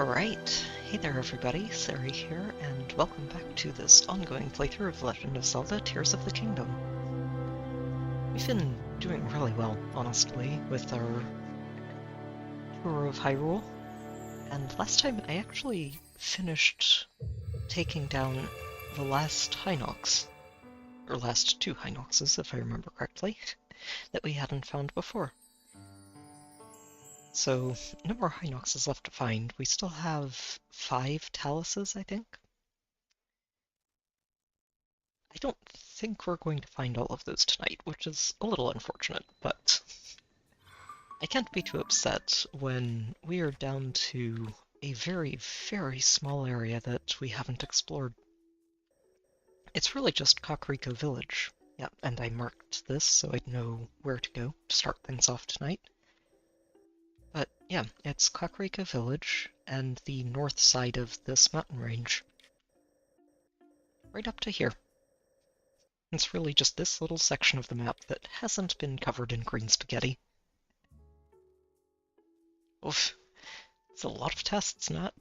Alright, hey there everybody, Sari here, and welcome back to this ongoing playthrough of Legend of Zelda Tears of the Kingdom. We've been doing really well, honestly, with our tour of Hyrule, and last time I actually finished taking down the last Hinox, or last two Hinoxes, if I remember correctly, that we hadn't found before. So, no more Hinoxes left to find. We still have 5 Taluses, I think. I don't think we're going to find all of those tonight, which is a little unfortunate, but I can't be too upset when we are down to a very, very small area that we haven't explored. It's really just Kakariko Village. Yeah, and I marked this so I'd know where to go to start things off tonight. But yeah, it's Kakariko Village and the north side of this mountain range. Right up to here. It's really just this little section of the map that hasn't been covered in green spaghetti. Oof. It's a lot of tests, Nat.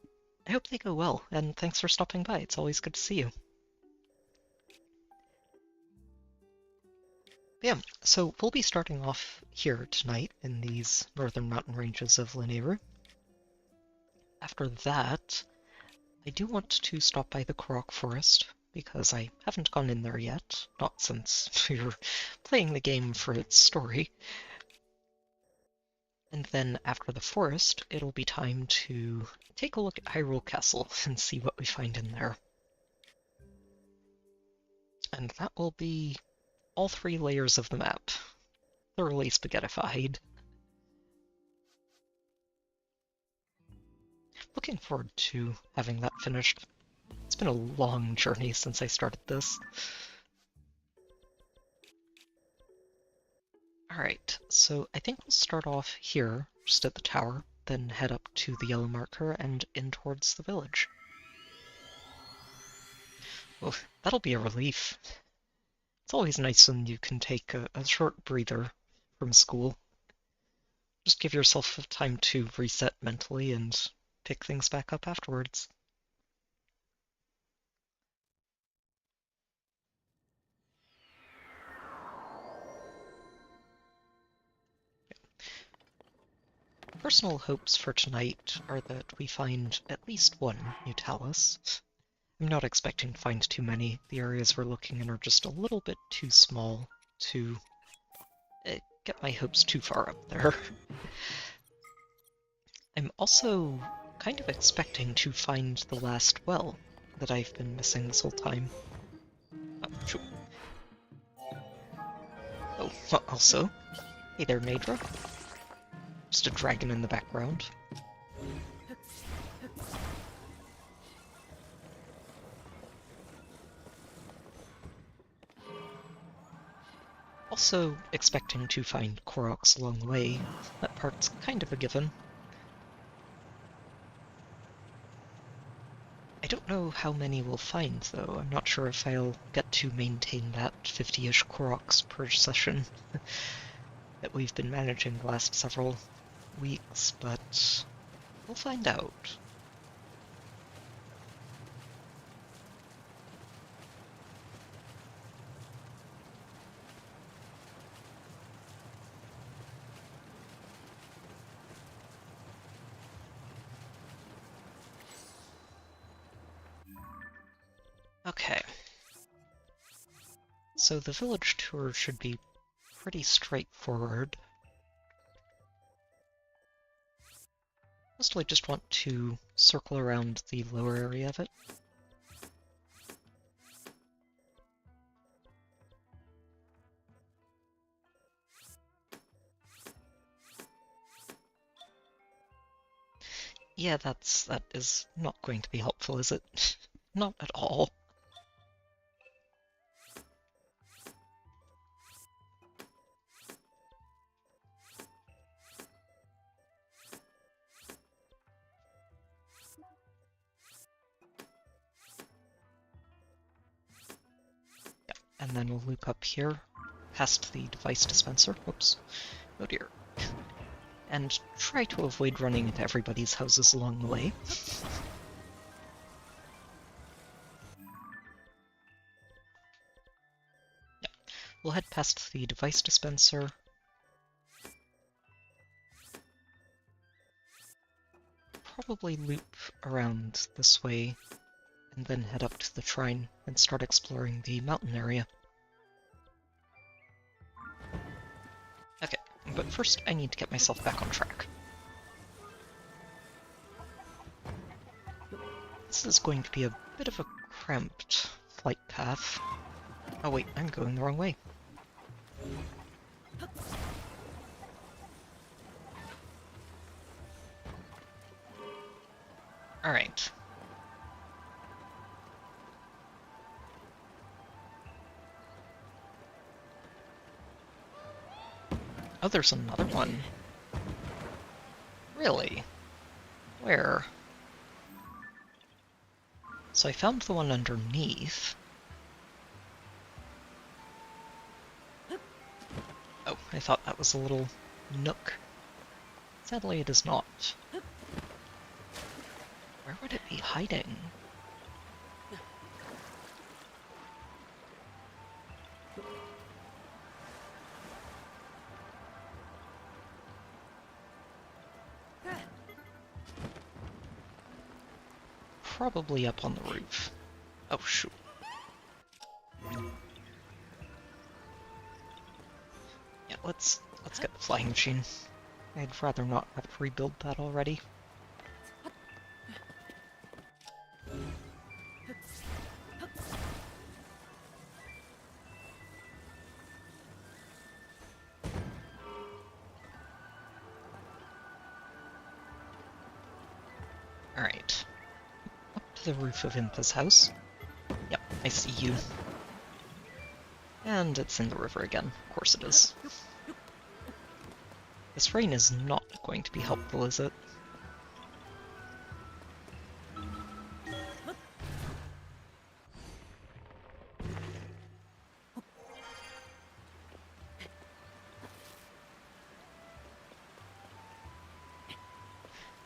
I hope they go well, and thanks for stopping by. It's always good to see you. But yeah, so we'll be starting off here tonight in these northern mountain ranges of Lanayru. After that, I do want to stop by the Korok Forest, because I haven't gone in there yet, not since we're playing the game for its story. And then after the forest, it'll be time to take a look at Hyrule Castle and see what we find in there. And that will be all 3 layers of the map, thoroughly spaghettified. Looking forward to having that finished. It's been a long journey since I started this. Alright, so I think we'll start off here, just at the tower, then head up to the yellow marker and in towards the village. Oh, that'll be a relief. It's always nice when you can take a short breather from school. Just give yourself time to reset mentally and pick things back up afterwards. Personal hopes for tonight are that we find at least one new talus. I'm not expecting to find too many. The areas we're looking in are just a little bit too small to get my hopes too far up there. I'm also kind of expecting to find the last well that I've been missing this whole time. Oh, also, hey there, Maedra. Just a dragon in the background. Also expecting to find Koroks along the way. That part's kind of a given. I don't know how many we'll find, though. I'm not sure if I'll get to maintain that 50-ish Koroks per session that we've been managing the last several weeks, but we'll find out. Okay. So the village tour should be pretty straightforward. Mostly just want to circle around the lower area of it. Yeah, that is not going to be helpful, is it? Not at all. And then we'll loop up here, past the device dispenser. Whoops. Oh dear. and try to avoid running into everybody's houses along the way. Yep. We'll head past the device dispenser. Probably loop around this way, and then head up to the shrine and start exploring the mountain area. Okay, but first I need to get myself back on track. This is going to be a bit of a cramped flight path. Oh wait, I'm going the wrong way. Alright. Oh, there's another one. Really? Where? So I found the one underneath. Oh, I thought that was a little nook. Sadly, it is not. Where would it be hiding? Probably up on the roof. Oh, shoot. Yeah, let's get the flying machine. I'd rather not have to rebuild that already. Alright. Up to the roof of Impa's house. Yep, I see you. And it's in the river again. Of course it is. This rain is not going to be helpful, is it?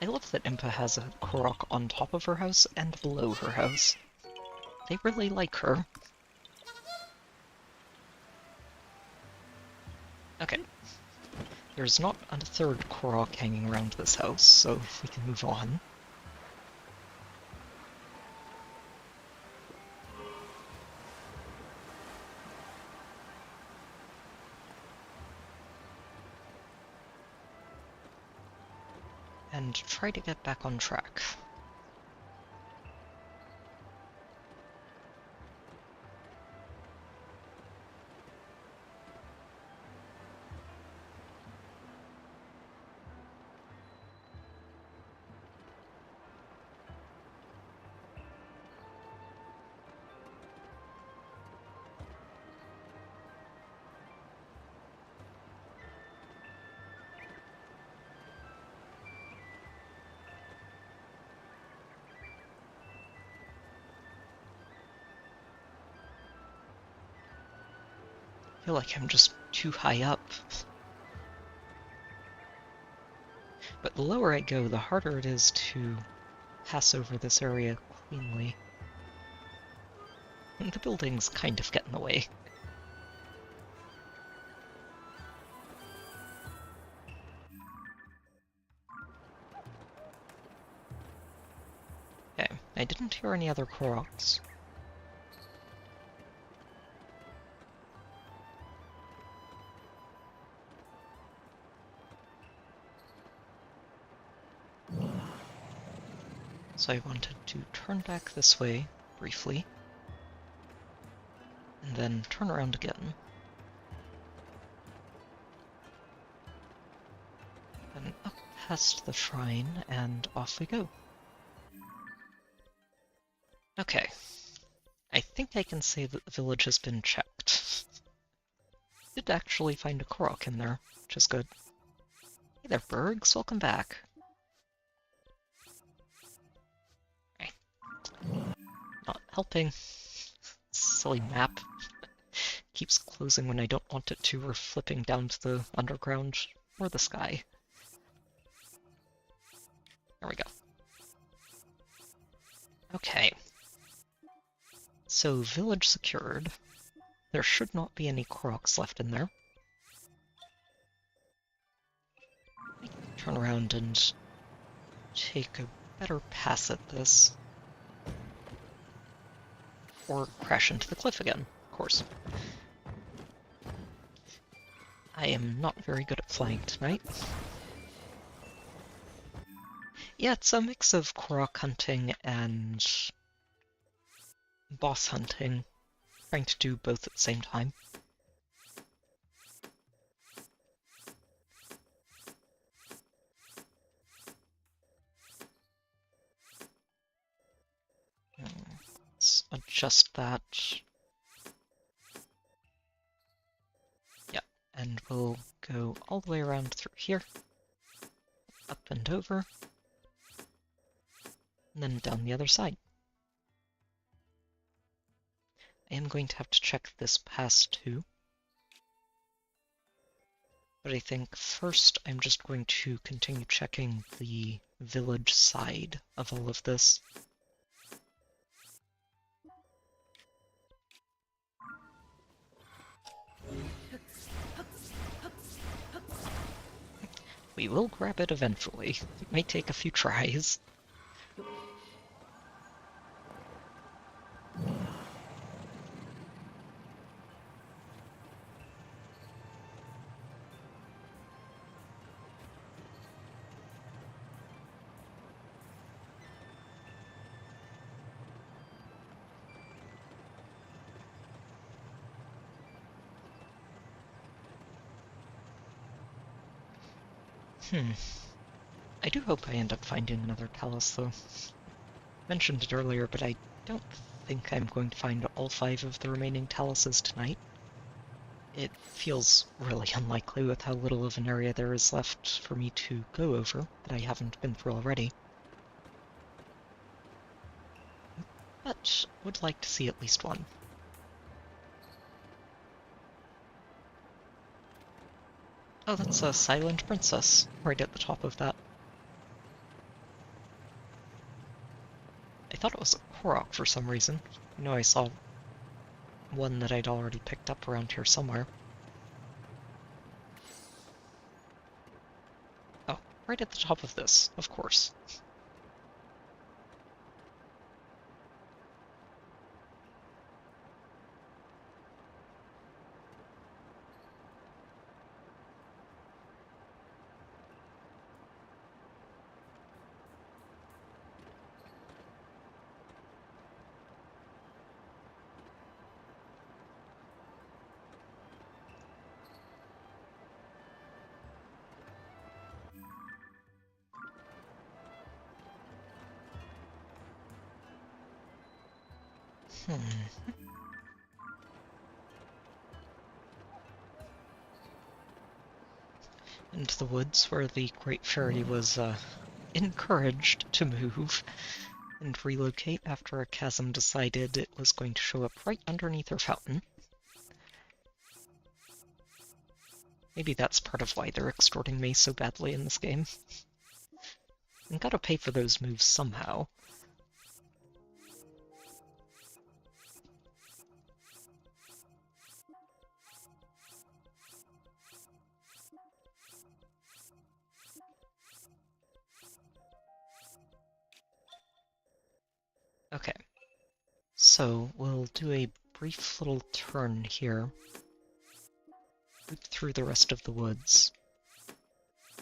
I love that Impa has a Korok on top of her house and below her house. They really like her. Okay. There's not a third Korok hanging around this house, so we can move on. And try to get back on track. I feel like I'm just too high up. But the lower I go, the harder it is to pass over this area cleanly. And the buildings kind of get in the way. Okay, I didn't hear any other Koroks. So I wanted to turn back this way, briefly, and then turn around again. Then up past the shrine, and off we go. Okay. I think I can say that the village has been checked. Did actually find a Korok in there, which is good. Hey there, Bergs, welcome back. Not helping. Silly map. Keeps closing when I don't want it to, or flipping down to the underground or the sky. There we go. Okay. So, village secured. There should not be any Koroks left in there. Turn around and take a better pass at this. Or crash into the cliff again, of course. I am not very good at flying tonight. Yeah, it's a mix of Korok hunting and boss hunting, trying to do both at the same time. Let's adjust that. Yeah, and we'll go all the way around through here, up and over, and then down the other side. I am going to have to check this pass too. But I think first I'm just going to continue checking the village side of all of this. We will grab it eventually. It may take a few tries. I do hope I end up finding another Talus, though. Mentioned it earlier, but I don't think I'm going to find all 5 of the remaining Taluses tonight. It feels really unlikely with how little of an area there is left for me to go over that I haven't been through already. But would like to see at least one. Oh, that's a Silent Princess, right at the top of that. I thought it was a Korok for some reason. I know I saw one that I'd already picked up around here somewhere. Oh, right at the top of this, of course. Into the woods where the Great Fairy was encouraged to move and relocate after a chasm decided it was going to show up right underneath her fountain. Maybe that's part of why they're extorting me so badly in this game. And gotta pay for those moves somehow. Okay, so we'll do a brief little turn here. Loop through the rest of the woods.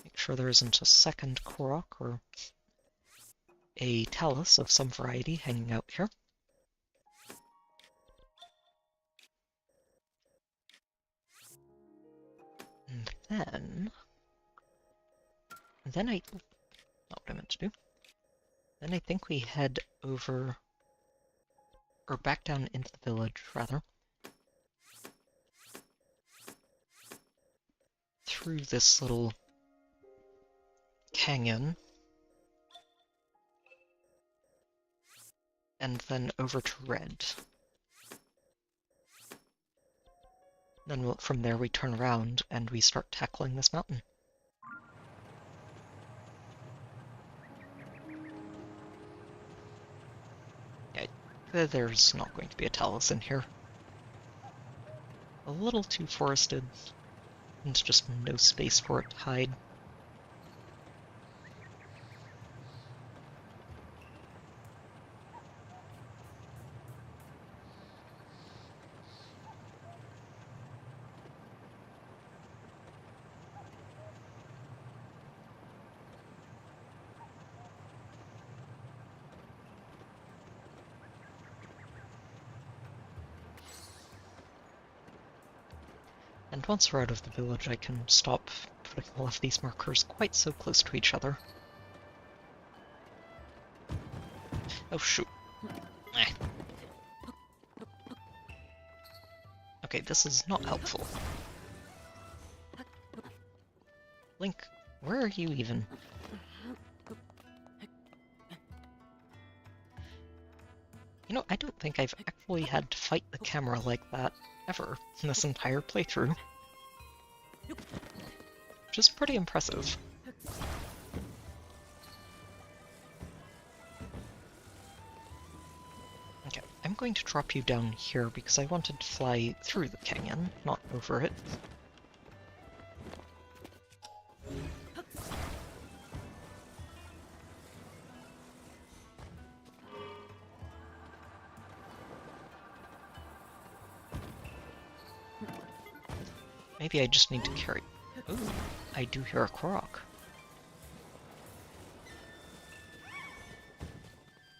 Make sure there isn't a second Korok or a Talus of some variety hanging out here. And then not what I meant to do. Then I think we head over, or back down into the village, rather. Through this little canyon. And then over to Red. Then from there we turn around and we start tackling this mountain. There's not going to be a talus in here. A little too forested, and just no space for it to hide. And once we're out of the village, I can stop putting all of these markers quite so close to each other. Oh shoot. Eh. Okay, this is not helpful. Link, where are you even? You know, I don't think I've actually had to fight the camera like that ever in this entire playthrough. Which is pretty impressive. Okay, I'm going to drop you down here because I wanted to fly through the canyon, not over it. Maybe I just need to carry... Ooh, I do hear a Korok.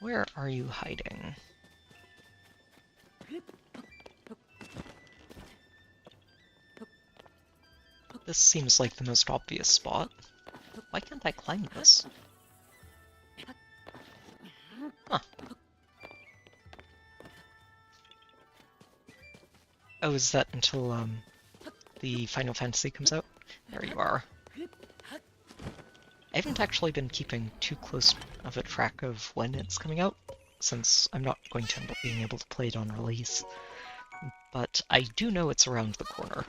Where are you hiding? This seems like the most obvious spot. Why can't I climb this? Huh. Oh, is that until, the Final Fantasy comes out? There you are. I haven't actually been keeping too close of a track of when it's coming out, since I'm not going to end up being able to play it on release. But I do know it's around the corner.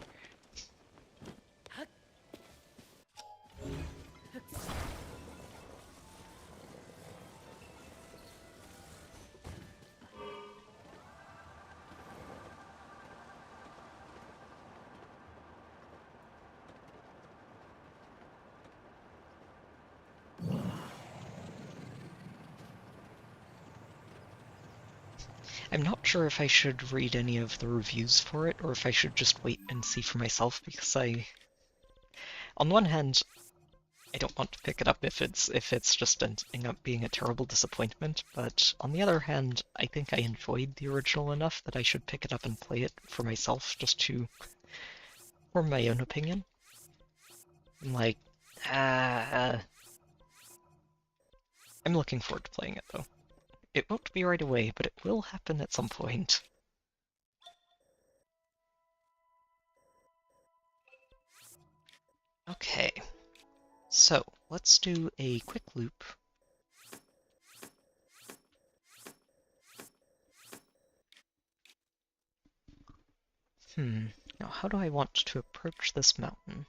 I'm not sure if I should read any of the reviews for it, or if I should just wait and see for myself, because on one hand, I don't want to pick it up if it's just ending up being a terrible disappointment, but on the other hand, I think I enjoyed the original enough that I should pick it up and play it for myself, just to form my own opinion. I'm like, I'm looking forward to playing it, though. It won't be right away, but it will happen at some point. Okay, so let's do a quick loop. Now how do I want to approach this mountain?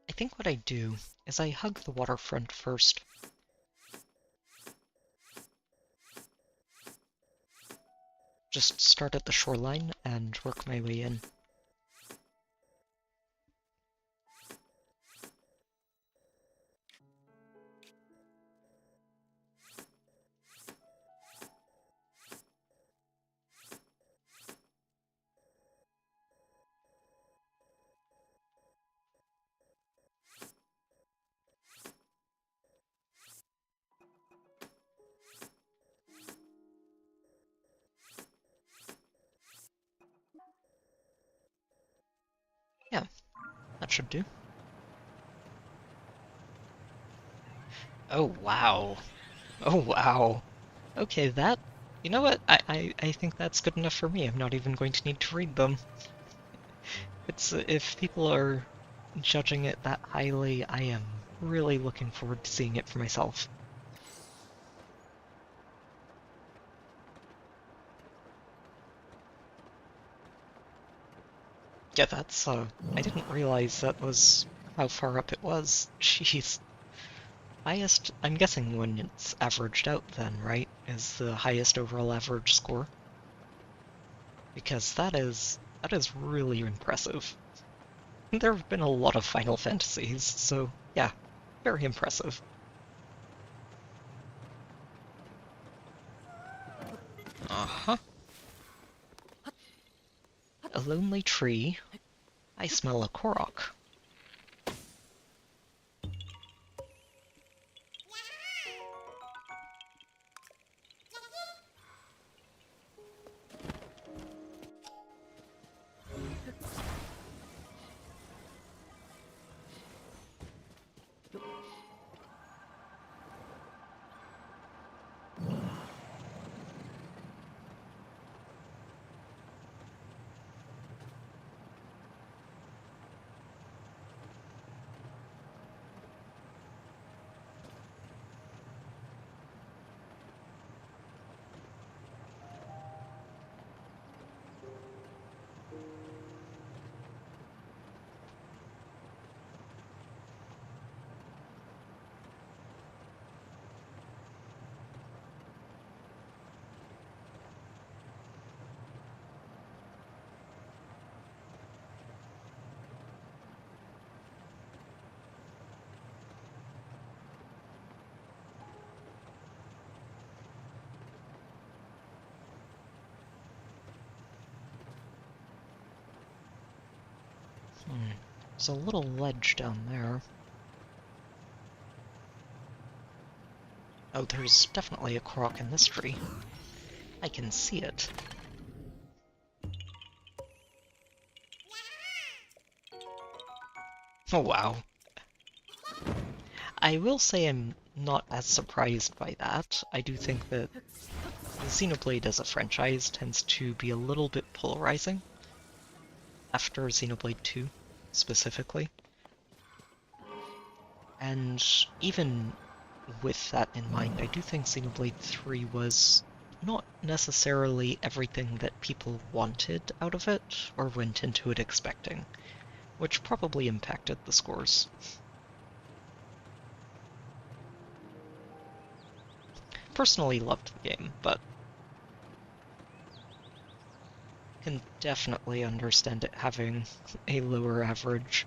I think what I do is I hug the waterfront first. Just start at the shoreline and work my way in. Yeah, that should do. Oh wow. Oh wow. Okay, that... You know what? I think that's good enough for me. I'm not even going to need to read them. It's if people are judging it that highly, I am really looking forward to seeing it for myself. Yeah, that's, I didn't realize that was how far up it was. Jeez. Highest, I'm guessing when it's averaged out then, right? Is the highest overall average score? Because that is really impressive. There have been a lot of Final Fantasies, so yeah, very impressive. Uh-huh. A lonely tree. I smell a Korok. There's a little ledge down there. Oh, there's definitely a Korok in this tree. I can see it. Oh wow. I will say I'm not as surprised by that. I do think that Xenoblade as a franchise tends to be a little bit polarizing, after Xenoblade 2, specifically. And even with that in mind, I do think Xenoblade 3 was not necessarily everything that people wanted out of it, or went into it expecting, which probably impacted the scores. Personally loved the game, but can definitely understand it having a lower average.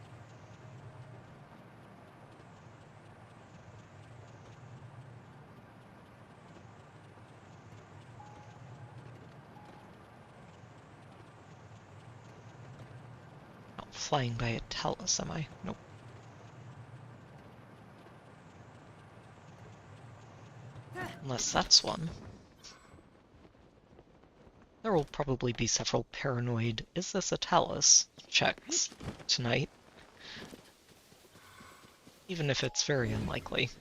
Not flying by a talus, am I? Nope. Unless that's one. There will probably be several paranoid "is this a talus?" checks tonight, even if it's very unlikely.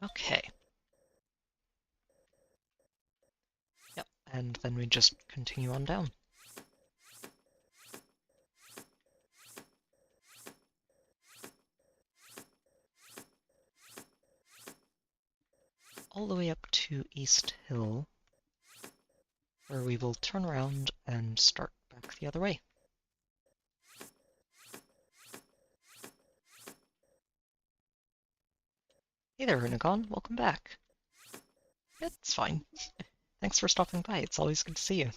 Okay. Yep, and then we just continue on down. All the way up to East Hill, where we will turn around and start back the other way. Hey there, Unagon. Welcome back. It's fine. Thanks for stopping by. It's always good to see you.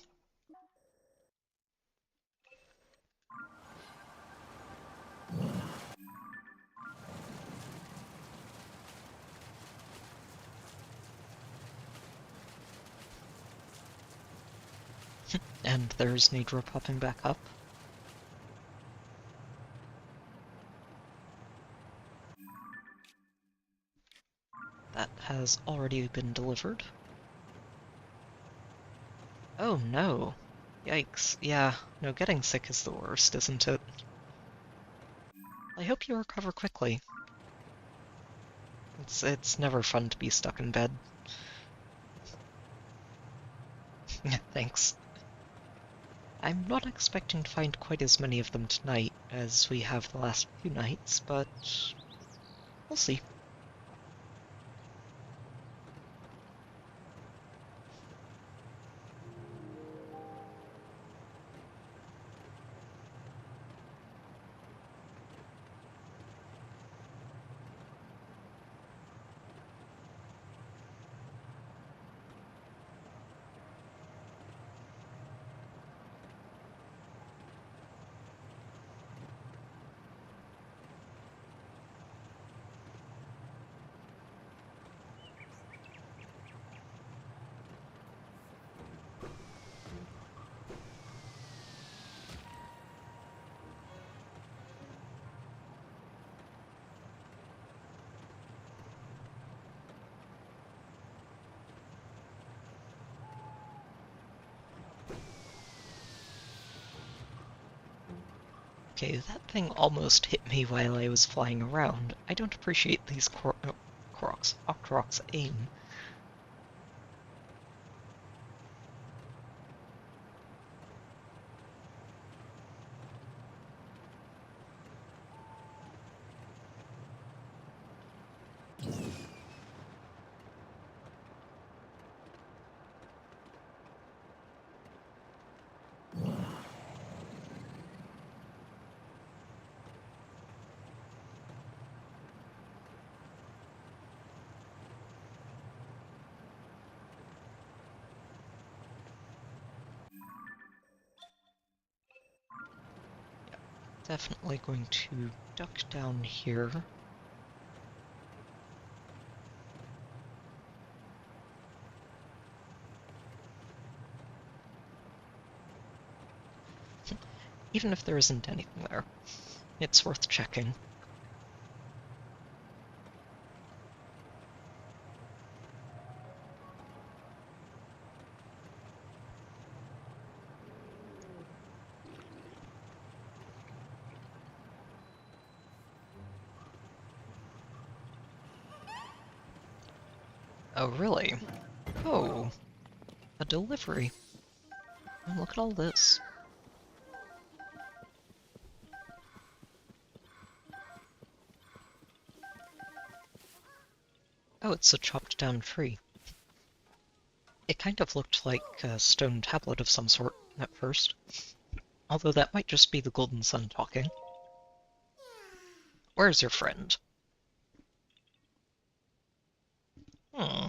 And there's Nidra popping back up. That has already been delivered. Oh no. Yikes. Yeah, no, getting sick is the worst, isn't it? I hope you recover quickly. It's never fun to be stuck in bed. Thanks. I'm not expecting to find quite as many of them tonight as we have the last few nights, but we'll see. Okay, that thing almost hit me while I was flying around. I don't appreciate these Korok's aim. Definitely going to duck down here. Even if there isn't anything there, it's worth checking. Oh, really? Oh, a delivery. Oh, look at all this. Oh, it's a chopped down tree. It kind of looked like a stone tablet of some sort at first. Although that might just be the Golden Sun talking. Where's your friend? Hmm.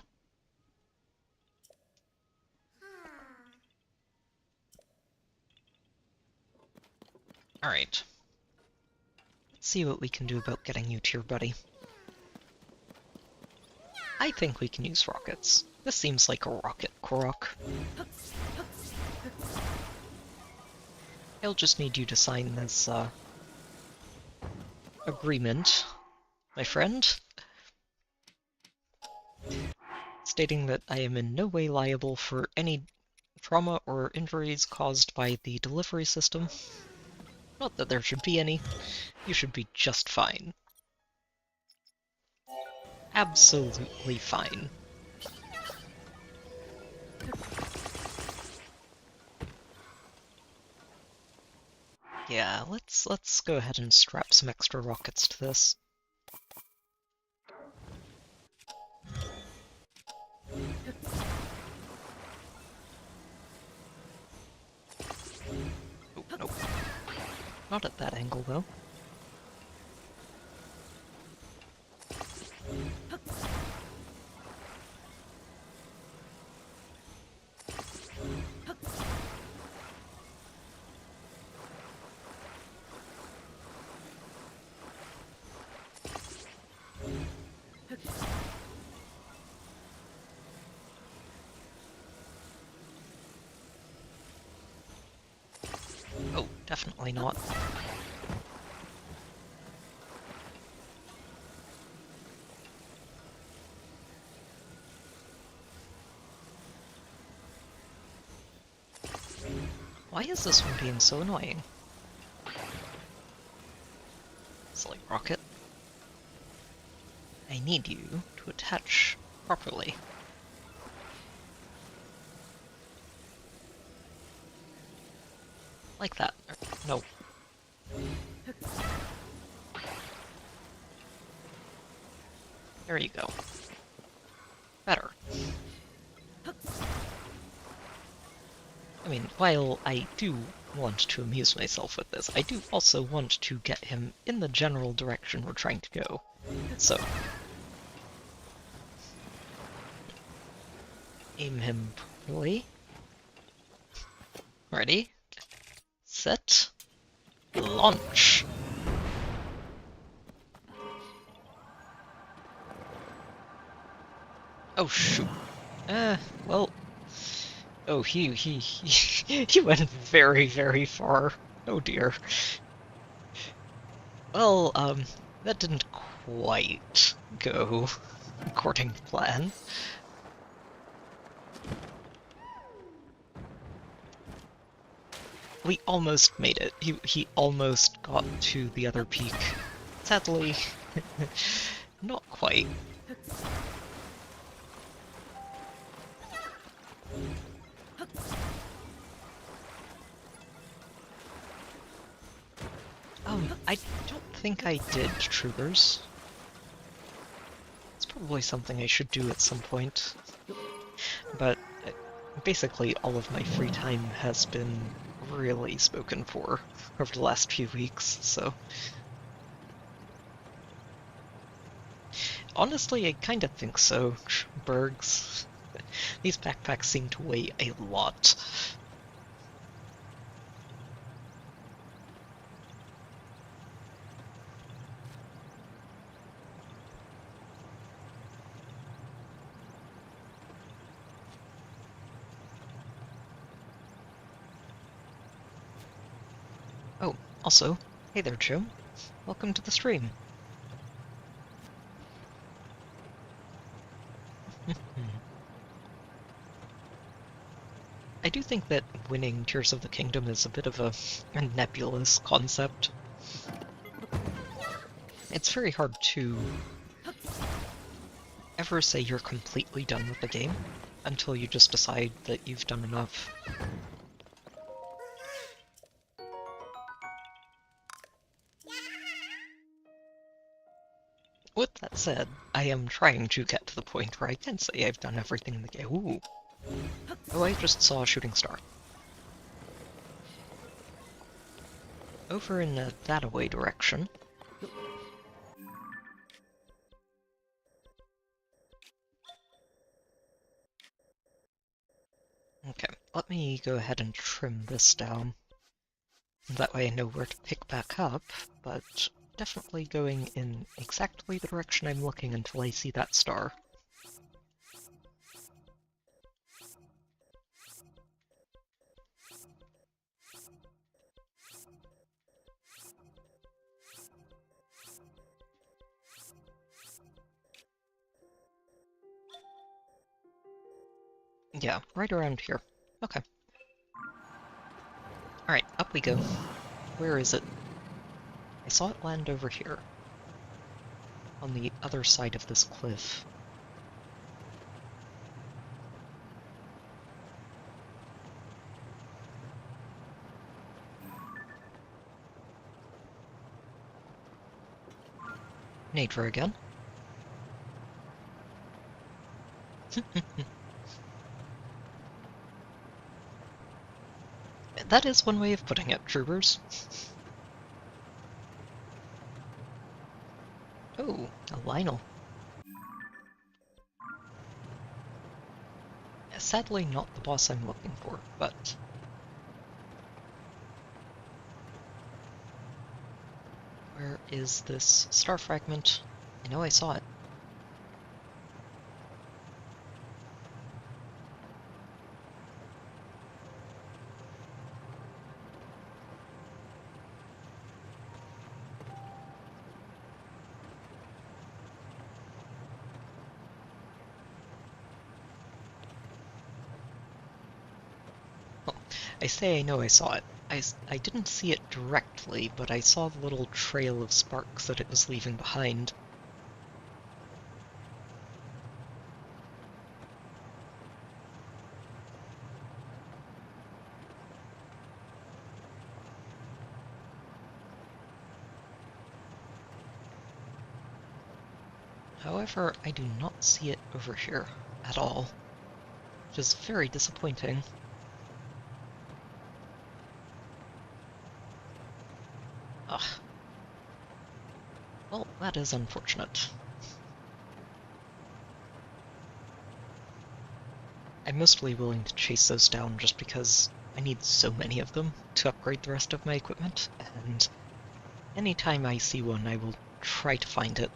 Alright. Let's see what we can do about getting you to your buddy. I think we can use rockets. This seems like a rocket Korok. I'll just need you to sign this, agreement, my friend, stating that I am in no way liable for any trauma or injuries caused by the delivery system. Not that there should be any. You should be just fine. Absolutely fine. Yeah, let's go ahead and strap some extra rockets to this. Oh, nope. Not at that angle, though. Oh, definitely not. Why is this one being so annoying? Silly rocket. I I need you to attach properly. Like that. No. There you go. Better. I mean, while I do want to amuse myself with this, I do also want to get him in the general direction we're trying to go. So, aim him properly. Ready, set, launch! Oh shoot. Well... Oh, he he went very, very far. Oh dear. Well, that didn't quite go according to plan. We almost made it. He almost got to the other peak. Sadly, not quite. I don't think I did troopers. It's probably something I should do at some point. But basically all of my free time has been really spoken for over the last few weeks, so... Honestly, I kind of think so, Bergs. These backpacks seem to weigh a lot. Oh, also, hey there, Jim. Welcome to the stream. I do think that winning Tears of the Kingdom is a bit of a nebulous concept. It's very hard to ever say you're completely done with the game until you just decide that you've done enough. With that said, I am trying to get to the point where I can say I've done everything in the game. Ooh. Oh, I just saw a shooting star. Over in the that-away direction. Okay, let me go ahead and trim this down. That way I know where to pick back up, but definitely going in exactly the direction I'm looking until I see that star. Yeah, right around here. Okay. Alright, up we go. Where is it? I saw it land over here. On the other side of this cliff. Nature again. That is one way of putting it, troopers. Oh, a Lionel. Sadly not the boss I'm looking for, but... Where is this star fragment? I know I saw it. I say I know I saw it. I didn't see it directly, but I saw the little trail of sparks that it was leaving behind. However, I do not see it over here at all, which is very disappointing. Ugh. Well, that is unfortunate. I'm mostly willing to chase those down just because I need so many of them to upgrade the rest of my equipment, and anytime I see one, I will try to find it.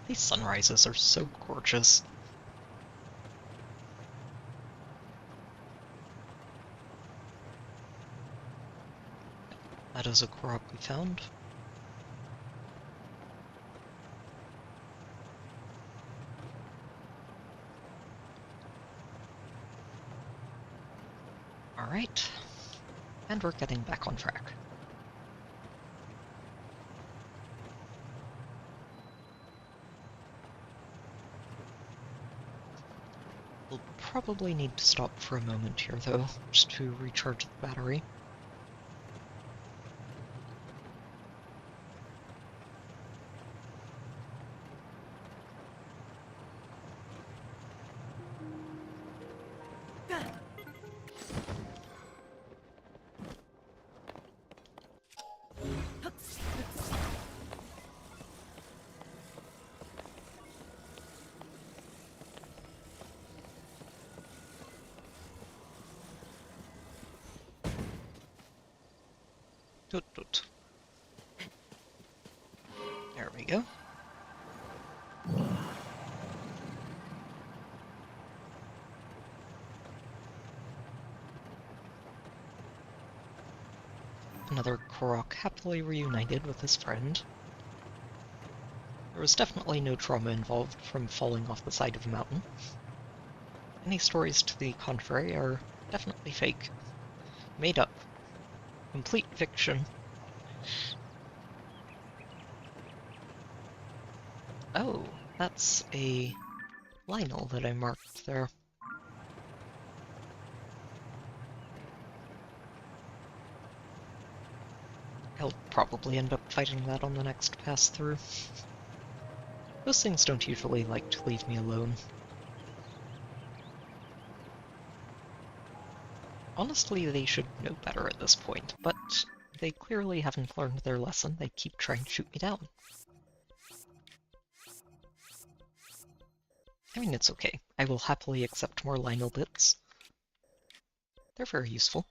These sunrises are so gorgeous. That is a Korok we found. Alright, and we're getting back on track. We'll probably need to stop for a moment here, though, just to recharge the battery. Toot toot. There we go. Another Korok happily reunited with his friend. There was definitely no trauma involved from falling off the side of a mountain. Any stories to the contrary are definitely fake. Made up. Complete fiction. Oh, that's a Lionel that I marked there. I'll probably end up fighting that on the next pass through. Those things don't usually like to leave me alone. Honestly, they should know better at this point, but they clearly haven't learned their lesson. They keep trying to shoot me down. I mean, it's okay. I will happily accept more Lionel bits. They're very useful.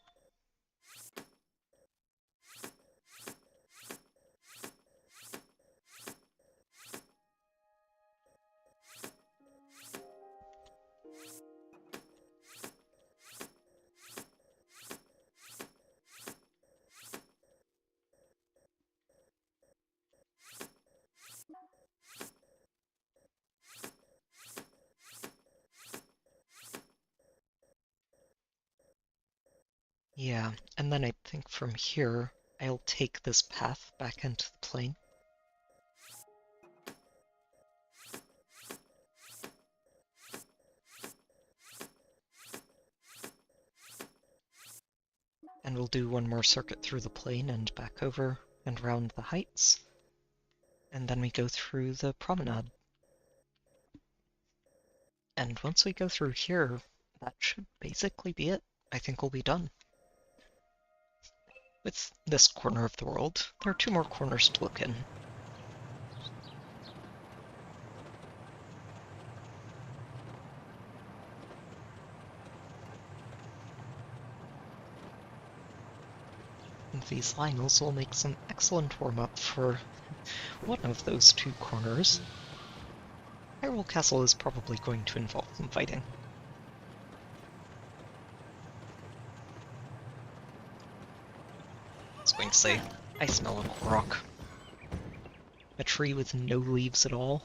Yeah, and then I think from here, I'll take this path back into the plain. And we'll do one more circuit through the plain and back over and round the heights. And then we go through the promenade. And once we go through here, that should basically be it. I think we'll be done. With this corner of the world, there are 2 more corners to look in. And these Lionels will make some excellent warm-up for one of those 2 corners. Hyrule Castle is probably going to involve some fighting. I was going to say, I smell a Korok. A tree with no leaves at all.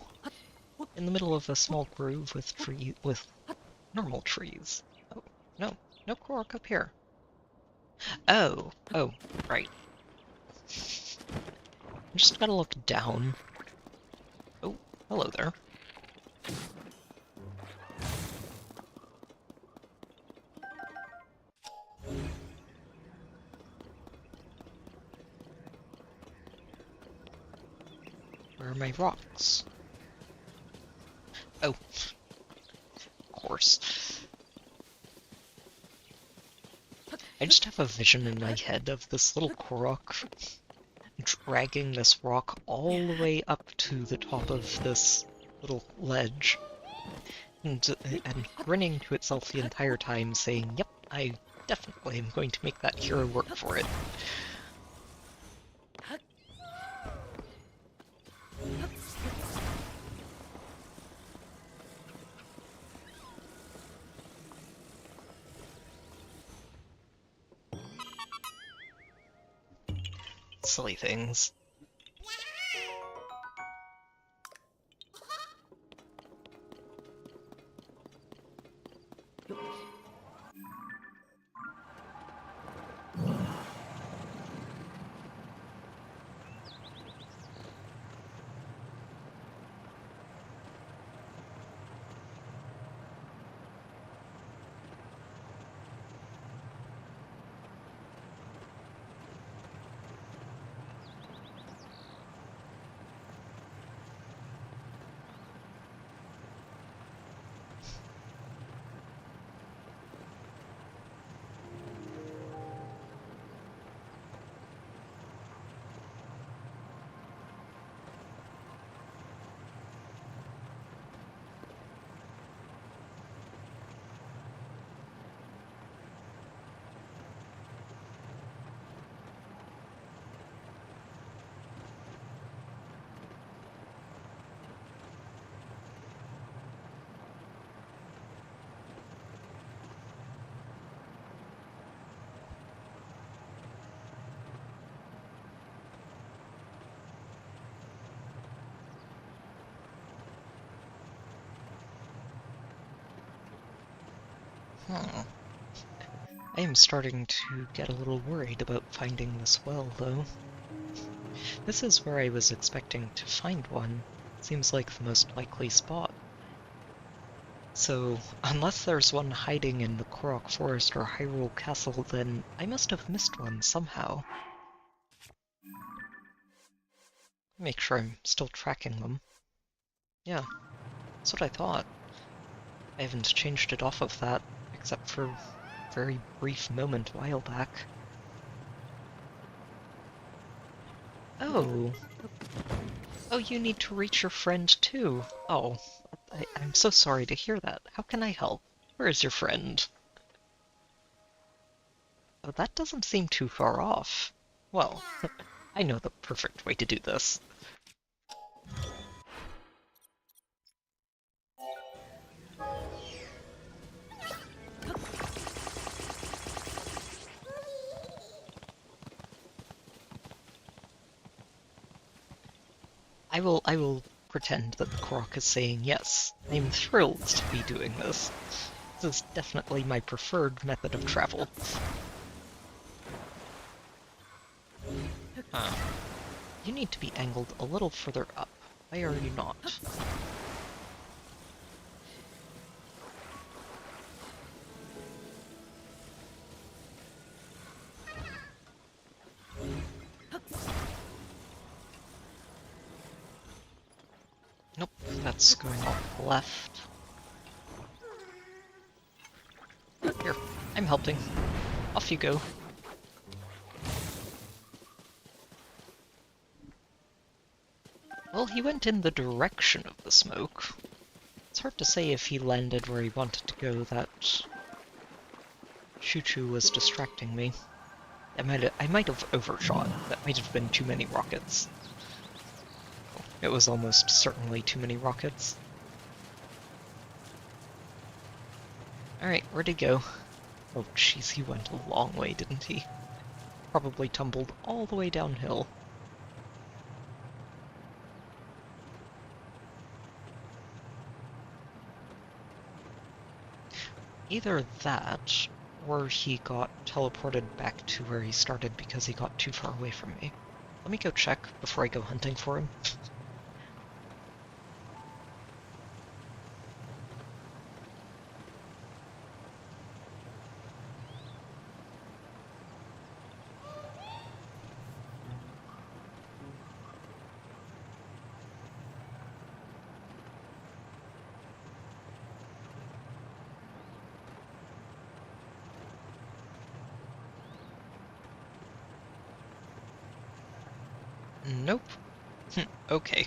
in the middle of a small grove with normal trees. Oh, no. No Korok up here. Oh. Oh, right. I just gotta look down. Oh, hello there. Where are my rocks? Oh. Of course. I just have a vision in my head of this little Korok dragging this rock all the way up to the top of this little ledge and grinning to itself the entire time, saying, "Yep, I definitely am going to make that hero work for it." Silly things. I am starting to get a little worried about finding this well, though. This is where I was expecting to find one. Seems like the most likely spot. So, unless there's one hiding in the Korok Forest or Hyrule Castle, then I must have missed one somehow. Make sure I'm still tracking them. Yeah, that's what I thought. I haven't changed it off of that, except for a very brief moment a while back. Oh. Oh, you need to reach your friend too. Oh, I'm so sorry to hear that. How can I help? Where is your friend? Oh, that doesn't seem too far off. Well, I know the perfect way to do this. I will pretend that the Korok is saying yes. I'm thrilled to be doing this. This is definitely my preferred method of travel. Huh. You need to be angled a little further up. Why are you not? Nope, that's going off left. Here, I'm helping. Off you go. Well, he went in the direction of the smoke. It's hard to say if he landed where he wanted to go. That Choo-Choo was distracting me. I might have overshot. That might have been too many rockets. It was almost certainly too many rockets. Alright, where'd he go? Oh jeez, he went a long way, didn't he? Probably tumbled all the way downhill. Either that, or he got teleported back to where he started because he got too far away from me. Let me go check before I go hunting for him. Nope. Okay.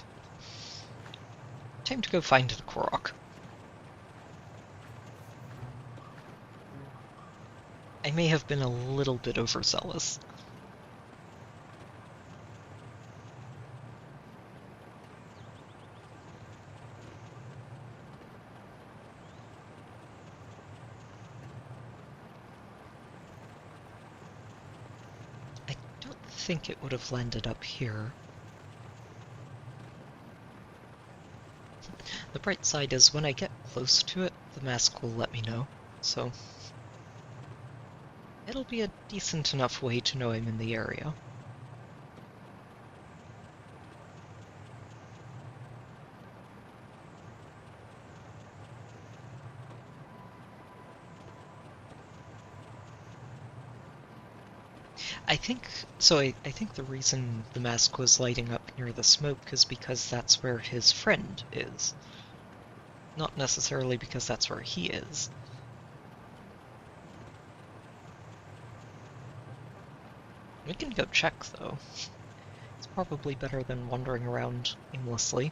Time to go find the Korok. I may have been a little bit overzealous. I don't think it would have landed up here. The bright side is when I get close to it, the mask will let me know, so it'll be a decent enough way to know I'm in the area. I think I think the reason the mask was lighting up near the smoke is because that's where his friend is. Not necessarily because that's where he is. We can go check, though. It's probably better than wandering around aimlessly.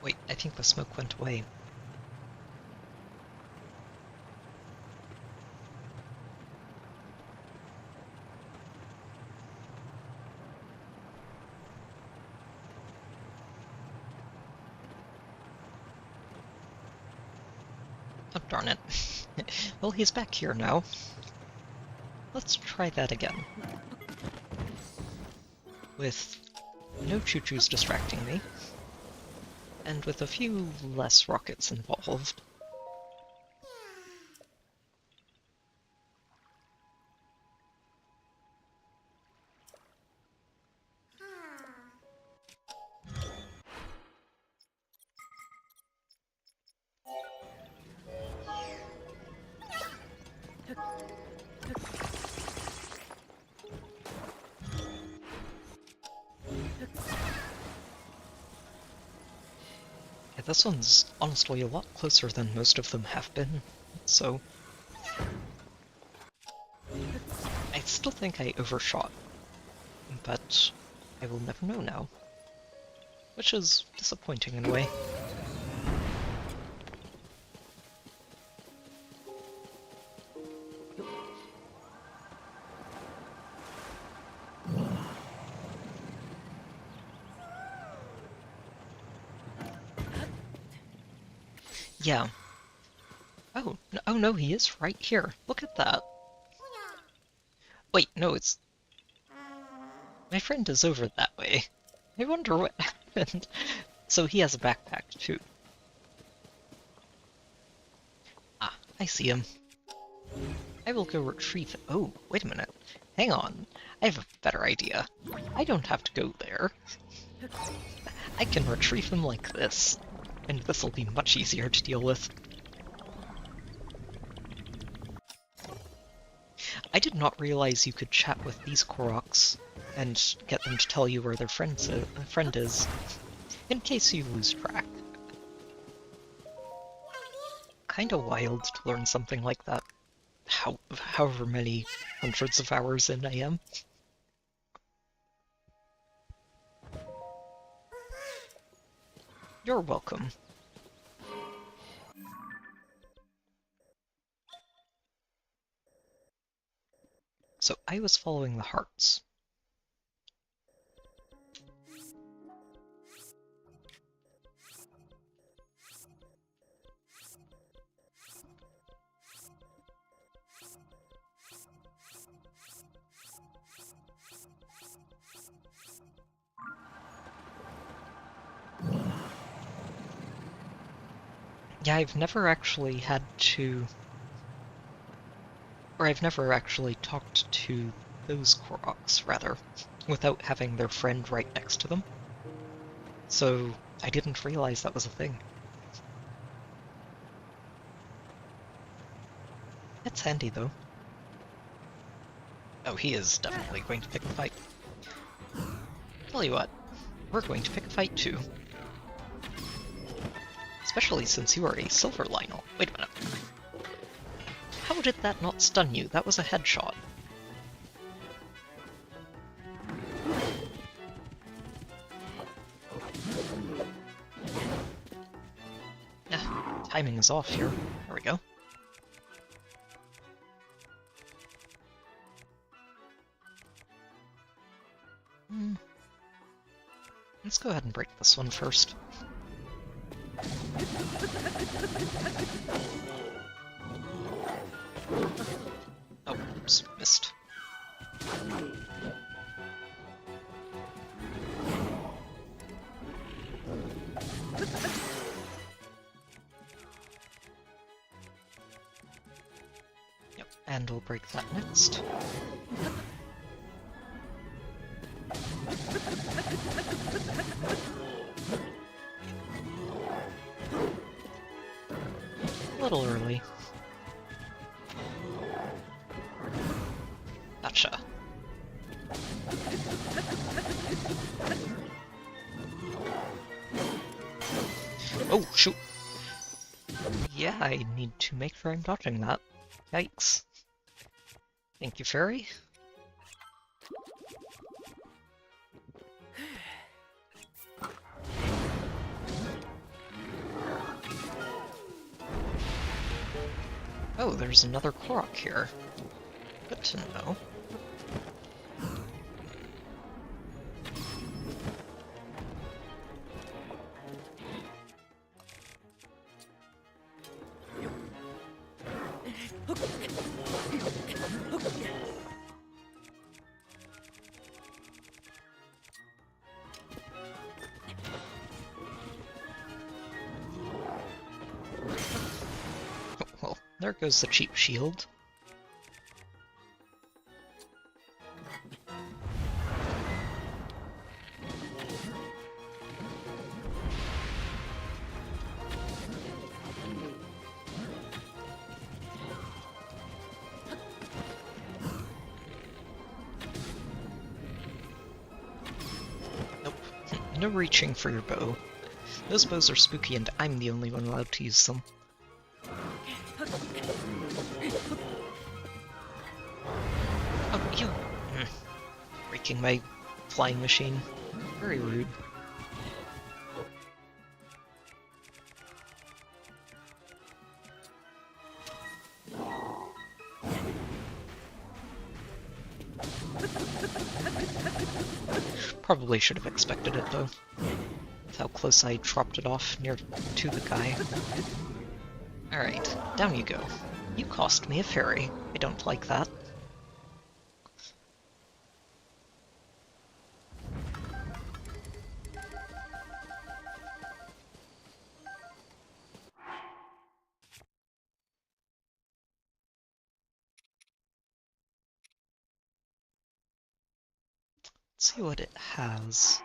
Wait, I think the smoke went away. Oh, darn it. Well, he's back here now. Let's try that again. With no choo-choos distracting me, and with a few less rockets involved. Yeah, this one's honestly a lot closer than most of them have been, so I still think I overshot, but I will never know now. Which is disappointing in a way. Yeah. Oh no, he is right here. Look at that. Wait, no, it's... My friend is over that way. I wonder what happened. So he has a backpack, too. Ah, I see him. I will go retrieve... Oh, wait a minute. Hang on. I have a better idea. I don't have to go there. I can retrieve him like this. And this will be much easier to deal with. I did not realize you could chat with these Koroks and get them to tell you where their friend is, in case you lose track. Kinda wild to learn something like that. However many hundreds of hours in I am. You're welcome. So I was following the hearts. Yeah, I've never actually had to... Or I've never actually talked to those Koroks, rather, without having their friend right next to them. So I didn't realize that was a thing. It's handy, though. Oh, he is definitely going to pick a fight. Tell you what, we're going to pick a fight too. Especially since you are a silver Lionel. Wait a minute. How did that not stun you? That was a headshot. Timing is off here. There we go. Let's go ahead and break this one first. Oh, oops, missed. Yep, and we'll break that next. A little early. Gotcha. Oh, shoot! Yeah, I need to make sure I'm dodging that. Yikes. Thank you, Fairy. Oh, there's another Korok here. Good to know. Well, there goes the cheap shield. Nope. No reaching for your bow. Those bows are spooky and I'm the only one allowed to use them. Oh, you! Breaking my flying machine. Very rude. Probably should have expected it, though. With how close I dropped it off near to the guy. Alright, down you go. You cost me a fairy. I don't like that. Let's see what it has.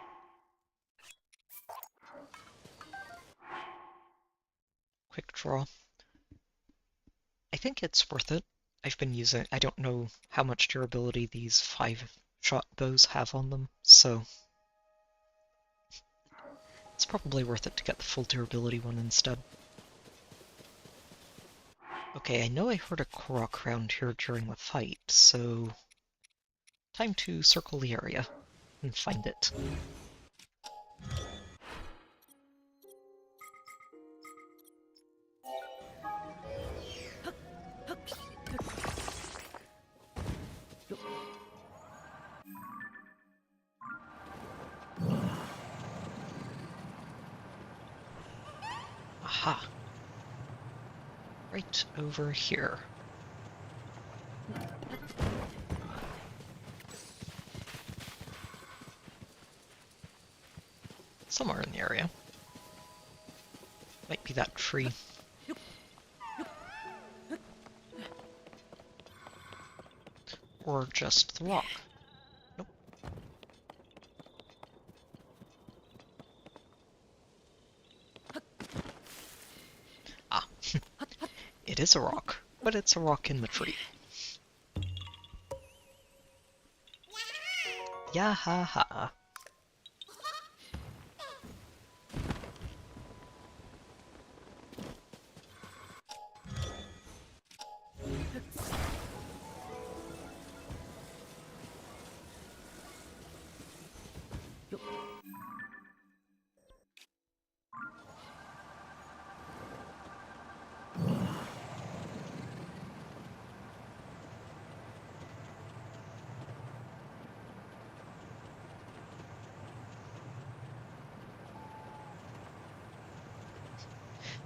Quick draw. I think it's worth it. I've been using... I don't know how much durability these 5-shot bows have on them, so... it's probably worth it to get the full durability one instead. Okay, I know I heard a Korok around here during the fight, so... time to circle the area and find it. Aha! Right over here. Somewhere in the area. Might be that tree. Or just the rock? Nope. Ah, it is a rock, but it's a rock in the tree. Yahaha.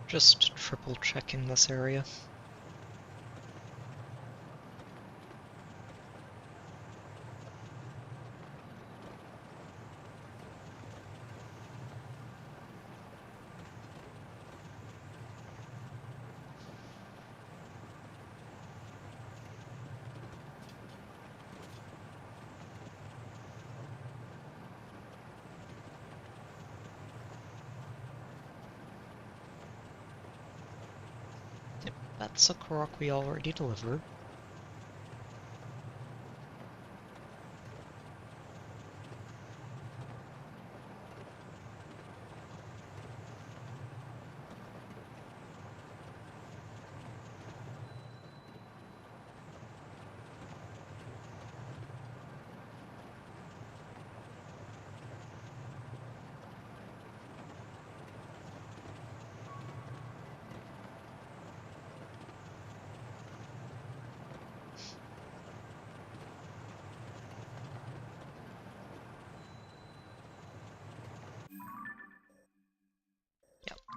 Just triple checking this area. Yep, that's a Korok we already delivered.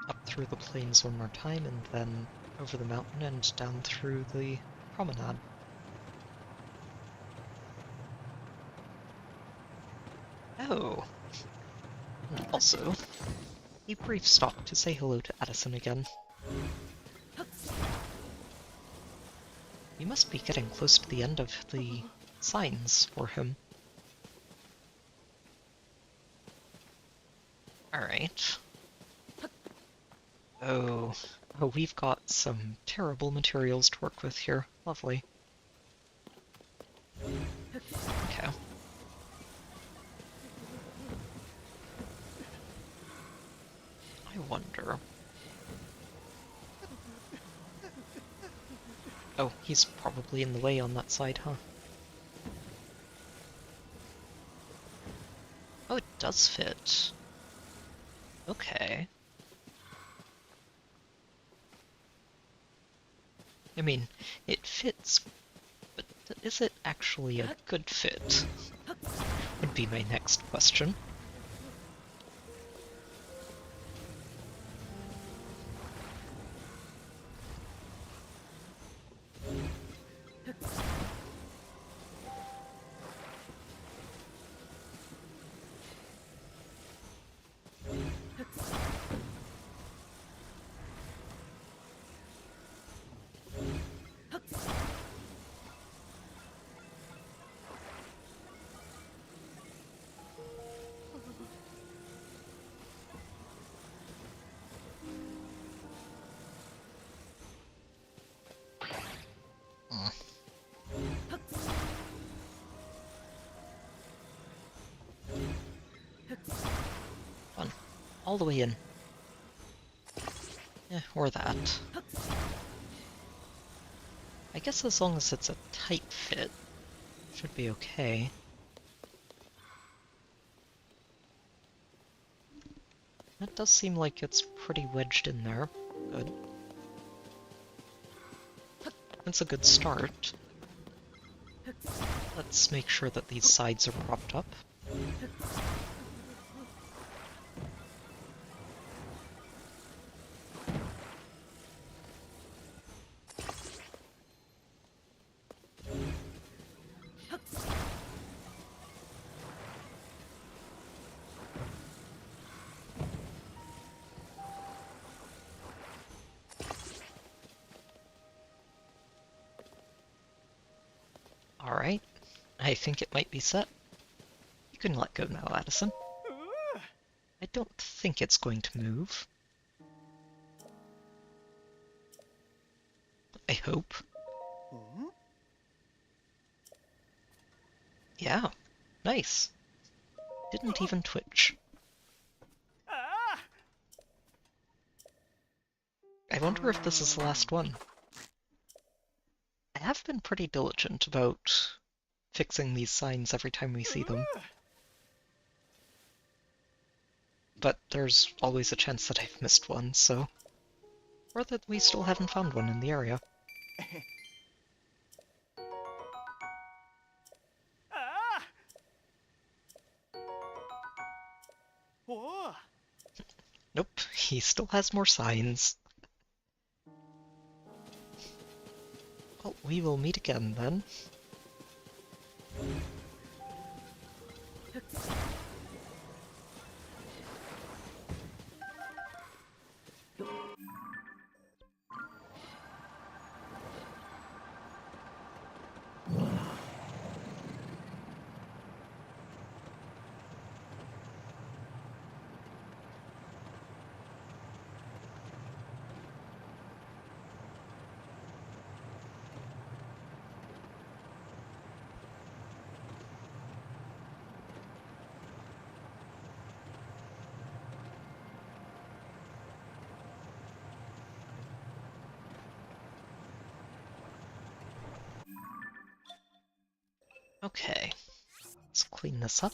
Up through the plains one more time, and then over the mountain and down through the promenade. Oh, and also, a brief stop to say hello to Addison again. We must be getting close to the end of the signs for him. Alright. Oh, we've got some terrible materials to work with here. Lovely. Okay. I wonder... Oh, he's probably in the way on that side, huh? Oh, it does fit. Okay. I mean, it fits, but is it actually a good fit? Would be my next question. Fun. All the way in. Or that. I guess as long as it's a tight fit, should be okay. That does seem like it's pretty wedged in there. Good. That's a good start. Let's make sure that these sides are propped up. Alright, I think it might be set. You can let go now, Addison. I don't think it's going to move. I hope. Yeah, nice. Didn't even twitch. I wonder if this is the last one. I have been pretty diligent about fixing these signs every time we see them. But there's always a chance that I've missed one, so... Or that we still haven't found one in the area. Nope, he still has more signs. Well, we will meet again then. Okay, let's clean this up.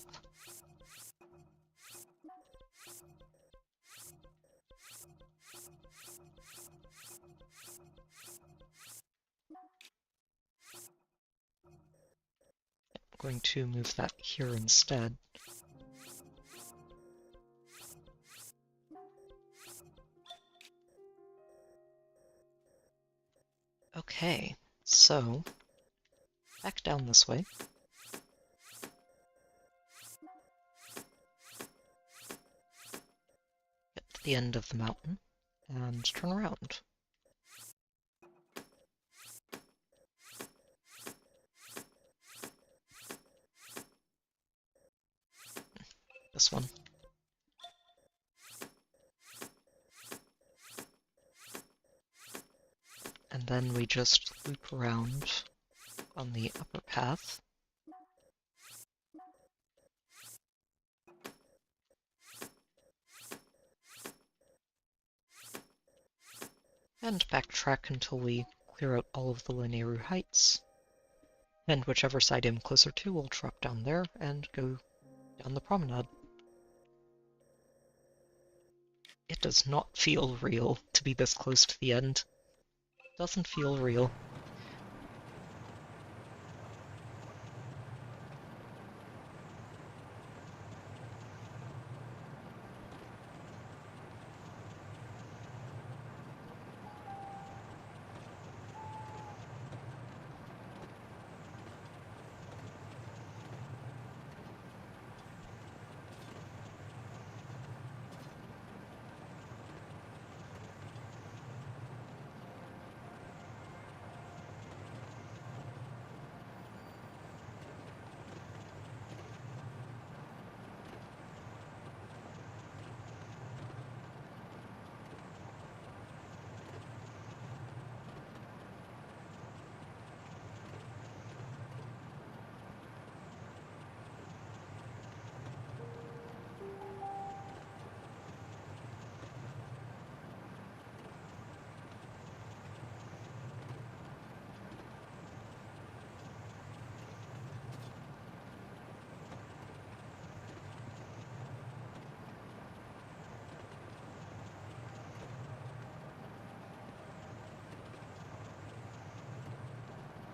I'm going to move that here instead. Okay, so back down this way. Get to the end of the mountain and turn around. This one. And then we just loop around on the upper path. And backtrack until we clear out all of the Linearu Heights. And whichever side I'm closer to, we'll drop down there and go down the promenade. It does not feel real to be this close to the end. Doesn't feel real.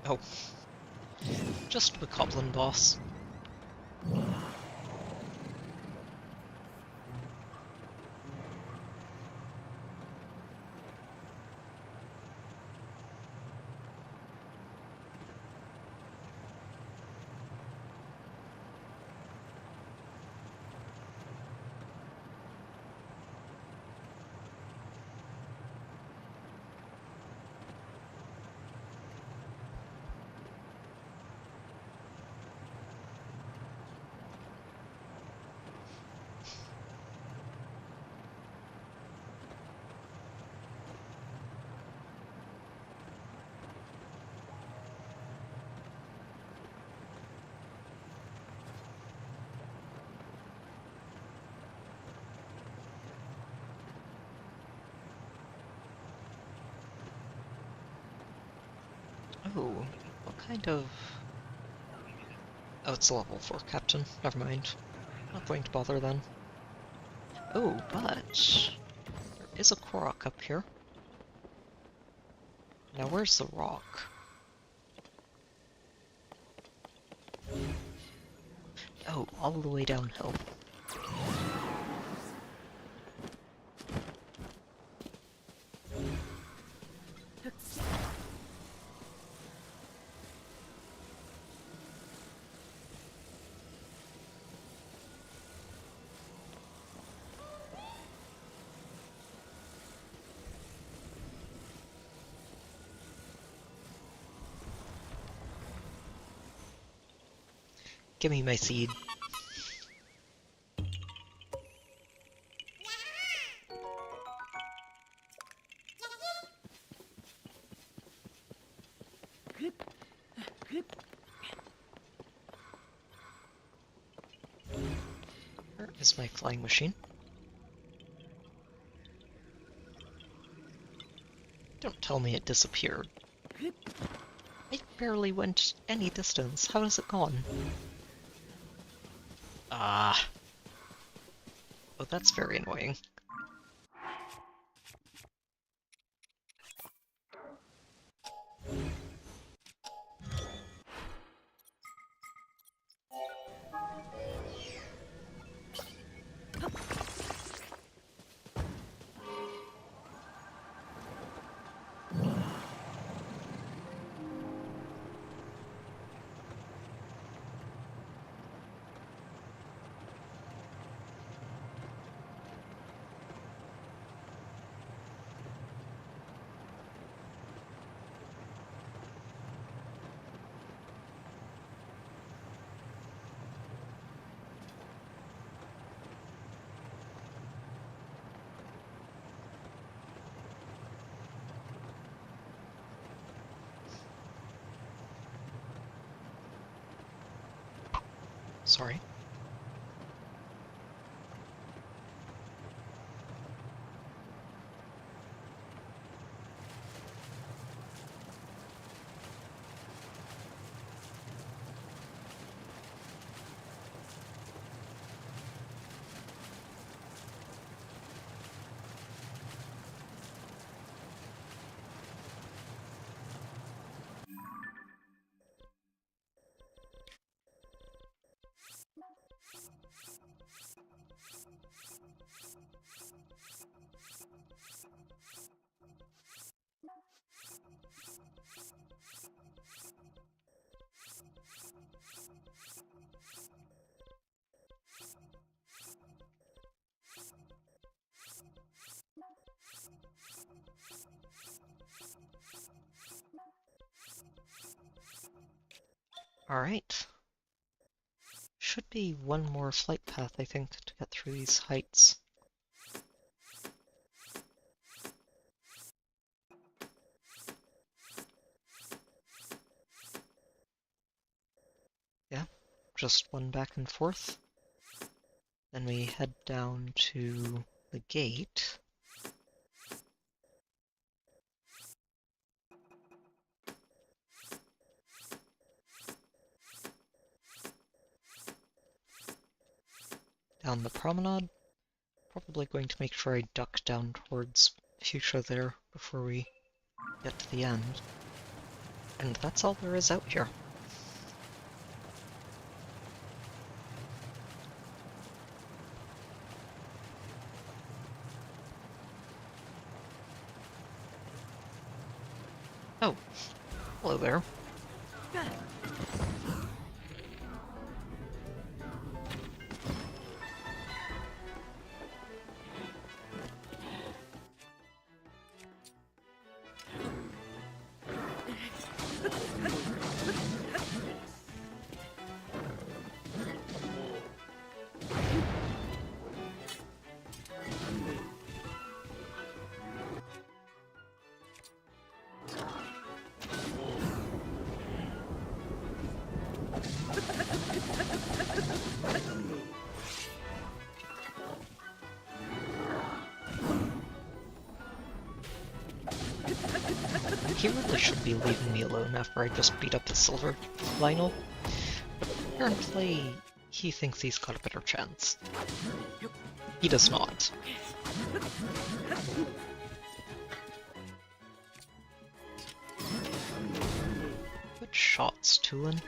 Oh. Just the Goblin boss. Oh, what kind of... Oh, it's a level 4 captain. Never mind. Not going to bother then. Oh, but... there is a Korok up here. Now where's the rock? Oh, all the way downhill. Give me my seed. Where is my flying machine? Don't tell me it disappeared. I barely went any distance. How has it gone? Ah. Oh, that's very annoying. Sorry. Alright. Should be one more flight path, I think, to get through these heights. Yeah, just one back and forth. Then we head down to the gate. Down the promenade. Probably going to make sure I duck down towards Fuchsia there before we get to the end. And that's all there is out here. Oh, hello there. he really should be leaving me alone after I just beat up the silver Lionel. But apparently, he thinks he's got a better chance. He does not. Good shots, Tulin.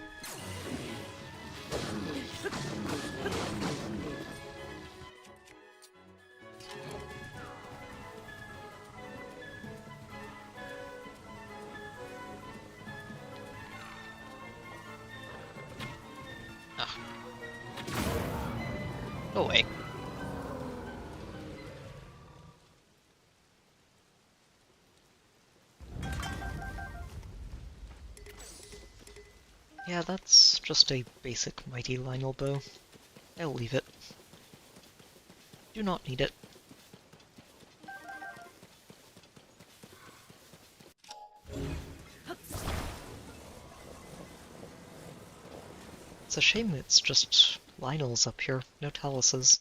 Ah. Go away. Yeah, that's just a basic Mighty Lionel bow. I'll leave it. Do not need it. It's a shame it's just Lionels up here, no Taluses.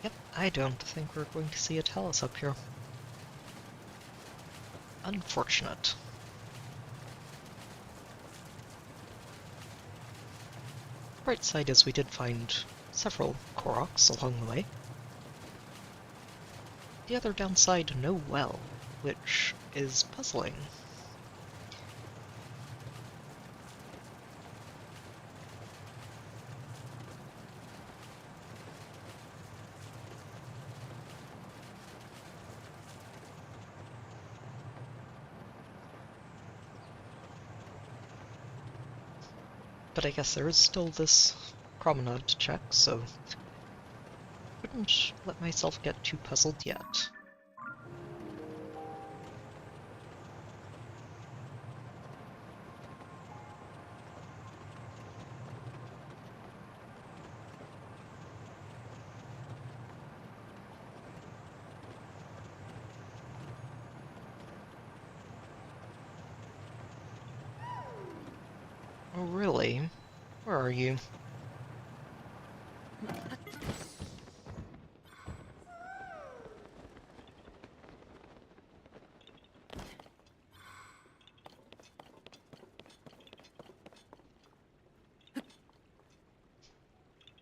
Yep, I don't think we're going to see a Talus up here. Unfortunate. Bright side is we did find several Koroks along the way. The other downside, no well, which is puzzling. But I guess there is still this promenade to check, so wouldn't let myself get too puzzled yet. Oh, really? Where are you?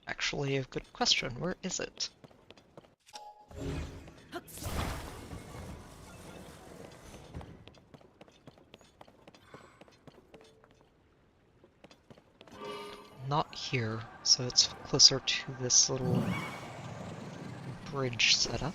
Actually, a good question. Where is it? Not here, so it's closer to this little bridge setup.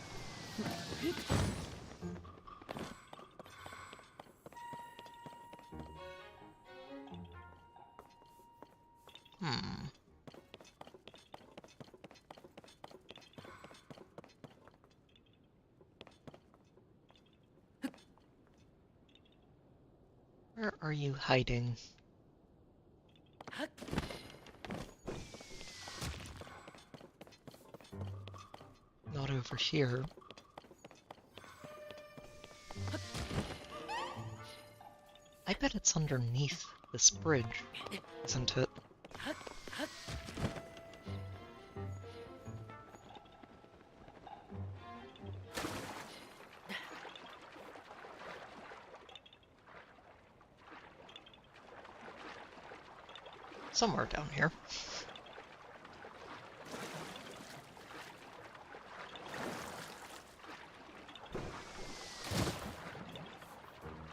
Where are you hiding? Not over here. I bet it's underneath this bridge, isn't it? Somewhere down here.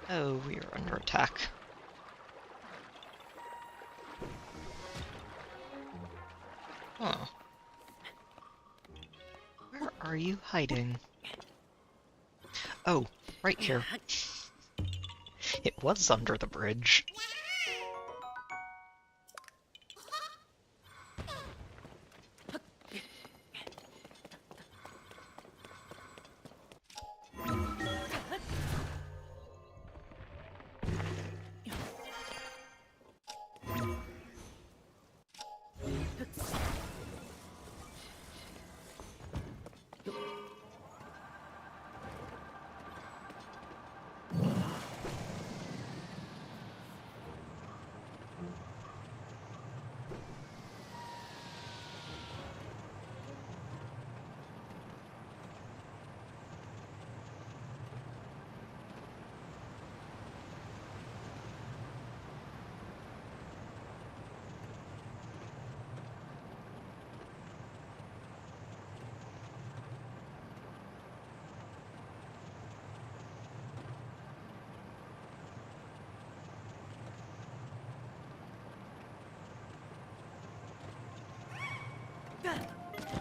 Oh, we are under attack. Huh. Where are you hiding? Oh, right here. It was under the bridge.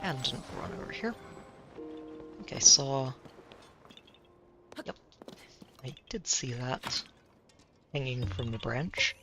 And didn't run over here. I think I saw... Yep, I did see that hanging from the branch.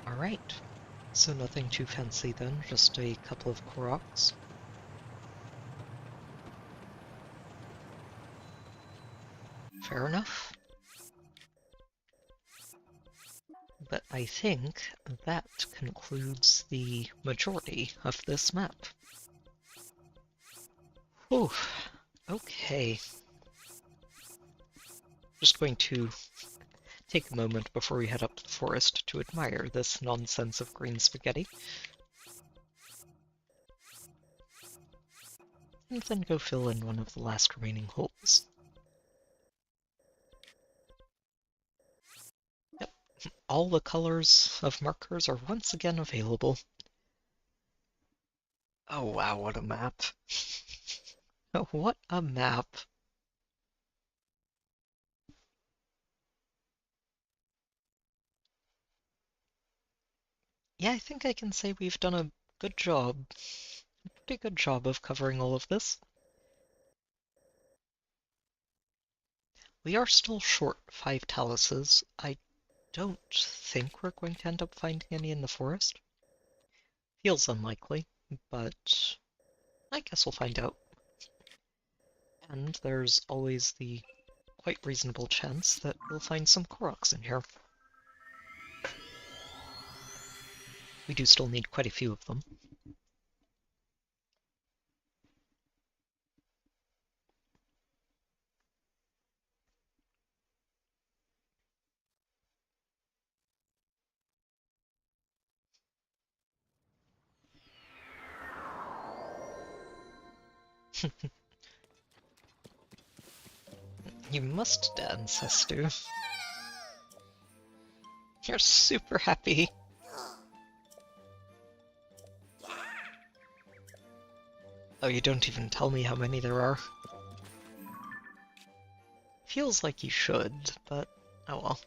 Alright, so nothing too fancy then, just a couple of Koroks. Fair enough. But I think that concludes the majority of this map. Whew, okay. Just going to take a moment before we head up to the forest to admire this nonsense of green spaghetti. And then go fill in one of the last remaining holes. Yep, all the colors of markers are once again available. Oh wow, what a map. Oh, what a map. Yeah, I think I can say we've done a good job. A pretty good job of covering all of this. We are still short 5 taluses. I don't think we're going to end up finding any in the forest. Feels unlikely, but I guess we'll find out. And there's always the quite reasonable chance that we'll find some Koroks in here. We do still need quite a few of them. You must dance, Hestu. You're super happy. Oh, you don't even tell me how many there are. Feels like you should, but oh well.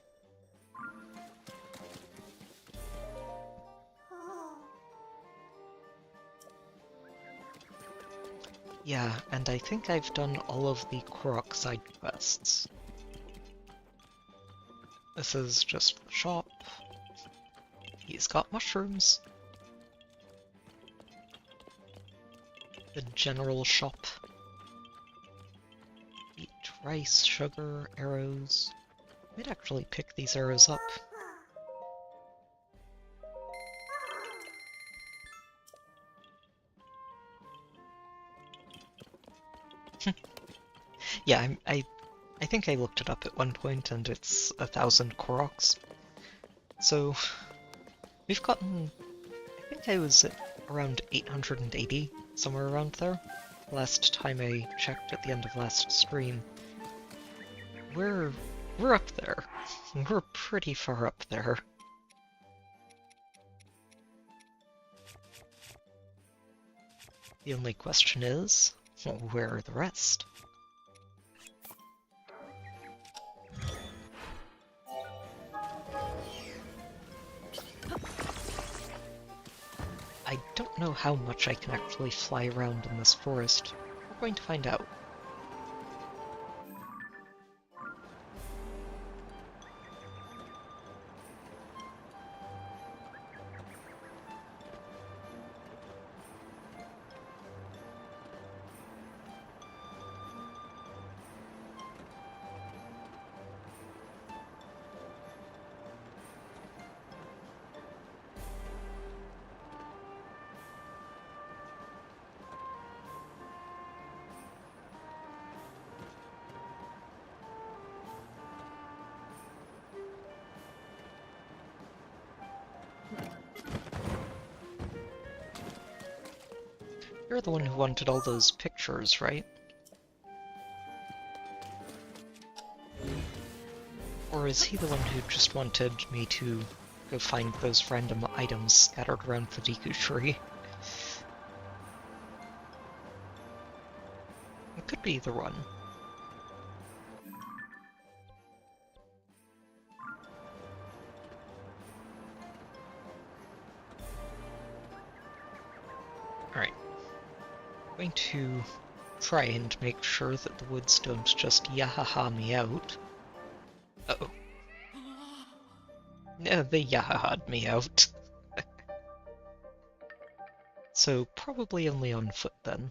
Yeah, and I think I've done all of the Korok side quests. This is just the shop. He's got mushrooms. The general shop. Eat rice, sugar, arrows. Might actually pick these arrows up. Yeah, I think I looked it up at one point, and it's 1,000 Koroks. So we've gotten, I think I was at around 880, somewhere around there. Last time I checked at the end of last stream. We're up there. We're pretty far up there. The only question is, well, where are the rest? I don't know how much I can actually fly around in this forest. We're going to find out. You're the one who wanted all those pictures, right? Or is he the one who just wanted me to go find those random items scattered around the Deku tree? It could be either one. Alright. I'm going to try and make sure that the woods don't just yahaha me out. Uh-oh. No, they yahaha'd me out. So probably only on foot then.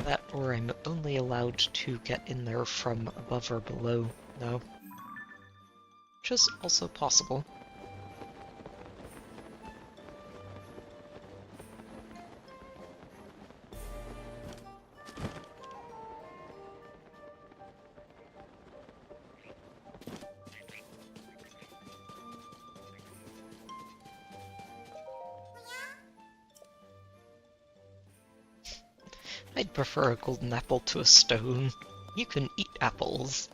That, or I'm only allowed to get in there from above or below, though. Which is also possible. I'd prefer a golden apple to a stone. You can eat apples.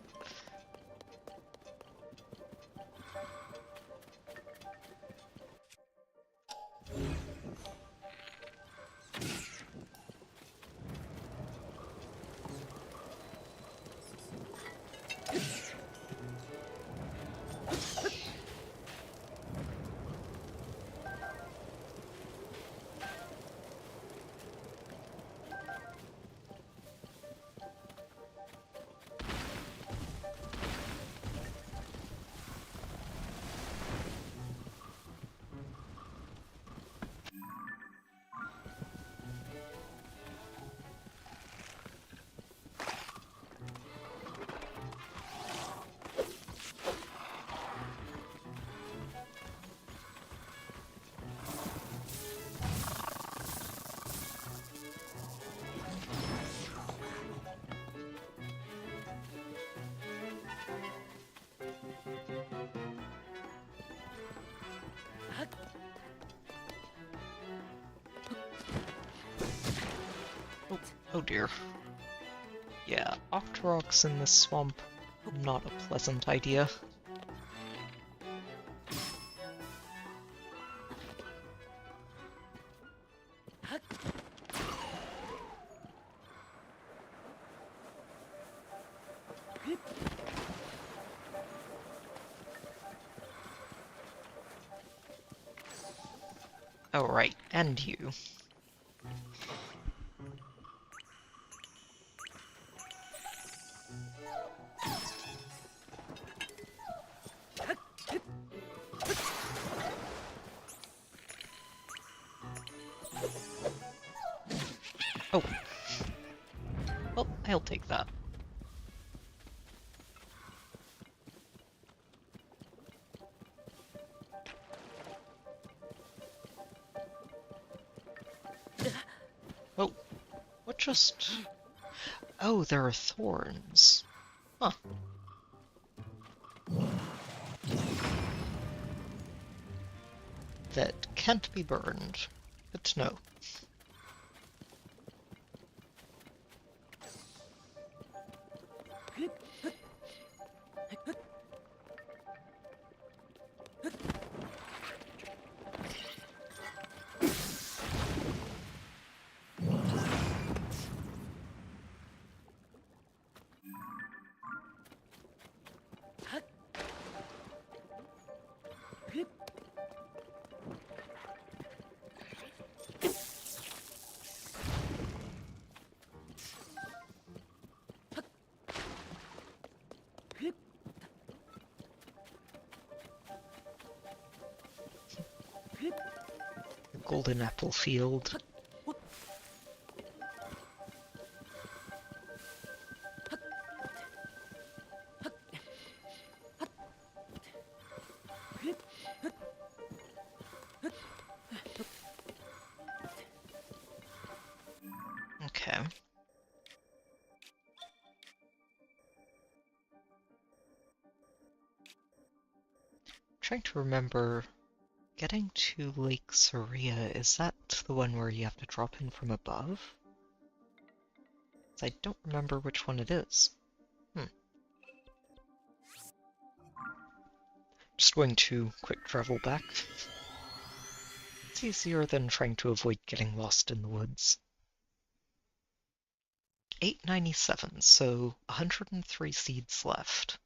Oh dear. Yeah, Octoroks in this swamp, not a pleasant idea. Oh right, and you. Oh. Well, I'll take that. just... Oh, there are thorns. Huh. That can't be burned. Good to know. The golden apple field. Okay. Trying to remember, getting to Lake Saria, is that the one where you have to drop in from above? I don't remember which one it is. Just going to quick travel back. It's easier than trying to avoid getting lost in the woods. 897, so 103 seeds left.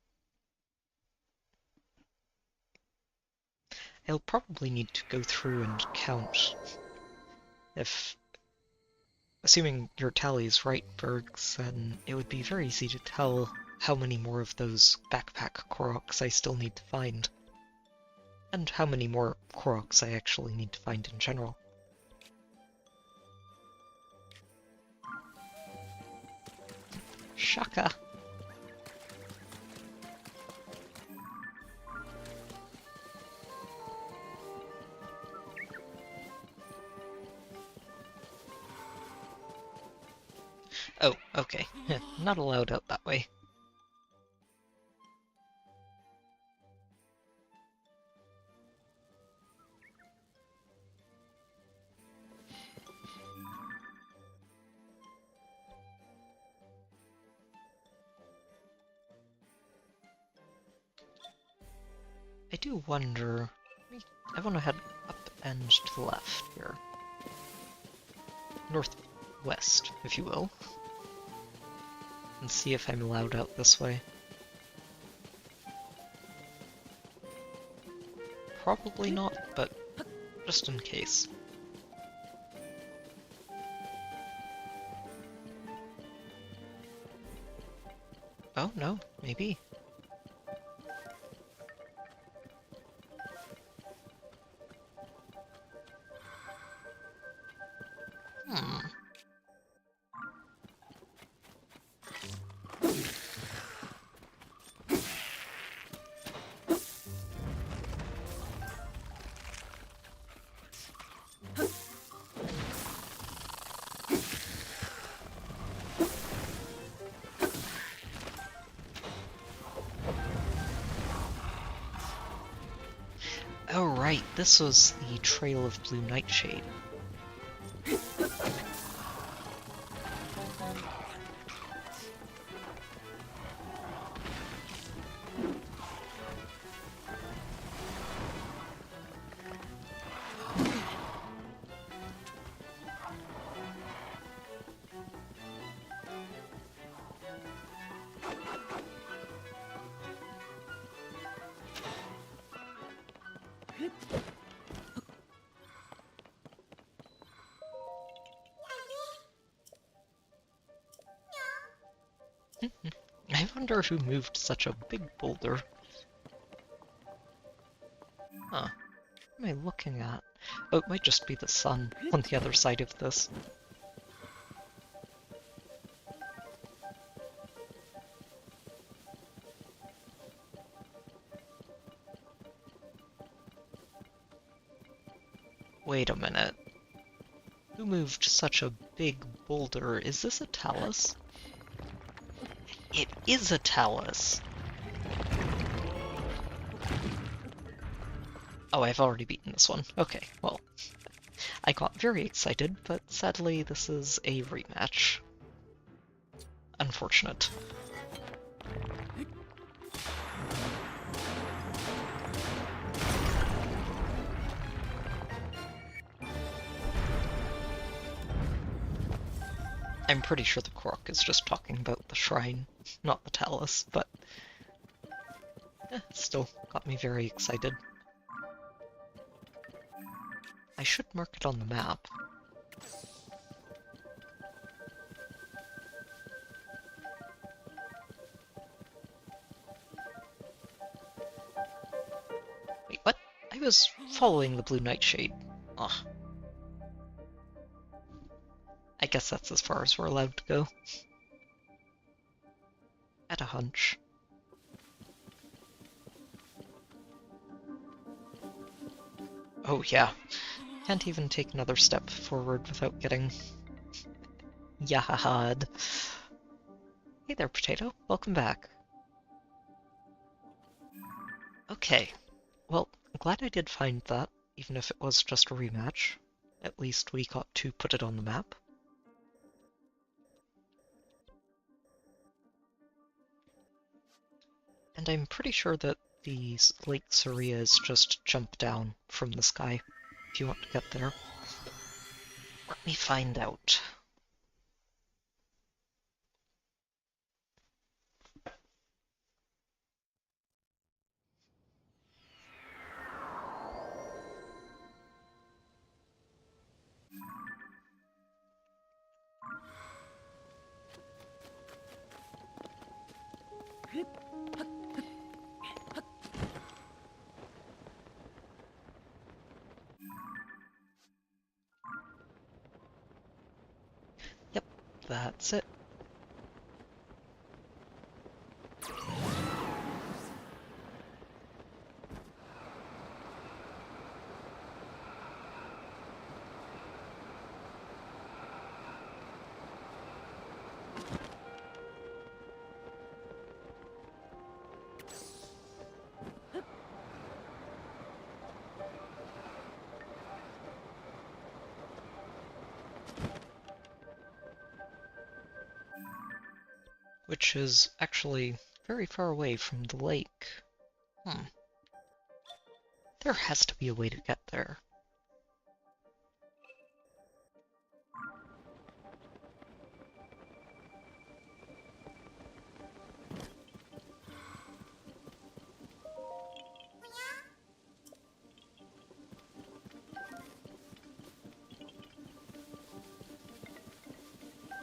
I'll probably need to go through and count if... Assuming your tally's right, Bergs, then it would be very easy to tell how many more of those backpack Koroks I still need to find. And how many more Koroks I actually need to find in general. Shaka! Oh, okay. Not allowed out that way. I do wonder... I want to head up and to the left here. Northwest, if you will. And see if I'm allowed out this way. Probably not, but just in case. Oh, no, maybe. Oh right, this was the Trail of Blue Nightshade. I wonder who moved such a big boulder. Huh. What am I looking at? Oh, it might just be the sun on the other side of this. Wait a minute. Who Who moved such a big boulder? Is this a talus? It is a talus! Oh, I've already beaten this one. Okay, well, I got very excited, but sadly this is a rematch. Unfortunate. I'm pretty sure the Korok is just talking about the shrine, not the talus, but still got me very excited. I should mark it on the map. Wait, what? I was following the blue nightshade. Ugh. I guess that's as far as we're allowed to go. At a hunch. Oh yeah. Can't even take another step forward without getting yahaha'd. Hey there, Potato. Welcome back. Okay. Well, I'm glad I did find that, even if it was just a rematch. At least we got to put it on the map. And I'm pretty sure that the Lake Sarias just jump down from the sky, if you want to get there. Let me find out. Yep, that's it. Which is actually very far away from the lake. There has to be a way to get there.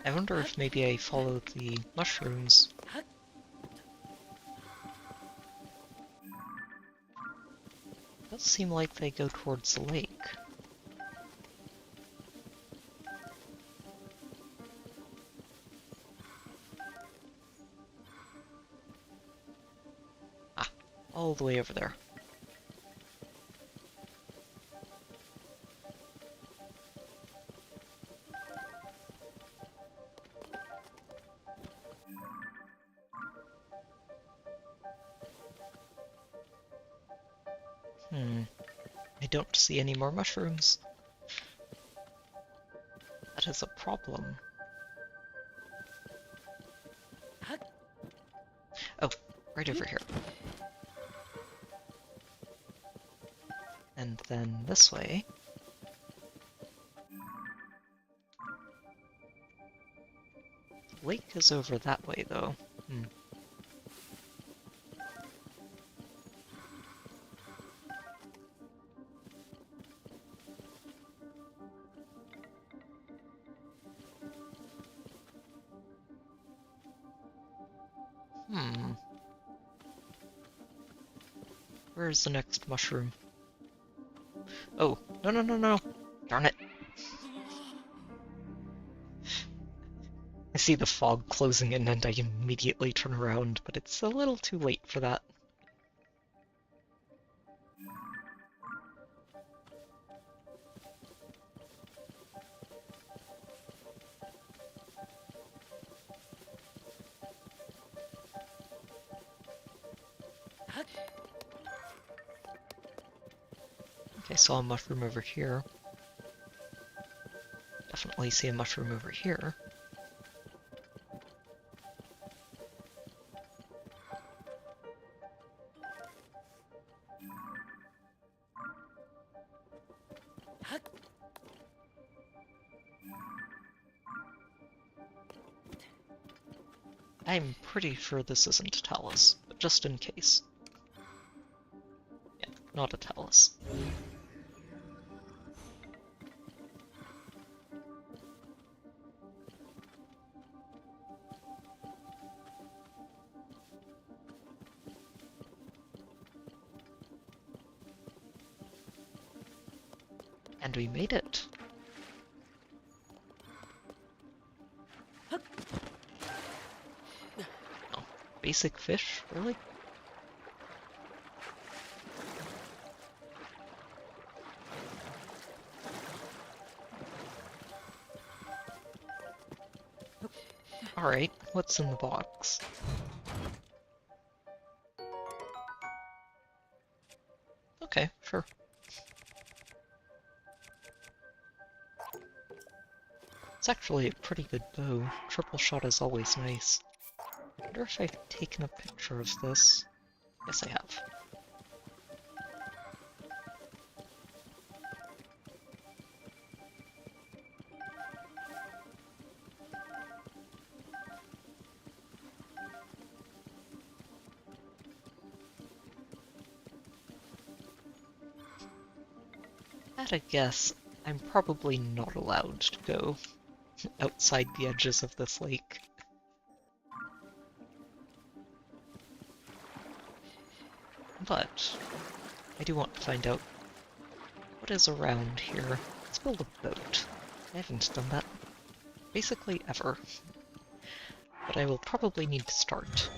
I wonder if maybe I followed the mushrooms. It does seem like they go towards the lake. Ah, all the way over there. I don't see any more mushrooms. That is a problem. Oh, right over here. And then this way. The lake is over that way, though. Where's the next mushroom? Oh, no, no, no, no! Darn it! I see the fog closing in and I immediately turn around, but it's a little too late for that. Okay, saw a mushroom over here. Definitely see a mushroom over here. I'm pretty sure this isn't a talus, but just in case. Yeah, not a talus. And we made it! Oh, basic fish, really? Alright, what's in the box? Okay, sure. It's actually a pretty good bow. Triple shot is always nice. I wonder if I've taken a picture of this. Yes, I have. At a guess, I'm probably not allowed to go outside the edges of this lake. But I do want to find out what is around here. Let's build a boat. I haven't done that basically ever. But I will probably need to start.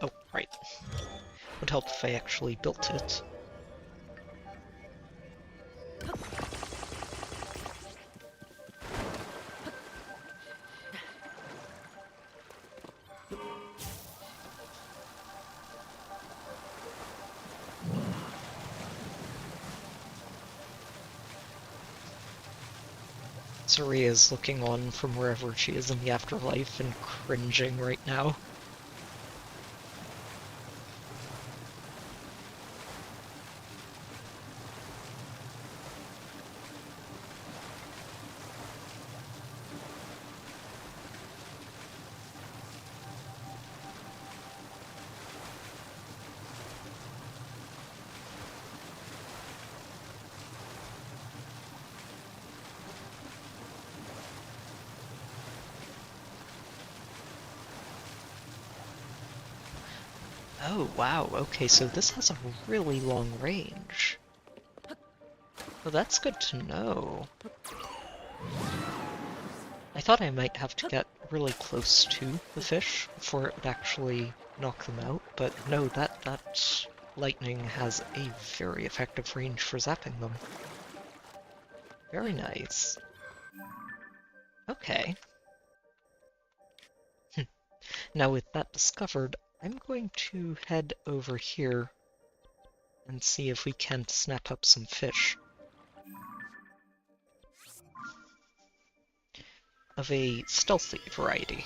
Oh, right. Would help if I actually built it. Suri is looking on from wherever she is in the afterlife and cringing right now. Oh, wow, okay, so this has a really long range. Well, that's good to know. I thought I might have to get really close to the fish before it would actually knock them out, but no, that lightning has a very effective range for zapping them. Very nice. Okay. Now with that discovered, I'm going to head over here and see if we can snap up some fish. Of a stealthy variety.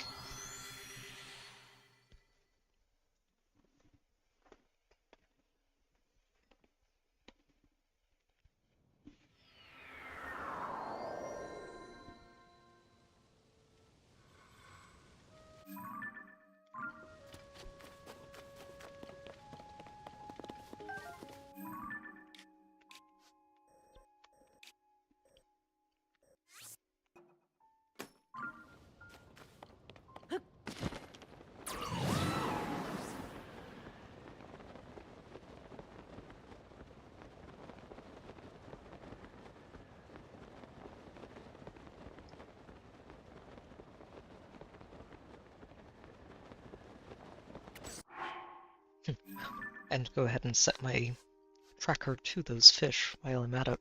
And go ahead and set my tracker to those fish while I'm at it.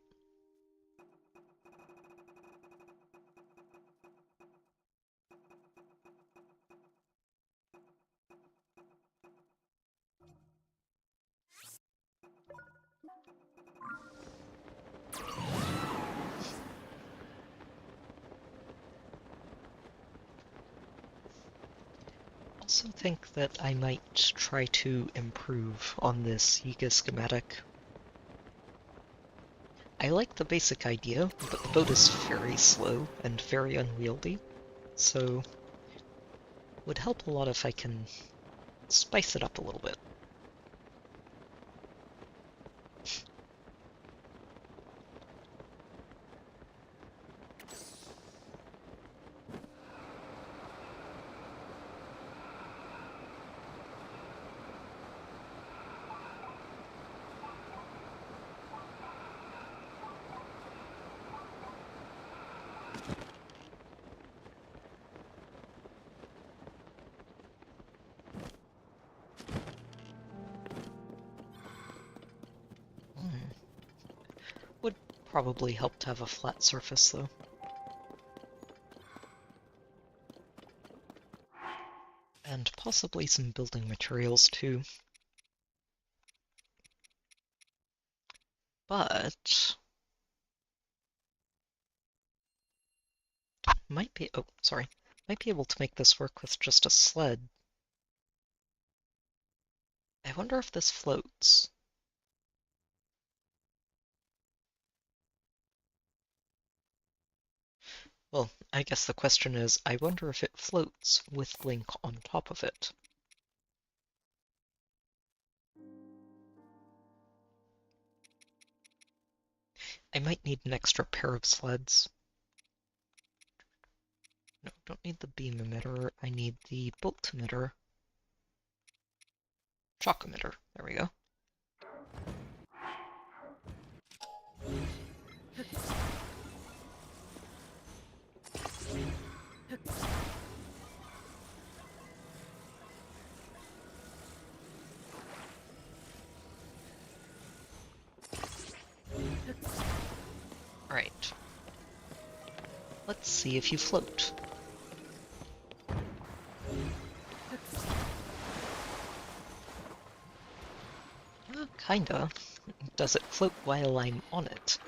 also think that I might try to improve on this Yiga schematic. I like the basic idea, but the boat is very slow and very unwieldy, so would help a lot if I can spice it up a little bit. Would probably help to have a flat surface, though. And possibly some building materials, too. But might be able to make this work with just a sled. I wonder if this floats. Well, I guess the question is, I wonder if it floats with Link on top of it. I might need an extra pair of sleds. No, don't need the beam emitter. I need the bolt emitter. Shock emitter. There we go. Alright. Let's see if you float. Kinda. Does it float while I'm on it?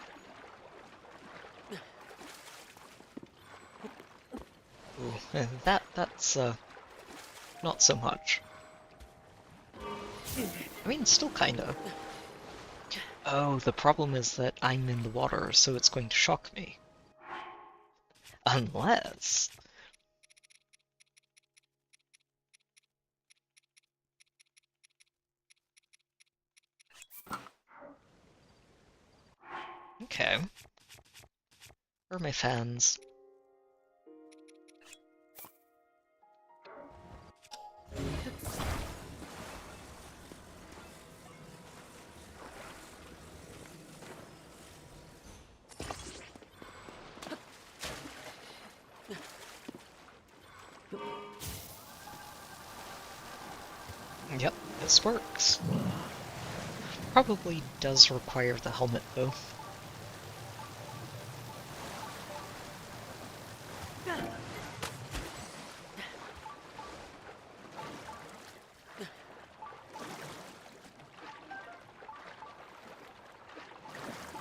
Ooh, that's not so much. I mean, still kinda. Oh, the problem is that I'm in the water, so it's going to shock me. Unless... Okay. Where are my fans? Yep, this works. Probably does require the helmet, though.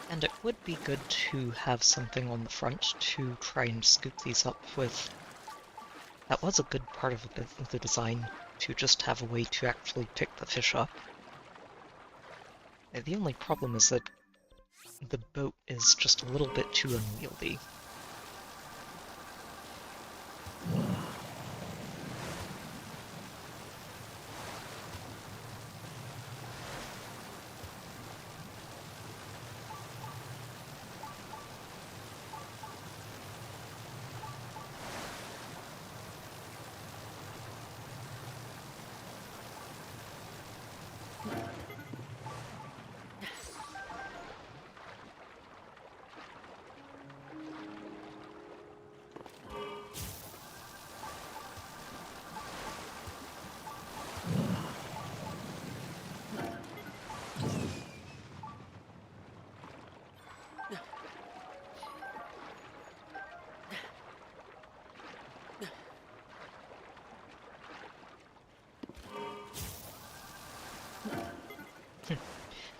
And it would be good to have something on the front to try and scoop these up with. That was a good part of the design, to just have a way to actually pick the fish up. The only problem is that the boat is just a little bit too unwieldy.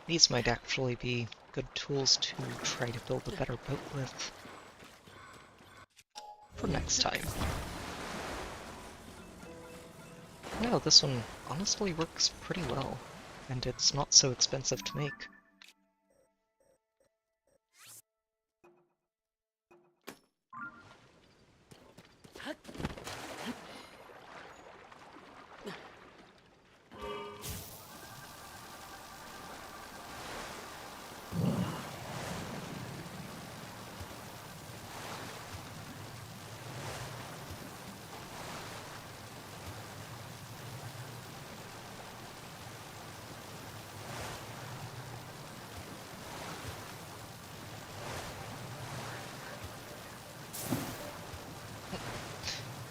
These might actually be good tools to try to build a better boat with for next time. No, this one honestly works pretty well, and it's not so expensive to make.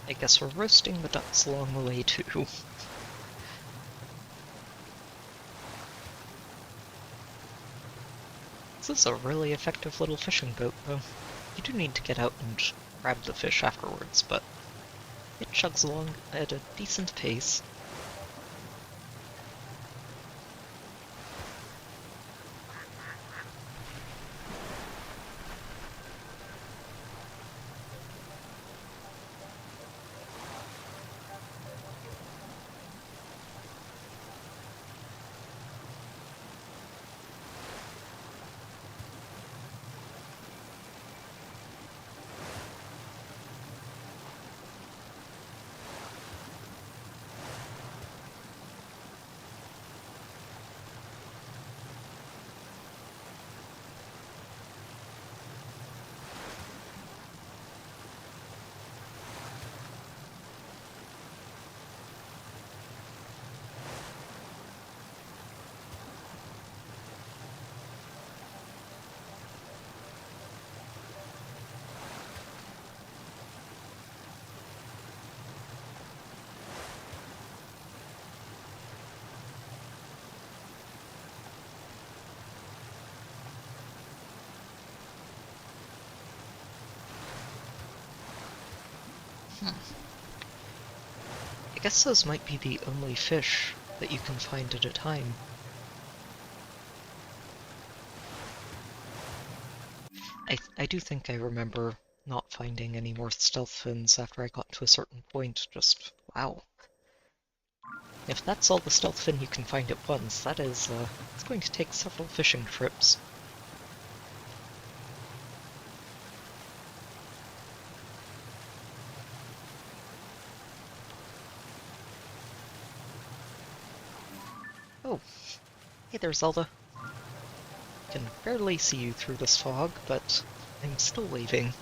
I guess we're roasting the ducks along the way too. This is a really effective little fishing boat, though. You do need to get out and grab the fish afterwards, but it chugs along at a decent pace. I guess those might be the only fish that you can find at a time. I do think I remember not finding any more stealth fins after I got to a certain point. Just, wow. If that's all the stealth fin you can find at once, that is, it's going to take several fishing trips. Oh, hey there, Zelda. I can barely see you through this fog, but I'm still waving.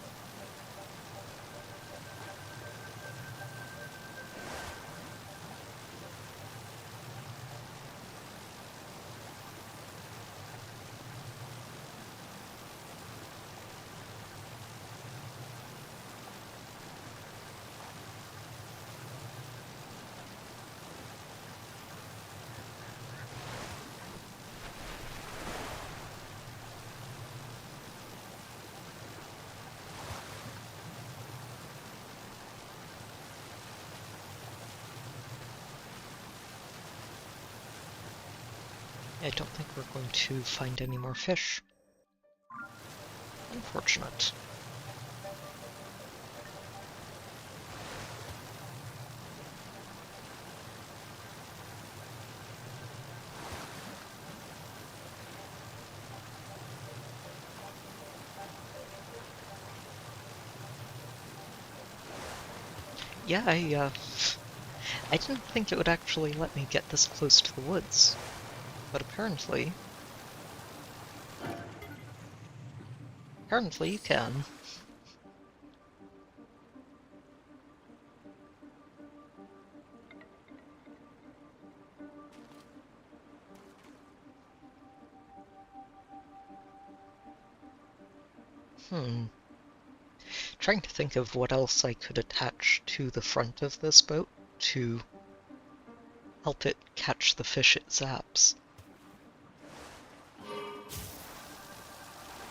I don't think we're going to find any more fish. Unfortunate. Yeah, I didn't think it would actually let me get this close to the woods, but apparently you can. Hmm. Trying to think of what else I could attach to the front of this boat to help it catch the fish it zaps.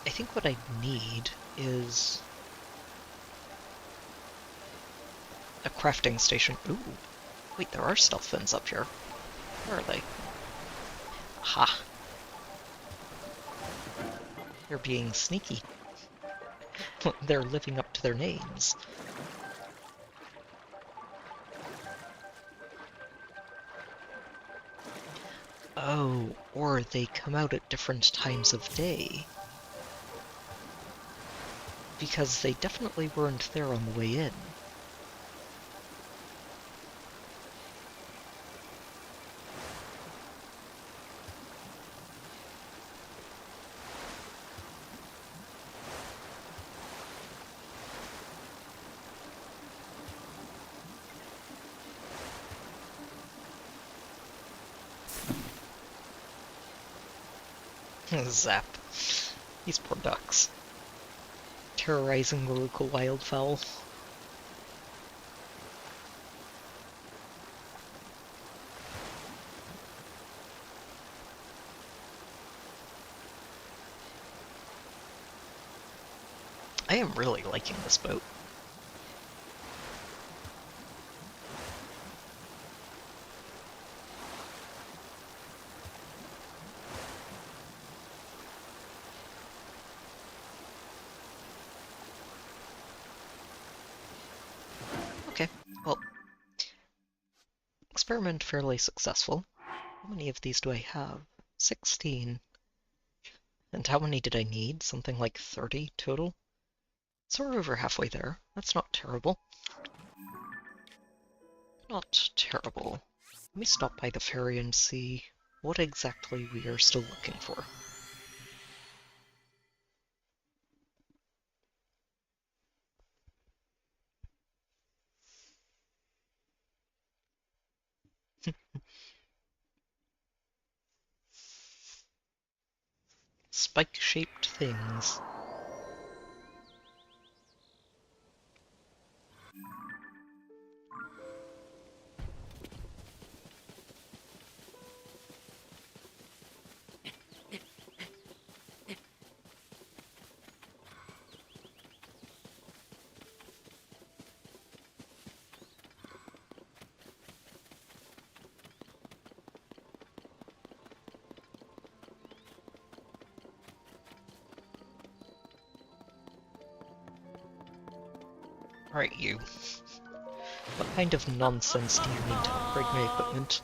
I think what I need is a crafting station. Ooh, wait, there are stealth fins up here. Where are they? Aha! They're being sneaky. They're living up to their names. Oh, or they come out at different times of day. Because they definitely weren't there on the way in. Zap. These poor ducks. Terrorizing the local wildfowl. I am really liking this boat. Okay, well, experiment fairly successful. How many of these do I have? 16. And how many did I need? Something like 30 total? So we're over halfway there. That's not terrible. Not terrible. Let me stop by the ferry and see what exactly we are still looking for. Spike-shaped things. Alright, you. What kind of nonsense do you need to upgrade my equipment?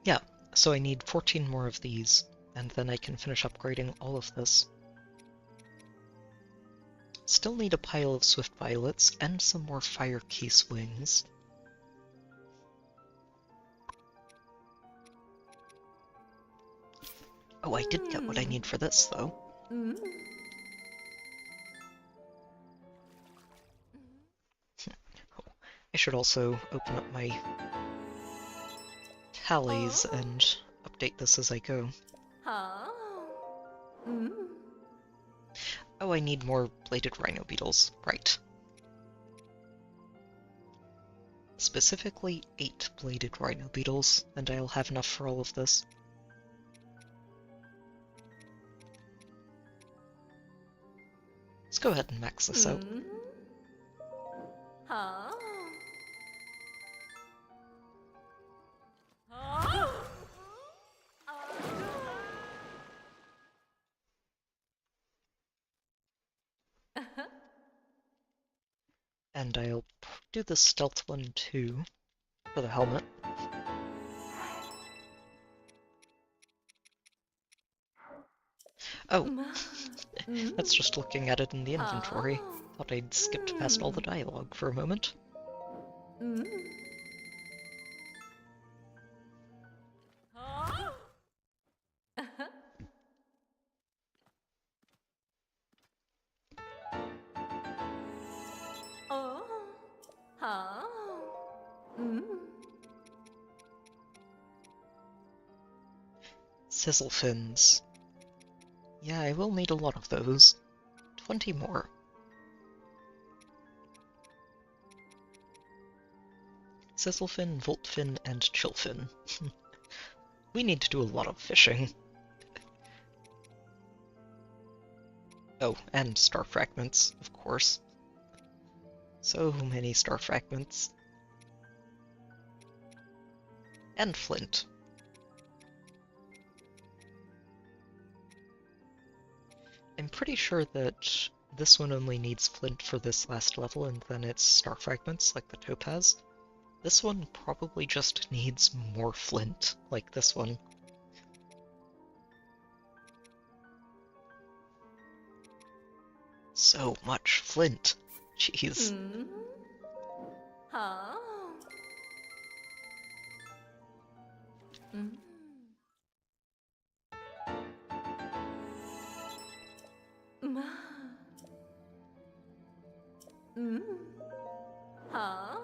Yeah, so I need 14 more of these, and then I can finish upgrading all of this. Still need a pile of Swift Violets and some more Fire Case Wings. Oh, I did get what I need for this, though. Oh, I should also open up my tallies and update this as I go. Oh, I need more bladed rhino beetles. Right. Specifically 8 bladed rhino beetles, and I'll have enough for all of this. Let's go ahead and max this out. And I'll do the stealth one too, for the helmet. Oh, that's just looking at it in the inventory. Thought I'd skipped past all the dialogue for a moment. Sizzle fins. Yeah, I will need a lot of those. 20 more. Sizzlefin, Voltfin, and Chillfin. We need to do a lot of fishing. Oh, and star fragments, of course. So many star fragments. And flint. I'm pretty sure that this one only needs flint for this last level, and then it's star fragments, like the topaz. This one probably just needs more flint, like this one. So much flint. Jeez. Huh? Mm. Ma. Mm. Huh?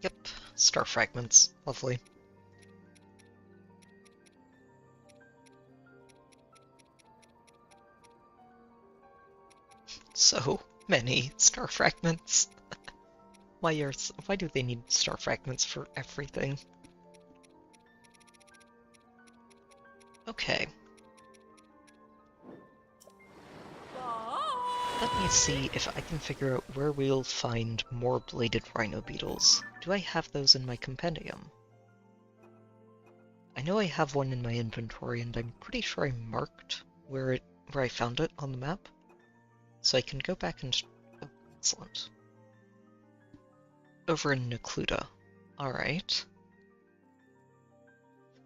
Yep, star fragments. Lovely. So many star fragments. Why do they need star fragments for everything? Okay. Let me see if I can figure out where we'll find more bladed rhino beetles. Do I have those in my compendium? I know I have one in my inventory, and I'm pretty sure I marked where I found it on the map. So I can go back and... Oh, excellent. Over in Necluda. Alright.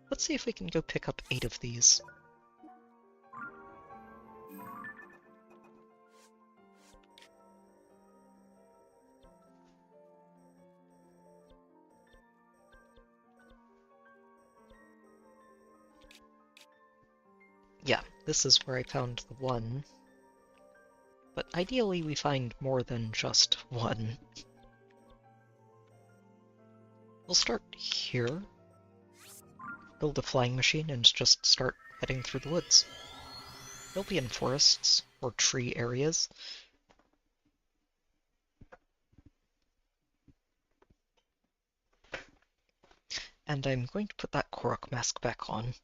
Let's see if we can go pick up 8 of these. Yeah, this is where I found the one. But ideally we find more than just one. We'll start here. Build a flying machine and just start heading through the woods. They'll be in forests or tree areas. And I'm going to put that Korok mask back on.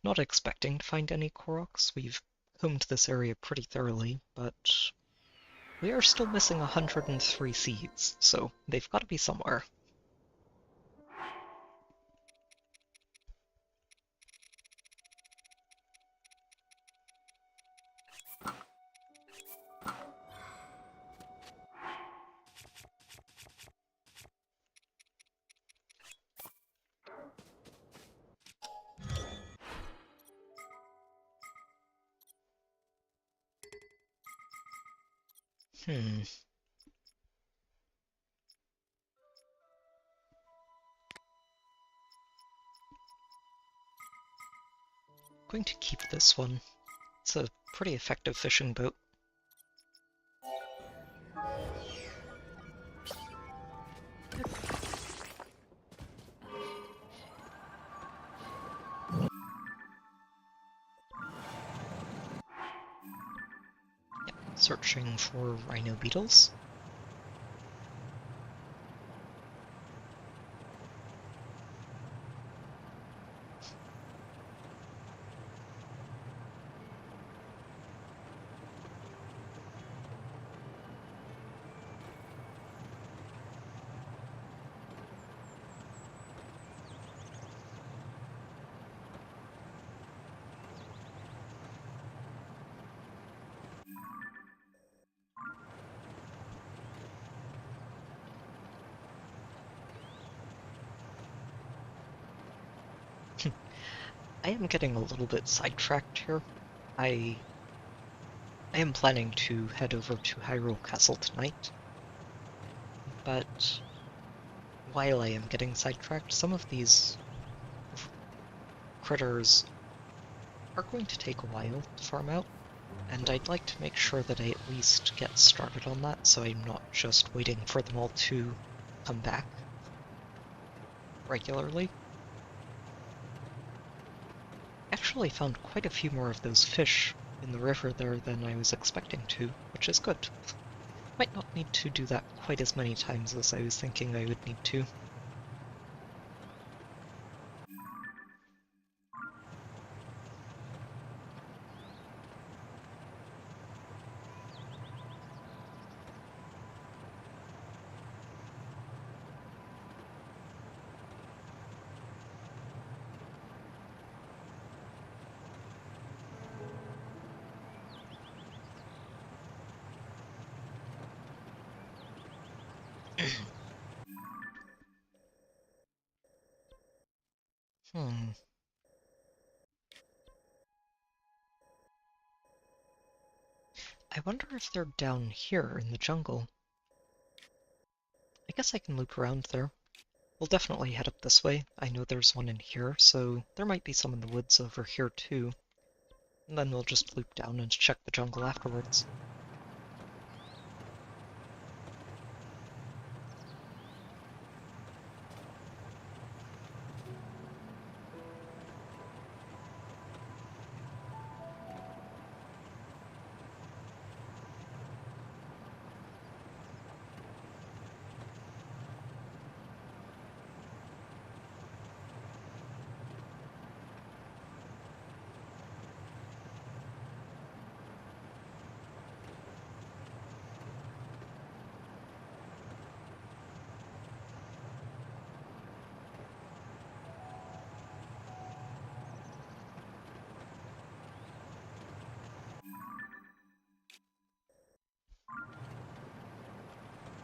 Not expecting to find any Koroks. We've combed this area pretty thoroughly, but we are still missing 103 seeds, so they've got to be somewhere. Going to keep this one. It's a pretty effective fishing boat. Searching for rhino beetles. I am getting a little bit sidetracked here. I am planning to head over to Hyrule Castle tonight, but while I am getting sidetracked, some of these critters are going to take a while to farm out, and I'd like to make sure that I at least get started on that so I'm not just waiting for them all to come back regularly. Actually found quite a few more of those fish in the river there than I was expecting to, which is good. Might not need to do that quite as many times as I was thinking I would need to. Hmm. I wonder if they're down here in the jungle. I guess I can loop around there. We'll definitely head up this way. I know there's one in here, so there might be some in the woods over here too. And then we'll just loop down and check the jungle afterwards.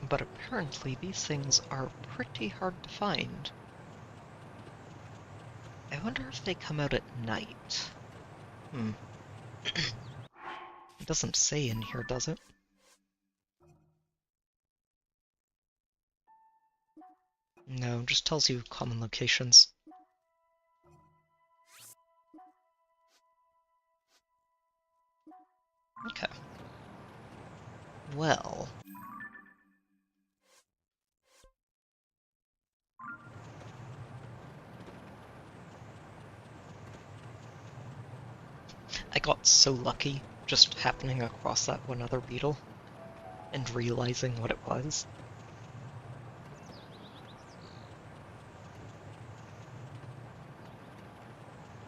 But apparently these things are pretty hard to find. I wonder if they come out at night. It doesn't say in here, does it? No, it just tells you common locations. Okay. Well... I got so lucky just happening across that one other beetle and realizing what it was.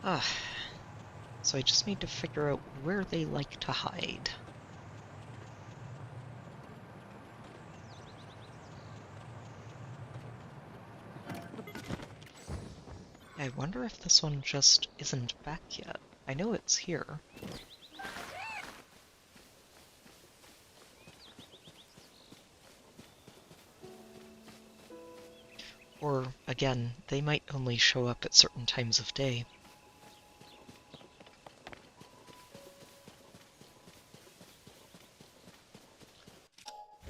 Ah, so I just need to figure out where they like to hide. I wonder if this one just isn't back yet. I know it's here. Or, again, they might only show up at certain times of day.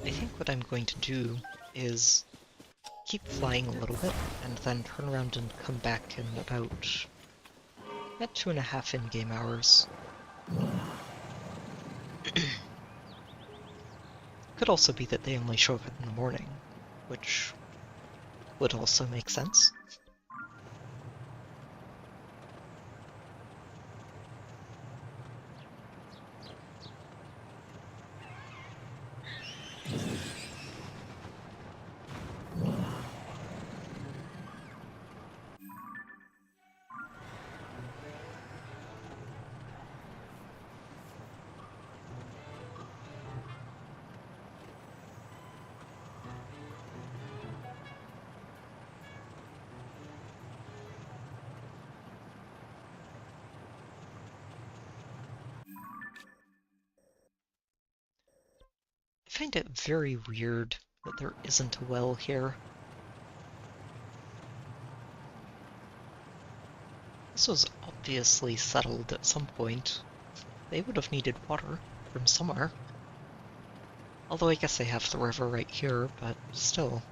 I think what I'm going to do is keep flying a little bit, and then turn around and come back in about 2.5 in-game hours. Could also be that they only show up in the morning, which would also make sense. I find it very weird that there isn't a well here. This was obviously settled at some point. They would have needed water from somewhere. Although I guess they have the river right here, but still.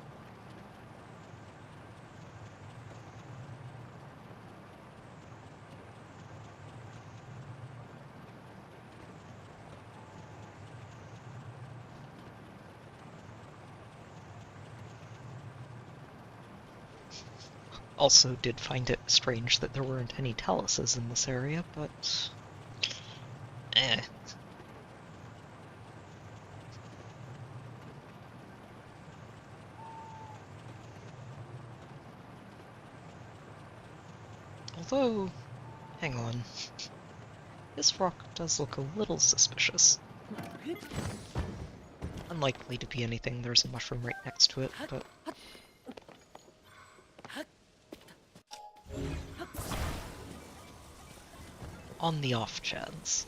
Also did find it strange that there weren't any taluses in this area, but... Although, hang on. This rock does look a little suspicious. Unlikely to be anything, there's a mushroom right next to it, but... on the off chance.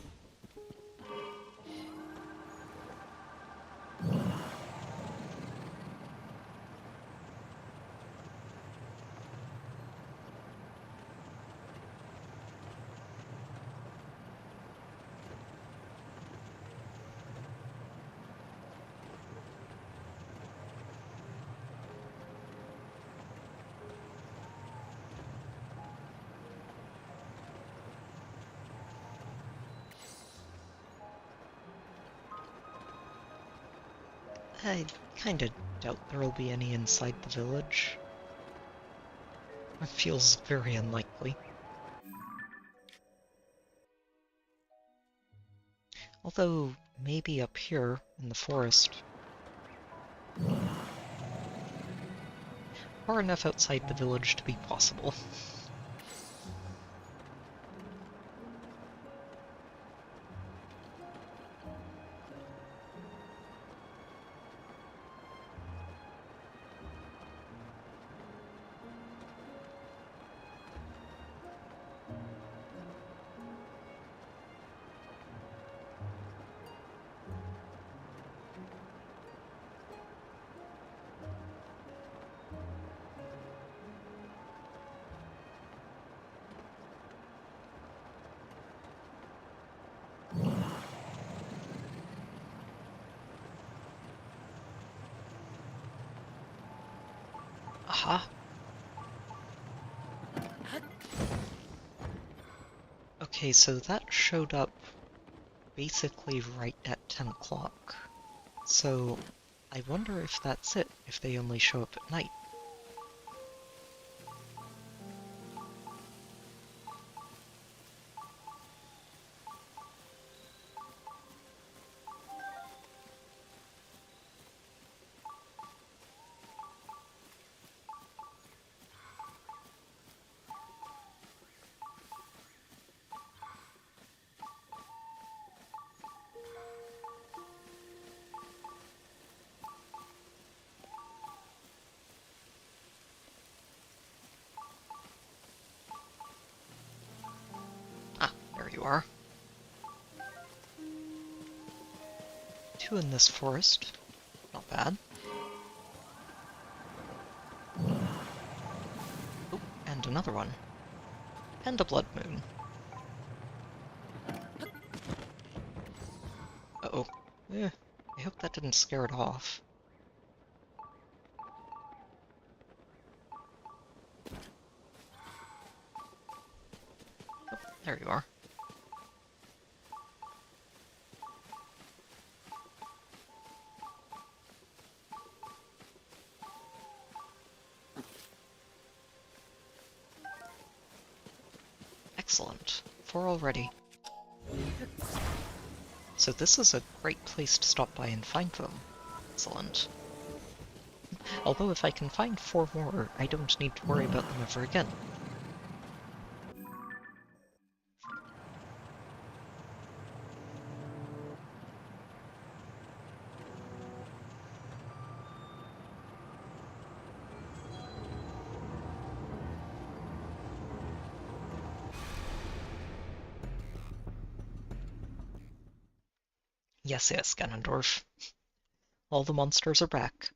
I kinda doubt there'll be any inside the village. It feels very unlikely. Although, maybe up here in the forest. Far enough outside the village to be possible. Aha! Okay, so that showed up basically right at 10 o'clock. So, I wonder if that's it, if they only show up at night. Ah, there you are. Two in this forest. Not bad. Oh, and another one. And a blood moon. Uh-oh. I hope that didn't scare it off. Oh, there you are. Excellent. 4 already. So this is a great place to stop by and find them. Excellent. Although if I can find 4 more, I don't need to worry about them ever again. Yes, yes, Ganondorf. All the monsters are back.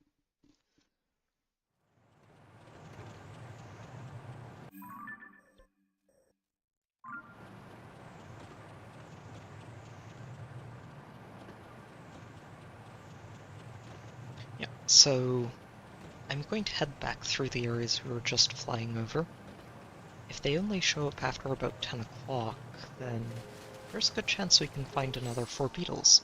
Yeah, so I'm going to head back through the areas we were just flying over. If they only show up after about 10 o'clock, then there's a good chance we can find another 4 beetles.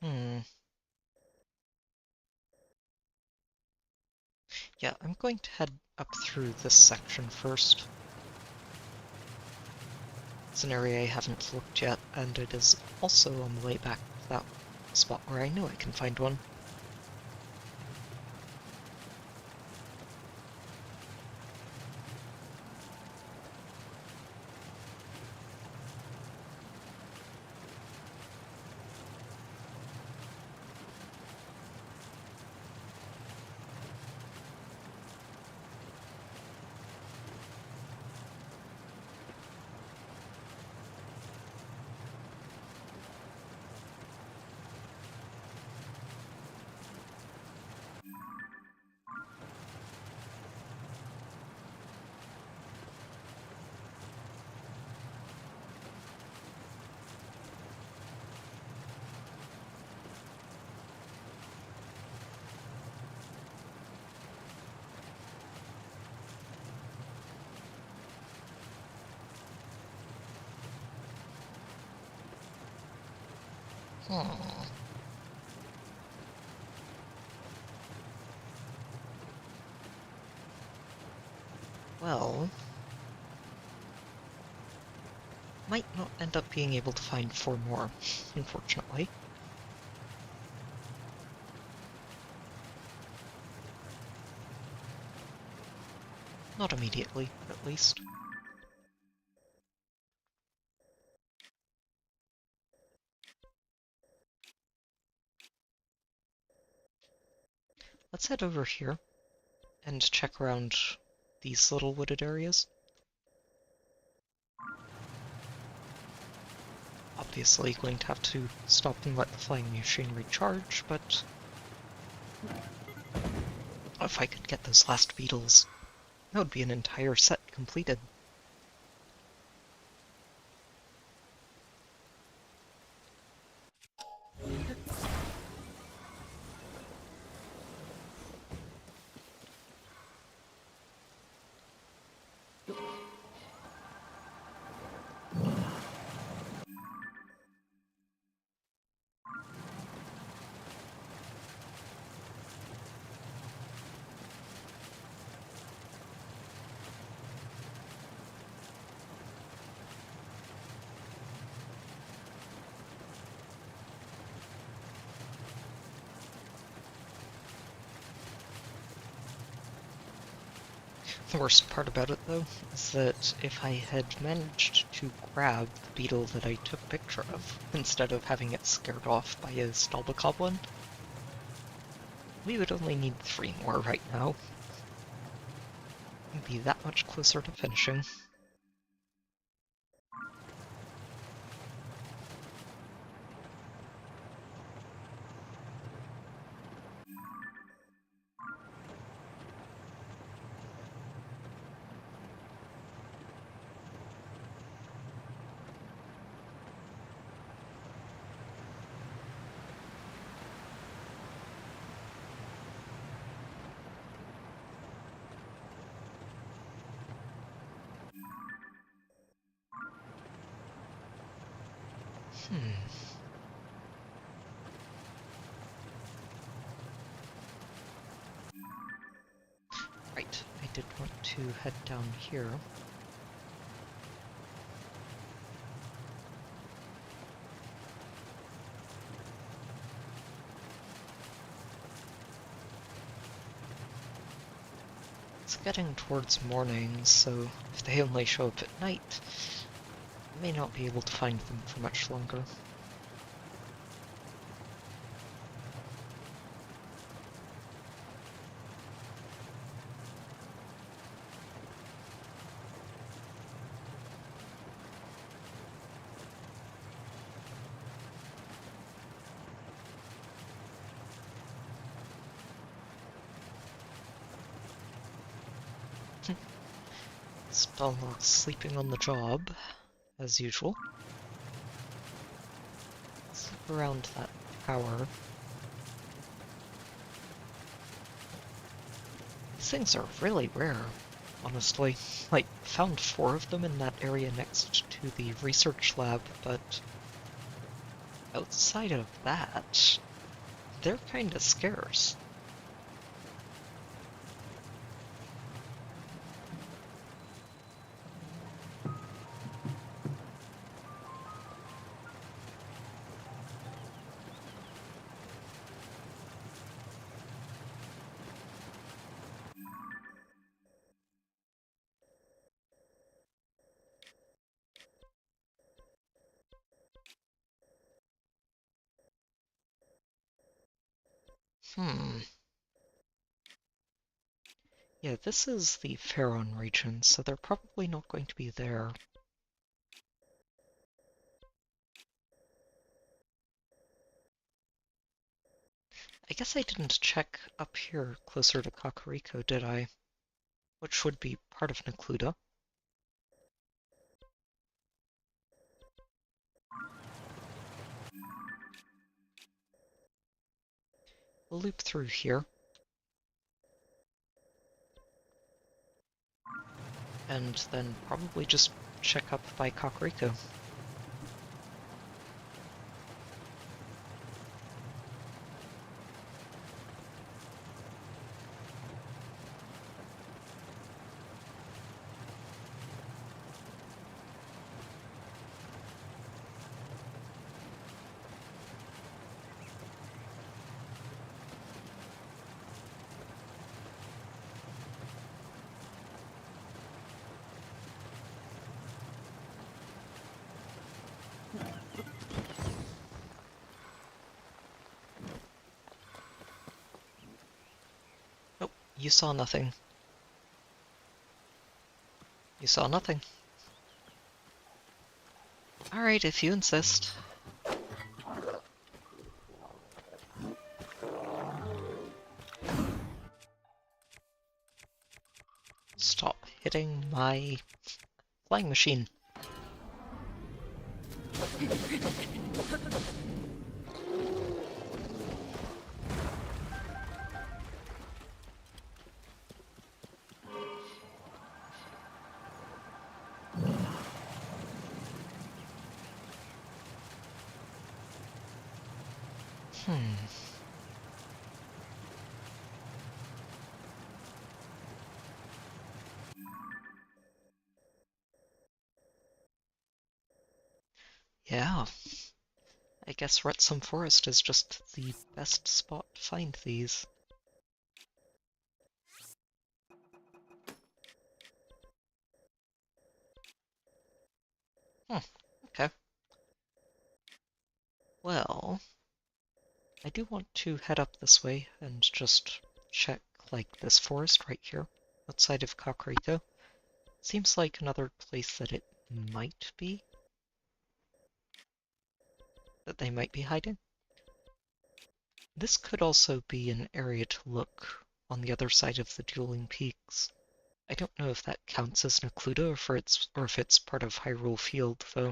Hmm. Yeah, I'm going to head up through this section first. It's an area I haven't looked yet, and it is also on the way back to that spot where I know I can find one. Hmm. Well, might not end up being able to find 4 more, unfortunately. Not immediately, at least. Let's head over here and check around these little wooded areas. Obviously going to have to stop and let the flying machine recharge, but if I could get those last beetles, that would be an entire set completed. The worst part about it, though, is that if I had managed to grab the beetle that I took a picture of, instead of having it scared off by a Stalbacoblin, we would only need 3 more right now. We'd be that much closer to finishing. Right, I did want to head down here. It's getting towards morning, so if they only show up at night, I may not be able to find them for much longer. Spelllock's sleeping on the job, as usual. Let's look around that tower. These things are really rare, honestly. Like, found 4 of them in that area next to the research lab, but outside of that, they're kinda scarce. Hmm. Yeah, this is the Faron region, so they're probably not going to be there. I guess I didn't check up here closer to Kakariko, did I? Which would be part of Necluda. We'll loop through here. And then probably just check up by Kakariko. Nope, you saw nothing. You saw nothing. Alright, if you insist. Stop hitting my flying machine. Yeah. I guess Retsum Forest is just the best spot to find these. Okay. Well, I do want to head up this way and just check, like, this forest right here, outside of Kakariko. Seems like another place that it might be, that they might be hiding. This could also be an area to look on the other side of the Dueling Peaks. I don't know if that counts as Necluda or if it's part of Hyrule Field, though.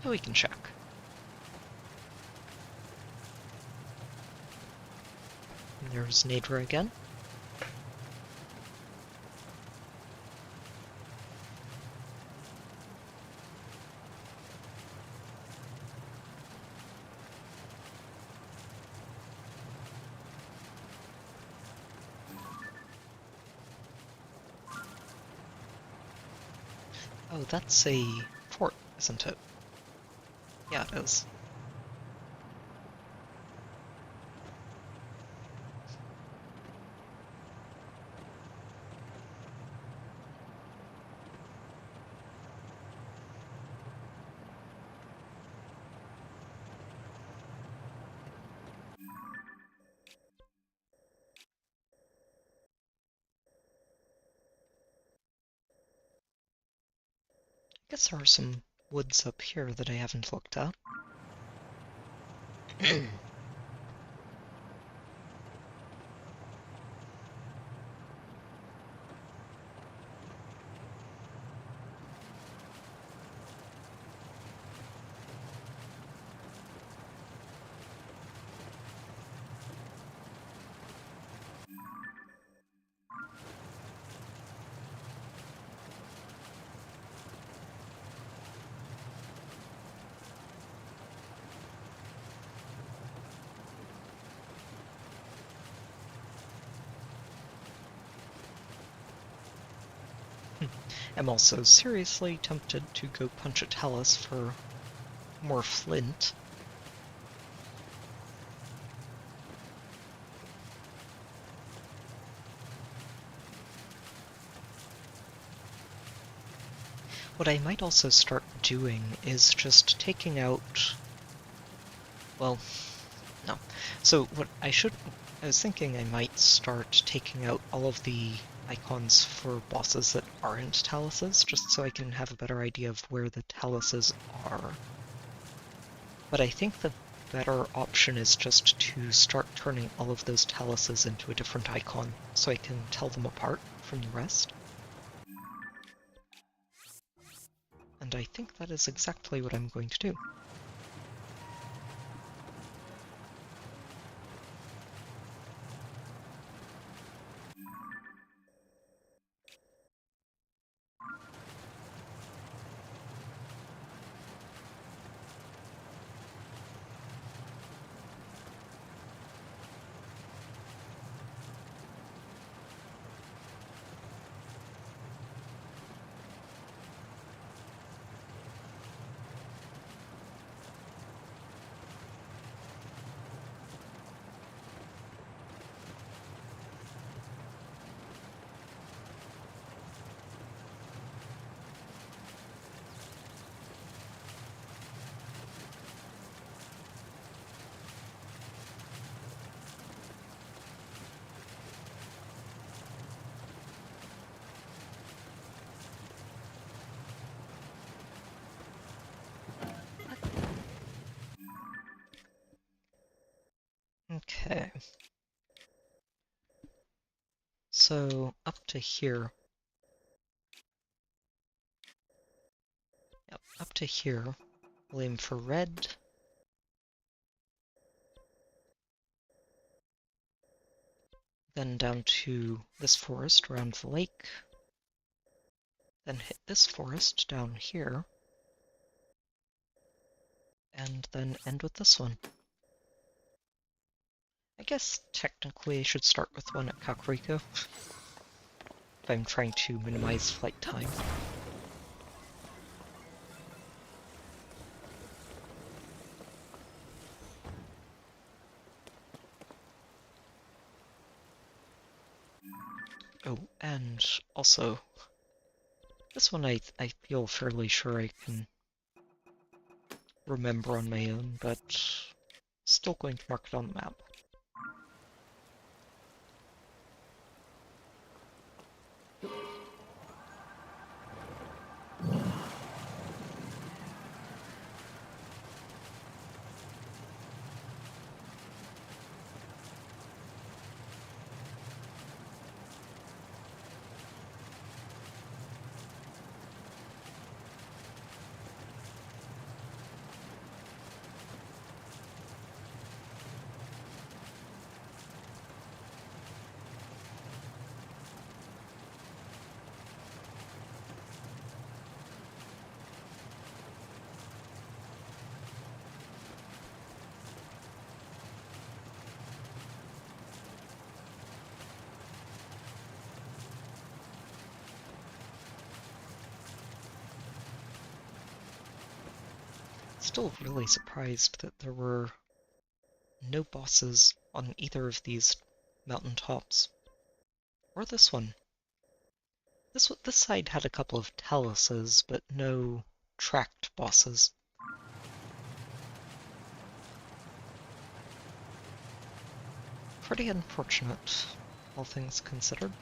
But we can check. And there's Nadra again. Oh, that's a fort, isn't it? Yeah, it is. I guess there are some woods up here that I haven't looked at. I'm also seriously tempted to go punch a Talus for more flint. What I might also start doing is just taking out, well, So I was thinking I might start taking out all of the icons for bosses that aren't taluses, just so I can have a better idea of where the taluses are. But I think the better option is just to start turning all of those taluses into a different icon, so I can tell them apart from the rest. And I think that is exactly what I'm going to do. Okay. So, up to here. Yep, up to here. We'll aim for red. Then down to this forest around the lake. Then hit this forest down here. And then end with this one. I guess technically I should start with one at Kakariko, if I'm trying to minimize flight time. Oh, and also, this one I feel fairly sure I can remember on my own, but still going to mark it on the map. Still really surprised that there were no bosses on either of these mountaintops. Or this one. This side had a couple of taluses, but no tracked bosses. Pretty unfortunate, all things considered.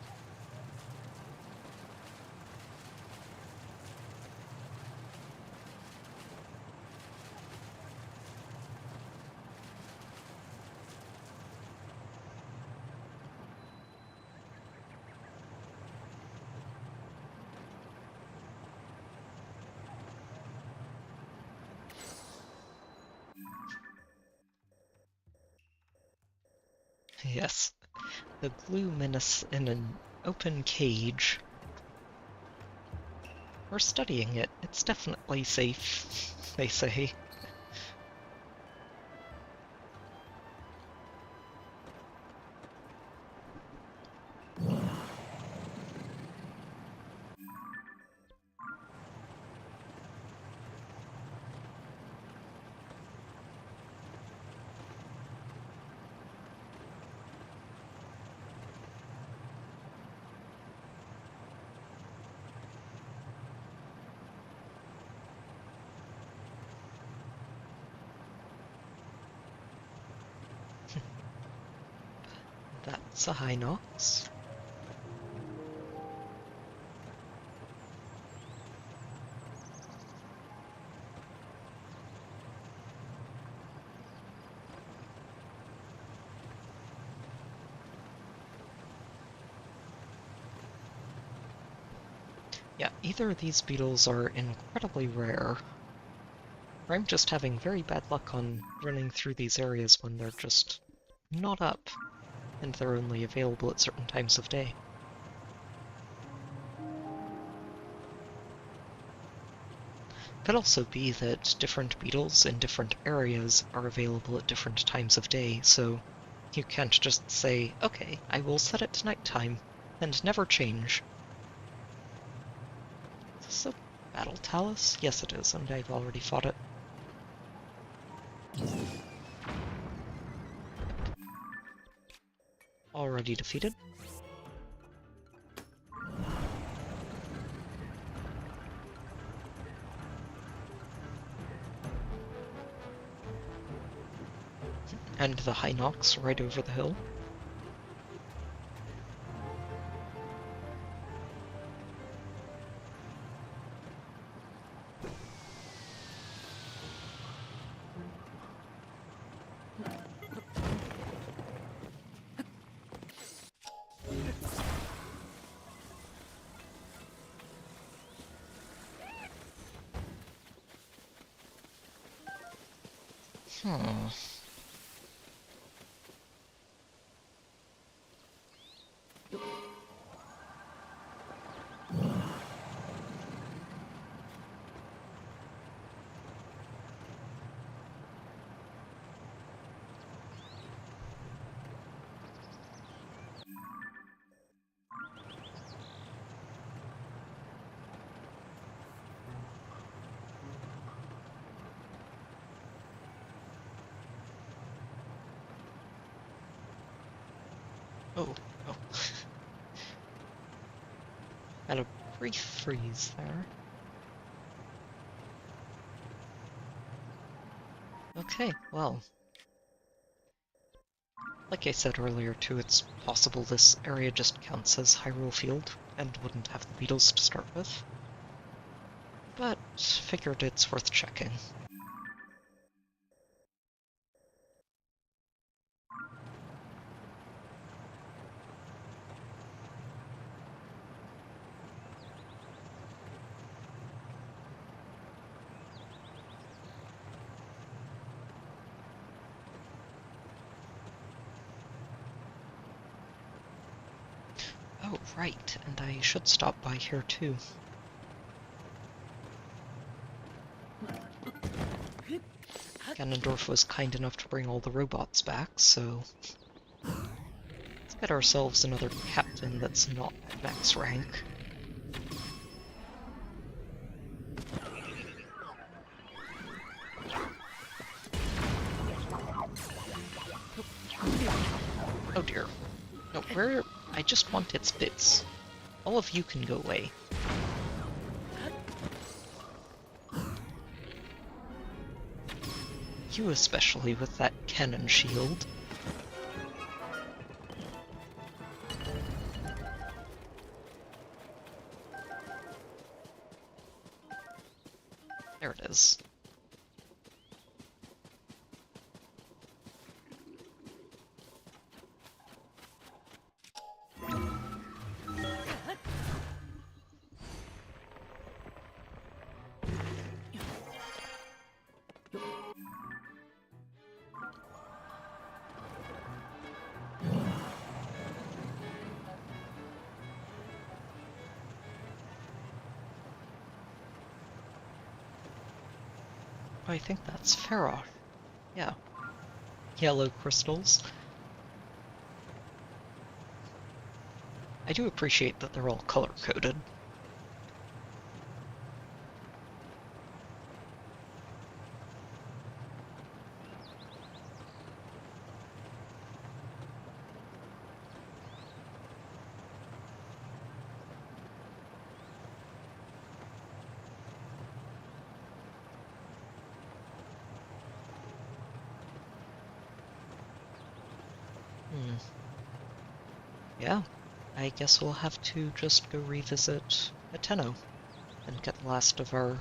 Yes, the blue menace in an open cage. We're studying it. It's definitely safe, they say. That's a Hinox. Yeah, either of these beetles are incredibly rare, or I'm just having very bad luck on running through these areas when they're just not up, and they're only available at certain times of day. Could also be that different beetles in different areas are available at different times of day, so you can't just say, okay, I will set it to nighttime, and never change. Is this a battle talus? Yes it is, and I've already fought it. Already defeated. And the Hinox right over the hill. Hmm. Oh, oh. Had a brief freeze there. Okay, well. Like I said earlier too, it's possible this area just counts as Hyrule Field and wouldn't have the beetles to start with. But figured it's worth checking. Oh, right, and I should stop by here too. Ganondorf was kind enough to bring all the robots back, so let's get ourselves another captain that's not at max rank. Oh dear. No, where? I just want its bits. All of you can go away. You especially with that cannon shield. There it is. I think that's Farah. Yeah. Yellow crystals. I do appreciate that they're all color-coded. Yeah, I guess we'll have to just go revisit Ateno and get the last of our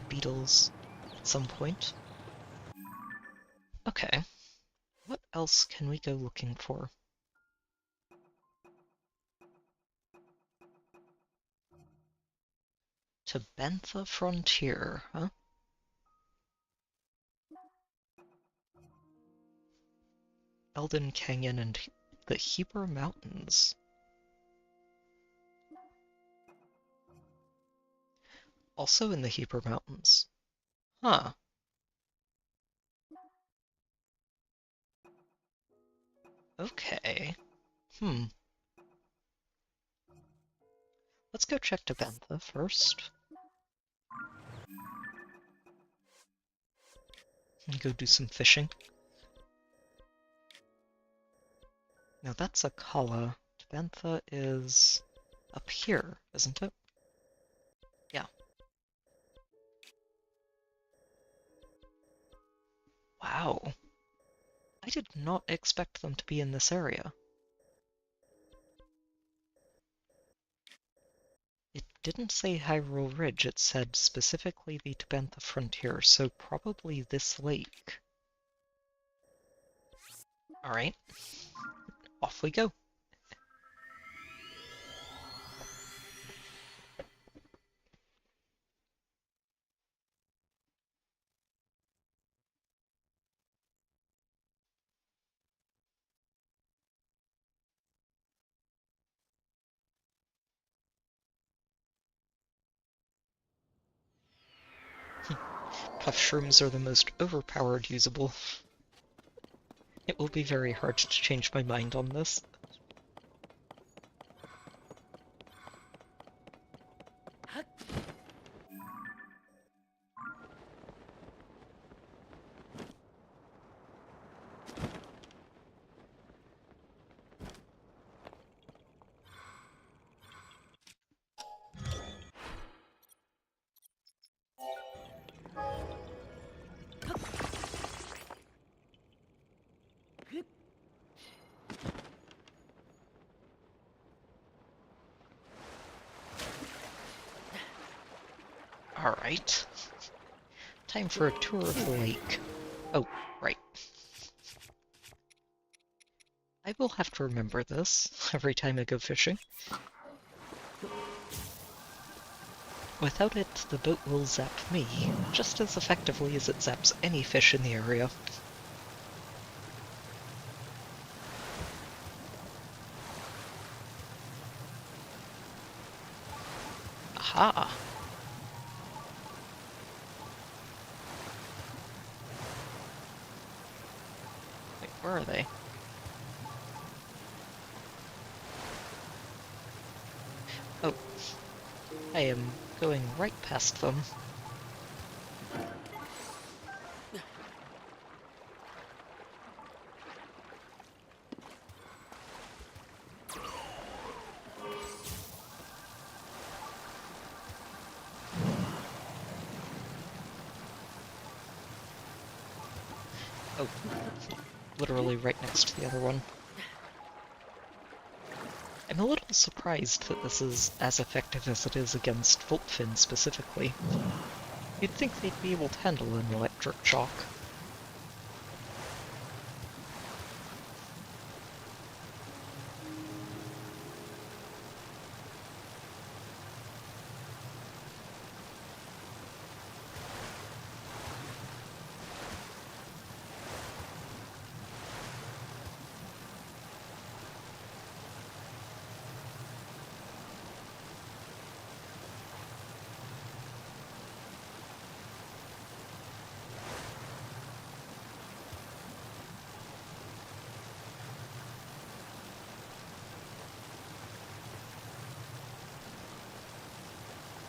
beetles at some point. Okay, what else can we go looking for? To Bantha Frontier, huh? Elden Canyon and the Heber Mountains. Also in the Heber Mountains. Huh. Okay. Hmm. Let's go check to Bantha first. And go do some fishing. Now that's a Kala. Bantha is up here, isn't it? Yeah. Wow. I did not expect them to be in this area. It didn't say Hyrule Ridge, it said specifically the Tabantha Frontier, so probably this lake. Alright, off we go. Puff shrooms are the most overpowered usable. It will be very hard to change my mind on this. Alright. Time for a tour of the lake. Oh, right. I will have to remember this every time I go fishing. Without it, the boat will zap me, just as effectively as it zaps any fish in the area. Aha! Wait, where are they? Oh, I am going right past them. Oh, literally right next to the other one. I'm a little surprised that this is as effective as it is against Voltfin specifically. You'd think they'd be able to handle an electric shock.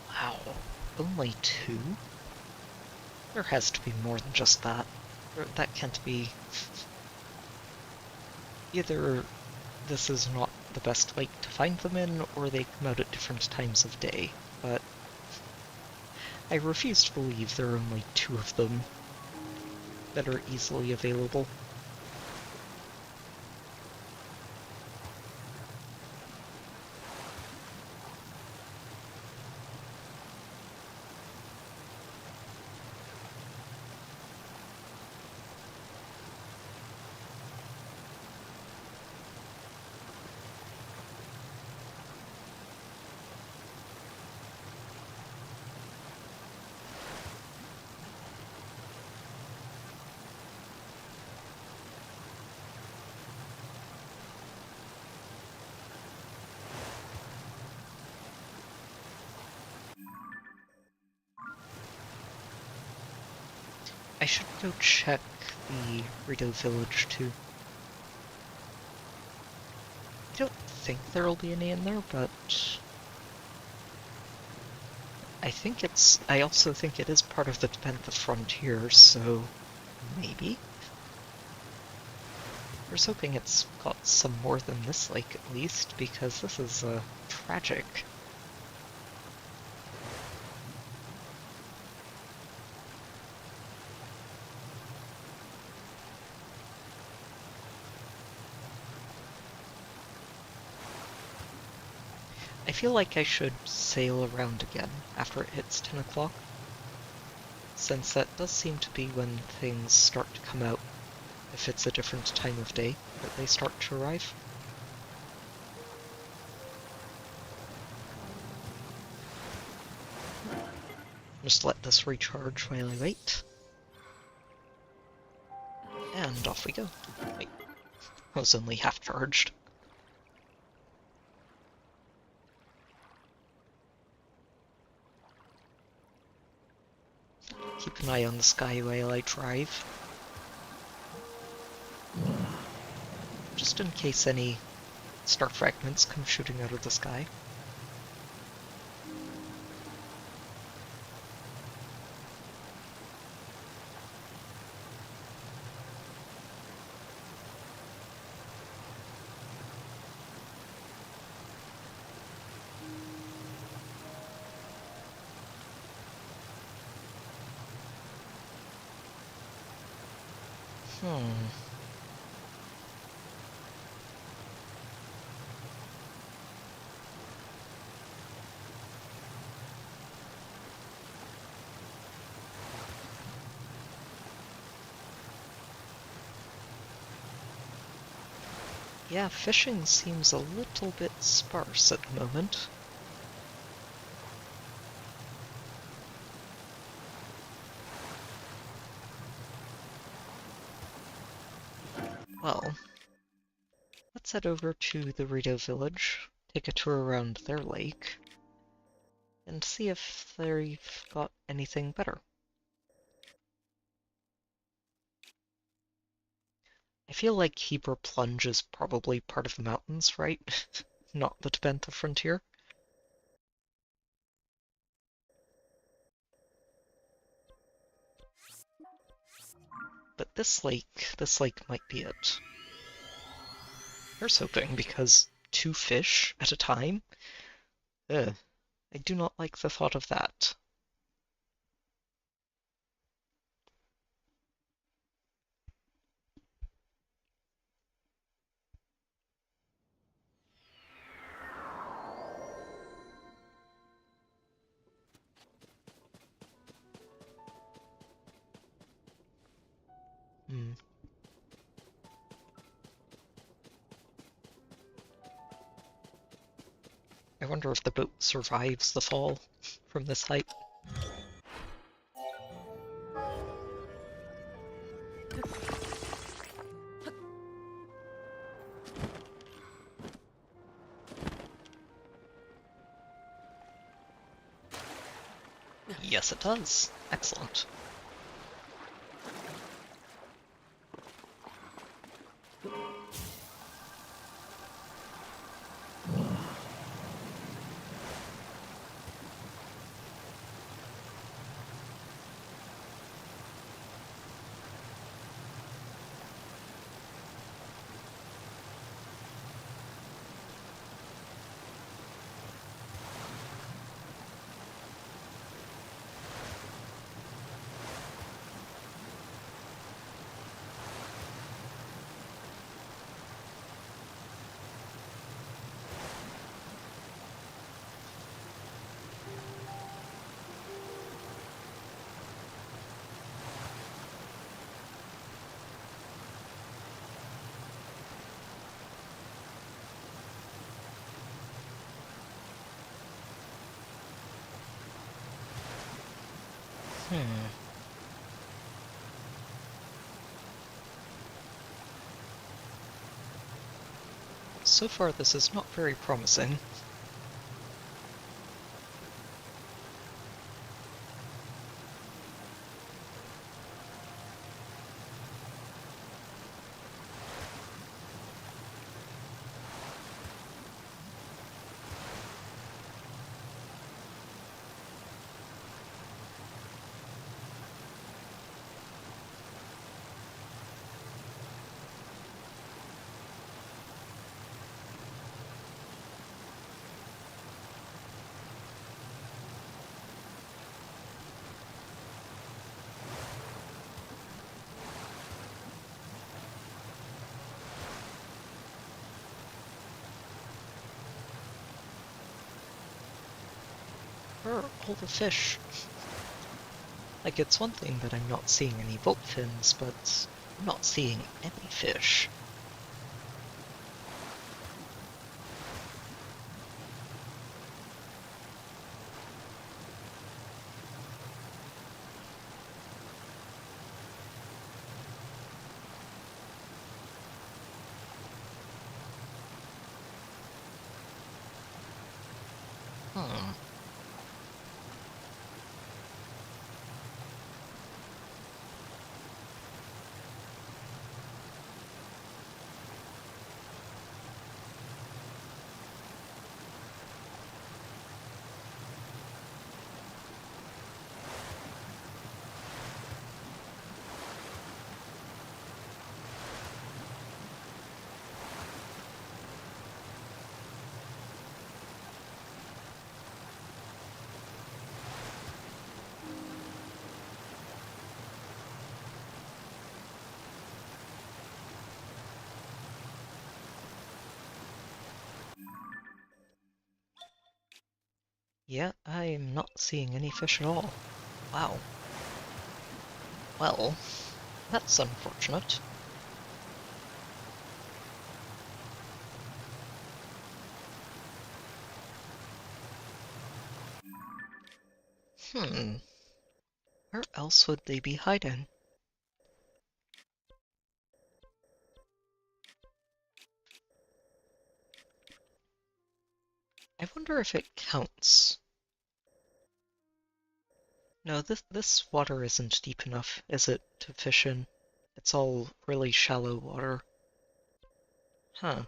Wow, only two? There has to be more than just that. That can't be... Either this is not the best lake to find them in, or they come out at different times of day, but I refuse to believe there are only two of them that are easily available. I should go check the Rito Village too. I don't think there'll be any in there, but I also think it is part of the Bentha frontier, so maybe? I was hoping it's got some more than this lake at least, because this is, tragic. I feel like I should sail around again after it hits 10 o'clock, since that does seem to be when things start to come out, if it's a different time of day that they start to arrive. Just let this recharge while I wait. And off we go. Wait, I was only half charged. Keep an eye on the sky while I drive. Just in case any star fragments come shooting out of the sky. Yeah, fishing seems a little bit sparse at the moment. Well, let's head over to the Rito Village, take a tour around their lake, and see if they've got anything better. I feel like Heber Plunge is probably part of the mountains, right? Not the Bentha frontier. But this lake might be it. Here's hoping, because 2 fish at a time? Ugh, I do not like the thought of that. Hmm. I wonder if the boat survives the fall from this height. Yes, it does. Excellent. Hmm. So far, this is not very promising. Where are all the fish? Like, it's one thing that I'm not seeing any volt fins, but I'm not seeing any fish. Hmm. Yeah, I'm not seeing any fish at all. Wow. Well, that's unfortunate. Hmm. Where else would they be hiding? I wonder if it counts. No, this water isn't deep enough, is it, to fish in? It's all really shallow water. Huh.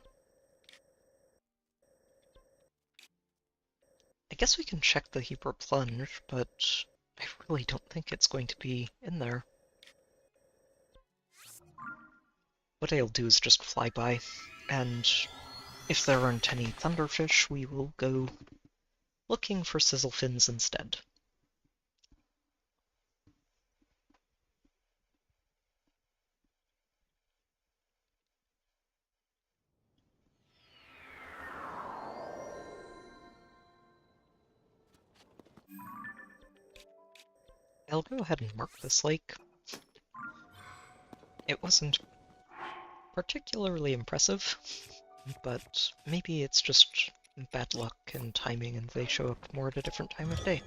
I guess we can check the Hyper Plunge, but I really don't think it's going to be in there. What I'll do is just fly by, and if there aren't any thunderfish, we will go looking for sizzlefins instead. I'll go ahead and mark this lake. It wasn't particularly impressive, but maybe it's just bad luck and timing and they show up more at a different time of day.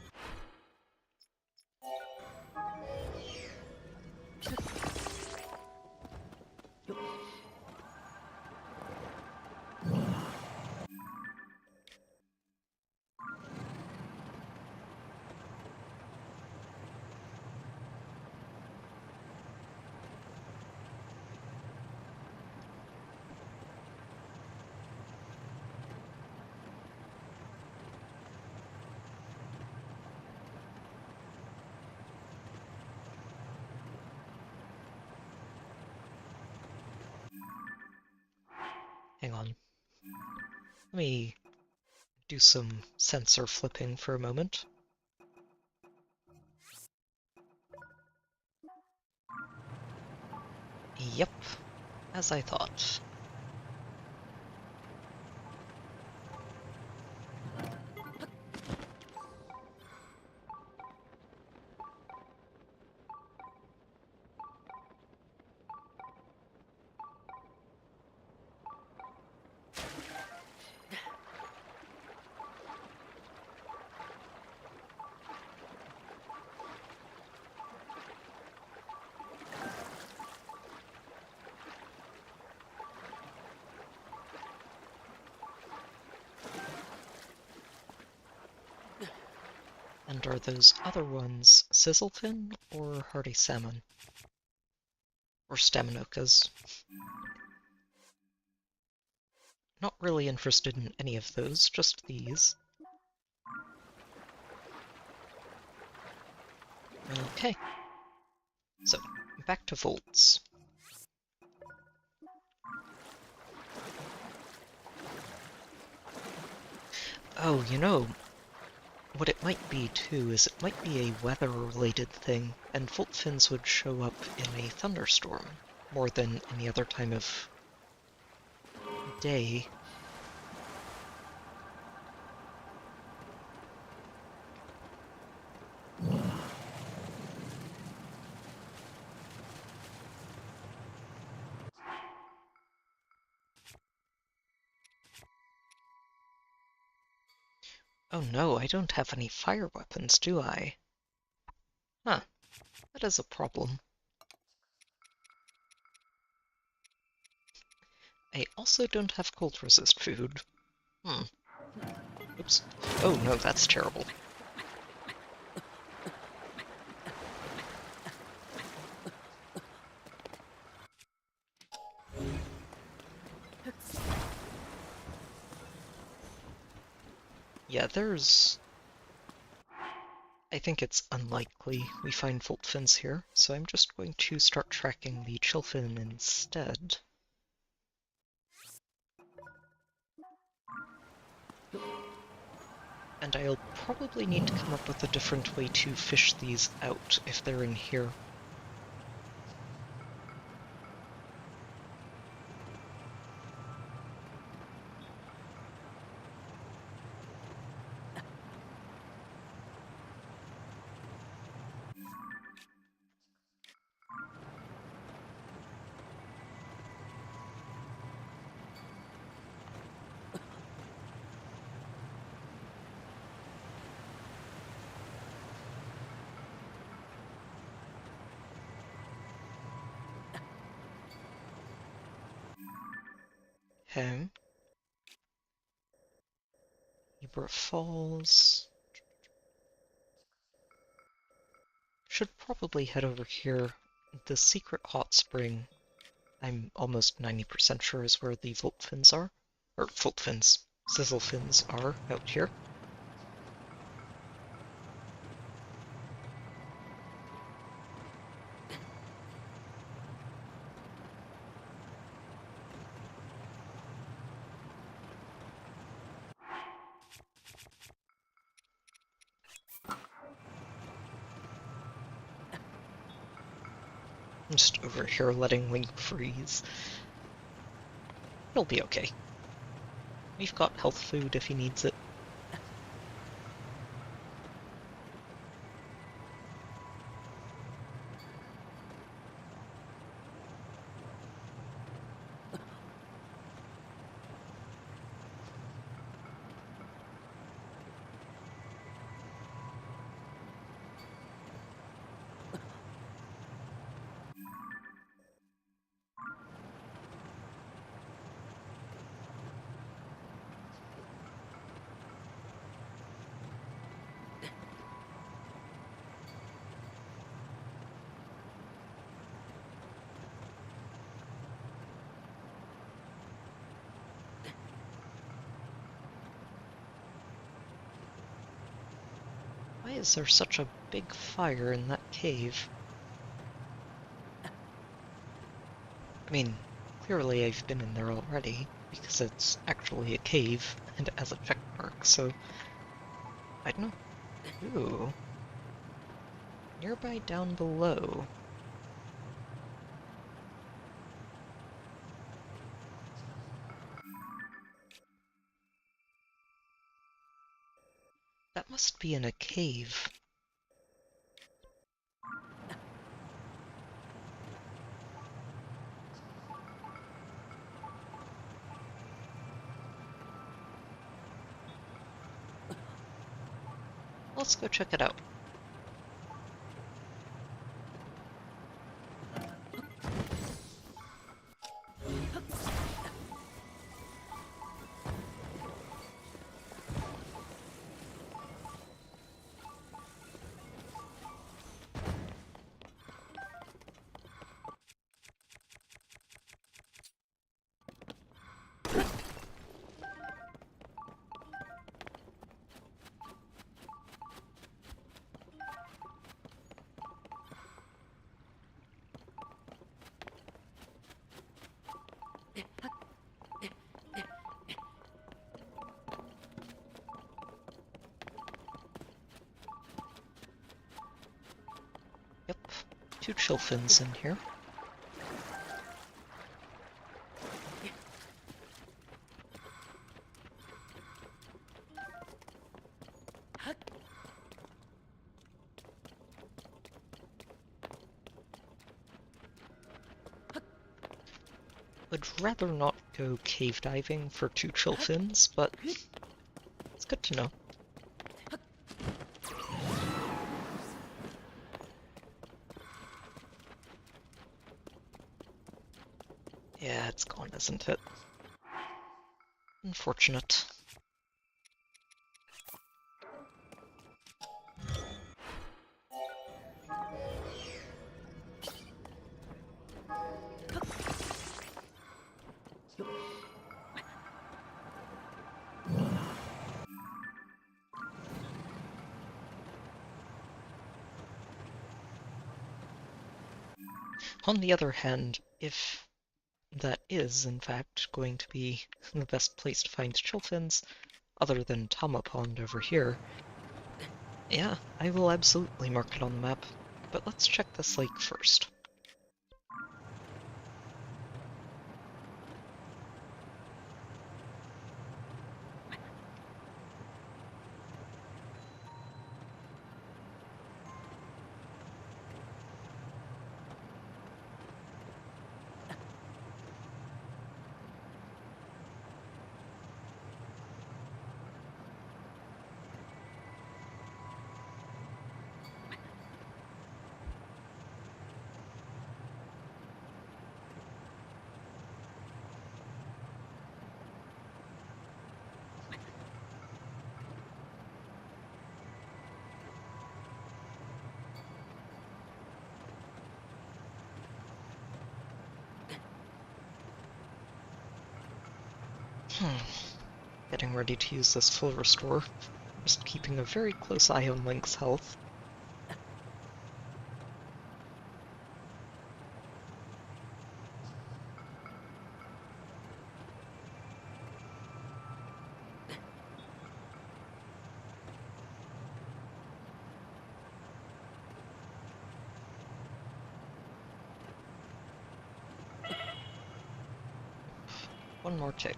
Hang on. Let me do some sensor flipping for a moment. Yep, as I thought. And are those other ones sizzlefin or hardy salmon? Or staminokas? Not really interested in any of those, just these. Okay, so back to volts. Oh, you know, what it might be too is it might be a weather-related thing, and volt fins would show up in a thunderstorm more than any other time of day. Oh no, I don't have any fire weapons, do I? Huh, that is a problem. I also don't have cold resist food. Oops. Oh no, that's terrible. Yeah, I think it's unlikely we find Voltfins here, so I'm just going to start tracking the Chilfin instead. And I'll probably need to come up with a different way to fish these out if they're in here. Okay. Ibra Falls. Should probably head over here. The secret hot spring, I'm almost 90% sure is where the Voltfins are. Or Voltfins, Sizzlefins are out here. I'm just over here letting Link freeze. He'll be okay. We've got health food if he needs it. Why is there such a big fire in that cave? I mean, clearly I've been in there already, because it's actually a cave, and it has a check mark, so... I don't know. Ooh. Nearby down below. That must be in a cave. Let's go check it out. Yep, 2 Chilfins in here. Would rather not go cave diving for 2 Chilfins, but it's good to know. It's gone, isn't it? Unfortunate. On the other hand, if that is, in fact, going to be the best place to find Chilfins, other than Tama Pond over here, yeah, I will absolutely mark it on the map. But let's check this lake first. Getting ready to use this full restore. Just keeping a very close eye on Link's health. One more tick.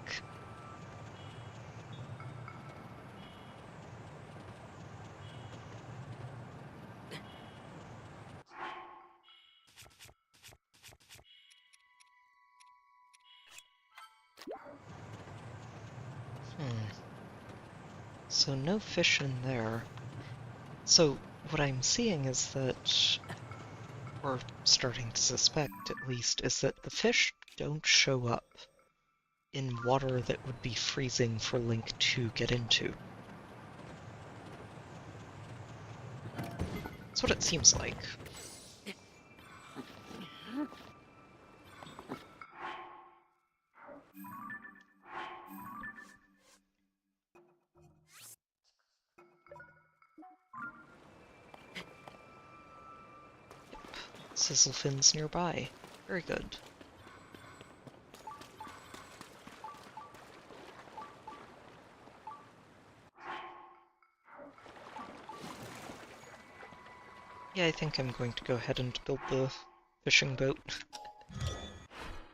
So no fish in there. So what I'm seeing is that, or starting to suspect at least, is that the fish don't show up in water that would be freezing for Link to get into. That's what it seems like. Sizzlefins nearby. Very good. Yeah, I think I'm going to go ahead and build the fishing boat.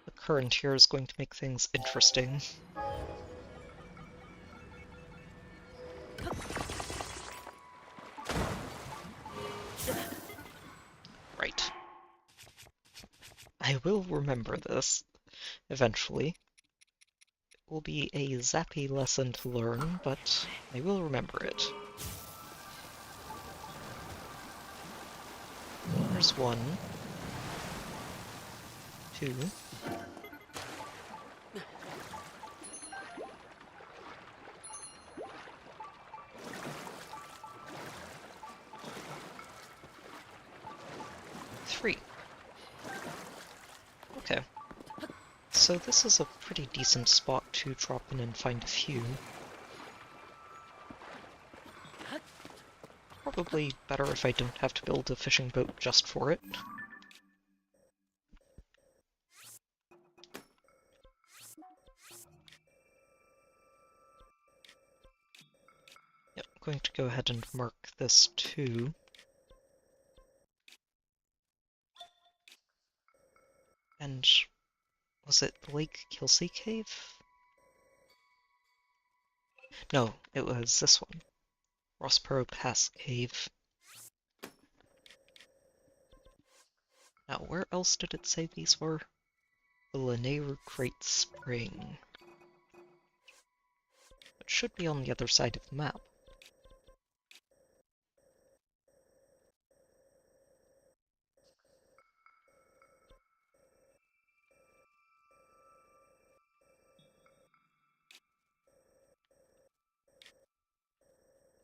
The current here is going to make things interesting. Right. I will remember this, eventually. It will be a zappy lesson to learn, but I will remember it. There's one. Two. Three. Okay. So this is a pretty decent spot to drop in and find a few. Probably better if I don't have to build a fishing boat just for it. Yep, I'm going to go ahead and mark this too. And was it Lake Kilsey Cave? No, it was this one. Rossborough Pass Cave. Now, where else did it say these were? The Lanayru Great Spring. It should be on the other side of the map.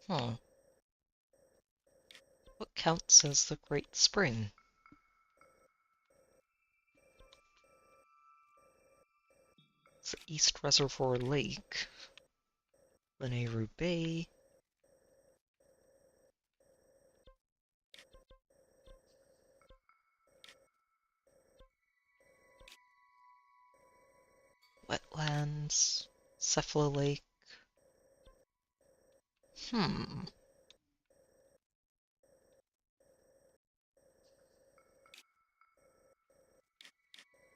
Hmm. What counts as the Great Spring? It's East Reservoir Lake, Lanayru Bay, wetlands, Cephala Lake. Hmm.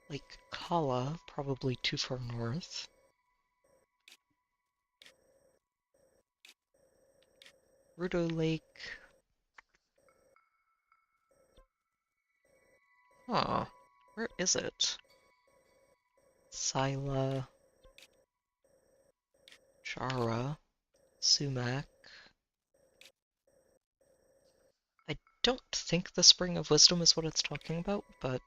Lake Kala, probably too far north. Rudo Lake. Huh. Where is it? Sila, Jara, Sumac. I don't think the Spring of Wisdom is what it's talking about, but...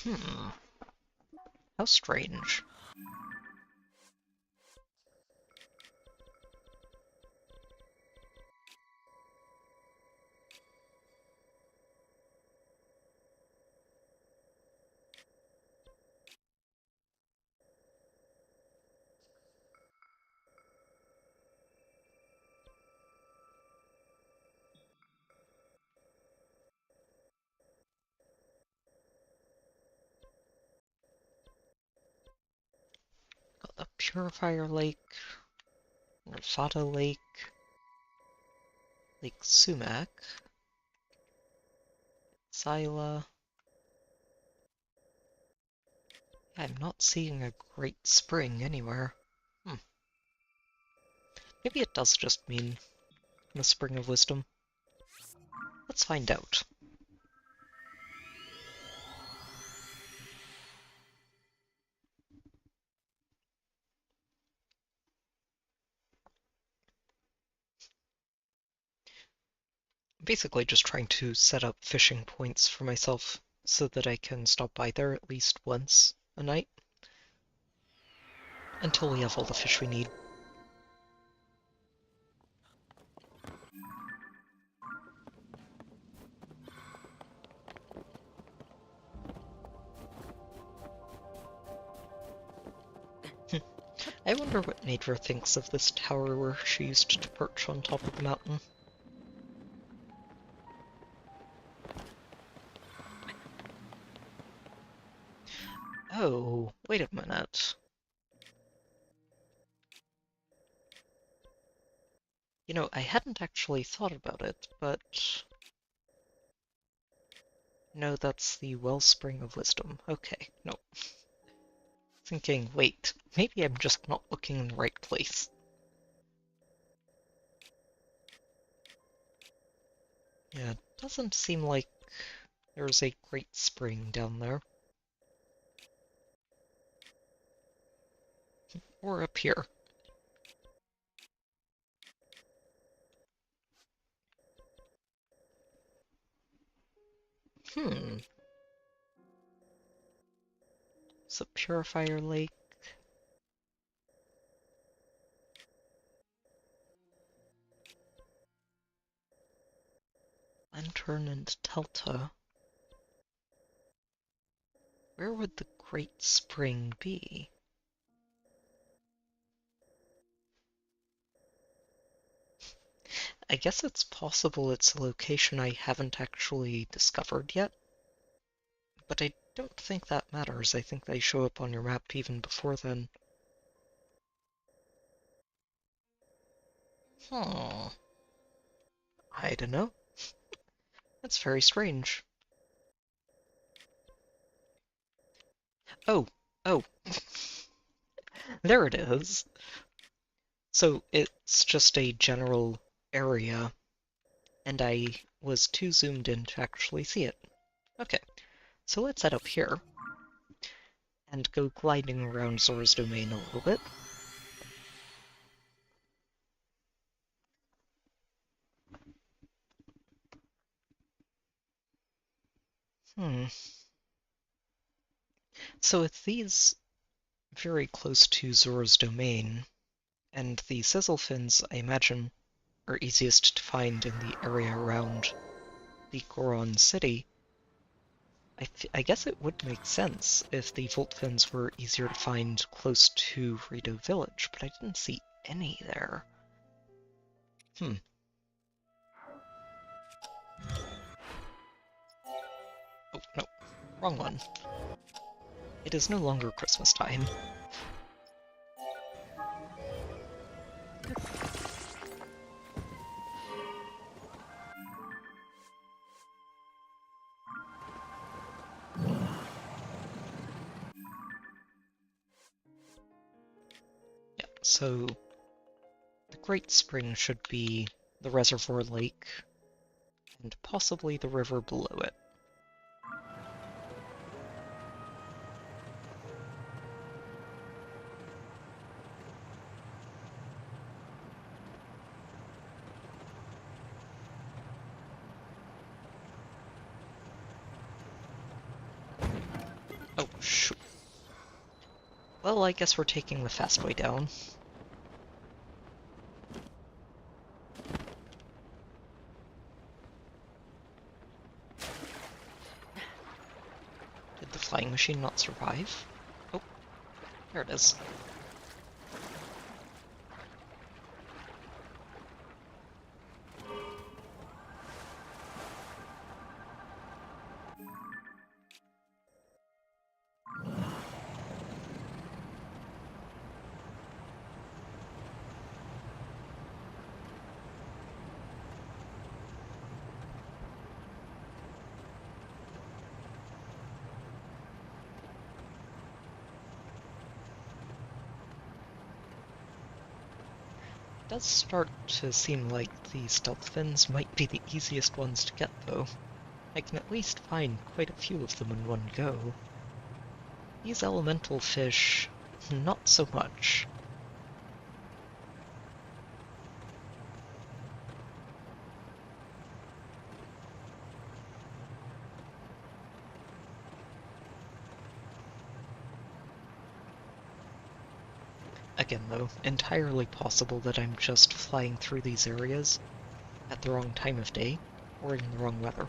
Hmm. How strange. Got the Purifier Lake, Nerfata Lake, Lake Sumac, Sila. I'm not seeing a Great Spring anywhere. Maybe it does just mean the Spring of Wisdom. Let's find out. Basically just trying to set up fishing points for myself so that I can stop by there at least once a night until we have all the fish we need. I wonder what Nader thinks of this tower where she used to perch on top of the mountain. Oh, wait a minute. You know, I hadn't actually thought about it, but... No, that's the Wellspring of Wisdom. Okay, no. Thinking, wait, maybe I'm just not looking in the right place. Yeah, it doesn't seem like there's a great spring down there. Or up here. Hmm. It's a Purifier Lake. Lantern and Telta. Where would the Great Spring be? I guess it's possible it's a location I haven't actually discovered yet, but I don't think that matters. I think they show up on your map even before then. Hmm. I don't know. That's very strange. Oh, oh. There it is. So it's just a general area, and I was too zoomed in to actually see it. Okay, so let's head up here and go gliding around Zora's domain a little bit. Hmm. So with these very close to Zora's domain, and the Sizzlefins, I imagine, are easiest to find in the area around the Goron city. I guess it would make sense if the Voltfins were easier to find close to Rito Village, but I didn't see any there. Hmm. Oh, no. Wrong one. It is no longer Christmas time. Yeah, so the Great Spring should be the reservoir lake, and possibly the river below it. Oh, shoot. Well, I guess we're taking the fast way down. Did the flying machine not survive? Oh, there it is. Does start to seem like the stealth fins might be the easiest ones to get, though. I can at least find quite a few of them in one go. These elemental fish, not so much. Again, though, entirely possible that I'm just flying through these areas at the wrong time of day, or in the wrong weather.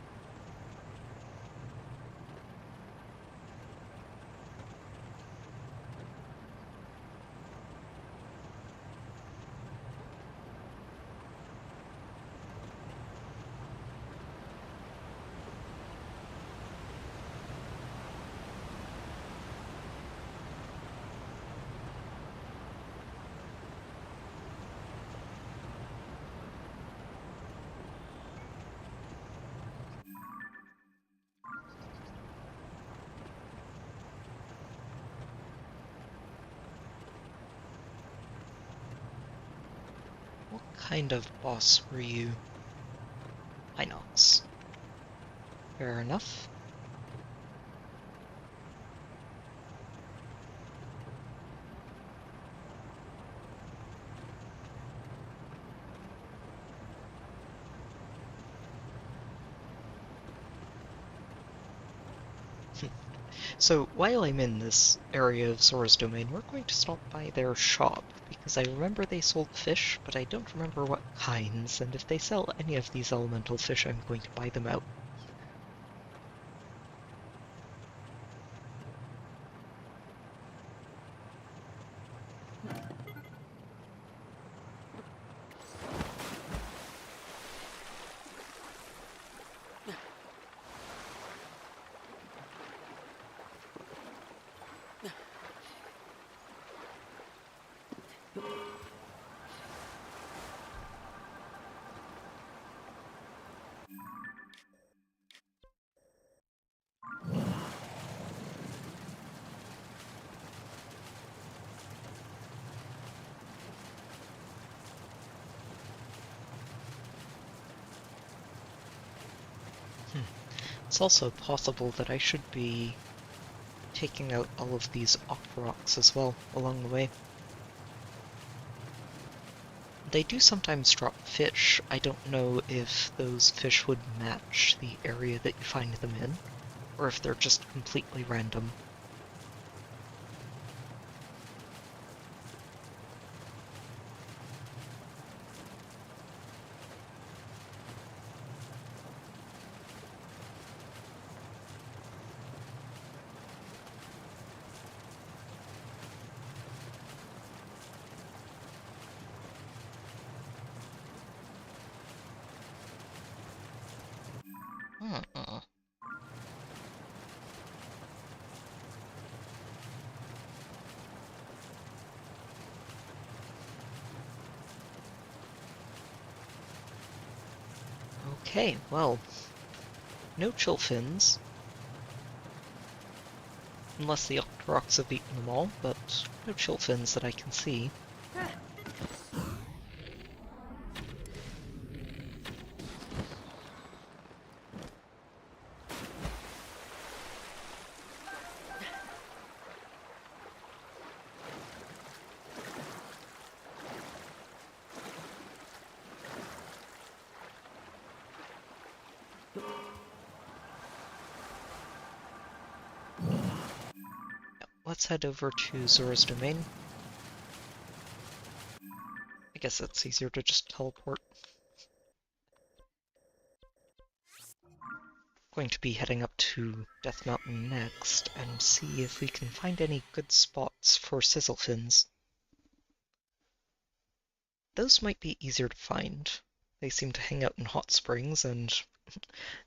What kind of boss were you? Inox. Fair enough. So, while I'm in this area of Zora's domain, we're going to stop by their shop, because I remember they sold fish, but I don't remember what kinds, and if they sell any of these elemental fish, I'm going to buy them out. It's also possible that I should be taking out all of these rocks as well along the way. They do sometimes drop fish. I don't know if those fish would match the area that you find them in, or if they're just completely random. Okay, well, no chill fins. Unless the Octoroks have eaten them all, but no chill fins that I can see. Let's head over to Zora's domain. I guess it's easier to just teleport. Going to be heading up to Death Mountain next and see if we can find any good spots for sizzlefins. Those might be easier to find. They seem to hang out in hot springs, and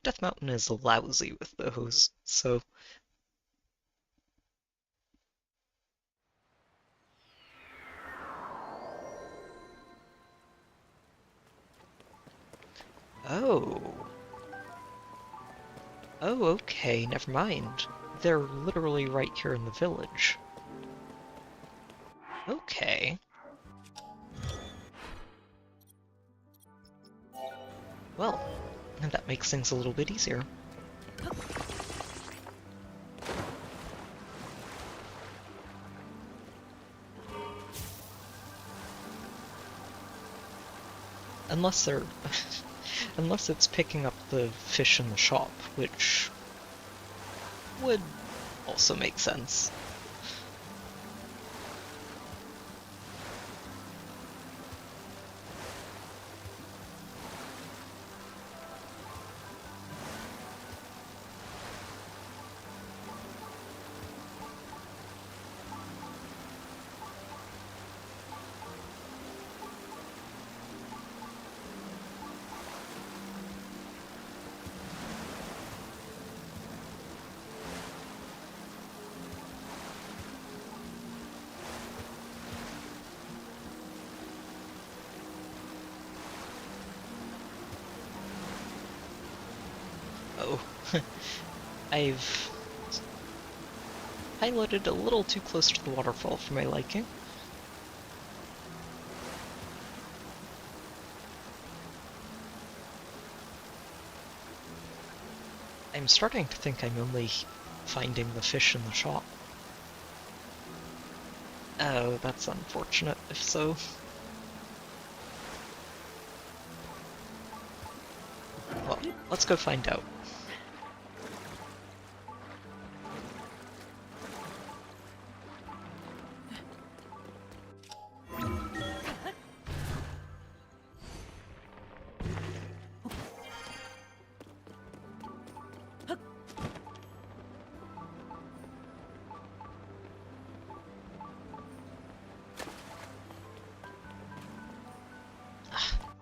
Death Mountain is lousy with those, so... Oh. Oh, okay, never mind. They're literally right here in the village. Okay. Well, and that makes things a little bit easier. Unless they're... unless it's picking up the fish in the shop, which would also make sense. Oh, I've piloted a little too close to the waterfall for my liking. I'm starting to think I'm only finding the fish in the shop. Oh, that's unfortunate, if so. Well, let's go find out.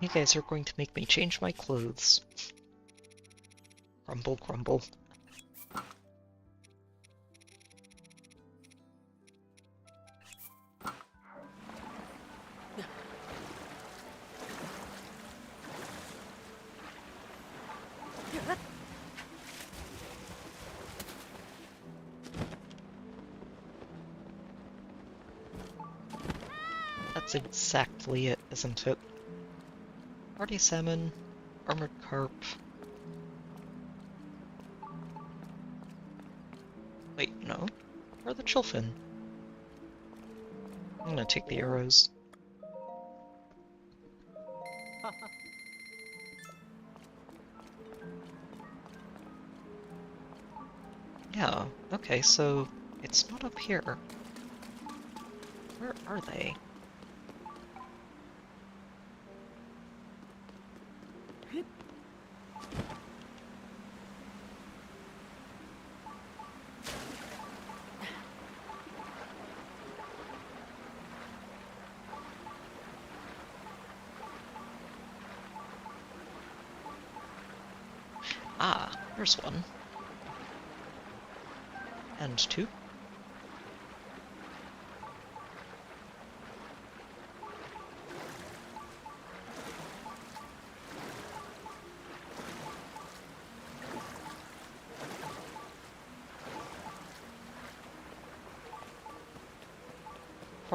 You guys are going to make me change my clothes. Grumble, grumble. That's exactly it, isn't it? Hardy salmon, armored carp. Wait, no. Or the chillfin. I'm gonna take the arrows. Yeah, okay, so it's not up here. Where are they? Ah, there's one. And two.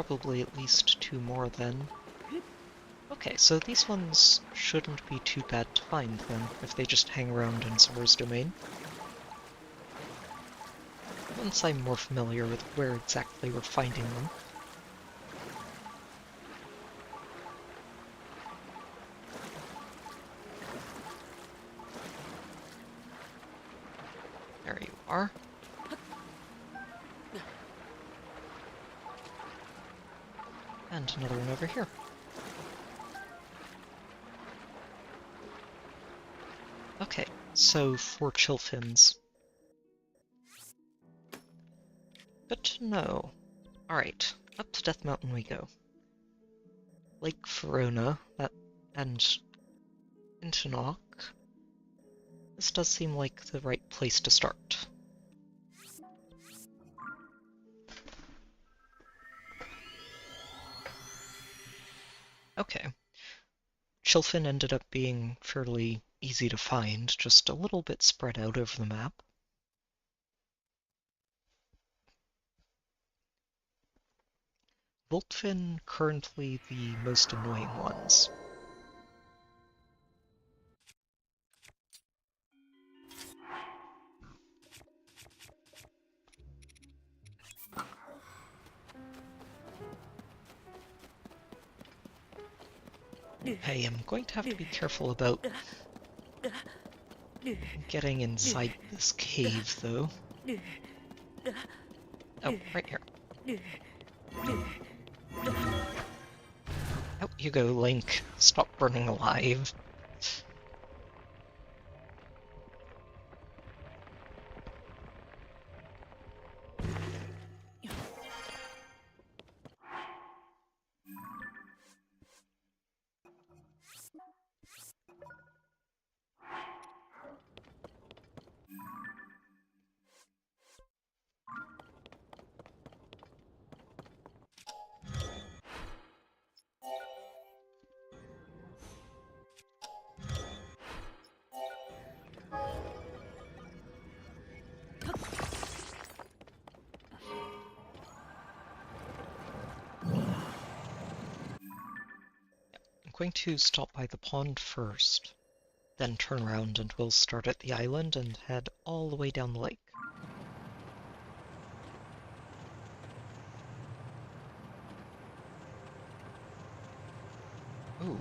probably at least 2 more then. Okay, so these ones shouldn't be too bad to find then, if they just hang around in Zora's domain. Once I'm more familiar with where exactly we're finding them. There you are. And another one over here. Okay, so 4 Chillfins. Good to know. Alright, up to Death Mountain we go. Lake Verona, and Intinok. This does seem like the right place to start. Okay. Chilfin ended up being fairly easy to find, just a little bit spread out over the map. Voltfin currently the most annoying ones. Hey, I'm going to have to be careful about getting inside this cave, though. Oh, right here. Out you go, Link. Stop burning alive. I'm going to stop by the pond first, then turn around and we'll start at the island and head all the way down the lake. Ooh.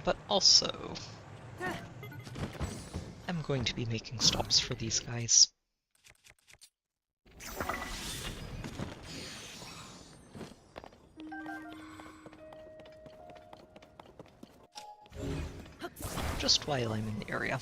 But also, I'm going to be making stops for these guys. Just while I'm in the area.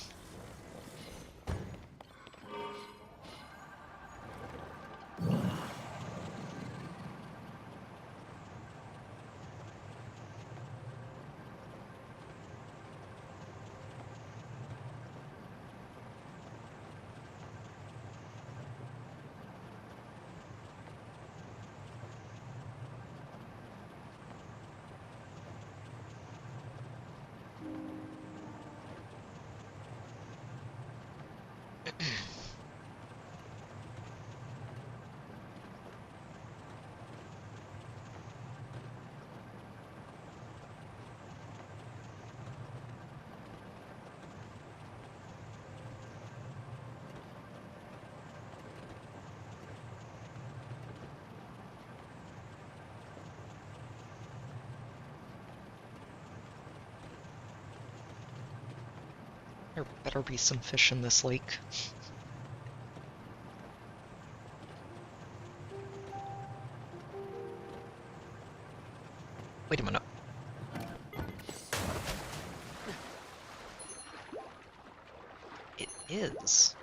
There better be some fish in this lake. Wait a minute. It is.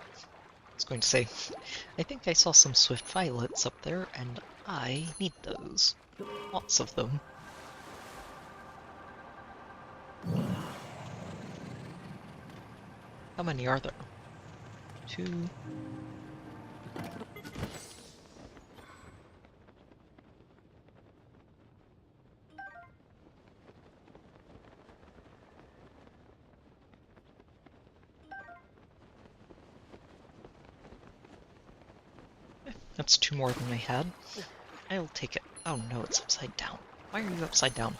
I was going to say, I think I saw some swift violets up there, and I need those. Lots of them. How many are there? 2. That's 2 more than I had. I'll take it. Oh no, it's upside down. Why are you upside down?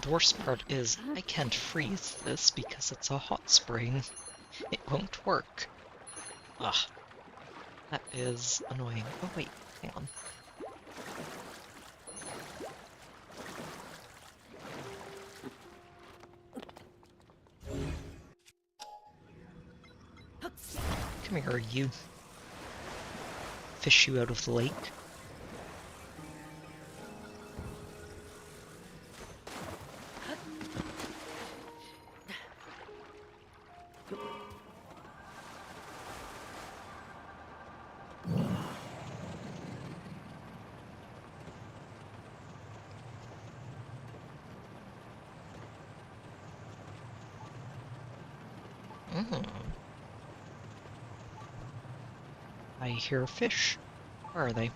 The worst part is, I can't freeze this because it's a hot spring. It won't work. Ah, that is annoying. Oh wait, hang on. Come here, you. Fish you out of the lake. Mm. I hear a fish. Where are they?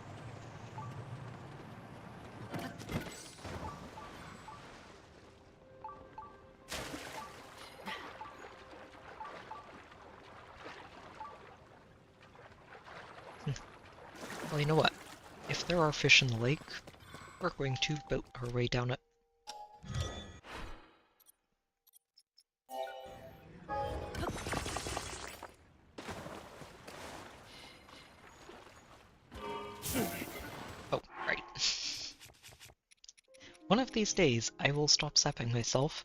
Well, you know what? If there are fish in the lake, we're going to boat our way down it. Oh, right. One of these days, I will stop sapping myself.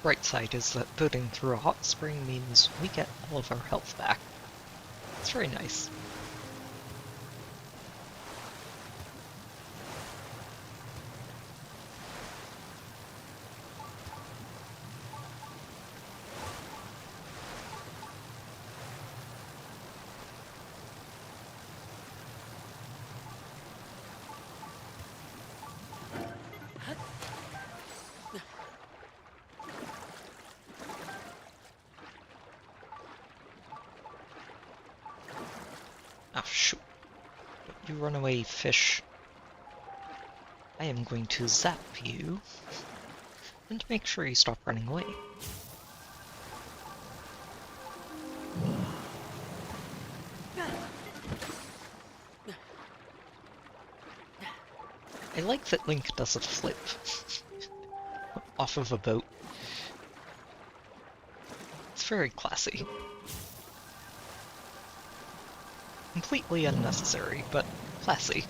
Bright side is that boating through a hot spring means we get all of our health back. It's very nice. Ah, shoot. Don't you run away, fish. I am going to zap you, and make sure you stop running away. I like that Link does a flip off of a boat. It's very classy. Completely unnecessary, but classy.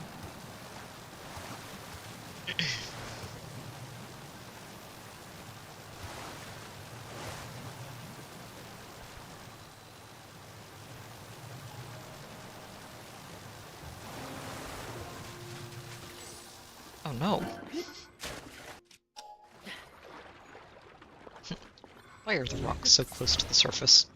Oh no. Why are the rocks so close to the surface?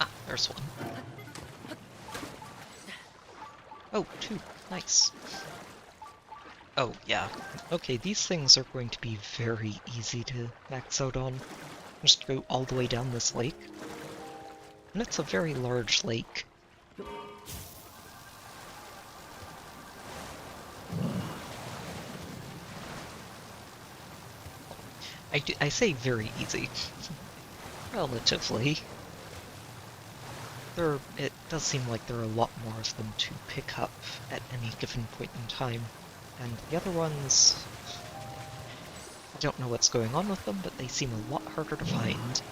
Ah, there's one. Oh, two. Nice. Oh, yeah. Okay, these things are going to be very easy to max out on. Just go all the way down this lake. And it's a very large lake. I say very easy. Relatively. It does seem like there are a lot more of them to pick up at any given point in time. And the other ones, I don't know what's going on with them, but they seem a lot harder to find.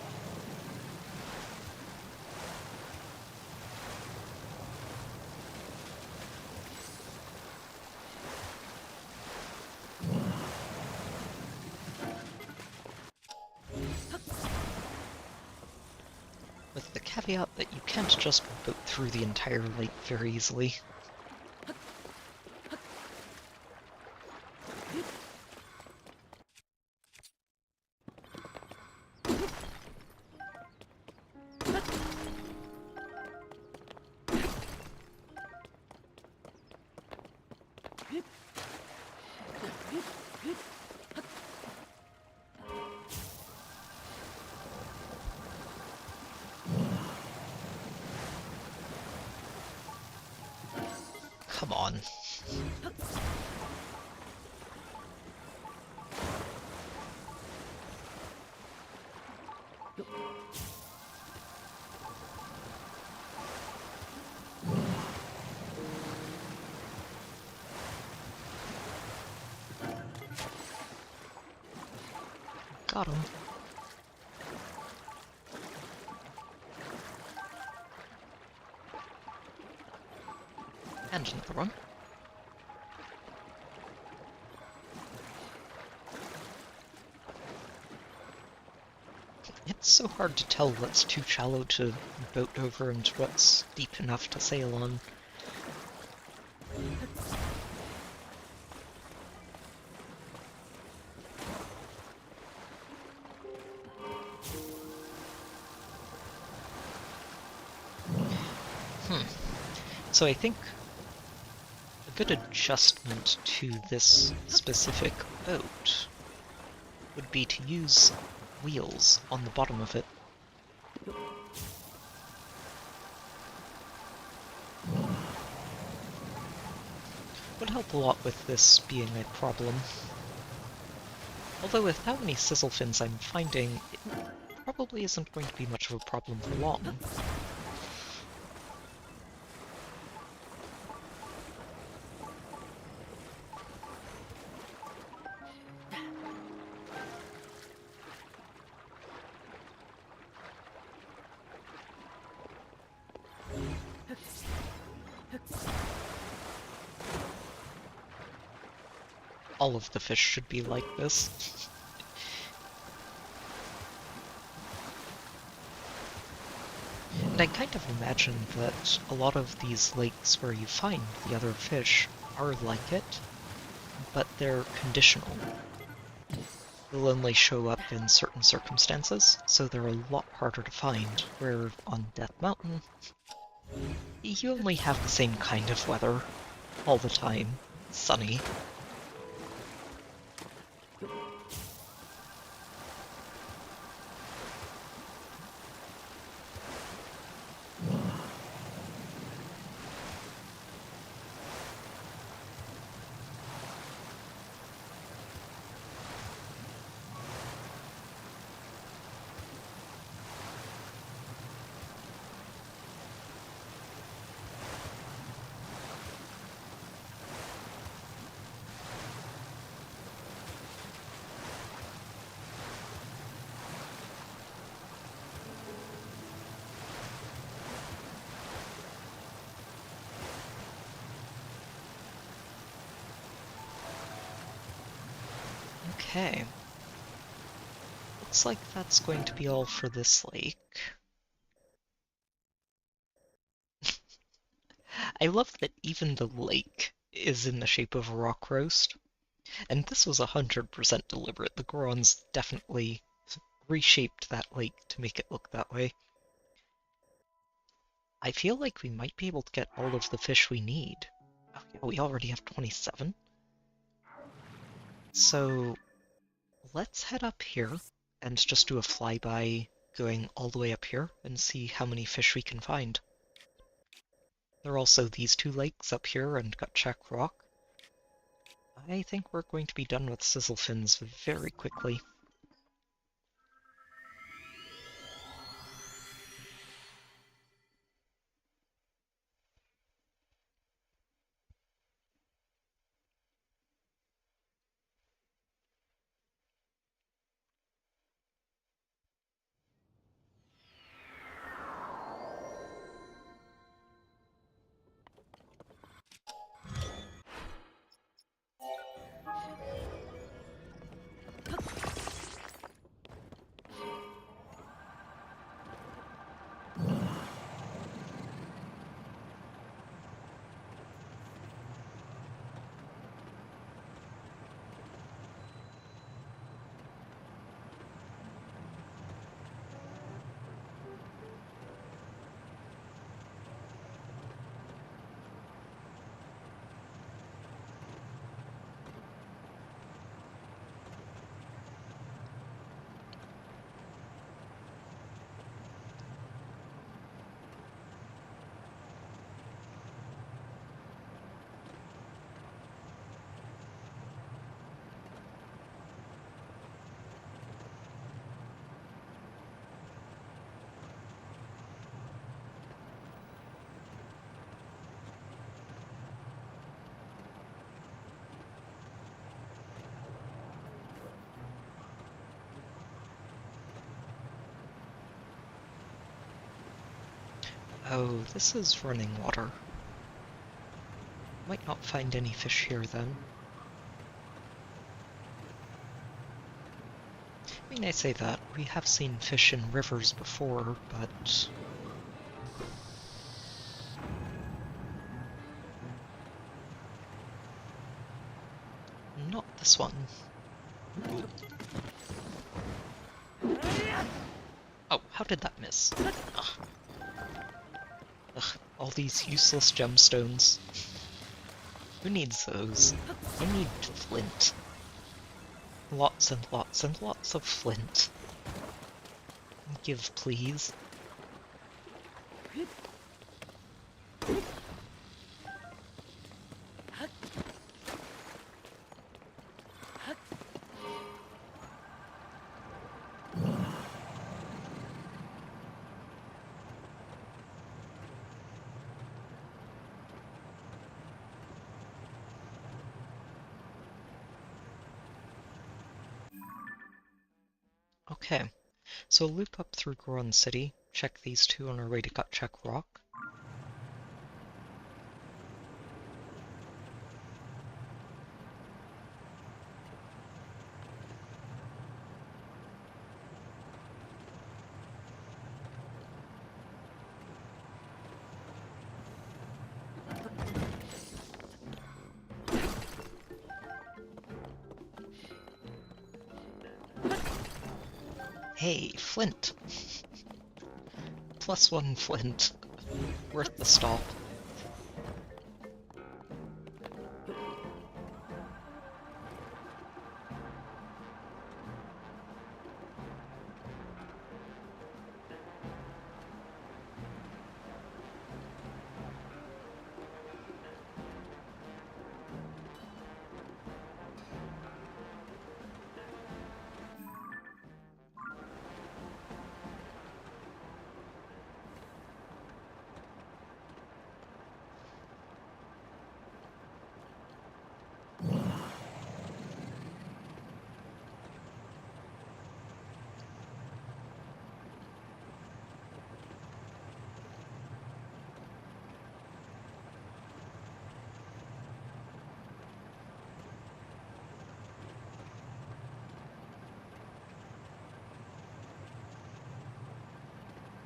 With the caveat that you can't just boat through the entire lake very easily. Come on. Got him. And another one. It's so hard to tell what's too shallow to boat over and what's deep enough to sail on. So I think a good adjustment to this specific boat would be to use wheels on the bottom of it. Would help a lot with this being a problem. Although with how many sizzle fins I'm finding, it probably isn't going to be much of a problem for long. All of the fish should be like this. And I kind of imagine that a lot of these lakes where you find the other fish are like it, but they're conditional. They'll only show up in certain circumstances, so they're a lot harder to find, where on Death Mountain, you only have the same kind of weather all the time. Sunny. Okay. Looks like that's going to be all for this lake. I love that even the lake is in the shape of a rock roast. And this was 100% deliberate. The Gorons definitely reshaped that lake to make it look that way. I feel like we might be able to get all of the fish we need. Oh yeah, we already have 27. So let's head up here and just do a flyby going all the way up here and see how many fish we can find. There are also these two lakes up here and Gutcheck Rock. I think we're going to be done with Sizzlefins very quickly. Oh, this is running water. Might not find any fish here then. I mean, I say that. We have seen fish in rivers before, but... not this one. Oh, how did that miss? Ugh. Ugh, all these useless gemstones. Who needs those? I need flint. Lots and lots and lots of flint. Give, please. Okay, so loop up through Goron City, check these two on our way to Gutcheck Rock. Hey, flint! +1 flint. Worth the stop.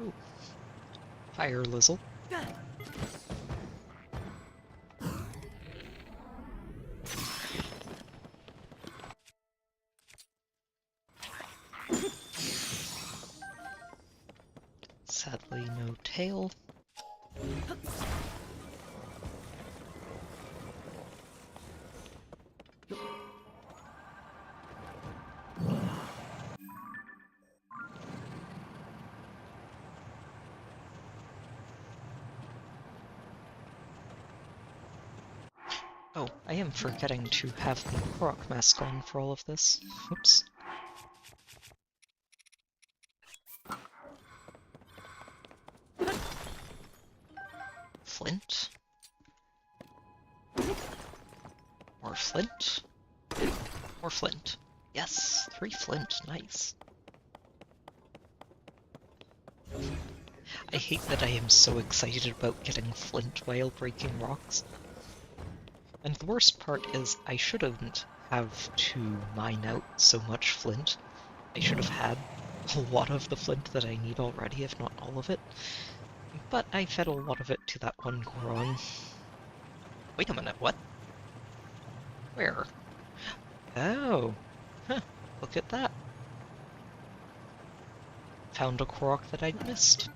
Ooh. Fire Lizzle. Sadly, no tail. Oh, I am forgetting to have the Korok mask on for all of this. Oops. Flint. More flint. More flint. Yes, 3 flint, nice. I hate that I am so excited about getting flint while breaking rocks. And the worst part is I shouldn't have to mine out so much flint. I should have had a lot of the flint that I need already, if not all of it. But I fed a lot of it to that one Goron. Wait a minute, what? Where? Oh, huh, look at that. Found a Korok that I'd missed.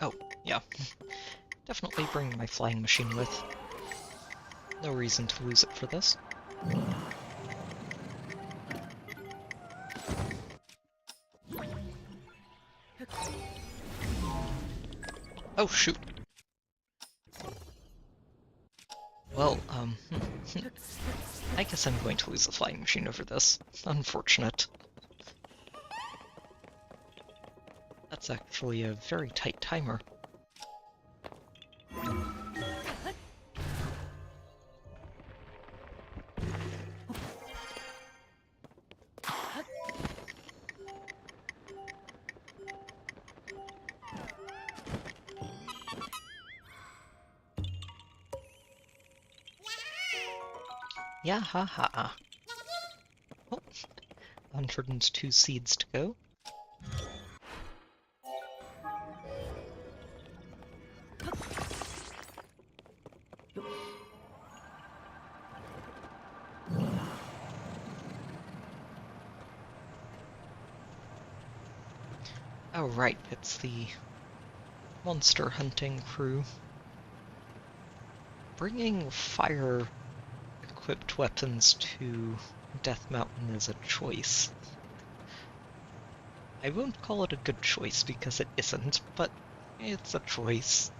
Oh, yeah. Definitely bring my flying machine with. No reason to lose it for this. Oh, shoot. Well, I guess I'm going to lose the flying machine over this. Unfortunate. That's actually a very tight timer. Yeah, ha ha. Oh, 102 seeds to go. Oh right, it's the monster hunting crew. Bringing fire-equipped weapons to Death Mountain is a choice. I won't call it a good choice because it isn't, but it's a choice.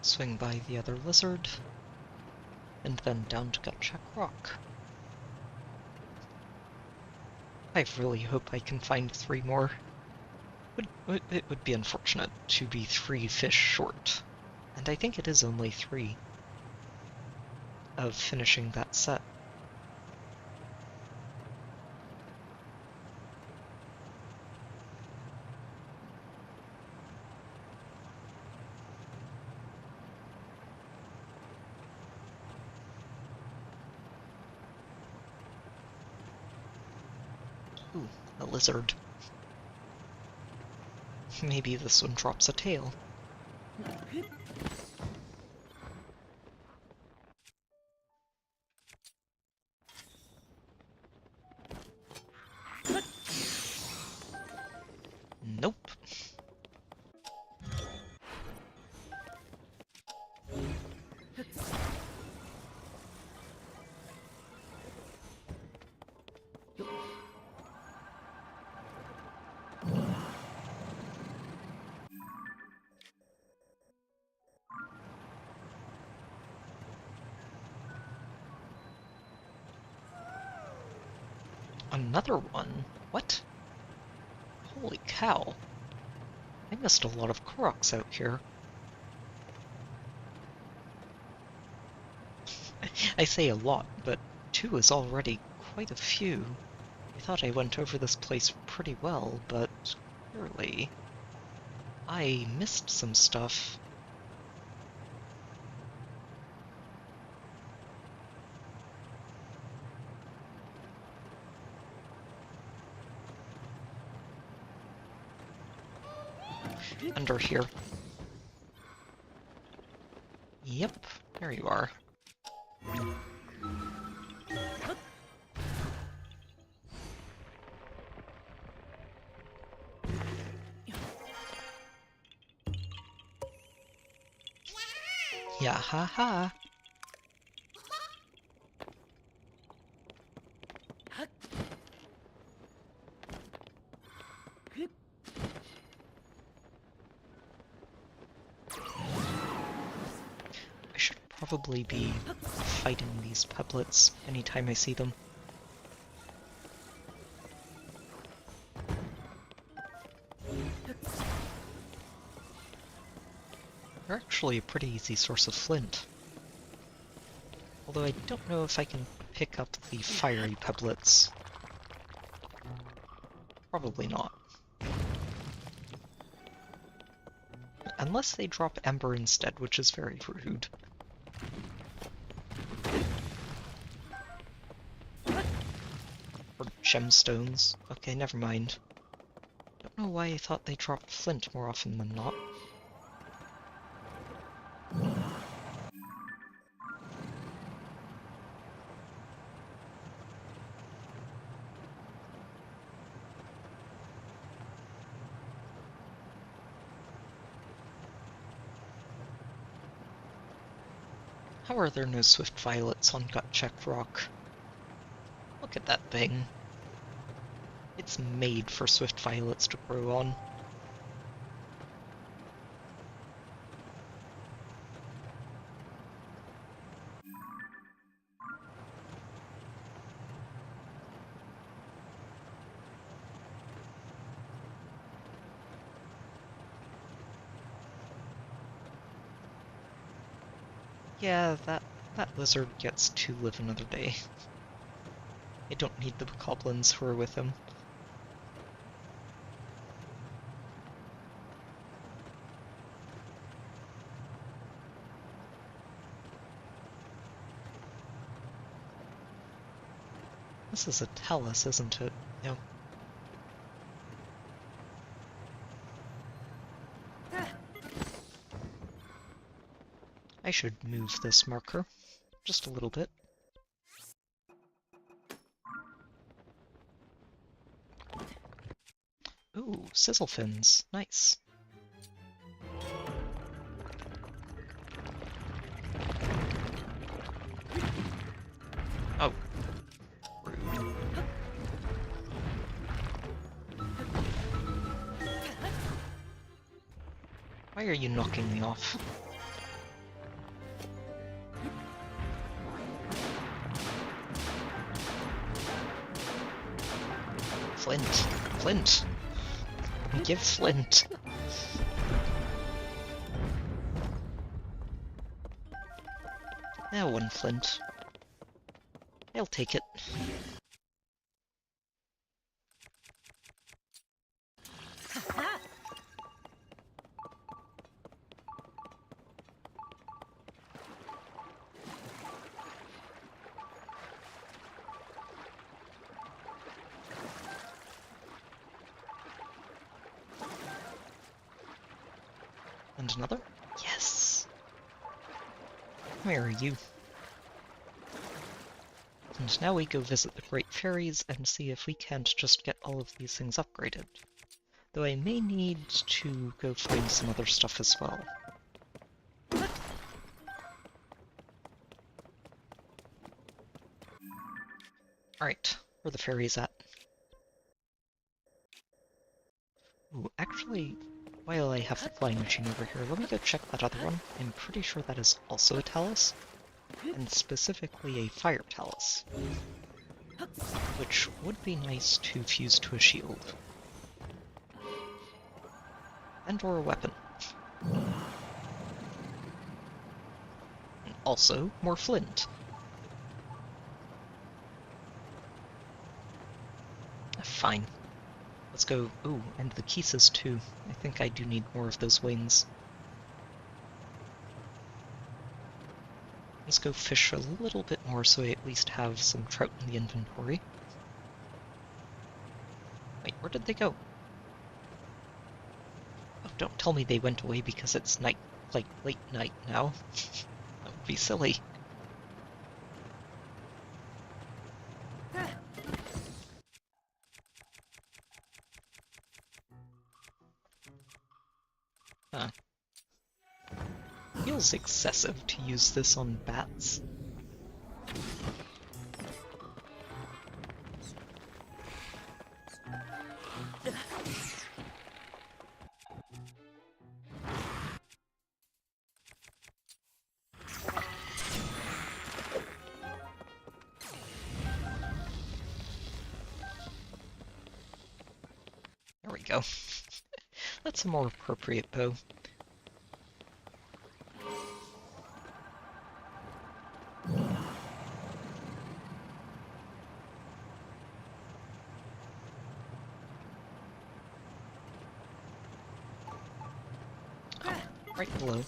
Swing by the other lizard, and then down to Gutcheck Rock. I really hope I can find 3 more. It would be unfortunate to be 3 fish short, and I think it is only 3, of finishing that set. Ooh, a lizard. Maybe this one drops a tail. Nope. Another one? What? Holy cow. I missed a lot of Koroks out here. I say a lot, but 2 is already quite a few. I thought I went over this place pretty well, but clearly I missed some stuff. Under here. Yep, there you are. Yeah, ha ha. I should probably be fighting these publets anytime I see them. They're actually a pretty easy source of flint. Although I don't know if I can pick up the fiery publets. Probably not. Unless they drop ember instead, which is very rude. Or gemstones. Okay, never mind. Don't know why I thought they dropped flint more often than not. How are there no swift violets on Gut Check Rock? Look at that thing. It's made for swift violets to grow on. Yeah, that lizard gets to live another day. I don't need the bokoblins who are with him. This is a talus, isn't it? No. I should move this marker just a little bit. Ooh, sizzle fins. Nice. Oh. Rude. Why are you knocking me off? Flint. Flint. Give flint. Now one flint. I'll take it. And another? Yes! Where are you? And now we go visit the Great Fairies and see if we can't just get all of these things upgraded. Though I may need to go find some other stuff as well. Alright, where are the fairies at? Ooh, actually, while I have the flying machine over here, let me go check that other one. I'm pretty sure that is also a talus, and specifically a fire talus, which would be nice to fuse to a shield. And or a weapon. And also, more flint. Fine. Let's go. Ooh, and the kisses too. I think I do need more of those wings. Let's go fish a little bit more so I at least have some trout in the inventory. Wait, where did they go? Oh, Don't tell me they went away because it's night, like late night now. That would be silly. Huh. Feels excessive to use this on bats. There we go. That's a more appropriate bow. Right below.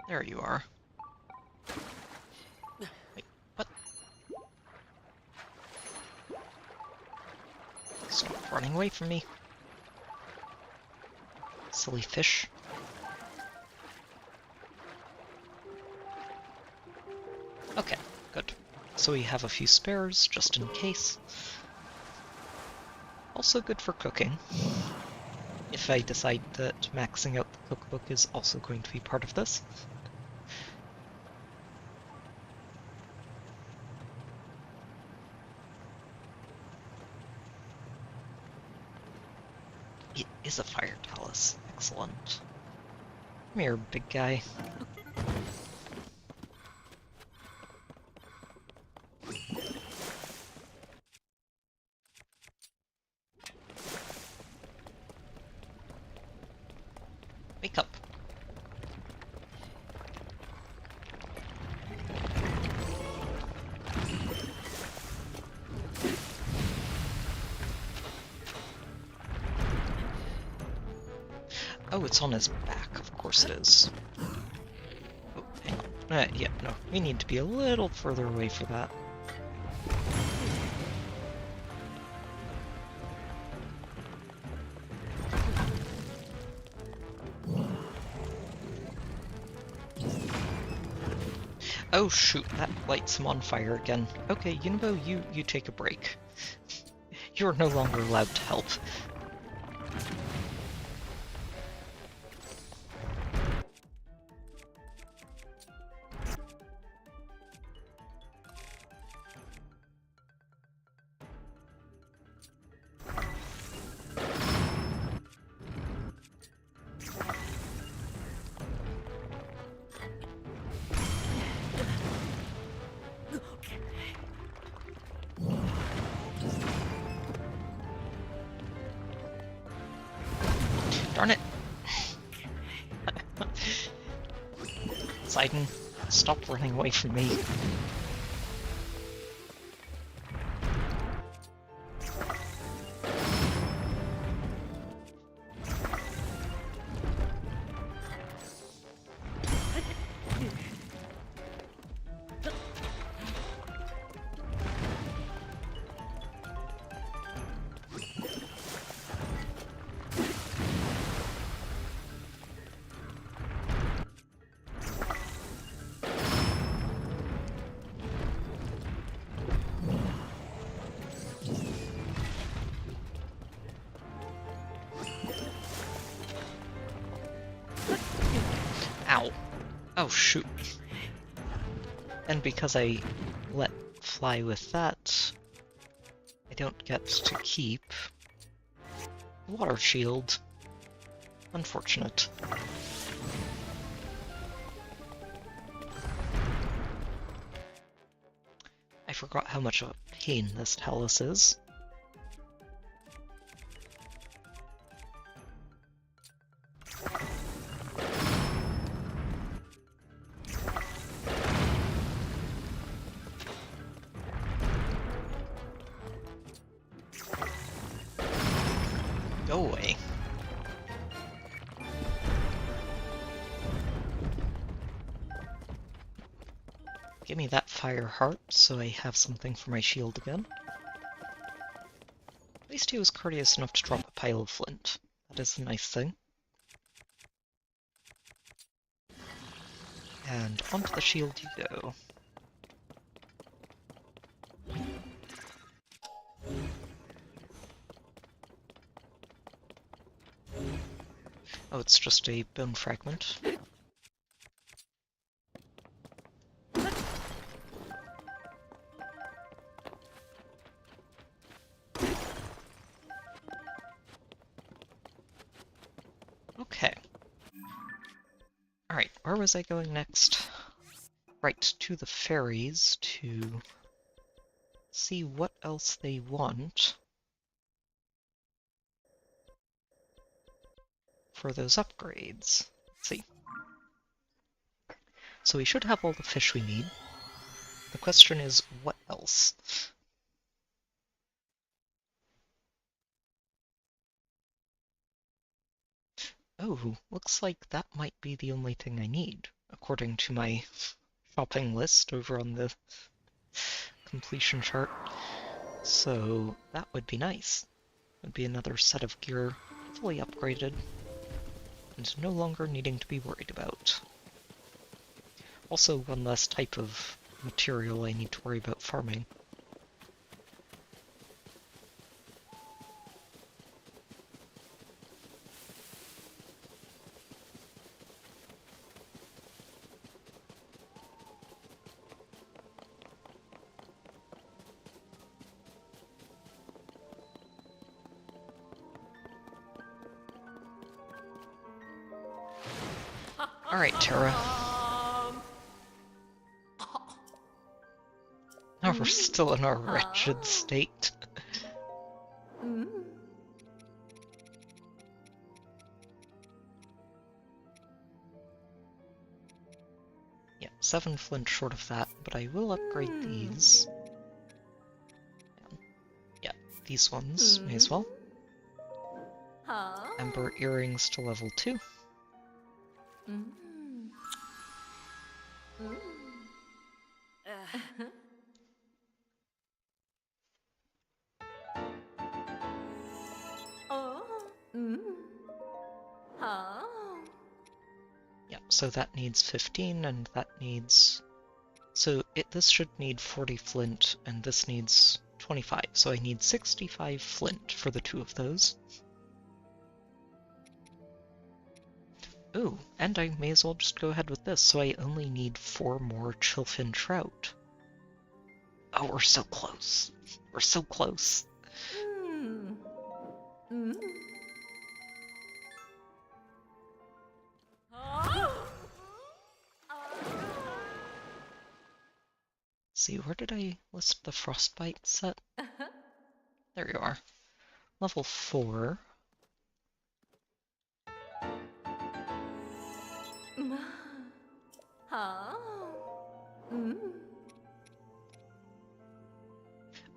There you are. Wait, what? Stop running away from me. Silly fish. Okay, good. So we have a few spares, just in case. Also good for cooking. If I decide that maxing out the cookbook is also going to be part of this. It is a fire talus. Excellent. Come here, big guy. Wake up. Oh, it's on his back. Of course it is. Oh, hang on. Yeah, no. We need to be a little further away for that. Oh shoot, that lights him on fire again. Okay, Yunbo, you take a break. You're no longer allowed to help. Darn it! Sidon, stop running away from me. Ow. Oh, shoot. And because I let fly with that, I don't get to keep water shield. Unfortunate. I forgot how much of a pain this talus is. Go away. Give me that fire heart so I have something for my shield again. At least he was courteous enough to drop a pile of flint. That is a nice thing. And onto the shield you go. Oh, it's just a bone fragment. Okay. Alright, where was I going next? Right, to the fairies to see what else they want for those upgrades. Let's see. So we should have all the fish we need. The question is, what else? Oh, looks like that might be the only thing I need, according to my shopping list over on the completion chart. So that would be nice. Would be another set of gear fully upgraded and no longer needing to be worried about. Also one less type of material I need to worry about farming. Alright, Terra. Now we're still in our wretched state. Yeah, 7 flint short of that, but I will upgrade these. Yeah, these ones, may as well. Ember earrings to level 2. Yeah, so that needs 15, and that needs... So this should need 40 flint, and this needs 25, so I need 65 flint for the 2 of those. Ooh, and I may as well just go ahead with this, so I only need 4 more chillfin trout. Oh, we're so close. We're so close. See, where did I list the frostbite set? There you are. Level 4.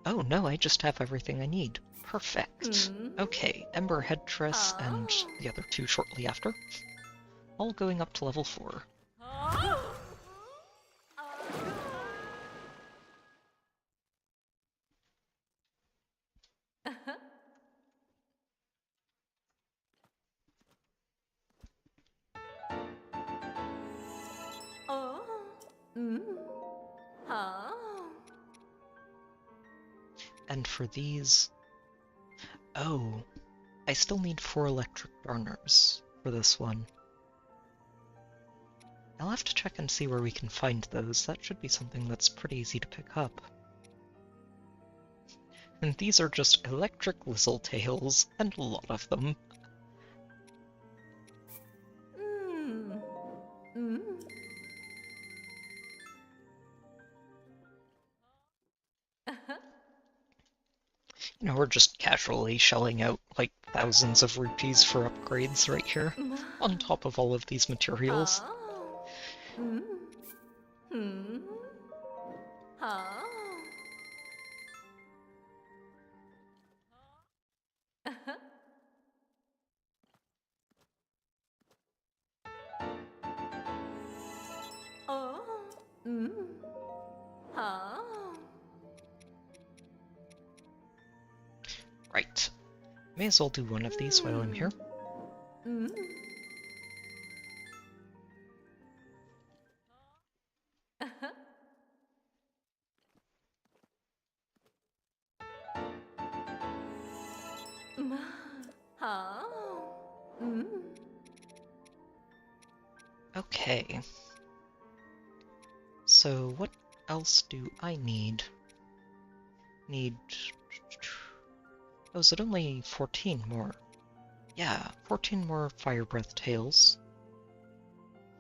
Oh no, I just have everything I need. Perfect. Okay, Ember Headdress and the other 2 shortly after. All going up to level 4. And for these... Oh, I still need 4 electric darners for this one. I'll have to check and see where we can find those. That should be something that's pretty easy to pick up. And these are just electric Lizzletails, and a lot of them. You know, we're just casually shelling out like thousands of rupees for upgrades right here, on top of all of these materials. Right. May as well do one of these while I'm here. Mm. Ma. Huh? Mm. Okay. So what else do I need? Oh, is it only 14 more? Yeah, 14 more Fire Breath Tails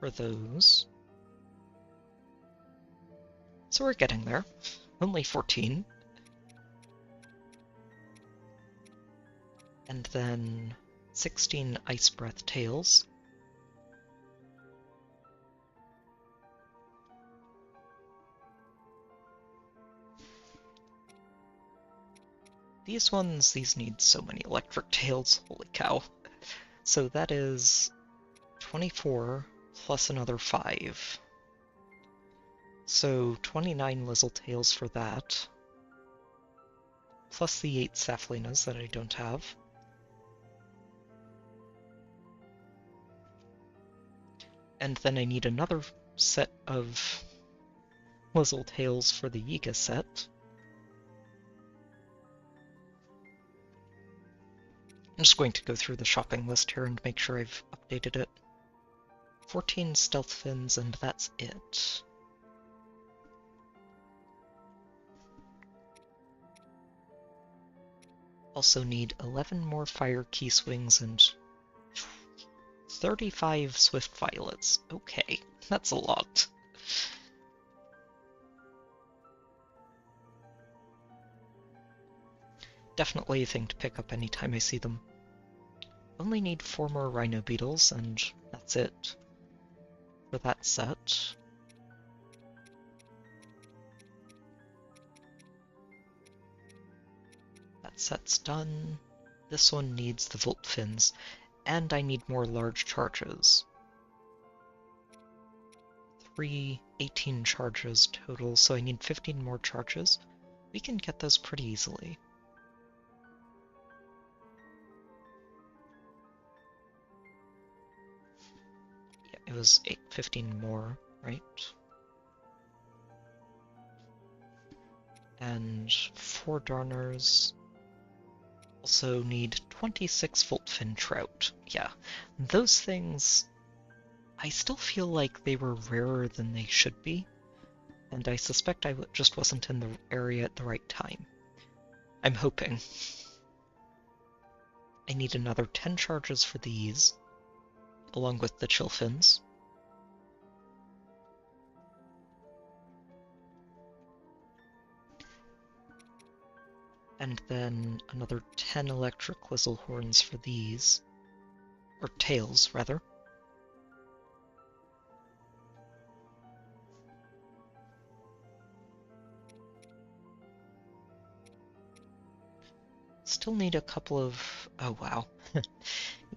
for those. So we're getting there. Only 14. And then 16 Ice Breath Tails. These need so many Electric Tails, holy cow. So that is 24 plus another 5. So 29 Lizzle Tails for that. Plus the 8 Saflinas that I don't have. And then I need another set of Lizzle Tails for the Yiga set. I'm just going to go through the shopping list here and make sure I've updated it. 14 Stealth Fins, and that's it. Also need 11 more Fire Key Swings and 35 Swift Violets. Okay, that's a lot. Definitely a thing to pick up anytime I see them. Only need 4 more Rhino Beetles, and that's it for that set. That set's done. This one needs the Volt Fins, and I need more large charges. 18 charges total, so I need 15 more charges. We can get those pretty easily. Yeah, it was 15 more, right? And 4 Darners. Also need 26 Voltfin Trout. Yeah, those things, I still feel like they were rarer than they should be, and I suspect I just wasn't in the area at the right time. I'm hoping. I need another 10 charges for these, along with the Chillfins. And then another 10 electric Lizzle Horns for these. Or tails, rather. Still need a couple of... oh wow.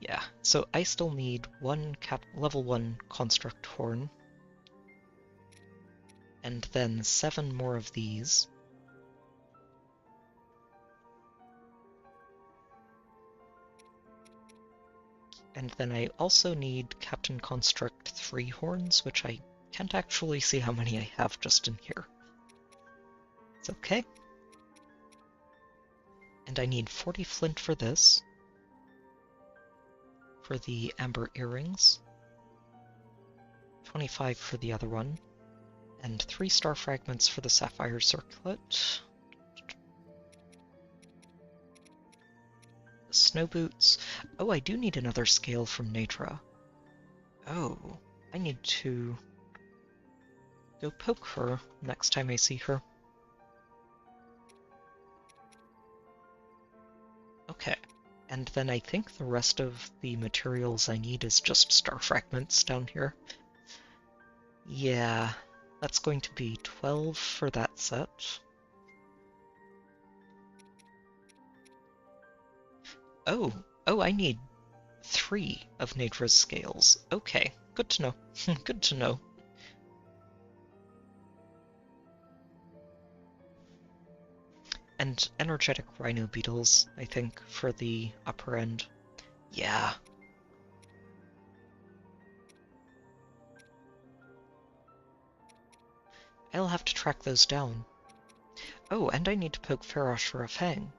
Yeah, so I still need one level 1 Construct Horn. And then 7 more of these. And then I also need Captain Construct 3 horns, which I can't actually see how many I have just in here. It's okay. And I need 40 flint for this. For the amber earrings. 25 for the other one. And 3 star fragments for the sapphire circlet. Snow boots. Oh, I do need another scale from Natura. Oh, I need to go poke her next time I see her. Okay, and then I think the rest of the materials I need is just star fragments down here. Yeah, that's going to be 12 for that set. Oh, I need 3 of Natura's scales. Okay, good to know. Good to know. And energetic rhino beetles, I think, for the upper end. Yeah. I'll have to track those down. Oh, and I need to poke Farosh for a fang.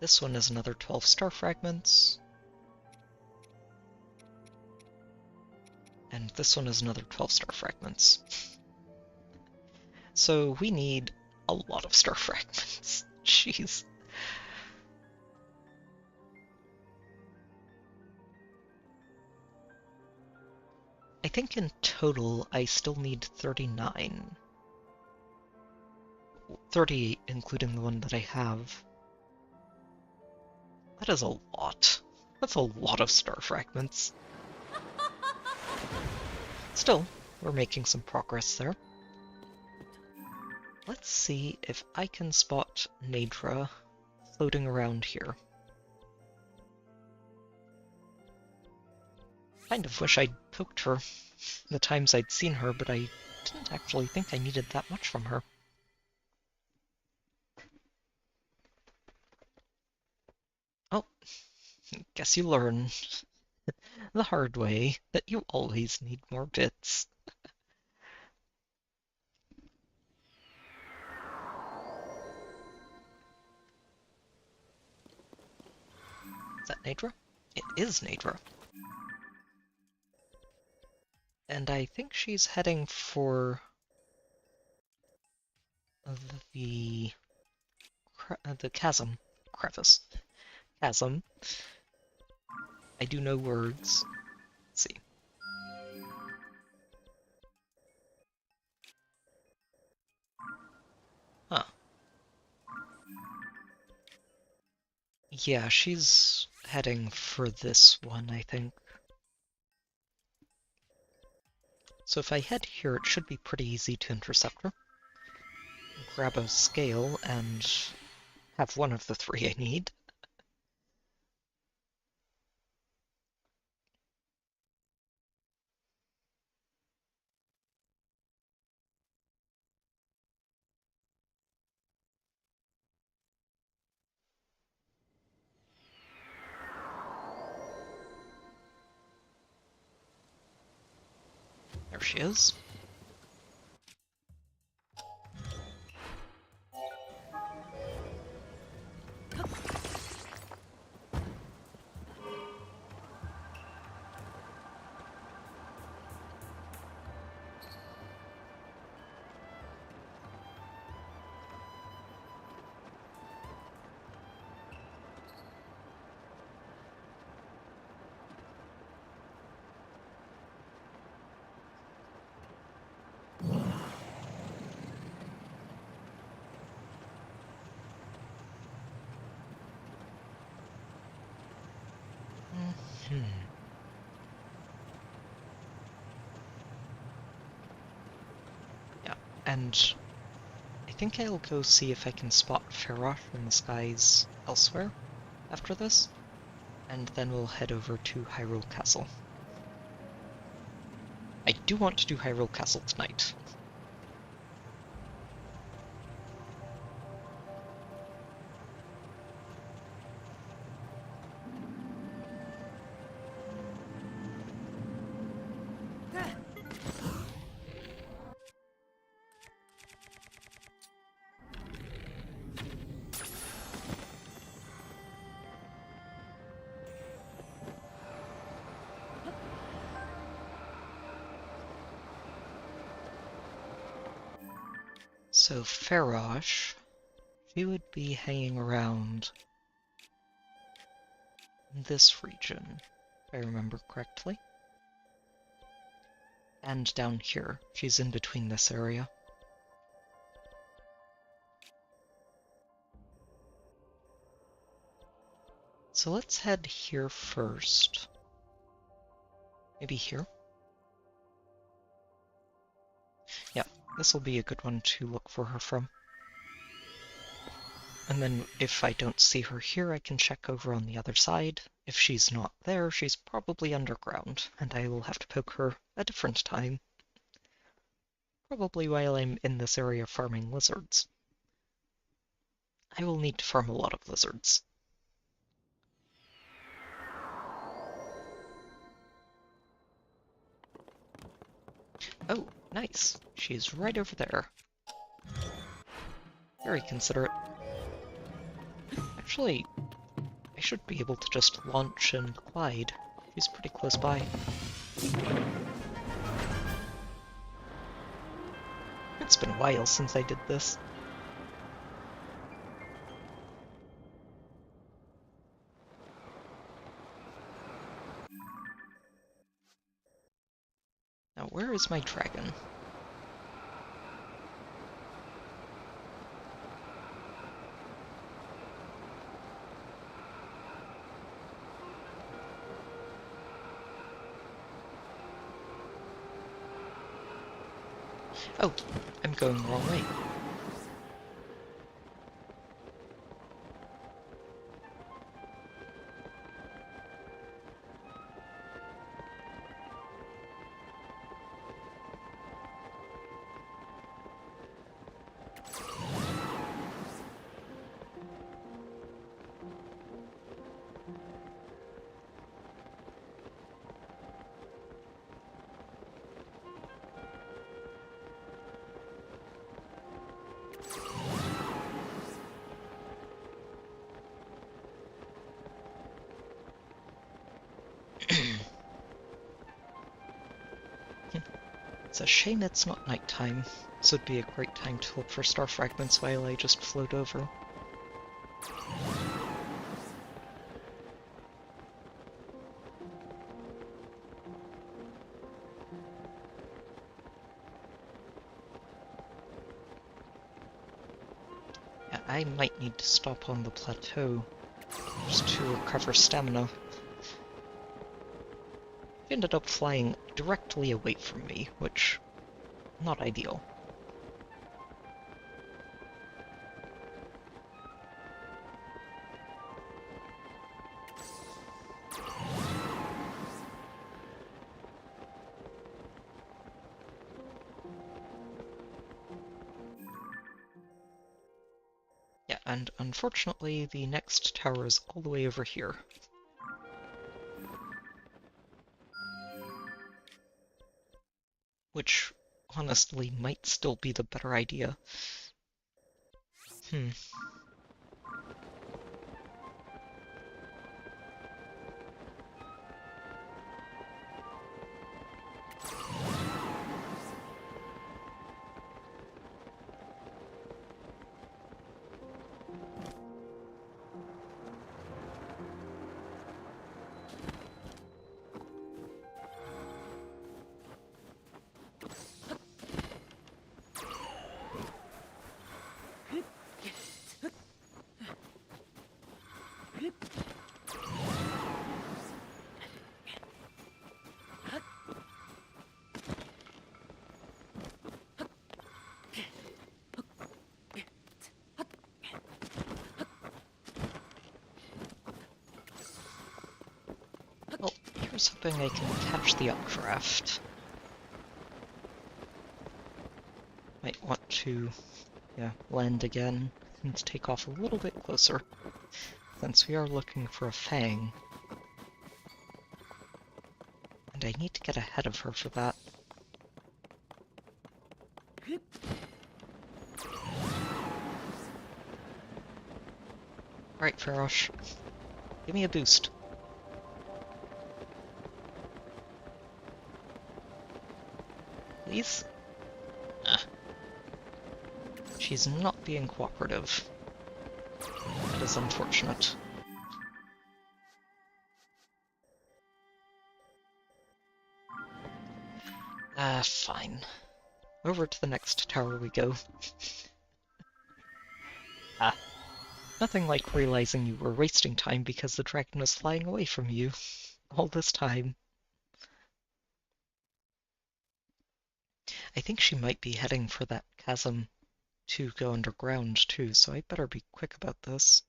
This one is another 12 star fragments. And this one is another 12 star fragments. So we need a lot of star fragments. Jeez. I think in total I still need 39. 38 including the one that I have. That is a lot. That's a lot of star fragments. Still, we're making some progress there. Let's see if I can spot Nadra floating around here. Kind of wish I'd poked her the times I'd seen her, but I didn't actually think I needed that much from her. Oh, guess you learn the hard way that you always need more bits. Is that Nadra? It is Nadra. And I think she's heading for the chasm. Crevice. Chasm. I do know words. Let's see. Huh. Yeah, she's heading for this one, I think. So if I head here, it should be pretty easy to intercept her. Grab a scale and have one of the three I need. There she is. Yeah, and I think I'll go see if I can spot Farosh in the skies elsewhere after this, and then we'll head over to Hyrule Castle. I do want to do Hyrule Castle tonight. So Farosh, she would be hanging around this region, if I remember correctly. And down here, she's in between this area. So let's head here first. Maybe here? Yeah, this will be a good one to look for her from. And then if I don't see her here, I can check over on the other side. If she's not there, she's probably underground, and I will have to poke her a different time. Probably while I'm in this area farming lizards. I will need to farm a lot of lizards. Oh, nice. She's right over there. Very considerate. Actually, I should be able to just launch and glide. She's pretty close by. It's been a while since I did this. Now, where is my dragon? Oh, I'm going the wrong way. It's a shame it's not nighttime. This would be a great time to look for star fragments while I just float over. Yeah, I might need to stop on the plateau just to recover stamina. It ended up flying directly away from me, which, not ideal. Yeah, and unfortunately the next tower is all the way over here. Which, honestly, might still be the better idea. Well, here's hoping I can catch the updraft. Might want to, land again and take off a little bit closer, since we are looking for a fang. And I need to get ahead of her for that. Alright, Farosh. Give me a boost. Please? Ah. She's not being cooperative. That is unfortunate. Fine. Over to the next tower we go. Nothing like realizing you were wasting time because the dragon was flying away from you all this time. I think she might be heading for that chasm to go underground too, so I better be quick about this.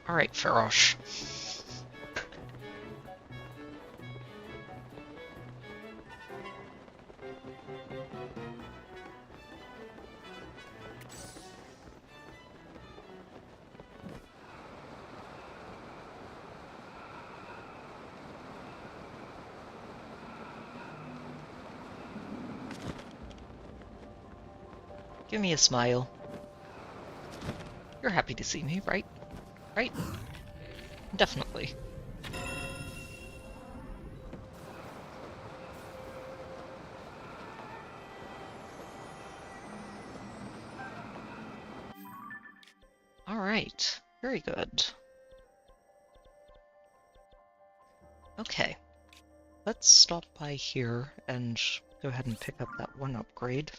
Alright, Farosh. Give me a smile. You're happy to see me, right? Right? Definitely. Alright, very good. Okay, let's stop by here and go ahead and pick up that one upgrade.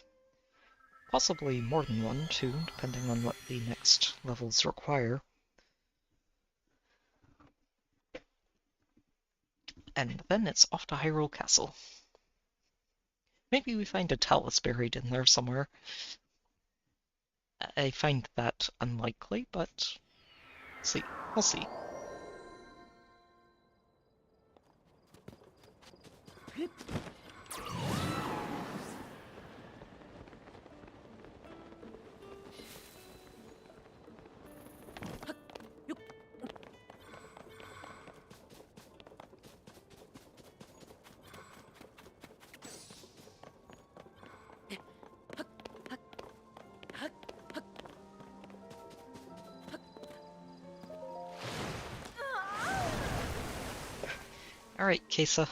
Possibly more than one, too, depending on what the next levels require. And then it's off to Hyrule Castle. Maybe we find a talus buried in there somewhere. I find that unlikely, but see. We'll see. Alright, Kesa.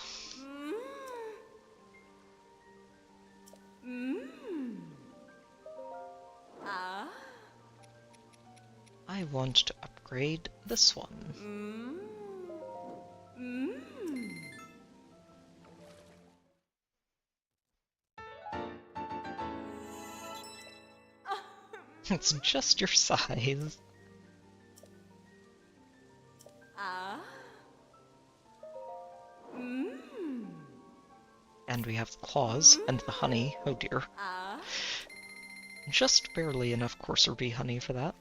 I want to upgrade this one. It's just your size. And we have the claws and the honey. Oh dear. Just barely enough coarser bee honey for that.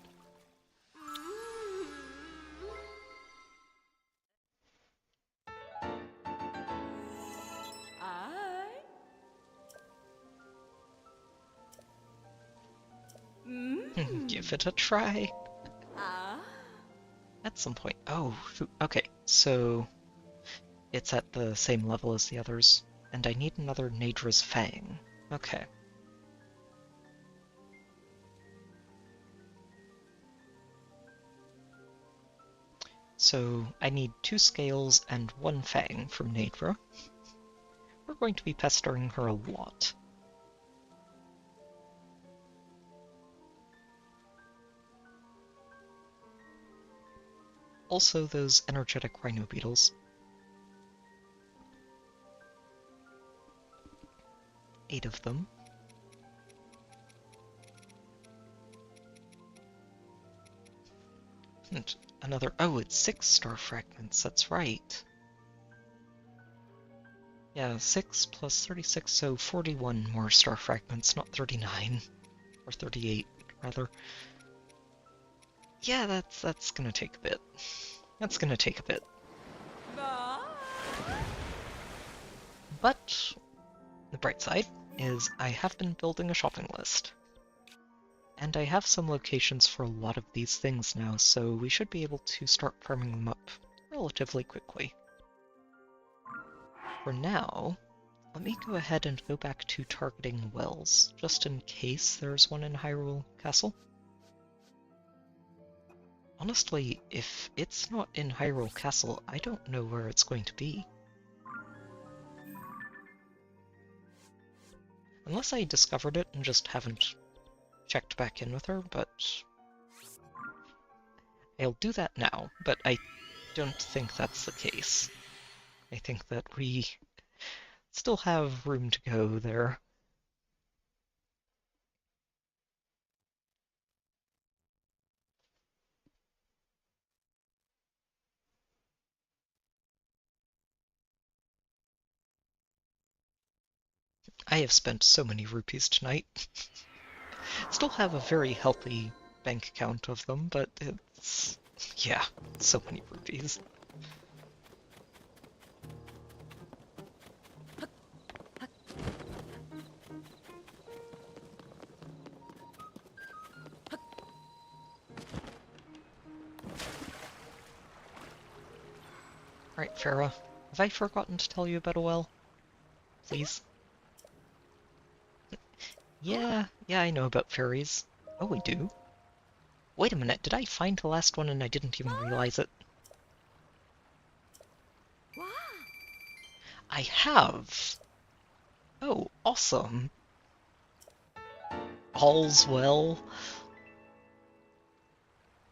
Give it a try. At some point. Oh, okay. So it's at the same level as the others. And I need another Nadra's Fang. Okay. So I need 2 scales and 1 Fang from Nadra. We're going to be pestering her a lot. Also those energetic rhino beetles. 8 of them. And another... Oh, it's 6 star fragments, that's right. Yeah, 6 plus 36, so 41 more star fragments, not 39. Or 38, rather. Yeah, that's gonna take a bit. That's gonna take a bit. But the bright side is I have been building a shopping list. And I have some locations for a lot of these things now, so we should be able to start farming them up relatively quickly. For now, let me go ahead and go back to targeting wells, just in case there's one in Hyrule Castle. Honestly, if it's not in Hyrule Castle, I don't know where it's going to be. Unless I discovered it and just haven't checked back in with her, but I'll do that now, but I don't think that's the case. I think that we still have room to go there. I have spent so many rupees tonight. Still have a very healthy bank account of them, but it's... yeah, so many rupees. Alright, Farah, have I forgotten to tell you about a well? Please? Yeah, I know about fairies. Oh, we do? Wait a minute, did I find the last one and I didn't even realize it? Wow. I have! Oh, awesome! All's well.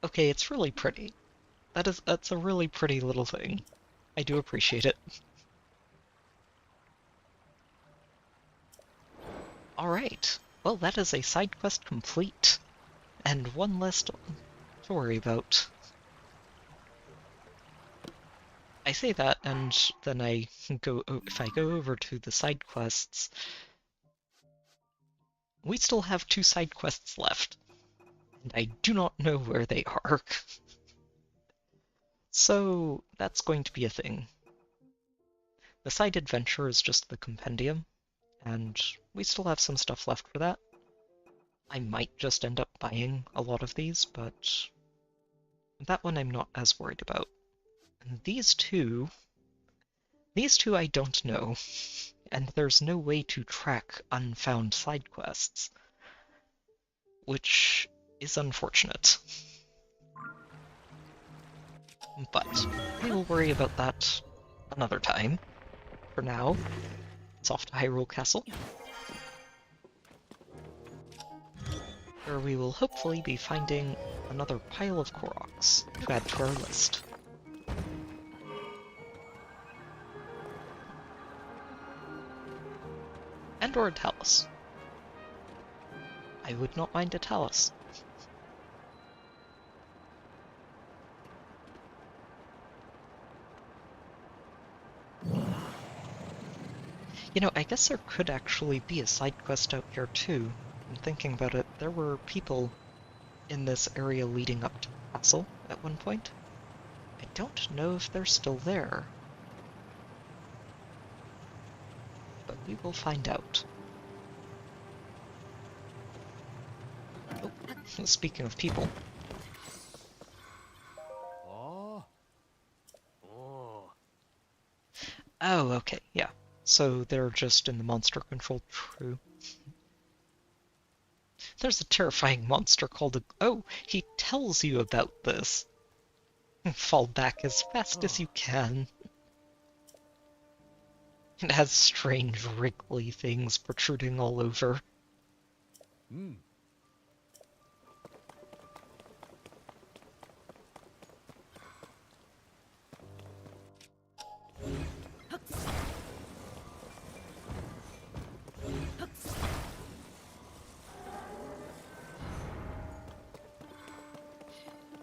Okay, it's really pretty. That's a really pretty little thing. I do appreciate it. Alright, well that is a side quest complete. And one less to worry about. I say that, and then if I go over to the side quests, we still have 2 side quests left, and I do not know where they are. So that's going to be a thing. The side adventure is just the compendium, and we still have some stuff left for that. I might just end up buying a lot of these, but that one I'm not as worried about. And these two I don't know, and there's no way to track unfound side quests, which is unfortunate. But we will worry about that another time. For now, it's off to Hyrule Castle, where we will hopefully be finding another pile of Koroks to add to our list. And or a Talus. I would not mind a Talus. You know, I guess there could actually be a side quest out here too. I'm thinking about it. There were people in this area leading up to the castle at one point. I don't know if they're still there. But we will find out. Oh, speaking of people. Oh, okay, yeah. So they're just in the monster-controlled crew. There's a terrifying monster called a... Oh, he tells you about this. Fall back as fast as you can. It has strange wriggly things protruding all over.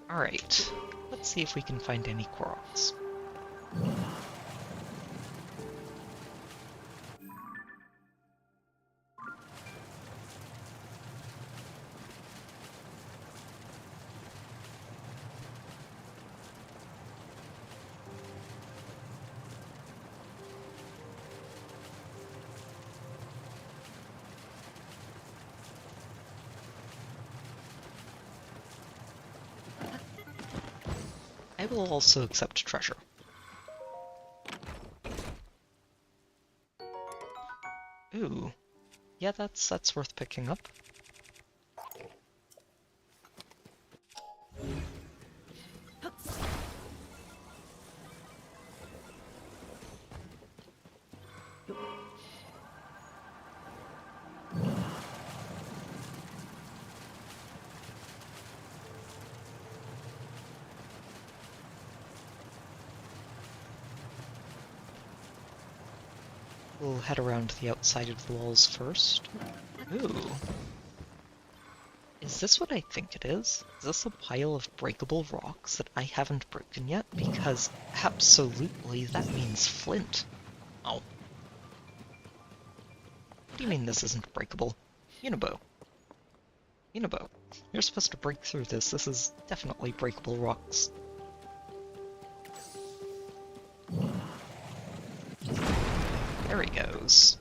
Alright, let's see if we can find any Koroks. I will also accept treasure. Ooh. Yeah, that's worth picking up. We'll head around the outside of the walls first. Ooh. Is this what I think it is? Is this a pile of breakable rocks that I haven't broken yet? Because absolutely that means flint. Oh. What do you mean this isn't breakable? Unibo. Unibo. You're supposed to break through this. This is definitely breakable rocks. There he goes.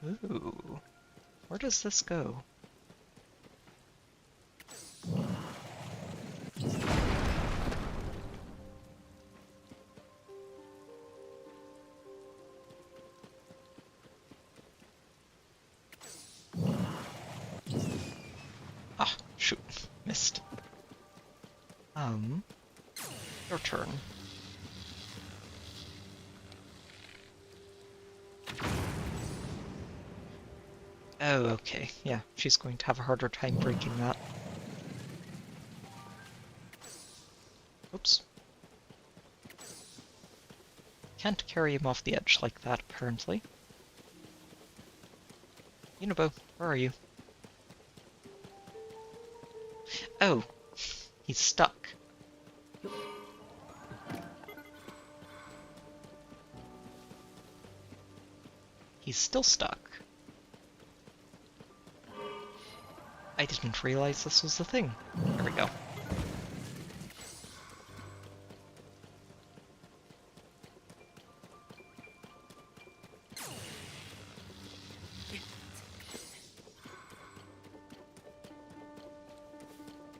Ooh. Where does this go? Ah, shoot. Missed. Your turn. Oh, okay. Yeah, she's going to have a harder time breaking that. Oops. Can't carry him off the edge like that, apparently. Unibo, where are you? Oh, he's stuck. He's still stuck. I didn't realize this was a thing. There we go.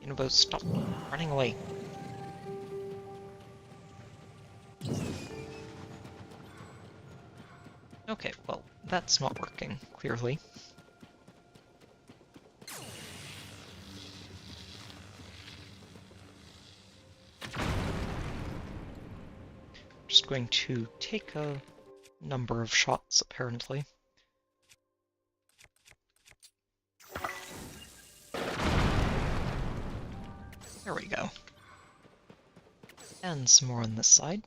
Unibo, stop running away. Okay, well, that's not working, clearly. Just going to take a number of shots, apparently. There we go. And some more on this side.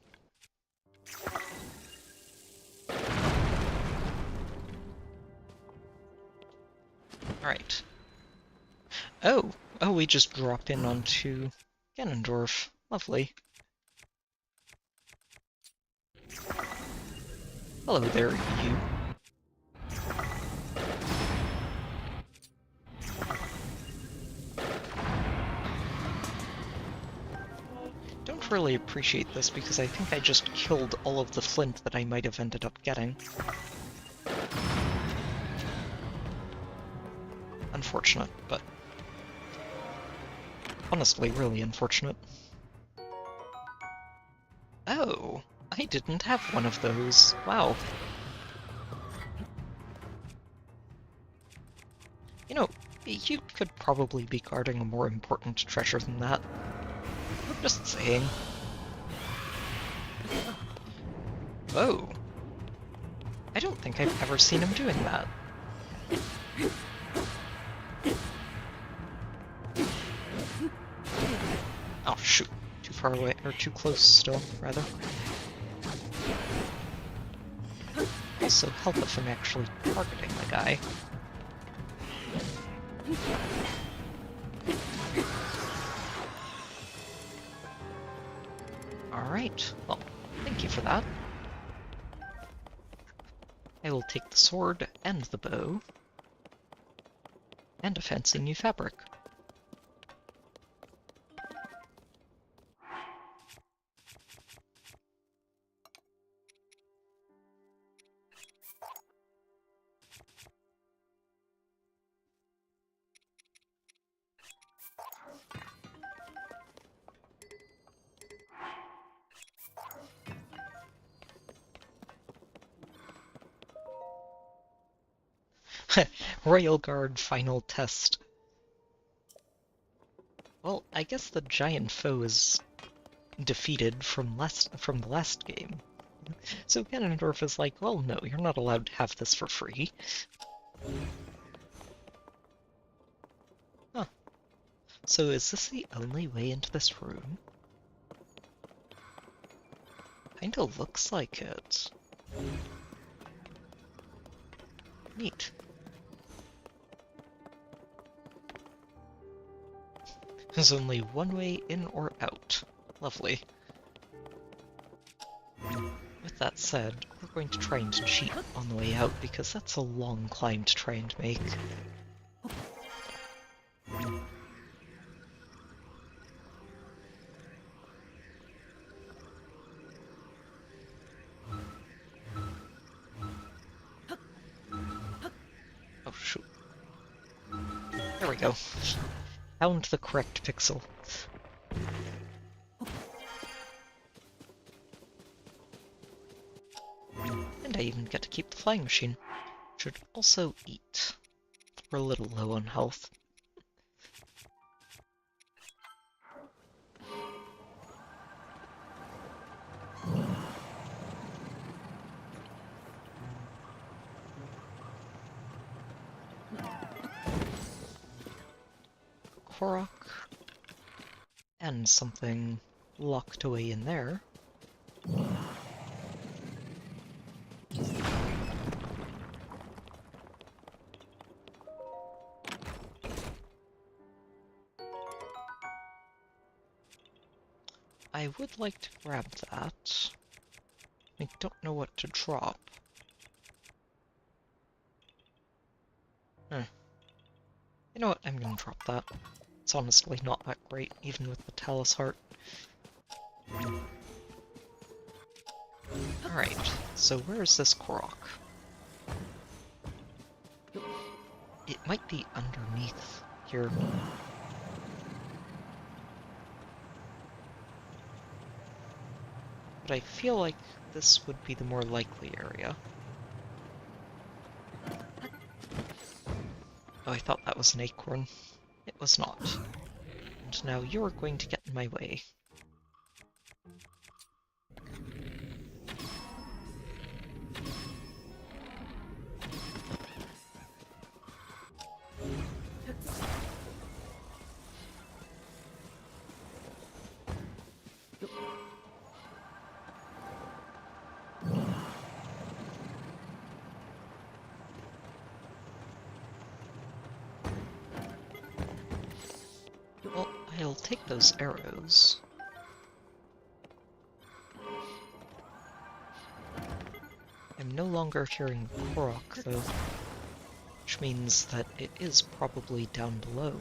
Alright. Oh! Oh, we just drop in onto Ganondorf. Lovely. Hello there, you. Don't really appreciate this because I think I just killed all of the flint that I might have ended up getting. Unfortunate, but honestly really unfortunate. Oh, I didn't have one of those. Wow. You know, you could probably be guarding a more important treasure than that. Just saying. Whoa. I don't think I've ever seen him doing that. Oh shoot. Too far away, or too close still, rather. Also help if I'm actually targeting the guy. Alright, well, thank you for that. I will take the sword and the bow. And a fancy new fabric. Royal Guard final test. Well, I guess the giant foe is defeated from the last game. So Ganondorf is like, well, no, you're not allowed to have this for free. Huh. So is this the only way into this room? Kinda looks like it. Neat. There's only one way in or out. Lovely. With that said, we're going to try and cheat on the way out, because that's a long climb to try and make. Oh shoot. There we go. Found the correct pixel. And I even get to keep the flying machine. Should also eat. We're a little low on health. Korok. And something locked away in there. I would like to grab that. I don't know what to drop. You know what, I'm gonna drop that. It's honestly not that great, even with the Talus Heart. Alright, so where is this Korok? It might be underneath here. But I feel like this would be the more likely area. Oh, I thought that was an acorn. It was not. And now you're going to get in my way. Well, I'll take those arrows. I'm no longer hearing Korok, though, which means that it is probably down below.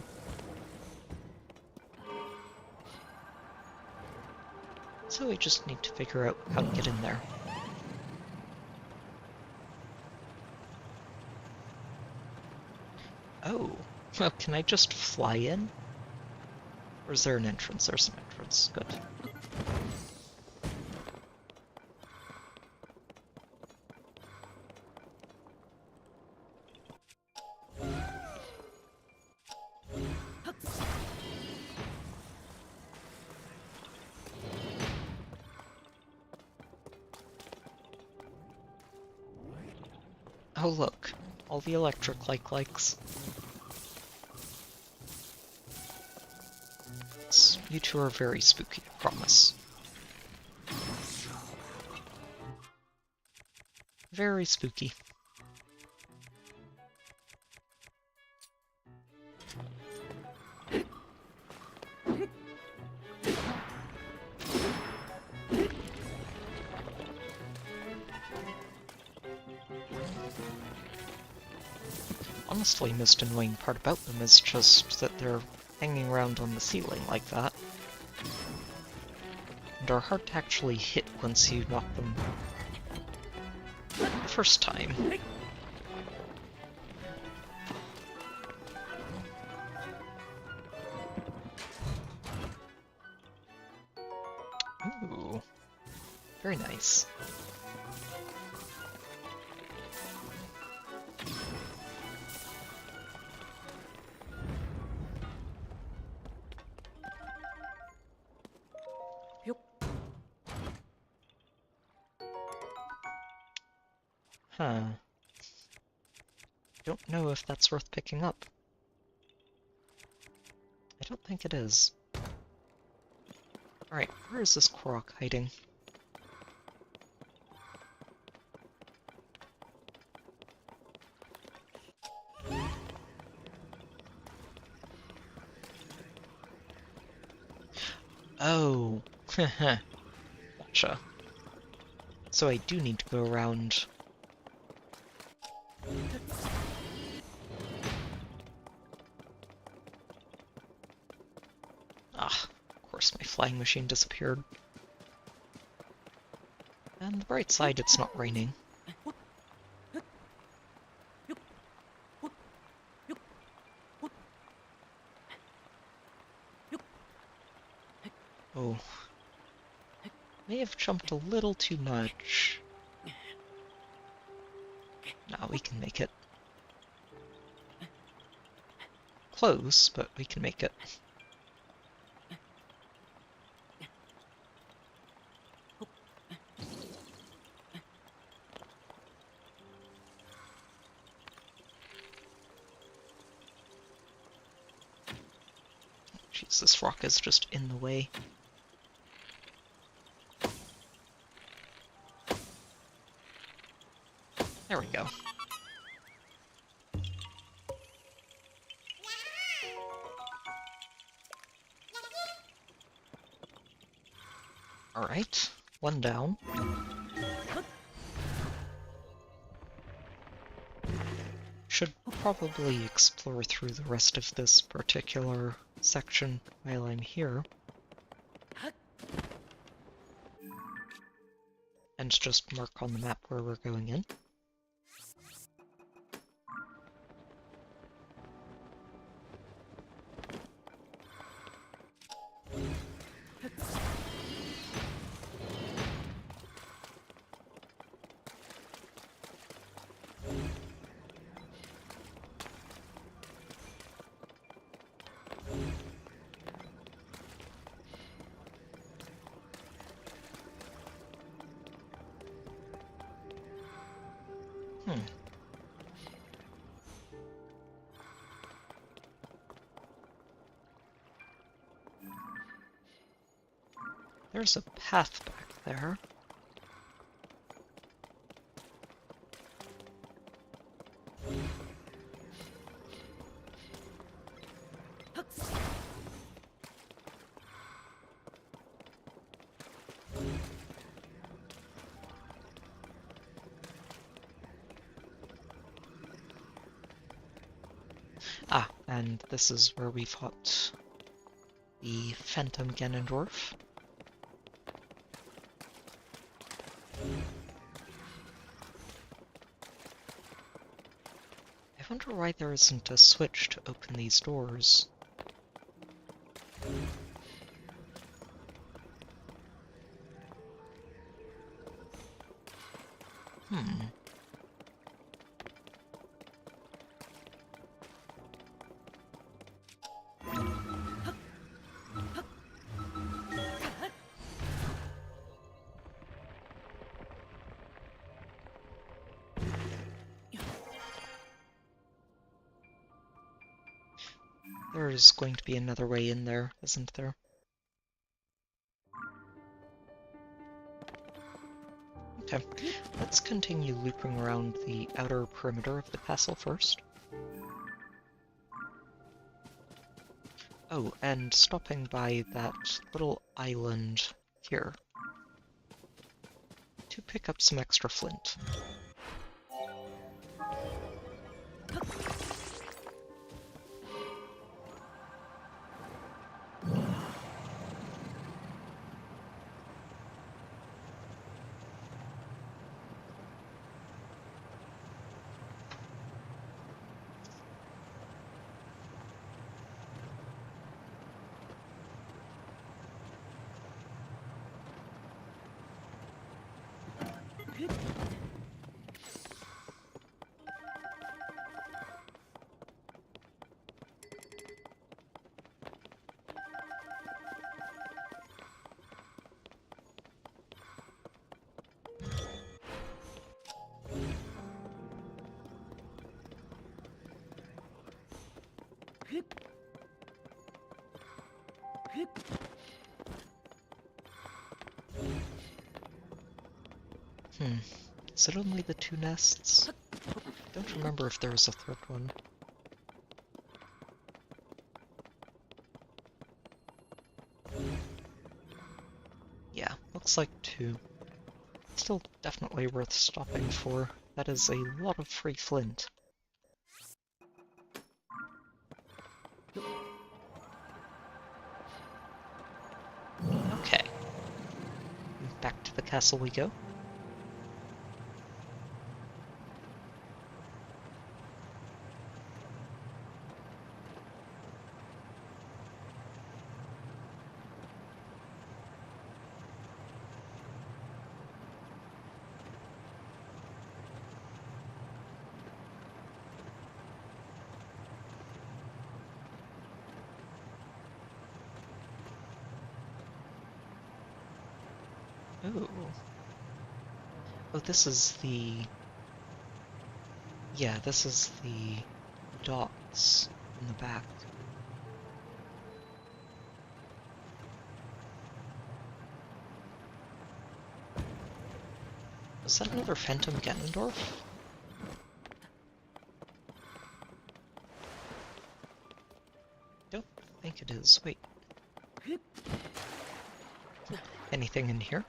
So we just need to figure out how to get in there. Oh, well, can I just fly in? Or is there an entrance? There's an entrance. Good. Oh look, all the electric likes. You two are very spooky, I promise. Very spooky. Honestly, most annoying part about them is just that they're hanging around on the ceiling like that. And are hard to actually hit once you knock them the first time. Ooh. Very nice. Huh. Don't know if that's worth picking up. I don't think it is. Alright, where is this Korok hiding? Oh, gotcha. So I do need to go around. Ah, of course my flying machine disappeared. And the bright side, it's not raining. Oh. May have jumped a little too much. Nah, we can make it. Close, but we can make it. Jeez, this rock is just in the way. There we go. Alright, one down. Should probably explore through the rest of this particular section while I'm here. And just mark on the map where we're going in. There's a path back there. Ah, and this is where we fought the Phantom Ganondorf. I wonder why there isn't a switch to open these doors. There's going to be another way in there, isn't there? Okay, let's continue looping around the outer perimeter of the castle first. Oh, and stopping by that little island here to pick up some extra flint. Hmm. Is it only the 2 nests? Don't remember if there was a third one. Yeah, looks like 2. Still definitely worth stopping for. That is a lot of free flint. Okay. Back to the castle we go. Ooh. Oh, this is the... Yeah, this is the dots in the back. Is that another Phantom Ganondorf? Don't think it is. Wait. Anything in here?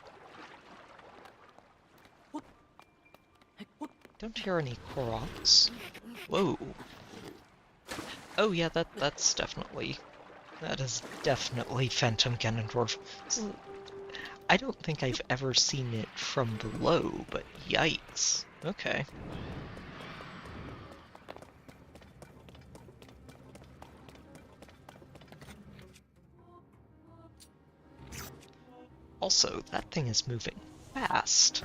Don't hear any Koroks. Whoa. Oh yeah, that's definitely... That is definitely Phantom Ganondorf. I don't think I've ever seen it from below, but yikes. Okay. Also, that thing is moving fast.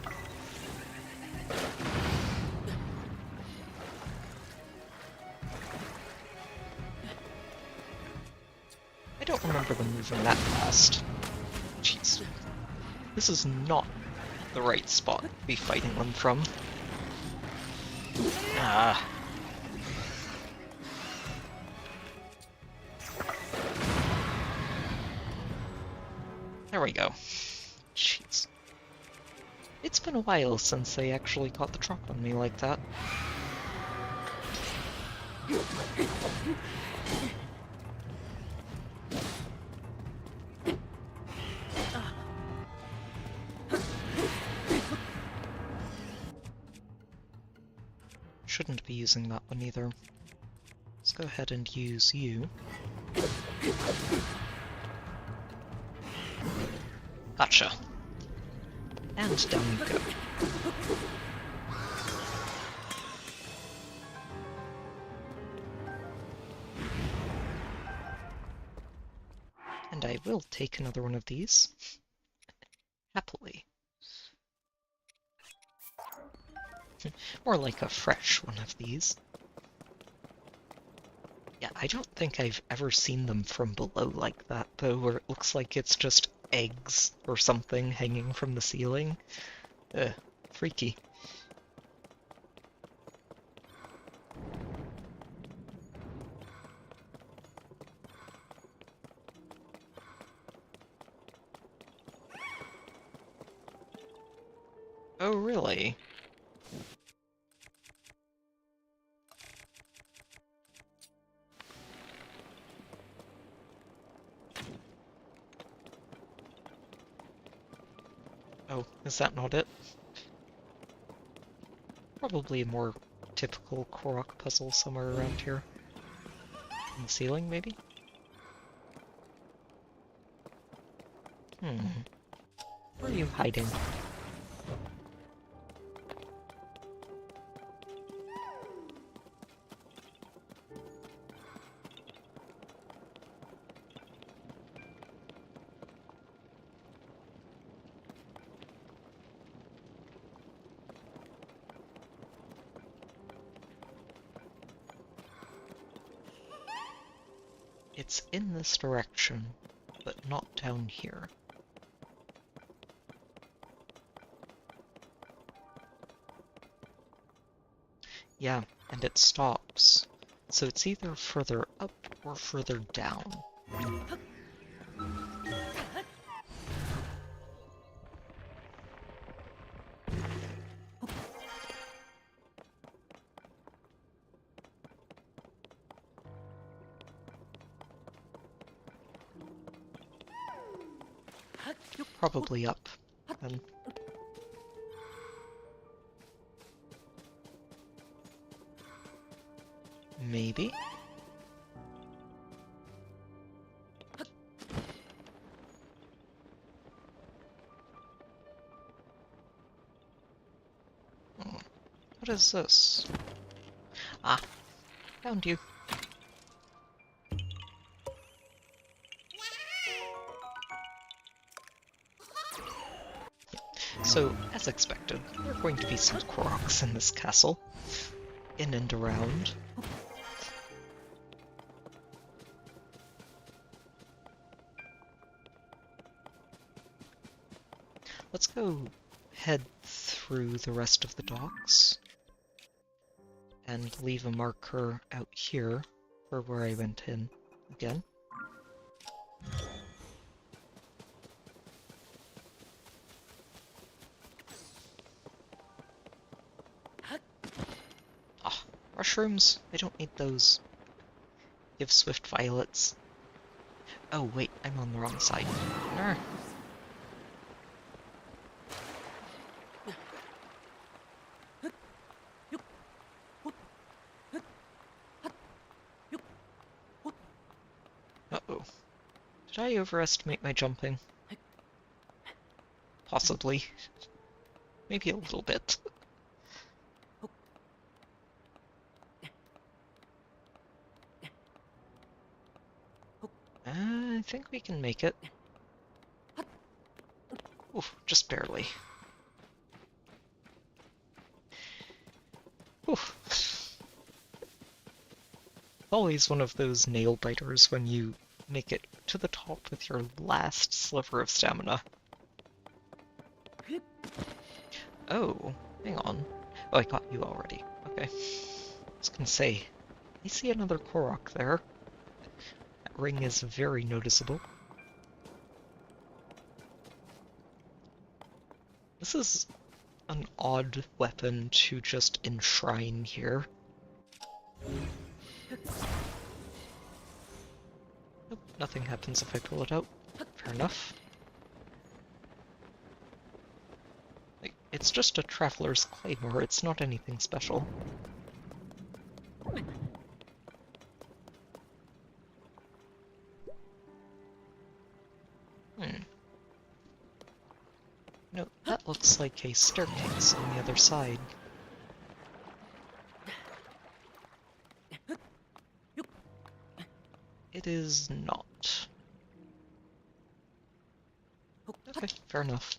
I don't remember them moving that fast. Jeez. This is not the right spot to be fighting them from. Ah. There we go. Jeez. It's been a while since they actually caught the drop on me like that. Shouldn't be using that one either. Let's go ahead and use you. Gotcha. And down you go. And I will take another one of these. Happily. More like a fresh one of these. Yeah, I don't think I've ever seen them from below like that, though, where it looks like it's just eggs or something hanging from the ceiling. Freaky. Oh, really? Oh, is that not it? Probably a more typical Korok puzzle somewhere around here. In the ceiling, maybe? Where are you hiding? It's in this direction, but not down here. Yeah, and it stops. So it's either further up or further down. Probably up, then. Maybe? What is this? Ah, found you. So, as expected, there are going to be some Koroks in this castle. In and around. Let's go head through the rest of the docks and leave a marker out here for where I went in again. Ah, mushrooms. I don't need those. Give swift violets. Oh wait, I'm on the wrong side. Nah. Uh-oh. Did I overestimate my jumping? Possibly. Maybe a little bit. I think we can make it. Oof, just barely. Oof. Always one of those nail biters when you make it to the top with your last sliver of stamina. Oh, hang on. Oh, I got you already. Okay. I was gonna say, I see another Korok there. That ring is very noticeable. This is an odd weapon to just enshrine here. Nope, nothing happens if I pull it out. Fair enough. Like, it's just a traveler's claymore, it's not anything special. No, that looks like a staircase on the other side. It is not. Okay, fair enough.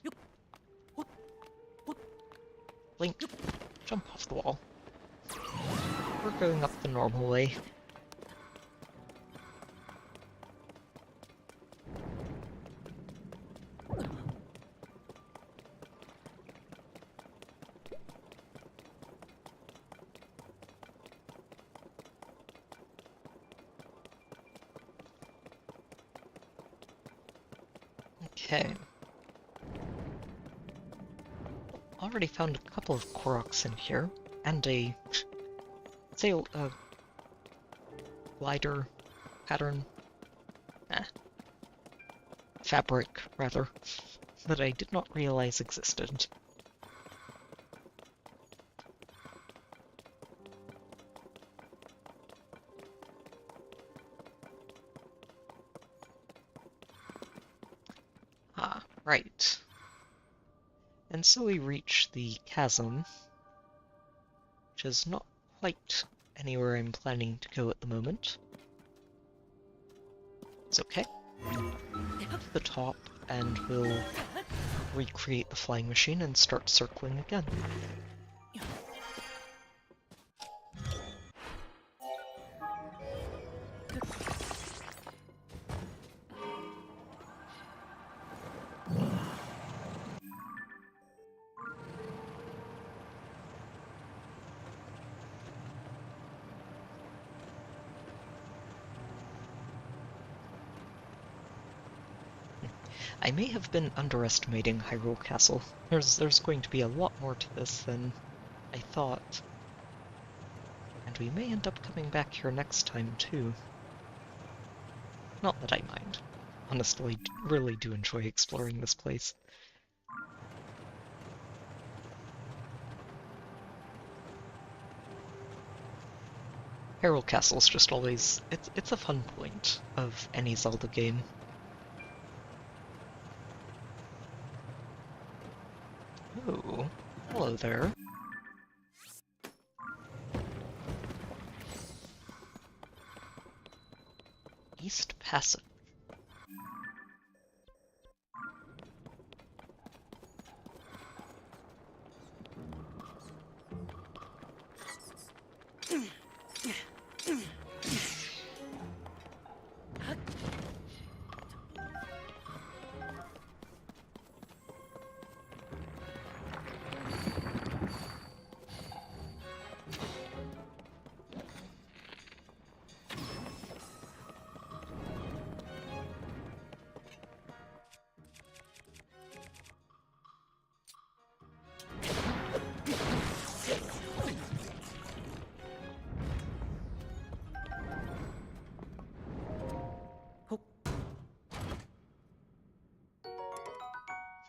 Link, jump off the wall. We're going up the normal way. Okay. Already found a couple of Koroks in here, and a sail, glider pattern, fabric, rather, that I did not realize existed. Ah, right. And so we reach the chasm, which is not quite anywhere I'm planning to go at the moment. It's okay. To the top, and we'll recreate the flying machine and start circling again. I may have been underestimating Hyrule Castle. There's going to be a lot more to this than I thought. And we may end up coming back here next time, too. Not that I mind. honestly really do enjoy exploring this place. Hyrule Castle's just always... it's a fun point of any Zelda game. Oh, hello there. East Passage.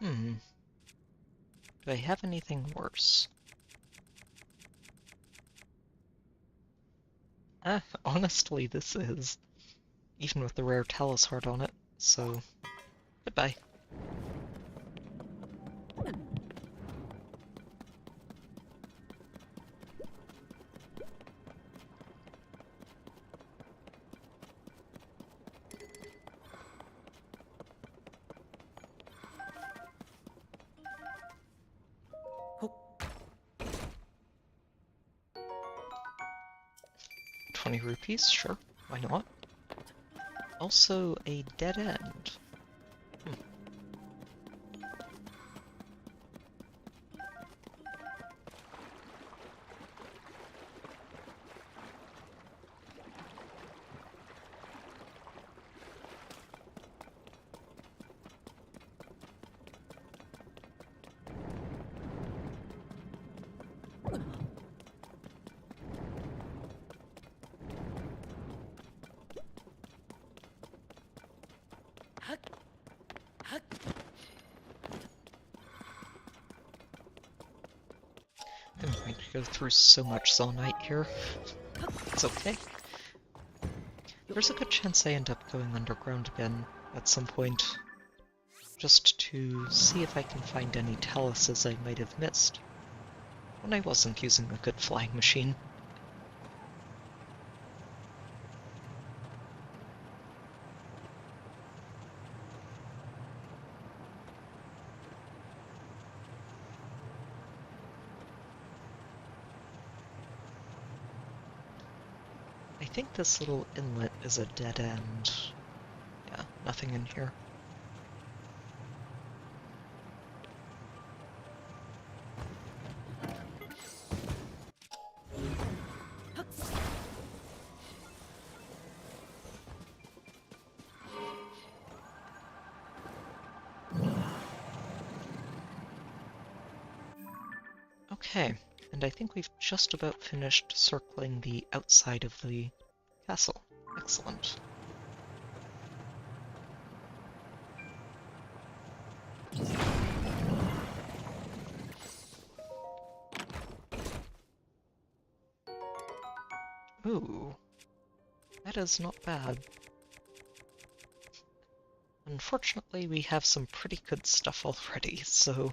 Hmm. Do I have anything worse? Honestly, this is. Even with the rare Talus heart on it, so... goodbye. ₹20, sure, why not? Also, a dead end. I'm going to go through so much Zonite here. It's okay. There's a good chance I end up going underground again at some point, just to see if I can find any taluses I might have missed when I wasn't using a good flying machine. I think this little inlet is a dead end. Yeah, nothing in here. Okay, and I think we've just about finished circling the outside of the castle. Excellent. Ooh, that is not bad. Unfortunately, we have some pretty good stuff already, so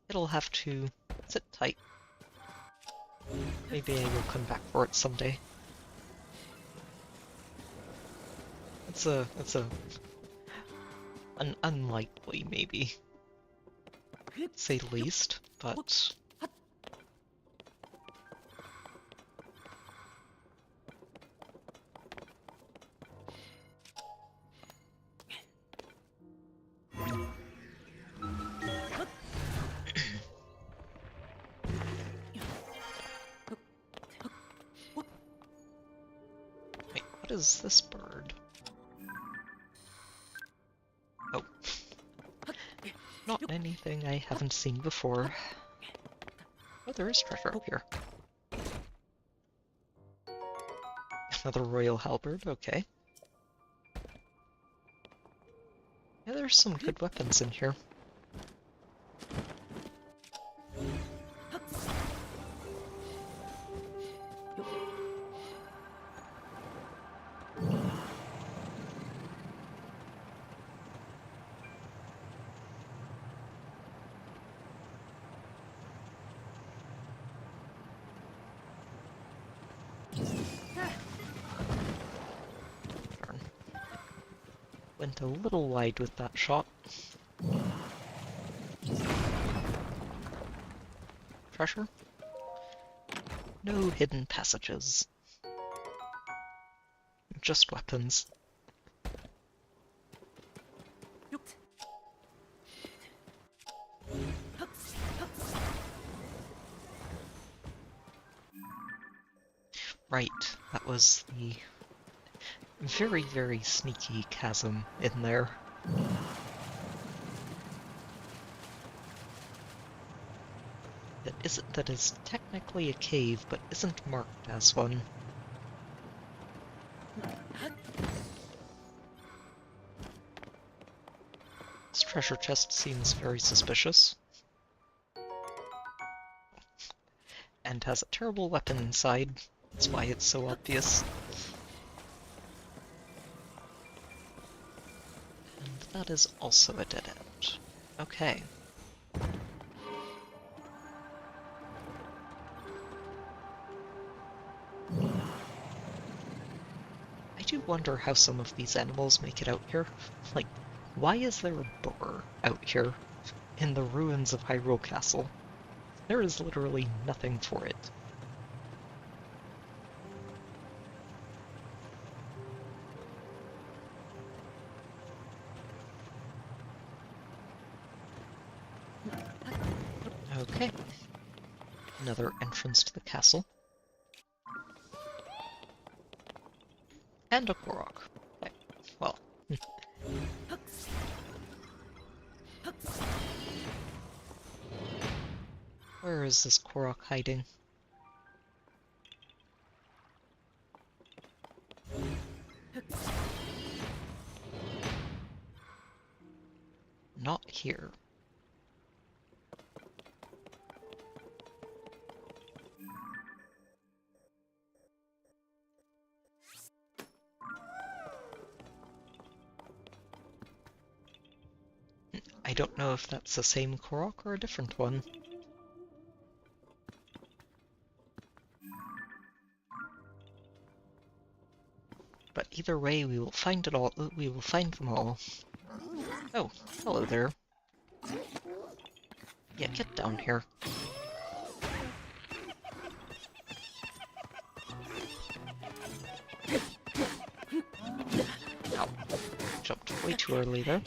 it'll have to sit tight. Maybe I will come back for it someday. It's an unlikely maybe, to say the least, but wait, what is this bird? Oh. Not anything I haven't seen before. Oh, there is treasure up here. Another royal halberd, okay. Yeah, there's some good weapons in here. Darn. Went a little wide with that shot. Treasure? No hidden passages. Just weapons. Right, that was the very, very sneaky chasm in there. That is technically a cave, but isn't marked as one. This treasure chest seems very suspicious. And has a terrible weapon inside. That's why it's so obvious. And that is also a dead end. Okay. I do wonder how some of these animals make it out here. Like, why is there a boar out here in the ruins of Hyrule Castle? There is literally nothing for it. Okay. Another entrance to the castle. And a Korok. Okay. Well. Where is this Korok hiding? Not here. I don't know if that's the same Korok or a different one. But either way, we will find it all. We will find them all. Oh, hello there. Yeah, get down here. Ow. Jumped way too early there.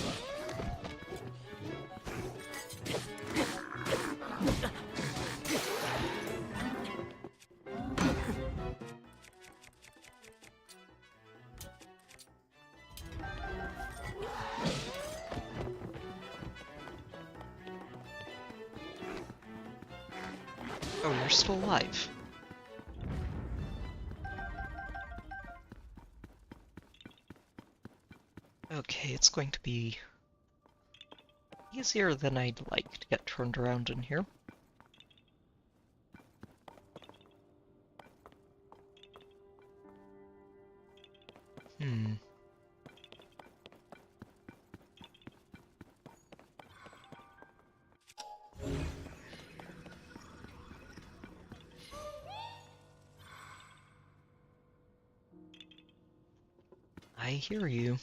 Oh, you're still alive. Okay, it's going to be easier than I'd like to get turned around in here. I hear you.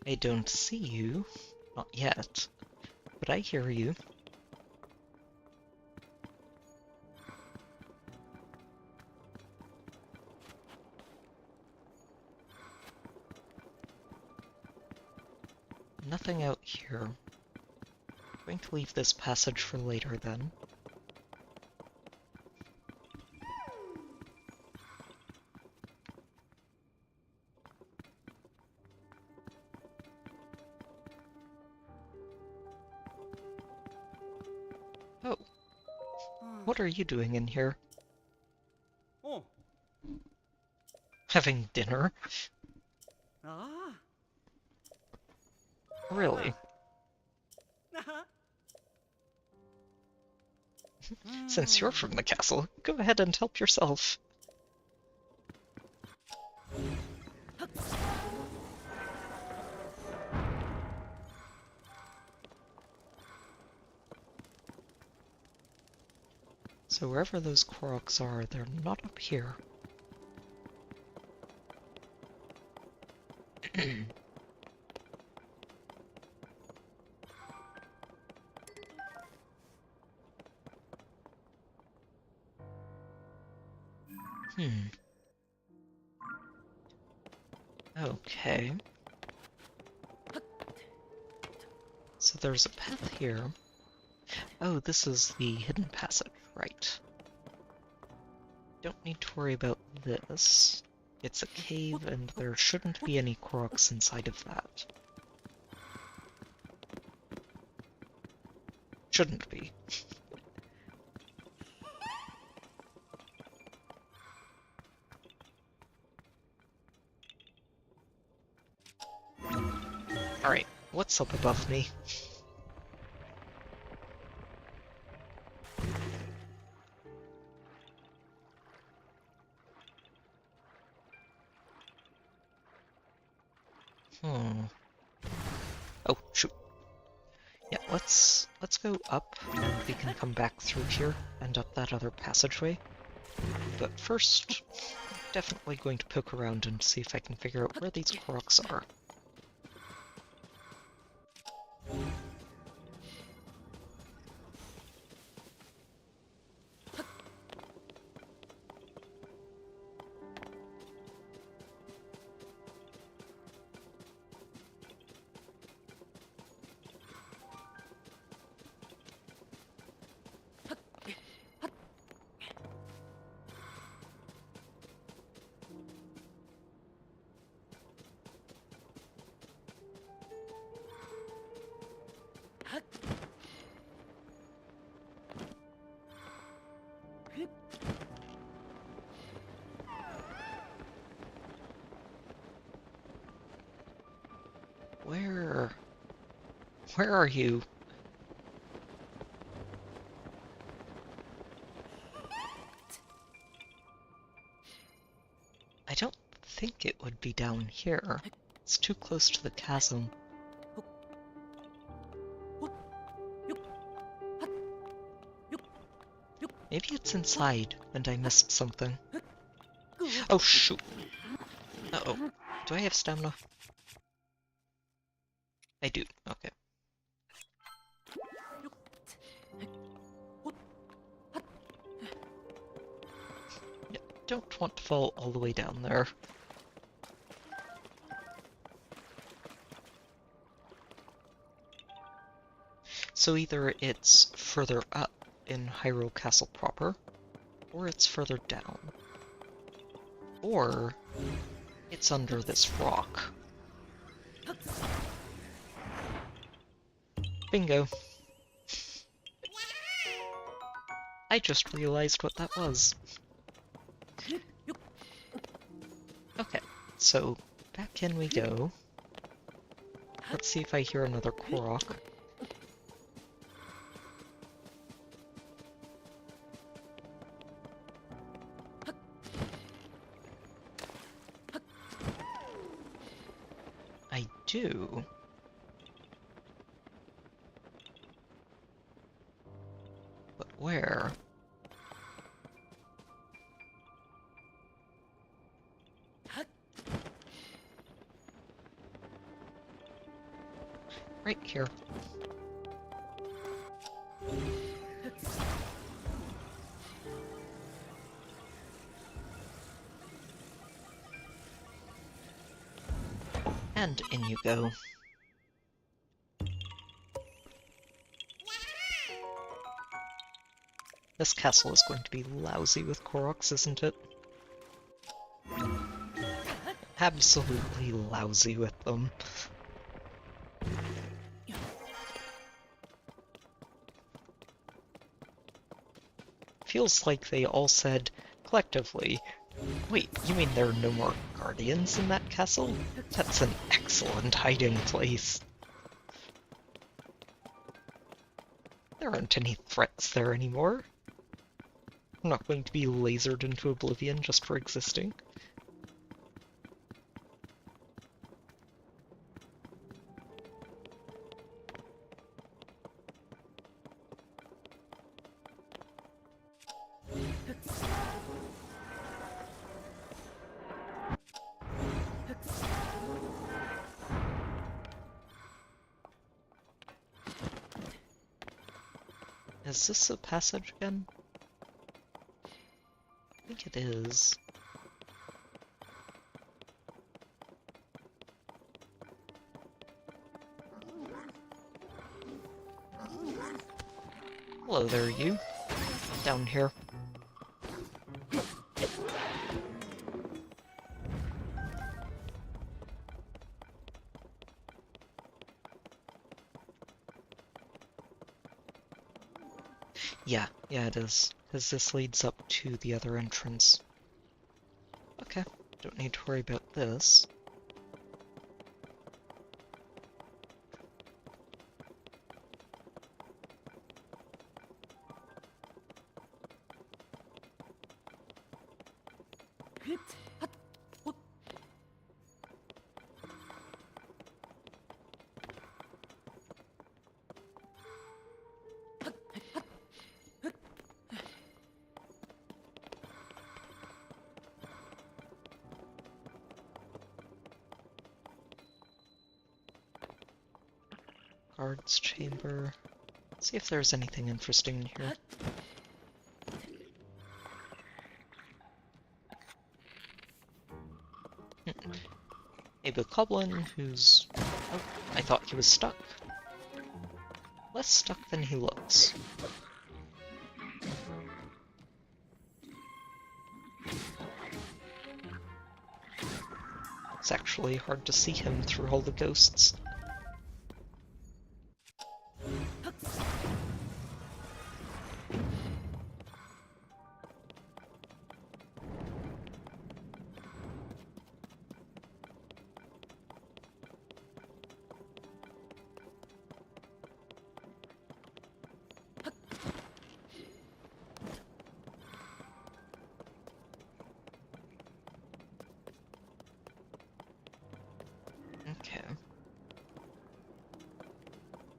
I don't see you. Not yet. But I hear you. Nothing out here. I'm going to leave this passage for later then. Oh. What are you doing in here? Oh. Having dinner? Ah. Really? Since you're from the castle, go ahead and help yourself. So wherever those Koroks are, they're not up here. Okay. So there's a path here. Oh, this is the hidden passage, right. Don't need to worry about this. It's a cave, and there shouldn't be any Koroks inside of that. Shouldn't be. Alright, what's up above me? Oh, shoot. Yeah, let's go up, and we can come back through here and up that other passageway. But first, I'm definitely going to poke around and see if I can figure out where these Koroks are. Where are you? I don't think it would be down here. It's too close to the chasm. Maybe it's inside, and I missed something. Oh, shoot! Uh-oh. Do I have stamina? I do. Okay. Yeah, don't want to fall all the way down there. So either it's further up in Hyrule Castle proper, or it's further down. Or it's under this rock. Bingo. I just realized what that was. Okay, so back in we go. Let's see if I hear another Korok. I do. But where? Right here. And in you go. This castle is going to be lousy with Koroks, isn't it? Absolutely lousy with them. Feels like they all said, collectively, wait, you mean there are no more guardians in that castle? That's an excellent hiding place. aren't any threats there anymore. I'm not going to be lasered into oblivion just for existing. Is this a passage again? I think it is. Hello there, you. Down here. Yeah, it is. Because this leads up to the other entrance. Okay, don't need to worry about this. Guards chamber. Let's see if there's anything interesting in here. A bokoblin who's... Oh, I thought he was stuck. Less stuck than he looks. It's actually hard to see him through all the ghosts. Okay.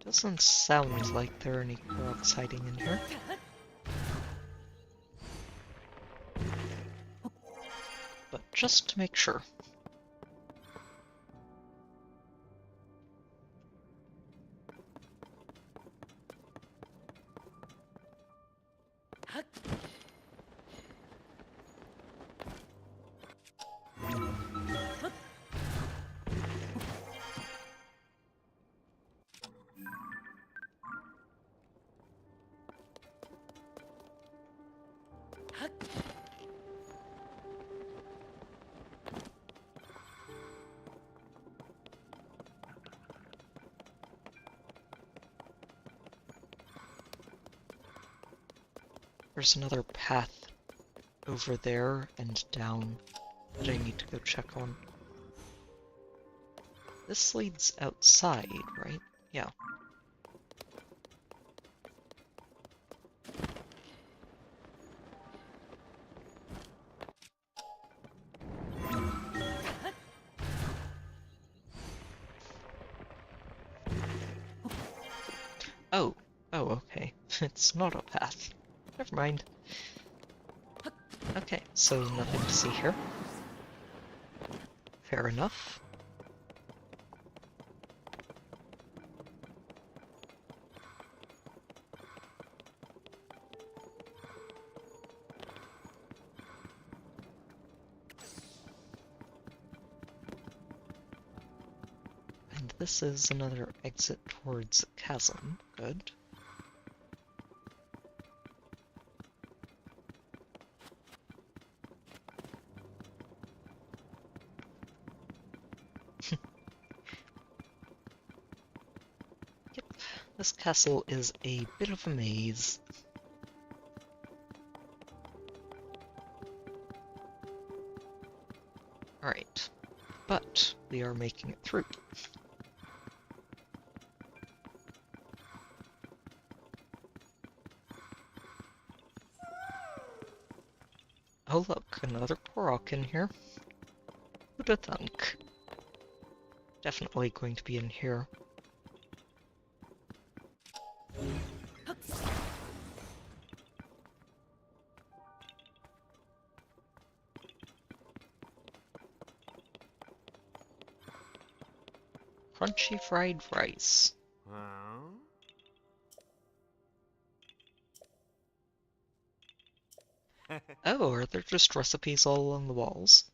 Doesn't sound like there are any Koroks hiding in here. But just to make sure. There's another path over there and down that I need to go check on. This leads outside, right? Yeah. Oh, okay. It's not a path. Never mind. Okay, so nothing to see here. Fair enough. And this is another exit towards Chasm. Good. This castle is a bit of a maze. Alright, but we are making it through. Oh look, another Korok in here. Who'da thunk? Definitely going to be in here. Crunchy fried rice. Huh? Oh, are there just recipes all along the walls?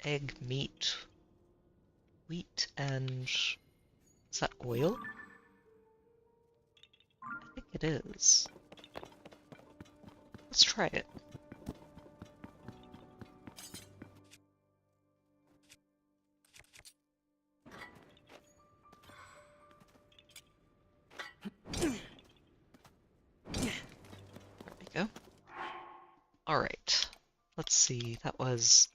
Egg, meat, wheat, and... is that oil? I think it is. Let's try it. There we go. Alright. Let's see, that was...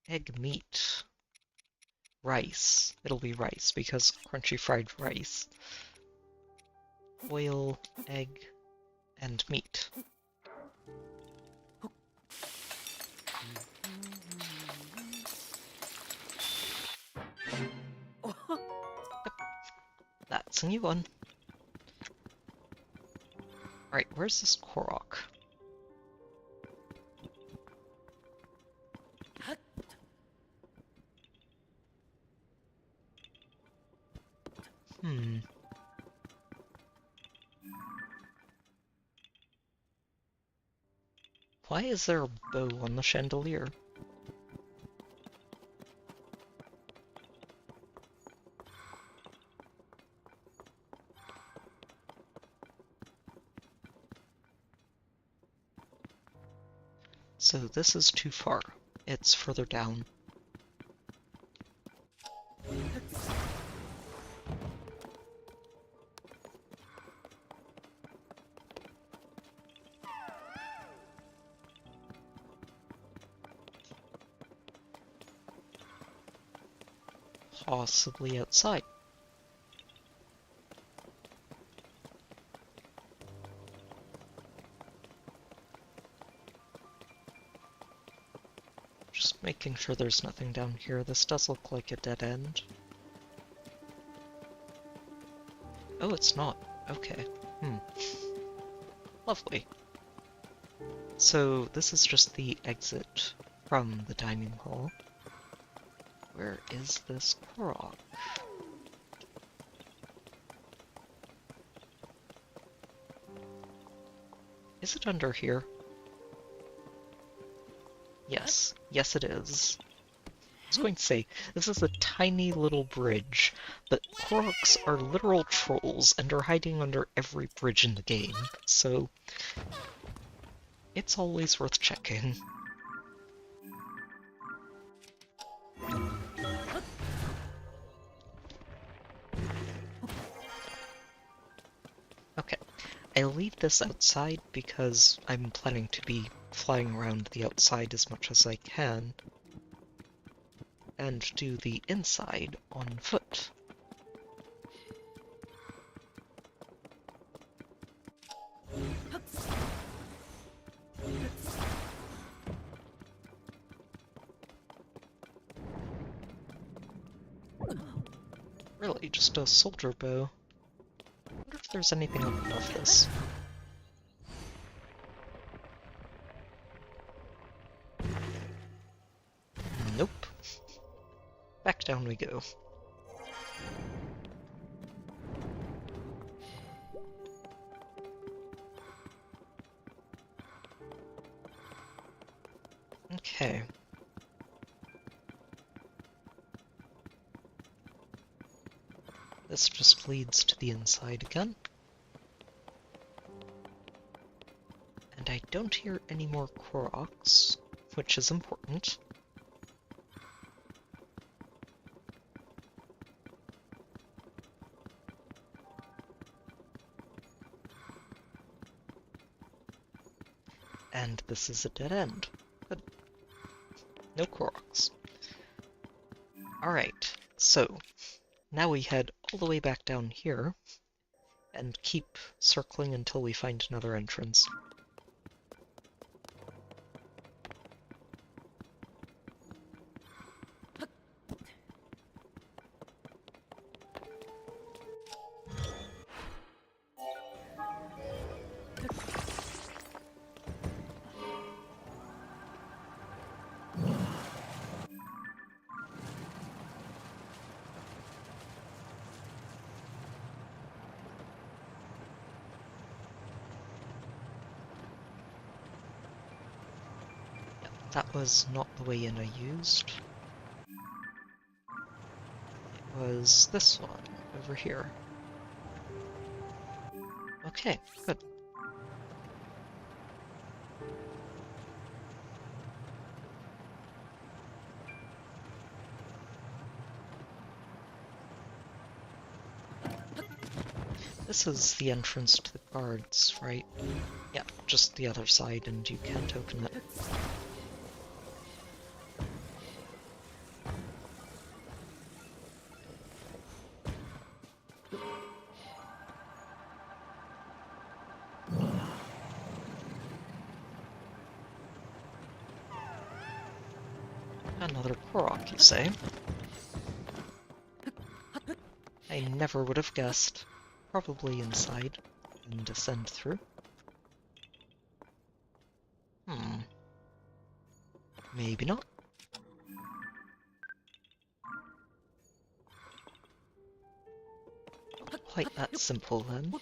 egg, meat, rice. It'll be rice, because crunchy fried rice. Oil, egg, and meat. That's a new one. Alright, where's this Korok? Hmm. Why is there a bow on the chandelier? So this is too far. It's further down. Possibly outside. Just making sure there's nothing down here. This does look like a dead end. Oh, it's not. Okay. Lovely. So this is just the exit from the dining hall. Where is this Korok? Is it under here? Yes. Yes, it is. I was going to say, this is a tiny little bridge, but Koroks are literal trolls and are hiding under every bridge in the game, so it's always worth checking. Okay, I leave this outside because I'm planning to be flying around the outside as much as I can, and do the inside on foot. Really, just a soldier bow. I wonder if there's anything up above this. Nope. Back down we go. Okay. This just leads to the inside again. And I don't hear any more Koroks, which is important. And this is a dead end. Good. No Koroks. Alright, so now we head all the way back down here, and keep circling until we find another entrance. That was not the way in I used. It was this one, over here. Okay, good. This is the entrance to the guards, right? Yeah, just the other side, and you can't open it. Another Korok, you say? I never would have guessed. Probably inside and descend through. Maybe not. Not quite that simple then.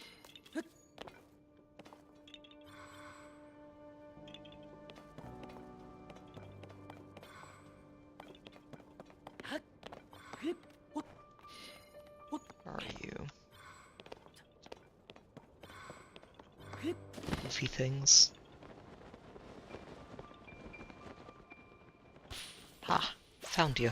Where are you? Goofy things. Ha! Found you.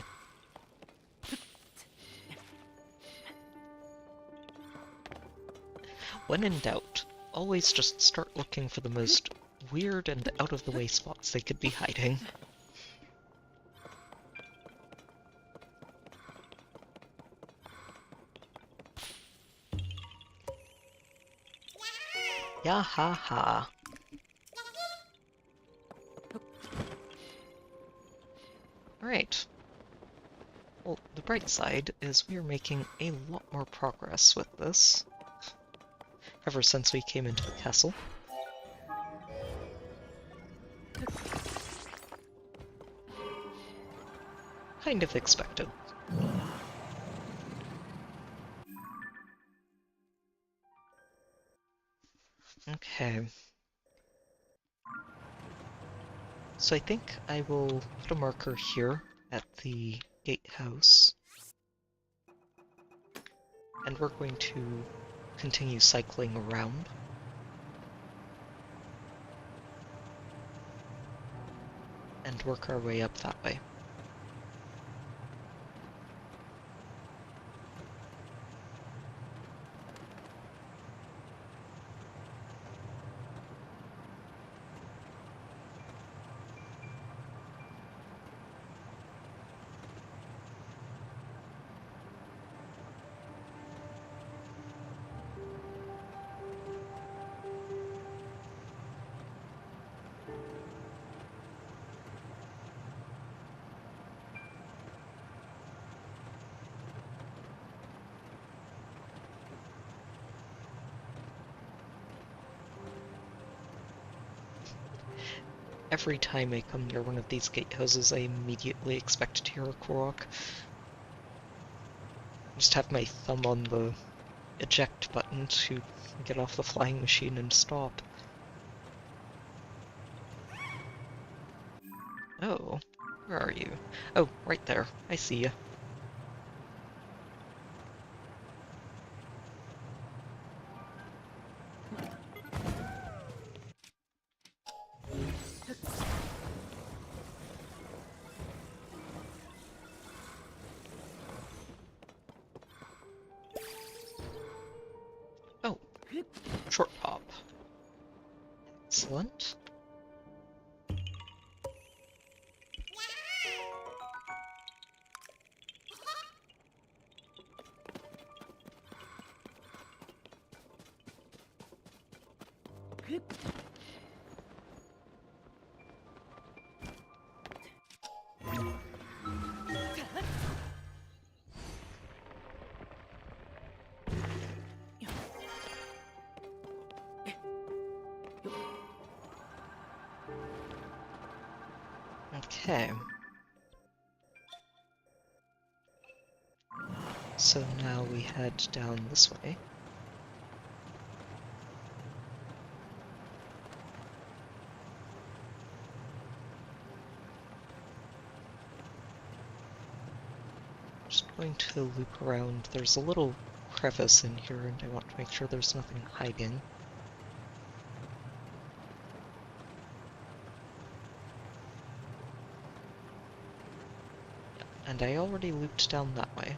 When in doubt, always just start looking for the most weird and out-of-the-way spots they could be hiding. Ya ha ha. Alright. Well, the bright side is we are making a lot more progress with this. Ever since we came into the castle. Kind of expected. Okay. So I think I will put a marker here at the gatehouse. And we're going to continue cycling around. And work our way up that way. Every time I come near one of these gatehouses, I immediately expect to hear a Korok. Just have my thumb on the eject button to get off the flying machine and stop. Oh, where are you? Oh, right there. I see you. Oh, short hop. Excellent. Okay. So now we head down this way. Just going to loop around. There's a little crevice in here, and I want to make sure there's nothing hiding. And I already looped down that way.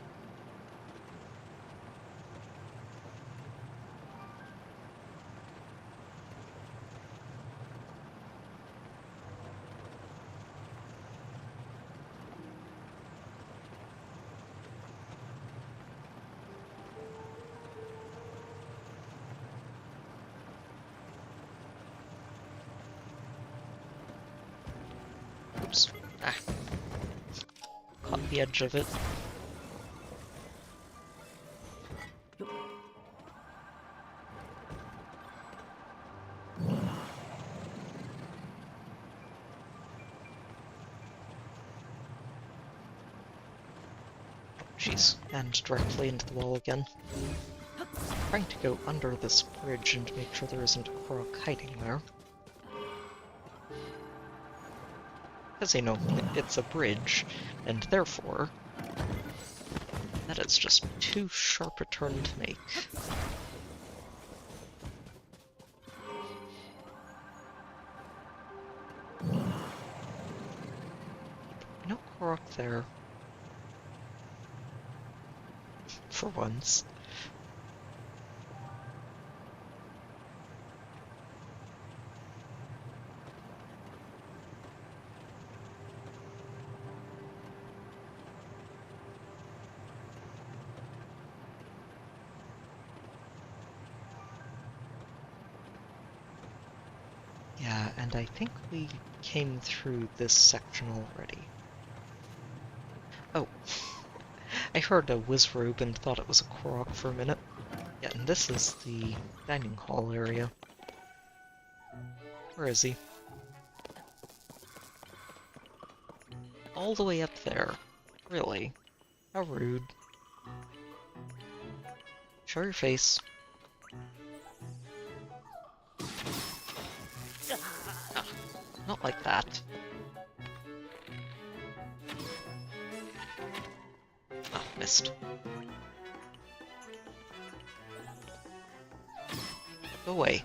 Oops. Ah. Caught the edge of it. Jeez, and directly into the wall again. Trying to go under this bridge and make sure there isn't a Korok hiding there. Because, you know, it's a bridge, and therefore, that is just too sharp a turn to make. No Korok there. For once. Yeah, and I think we came through this section already. Oh. I heard a Wizrobe and thought it was a Korok for a minute. Yeah, and this is the dining hall area. Where is he? All the way up there. Really? How rude. Show your face. Ah, not like that. Ah, missed. Go away.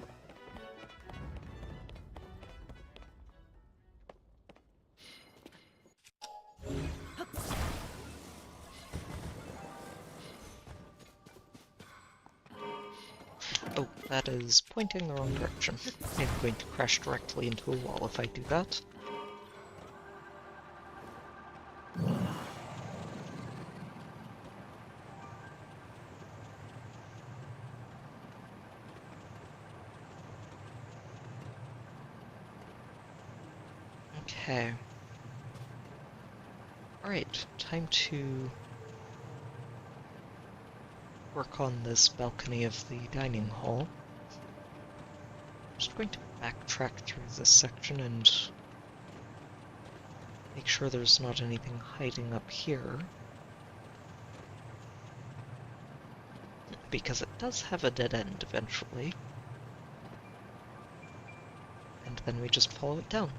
Oh, that is pointing the wrong direction. I'm going to crash directly into a wall if I do that. Okay. Alright, time to work on this balcony of the dining hall. Just going to backtrack through this section and make sure there's not anything hiding up here. Because it does have a dead end eventually. And then we just follow it down.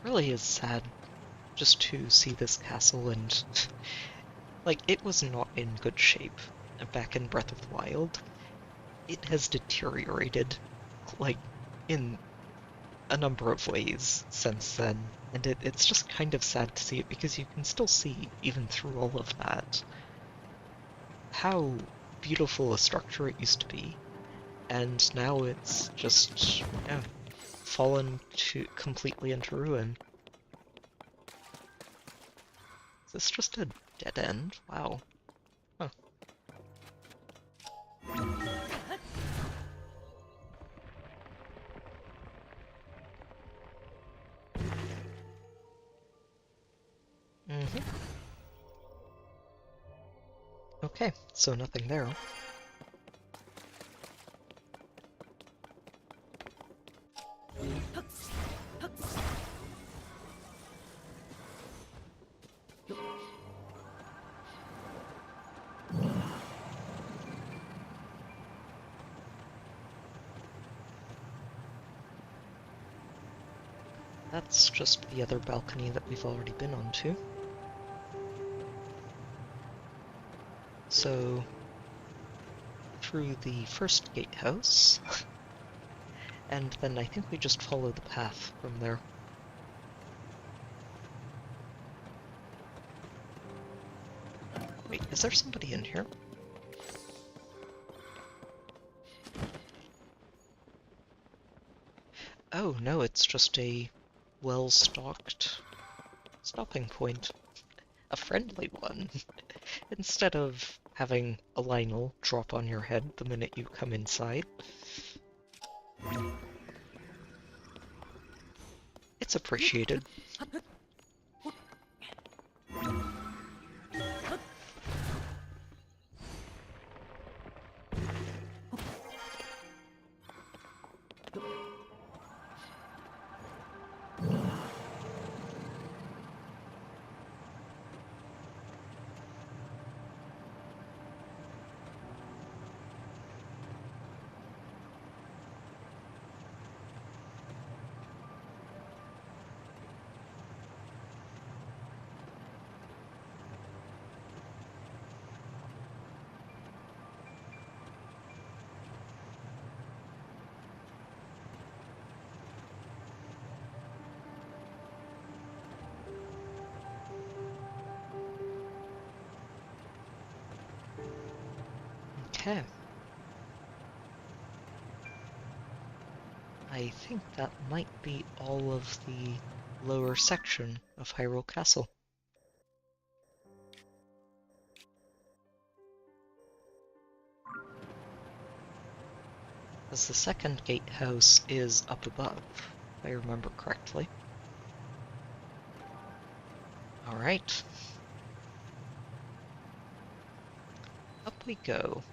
Really is sad just to see this castle and like it was not in good shape back in Breath of the Wild. It has deteriorated like in a number of ways since then, and it's just kind of sad to see it because you can still see even through all of that how beautiful a structure it used to be, and now it's just, yeah, fallen completely into ruin. Is this just a dead end? Wow. Huh. Mm-hmm. Okay, so nothing there. That's just the other balcony that we've already been onto. So, through the first gatehouse, and then I think we just follow the path from there. Wait, is there somebody in here? Oh no, it's just a well-stocked stopping point. A friendly one. Instead of having a Lionel drop on your head the minute you come inside. It's appreciated. Okay. I think that might be all of the lower section of Hyrule Castle. As the second gatehouse is up above, if I remember correctly. Alright. Up we go.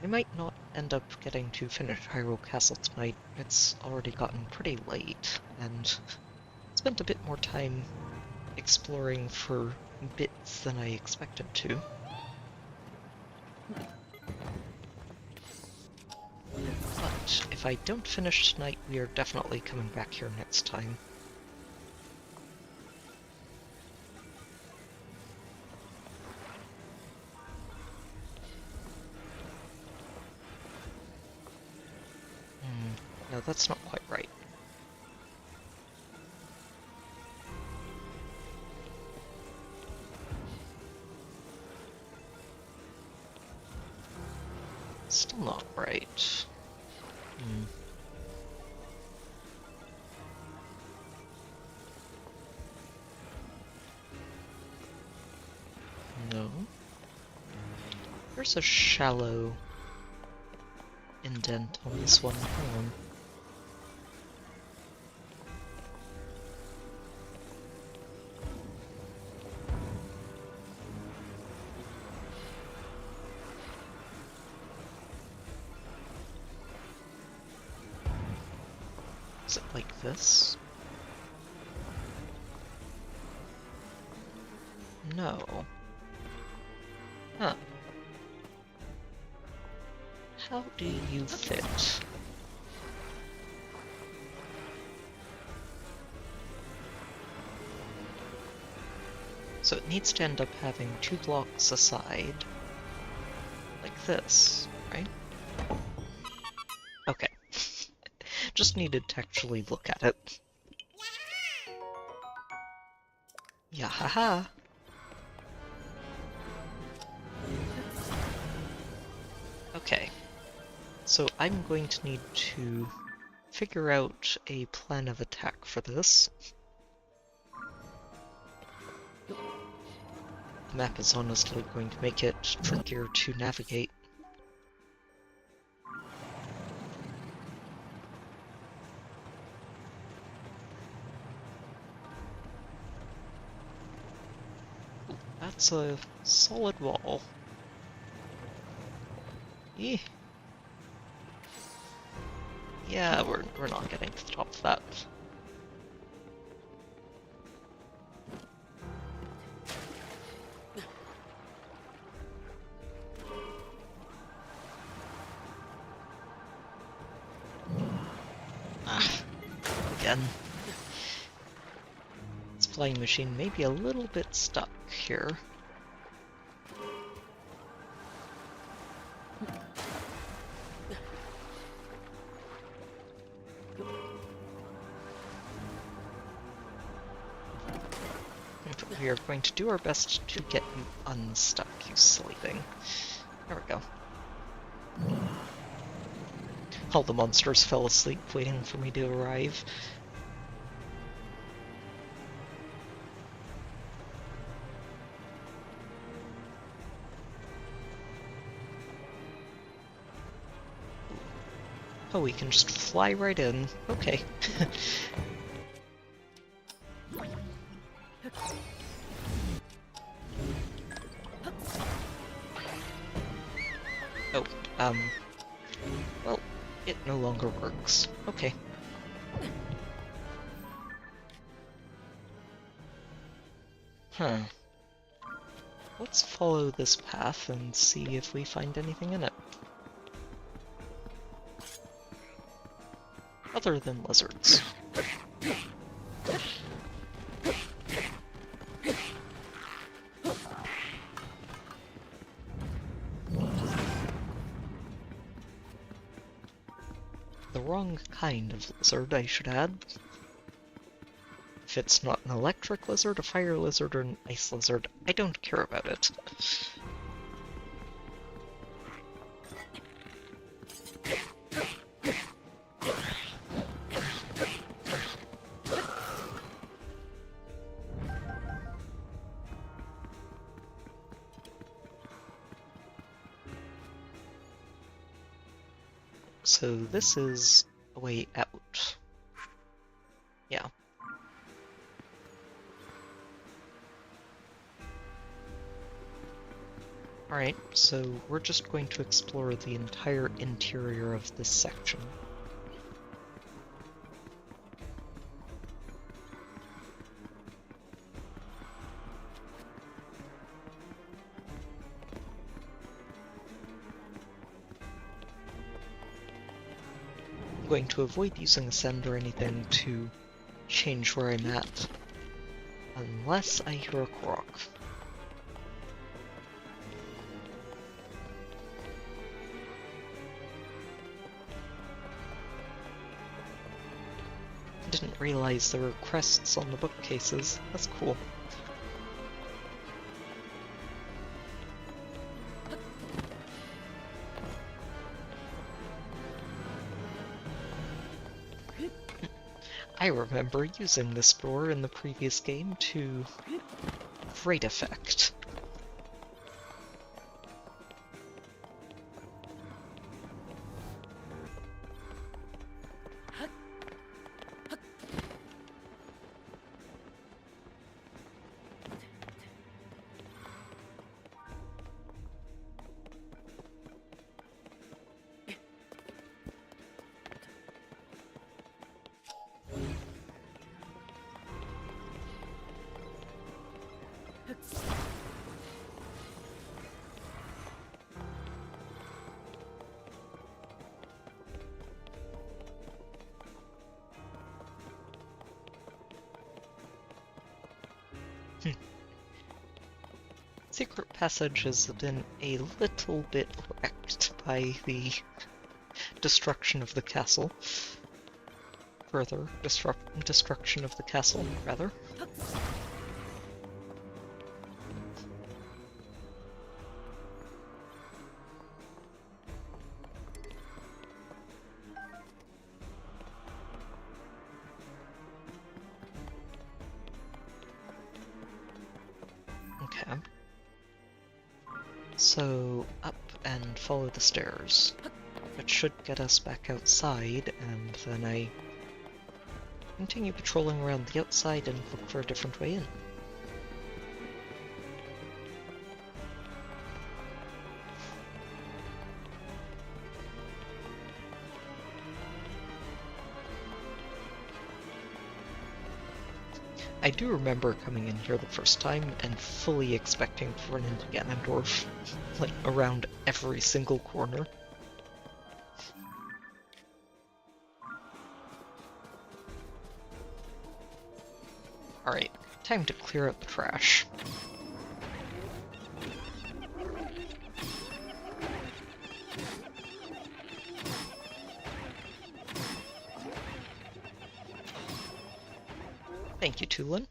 I might not end up getting to finish Hyrule Castle tonight. It's already gotten pretty late, and spent a bit more time exploring for bits than I expected to. But if I don't finish tonight, we are definitely coming back here next time. No, that's not quite right. Still not right. No. There's a shallow indent on this one. Hold on. Is it like this? No. Huh. How do you fit? So it needs to end up having 2 blocks aside, like this, right? Okay. Just needed to actually look at it. Yahaha! Okay, so I'm going to need to figure out a plan of attack for this. The map is honestly going to make it trickier to navigate. That's a solid wall. Eh. Yeah, we're not getting to the top of that. Ah, again. This flying machine may be a little bit stuck here. But we are going to do our best to get you unstuck, you silly thing. There we go. All the monsters fell asleep waiting for me to arrive. Oh, we can just fly right in. Okay. Oh, well, it no longer works. Okay. Huh. Let's follow this path and see if we find anything in it. Other than lizards. The wrong kind of lizard, I should add. If it's not an electric lizard, a fire lizard, or an ice lizard, I don't care about it. So this is a way out. Yeah. Alright, so we're just going to explore the entire interior of this section. I'm going to avoid using Ascend or anything to change where I'm at, unless I hear a Korok. I didn't realize there were crests on the bookcases. That's cool. I remember using this door in the previous game to great effect. Secret passage has been a little bit wrecked by the destruction of the castle. Further destruction of the castle, rather. Okay. So, up and follow the stairs. Which should get us back outside, and then I continue patrolling around the outside and look for a different way in. I do remember coming in here the first time and fully expecting to run into Ganondorf, like, around every single corner. Alright, time to clear out the trash. Thank you, Tulin.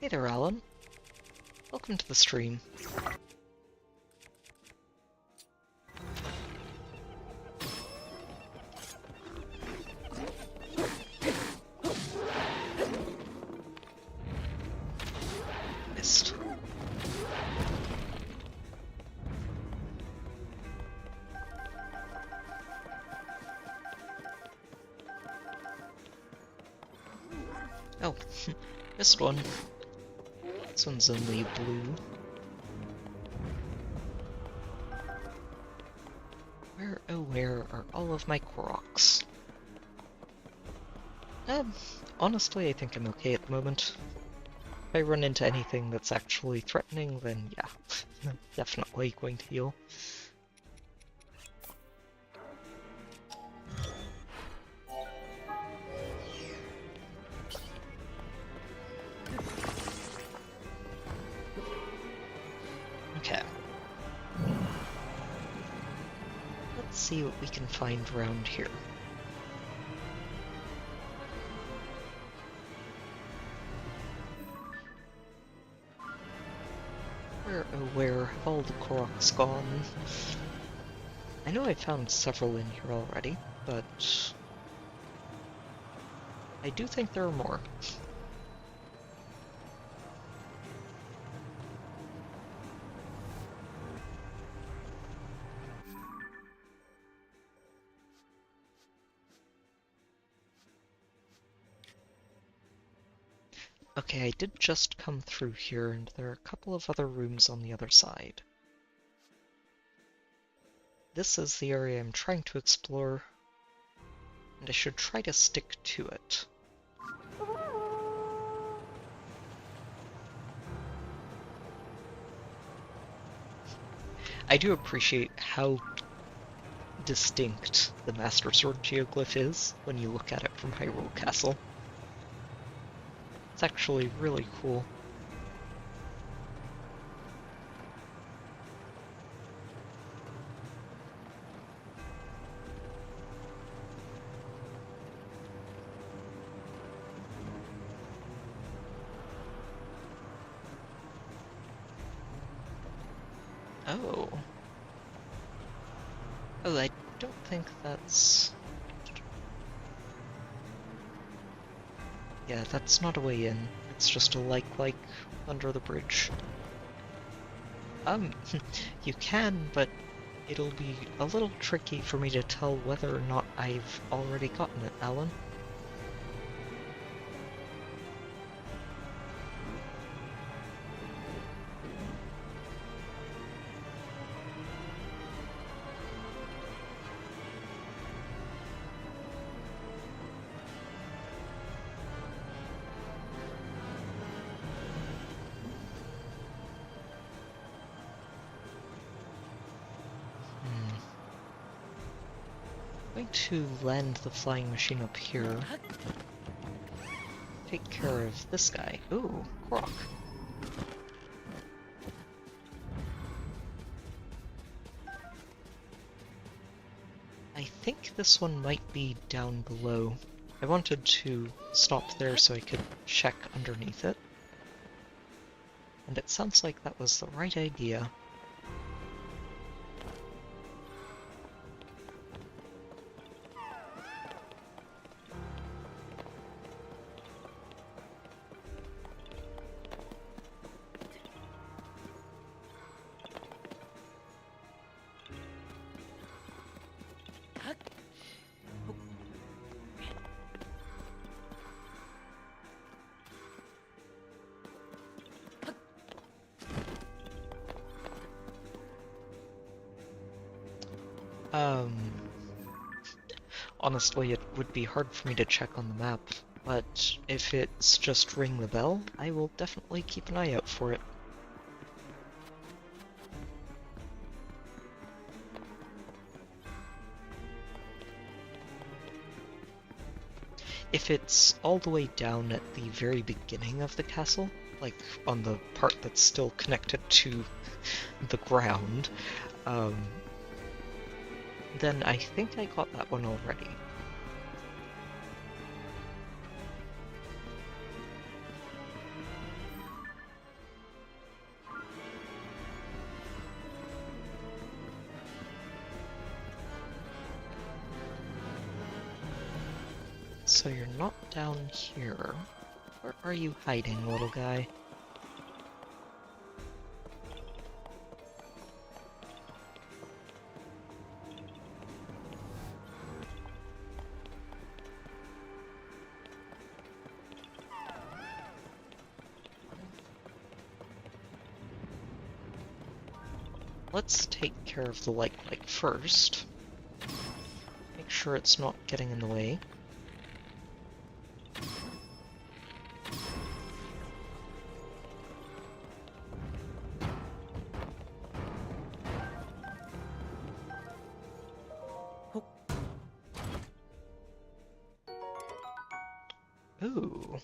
Hey there, Alan. Welcome to the stream. Missed. Oh, missed one. This one's only blue. Where, oh where are all of my Koroks? Honestly, I think I'm okay at the moment. If I run into anything that's actually threatening, then yeah, I'm definitely going to heal. Okay. Let's see what we can find around here. Where, oh where have all the Koroks gone? I know I found several in here already, but I do think there are more. Okay, I did just come through here, and there are a couple of other rooms on the other side. This is the area I'm trying to explore, and I should try to stick to it. I do appreciate how distinct the Master Sword geoglyph is when you look at it from Hyrule Castle. It's actually really cool. Oh. Oh, I don't think that's... Yeah, that's not a way in. It's just a like under the bridge. You can, but it'll be a little tricky for me to tell whether or not I've already gotten it, Alan. I'm going to land the flying machine up here. Take care of this guy. Ooh, Korok. I think this one might be down below. I wanted to stop there so I could check underneath it. And it sounds like that was the right idea. Um, honestly, it would be hard for me to check on the map, but if it's just ring the bell, I will definitely keep an eye out for it. If it's all the way down at the very beginning of the castle, like on the part that's still connected to the ground, then I think I got that one already. So you're not down here. Where are you hiding, little guy? Let's take care of the light first. Make sure it's not getting in the way. Ooh.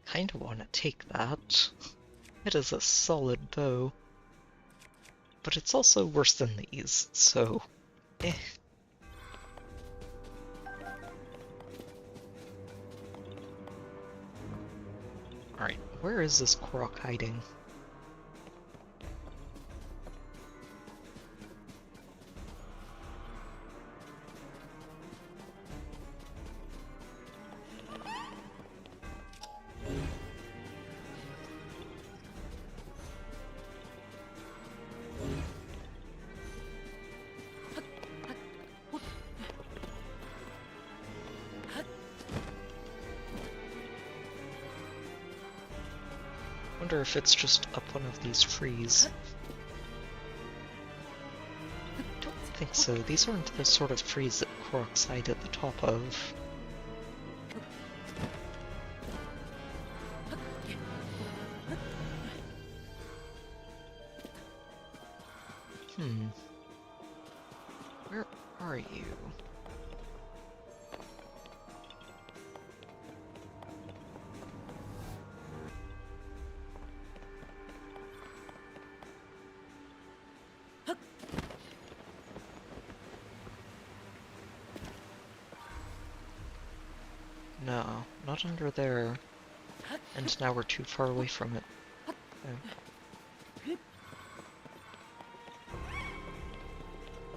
Kinda wanna take that. It is a solid bow. But it's also worse than these, so... eh. Alright, where is this Korok hiding? Wonder if it's just up one of these trees. I don't think so. These aren't the sort of trees that Koroks hide at the top of. Where are you? No, not under there. And now we're too far away from it. Oh.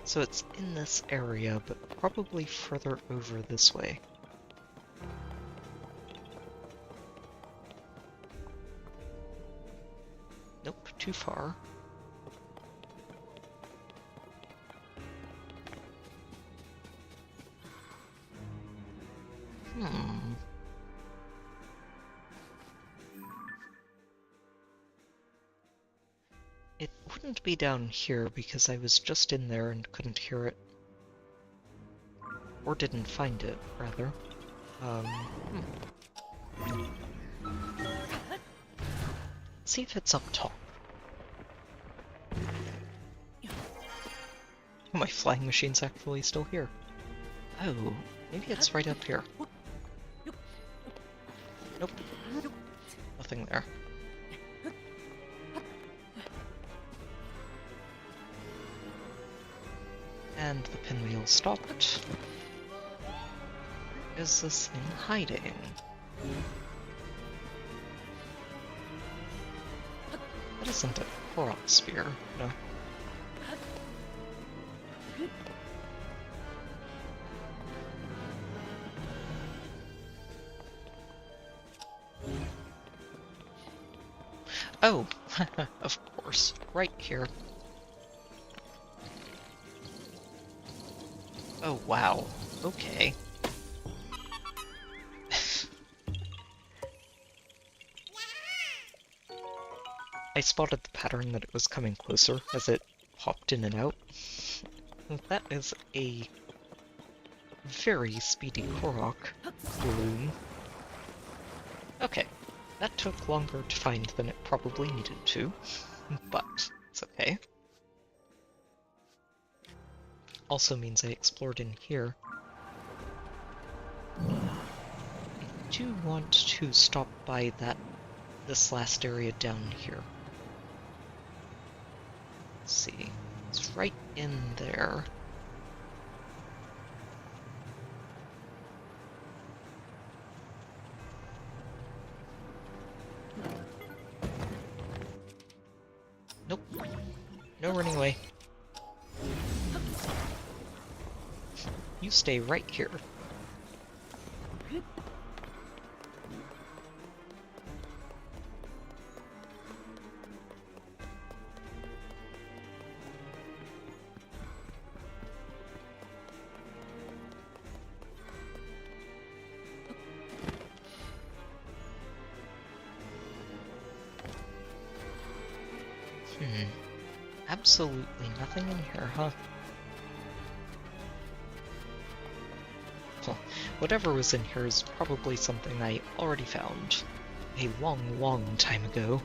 So it's in this area, but probably further over this way. Nope, too far. It wouldn't be down here because I was just in there and couldn't hear it. Or didn't find it, rather. See if it's up top. My flying machine's actually still here. Oh, maybe it's right up here. Nope. Nothing there. And the pinwheel stopped. Where is this thing hiding? That isn't a Korok spear, no. Oh, of course, right here. Oh, wow. Okay. I spotted the pattern that it was coming closer as it hopped in and out. That is a very speedy Korok balloon. Okay, that took longer to find than it probably needed to, but it's okay. Also means I explored in here. I do want to stop by this last area down here. Let's see. It's right in there. Nope. No running away. You stay right here. Absolutely nothing in here, huh? Well, whatever was in here is probably something I already found a long, long time ago.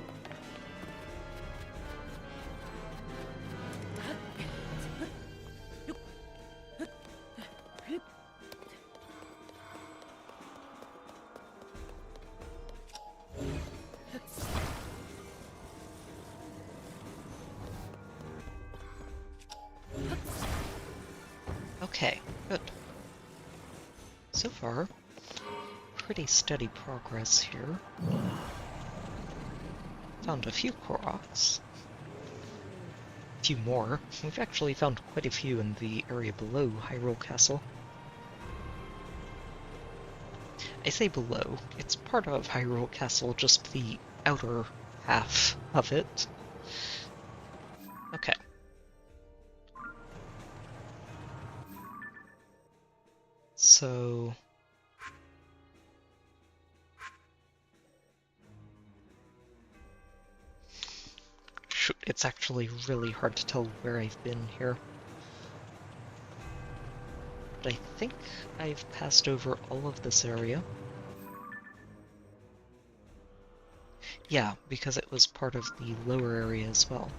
Okay, good. So far, pretty steady progress here. Found a few Koroks. A few more. We've actually found quite a few in the area below Hyrule Castle. I say below, it's part of Hyrule Castle, just the outer half of it. Okay. So... it's actually really hard to tell where I've been here. But I think I've passed over all of this area. Yeah, because it was part of the lower area as well.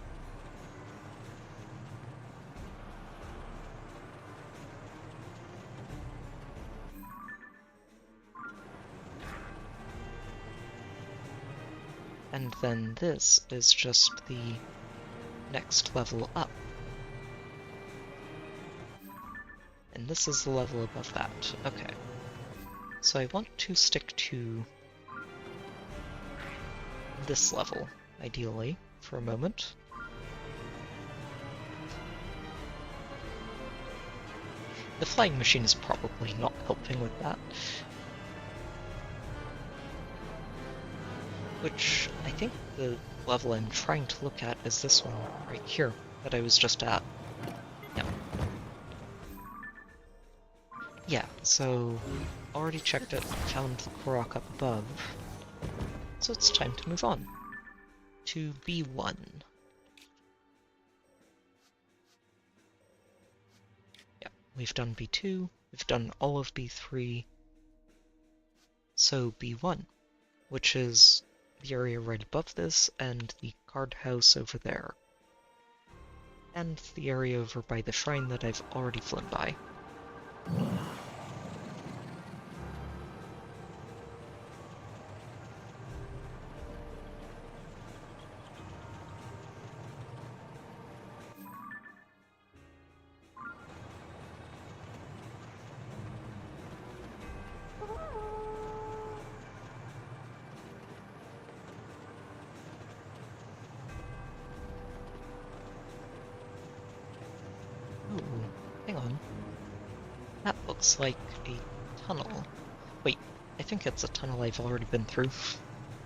And then this is just the next level up. And this is the level above that. Okay. So I want to stick to this level, ideally, for a moment. The flying machine is probably not helping with that. Which, I think the level I'm trying to look at is this one right here that I was just at. Yeah. Yeah, so already checked it, found the Korok up above. So it's time to move on to B1. Yeah, we've done B2, we've done all of B3. So B1, which is the area right above this, and the guardhouse over there. And the area over by the shrine that I've already flown by. Hang on. That looks like a tunnel. Wait, I think it's a tunnel I've already been through.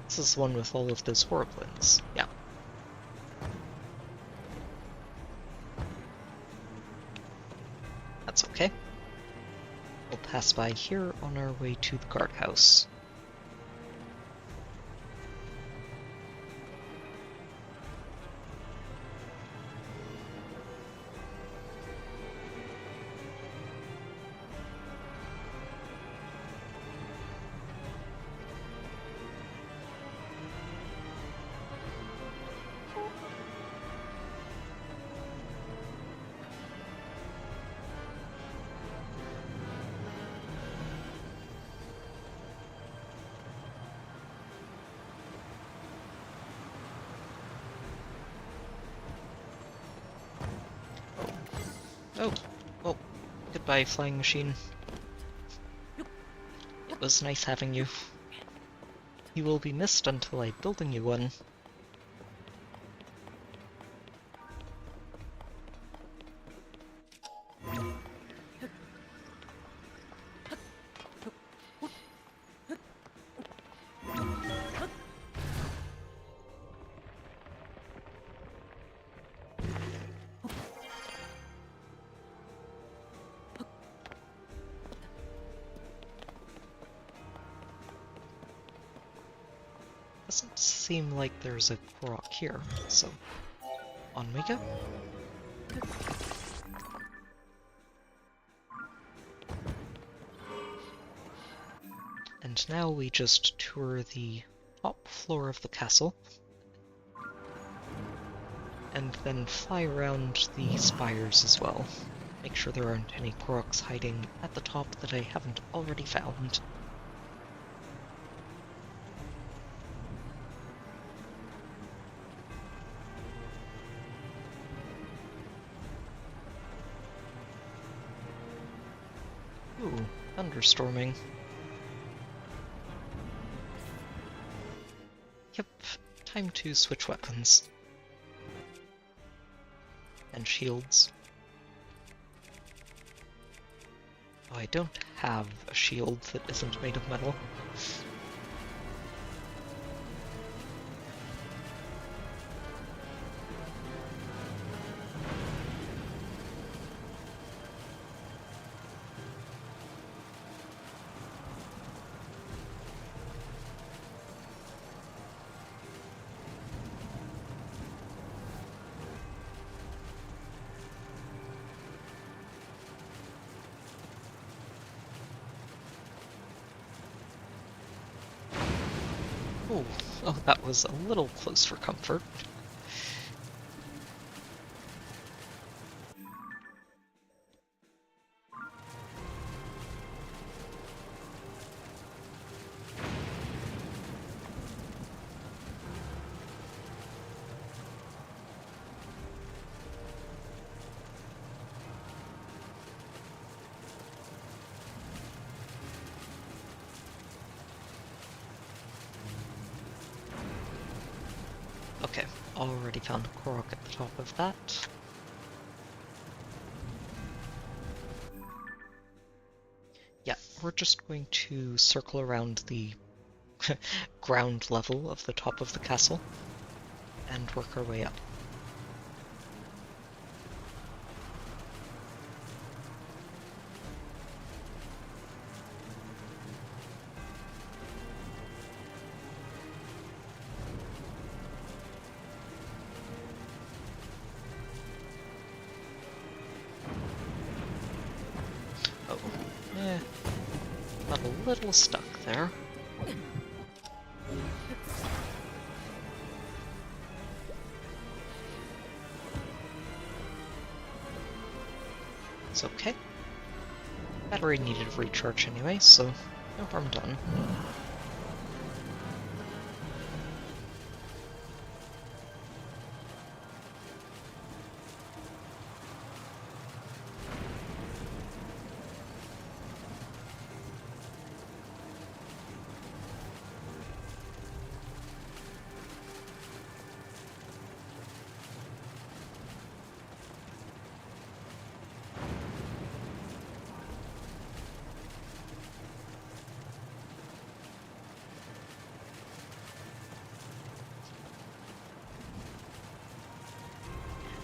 This is the one with all of those horriblins. Yeah. That's okay. We'll pass by here on our way to the guardhouse. Oh, well, goodbye, flying machine. It was nice having you. You will be missed until I build a new one. Doesn't seem like there's a Korok here, so on we go. And now we just tour the top floor of the castle, and then fly around the spires as well. Make sure there aren't any Koroks hiding at the top that I haven't already found. Ooh, thunderstorming. Yep, time to switch weapons. And shields. Oh, I don't have a shield that isn't made of metal. Oh, that was a little close for comfort. Okay, already found a Korok at the top of that. Yeah, we're just going to circle around the ground level of the top of the castle and work our way up. Oh, got a little stuck there. It's okay. Battery needed a recharge anyway, so no harm done.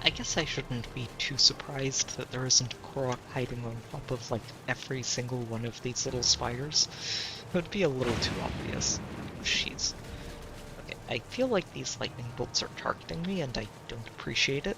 I guess I shouldn't be too surprised that there isn't a Korok hiding on top of, like, every single one of these little spires. It would be a little too obvious. Jeez. Okay, I feel like these lightning bolts are targeting me, and I don't appreciate it.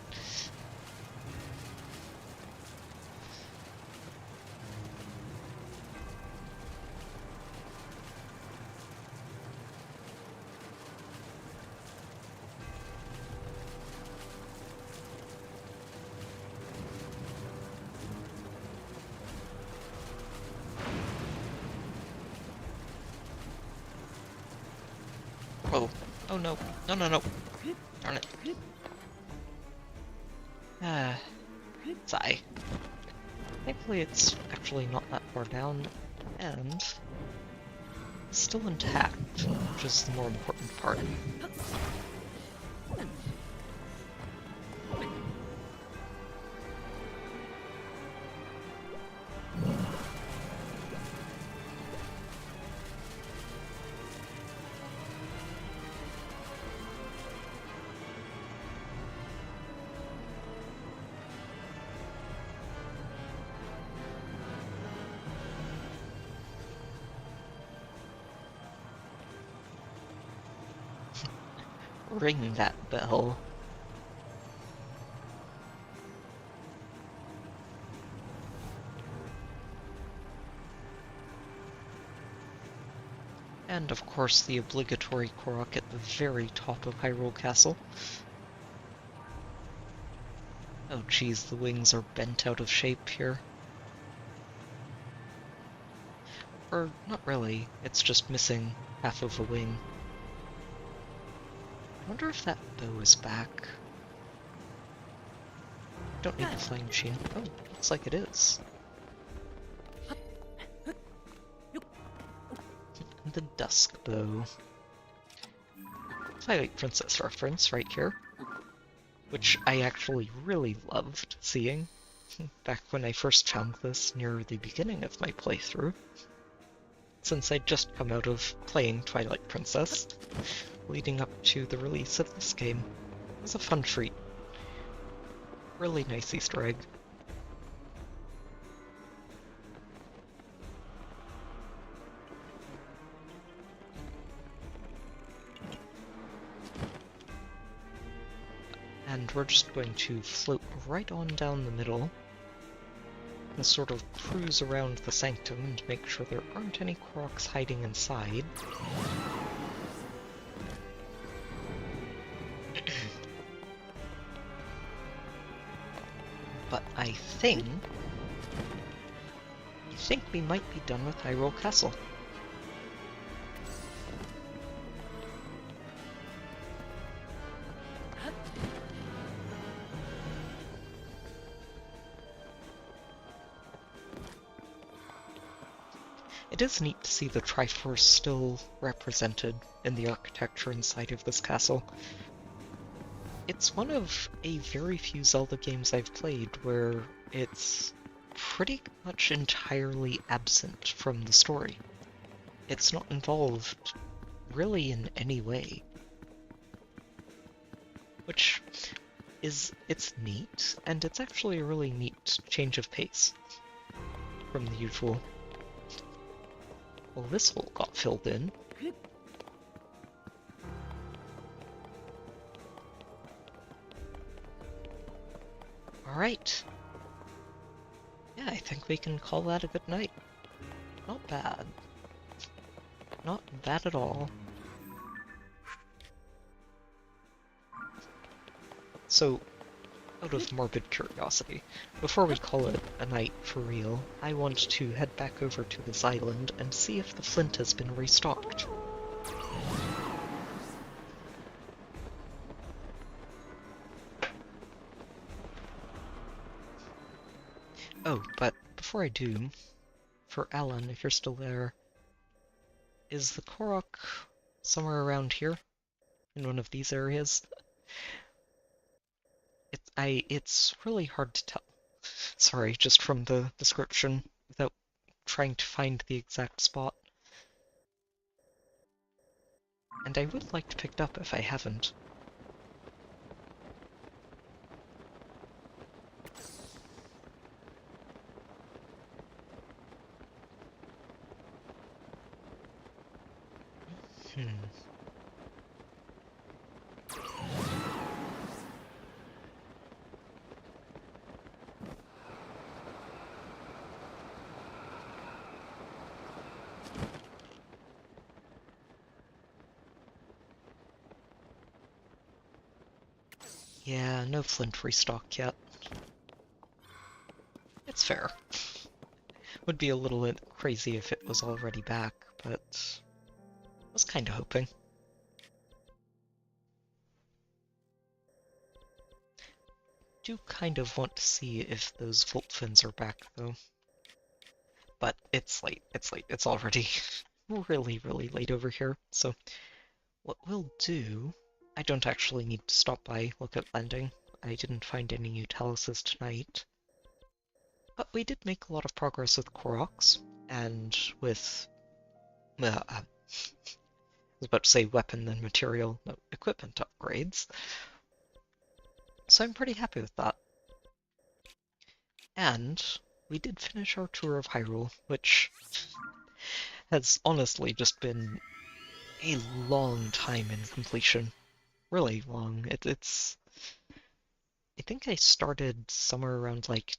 Oh, oh no, no, no, no. Darn it. Ah, Sigh. Thankfully it's actually not that far down, and still intact, which is the more important part. Ring that bell. And of course the obligatory Korok at the very top of Hyrule Castle. Oh geez, the wings are bent out of shape here. Or not really, it's just missing half of a wing. I wonder if that bow is back. Don't need the flying machine. Oh, looks like it is. The dusk bow. Twilight Princess reference right here. Which I actually really loved seeing back when I first found this near the beginning of my playthrough. Since I'd just come out of playing Twilight Princess, leading up to the release of this game. It was a fun treat. Really nice Easter egg. And we're just going to float right on down the middle and sort of cruise around the sanctum and make sure there aren't any Koroks hiding inside. But I think we might be done with Hyrule Castle. It is neat to see the Triforce still represented in the architecture inside of this castle. It's one of a very few Zelda games I've played where it's pretty much entirely absent from the story. It's not involved really in any way. Which it's neat, and it's actually a really neat change of pace from the usual. Well, this hole got filled in. Alright. Yeah, I think we can call that a good night. Not bad. Not bad at all. So, out of morbid curiosity, before we call it a night for real, I want to head back over to this island and see if the flint has been restocked. Oh, but before I do, for Alan, if you're still there, is the Korok somewhere around here? In one of these areas? It's really hard to tell. Sorry, just from the description, without trying to find the exact spot. And I would like to pick it up if I haven't. Yeah, no flint restock yet. It's fair. Would be a little bit crazy if it was already back, but was kinda hoping. do kind of want to see if those volt fins are back, though. But it's late. It's late. It's already really, really late over here. So what we'll do... I don't actually need to stop by Lookout Landing. I didn't find any new taluses tonight. But we did make a lot of progress with Koroks, and with... I was about to say weapon and material, no, equipment upgrades. So I'm pretty happy with that. And we did finish our tour of Hyrule, which has honestly just been a long time in completion. Really long. It's... I think I started somewhere around like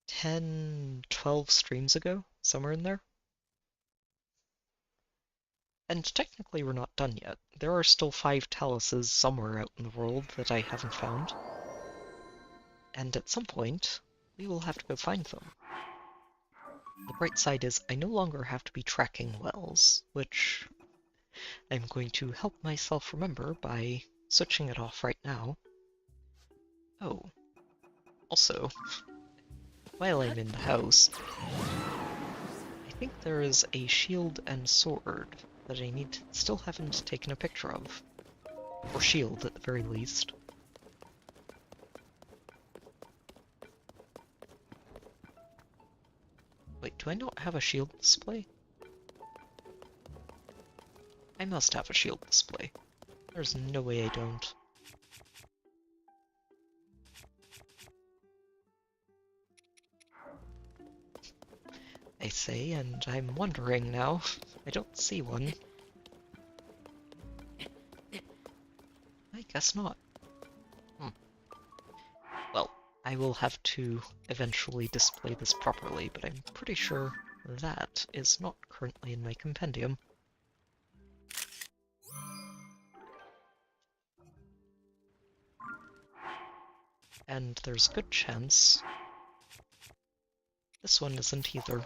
10, 12 streams ago, somewhere in there. And technically we're not done yet. There are still 5 taluses somewhere out in the world that I haven't found. And at some point, we will have to go find them. The bright side is I no longer have to be tracking wells, which I'm going to help myself remember by switching it off right now. Oh, also, while I'm in the house, I think there is a shield and sword that I still haven't taken a picture of. Or shield, at the very least. Wait, do I not have a shield display? I must have a shield display. There's no way I don't. I say, and I'm wondering now. I don't see one. I guess not. Well, I will have to eventually display this properly, but I'm pretty sure that is not currently in my compendium. And there's a good chance this one isn't either.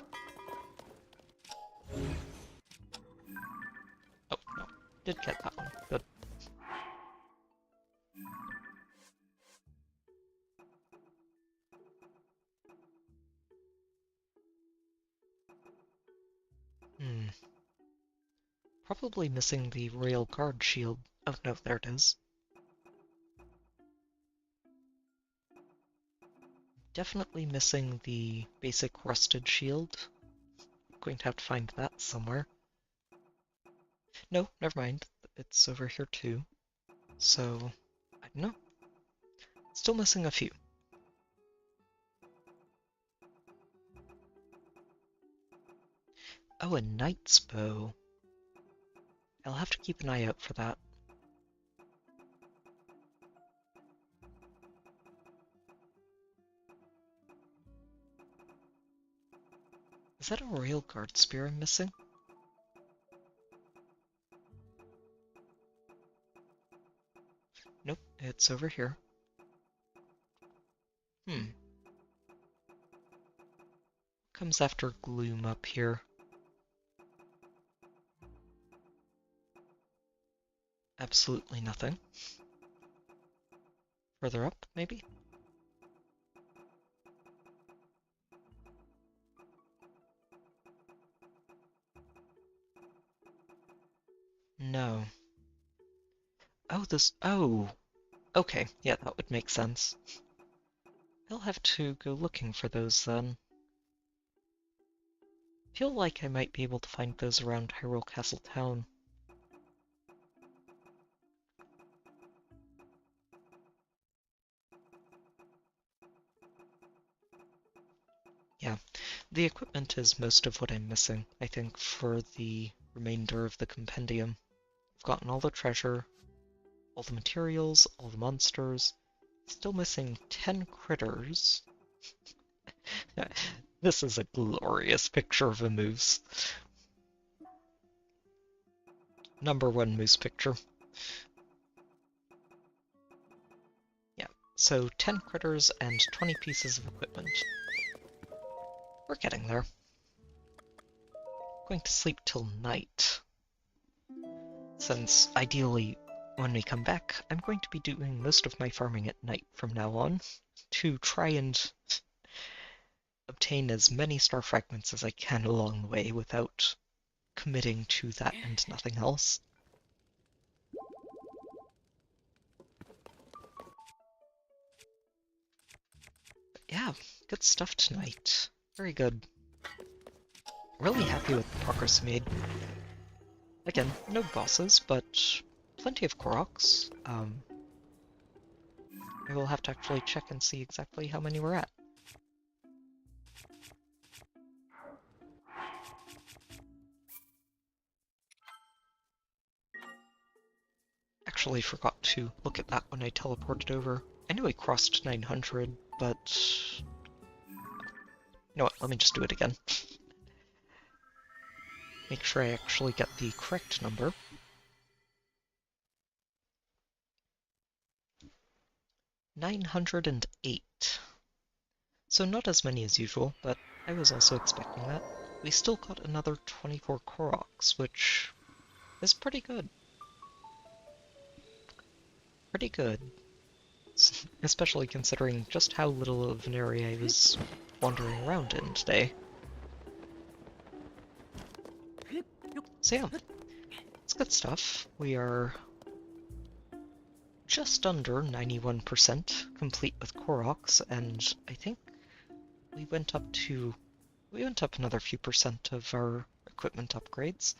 Oh, no. Did get that one. Good. Probably missing the Royal Guard shield. Oh, no, there it is. Definitely missing the basic rusted shield. Going to have to find that somewhere. No, never mind. It's over here too. So, I don't know. Still missing a few. Oh, a knight's bow. I'll have to keep an eye out for that. Is that a Royal Guard spear I'm missing? Nope, it's over here. Comes after gloom up here? Absolutely nothing. Further up, maybe? No. Oh, oh! Okay, yeah, that would make sense. I'll have to go looking for those then. Feel like I might be able to find those around Hyrule Castle town. Yeah, the equipment is most of what I'm missing, I think, for the remainder of the compendium. I've gotten all the treasure, all the materials, all the monsters. Still missing 10 critters. This is a glorious picture of a moose. #1 moose picture. Yeah, so 10 critters and 20 pieces of equipment. We're getting there. Going to sleep till night. Since, ideally, when we come back, I'm going to be doing most of my farming at night from now on. to try and obtain as many star fragments as I can along the way without committing to that and nothing else. But yeah, good stuff tonight. Very good. Really happy with the progress I made. Again, no bosses, but plenty of Koroks. I will have to actually check and see exactly how many we're at. Actually forgot to look at that when I teleported over. I knew I crossed 900, but... You know what, let me just do it again. Make sure I actually get the correct number. 908. So not as many as usual, but I was also expecting that. We still got another 24 Koroks, which is pretty good. Pretty good. Especially considering just how little of an area I was wandering around in today. So yeah, it's good stuff. We are just under 91% complete with Koroks, and I think we went up another few percent of our equipment upgrades.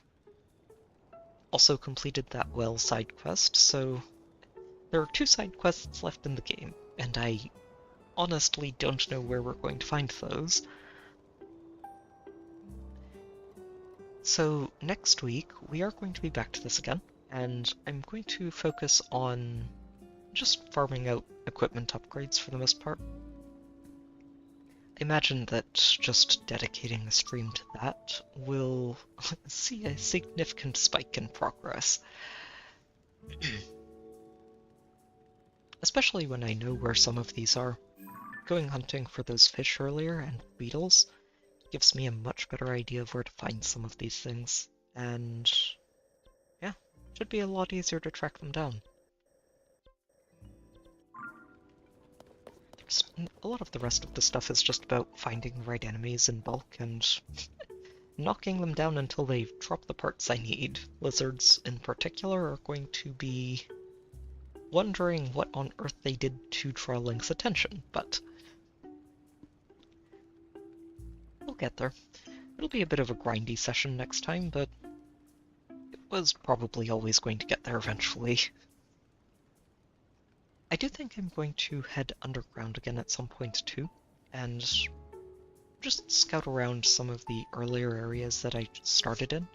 Also completed that well side quest, so there are 2 side quests left in the game, and I honestly don't know where we're going to find those. So next week we are going to be back to this again, and I'm going to focus on just farming out equipment upgrades for the most part. I imagine that just dedicating the stream to that will see a significant spike in progress. Especially when I know where some of these are. Going hunting for those fish earlier and beetles gives me a much better idea of where to find some of these things, and yeah, should be a lot easier to track them down. A lot of the rest of the stuff is just about finding the right enemies in bulk and knocking them down until they drop the parts I need. Lizards in particular are going to be wondering what on earth they did to draw Link's attention, but we'll get there. It'll be a bit of a grindy session next time, but it was probably always going to get there eventually. I do think I'm going to head underground again at some point too, and just scout around some of the earlier areas that I started in,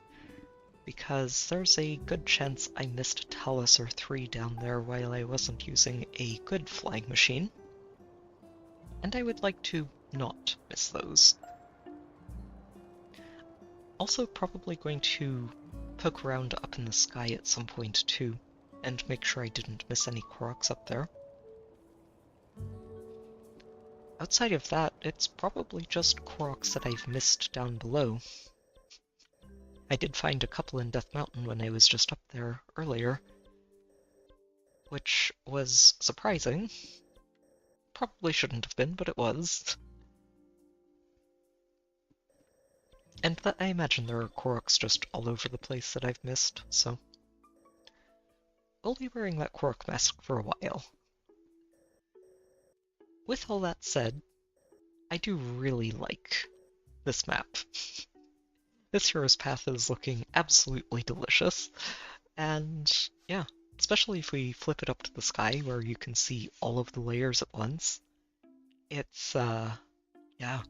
because there's a good chance I missed a Talus or 3 down there while I wasn't using a good flying machine, and I would like to not miss those. Also probably going to poke around up in the sky at some point too, and make sure I didn't miss any Koroks up there. Outside of that, it's probably just Koroks that I've missed down below. I did find a couple in Death Mountain when I was just up there earlier, which was surprising. Probably shouldn't have been, but it was. And that I imagine there are Koroks just all over the place that I've missed, so I'll be wearing that Korok mask for a while. With all that said, I do really like this map. This hero's path is looking absolutely delicious, and yeah, especially if we flip it up to the sky where you can see all of the layers at once. It's, yeah.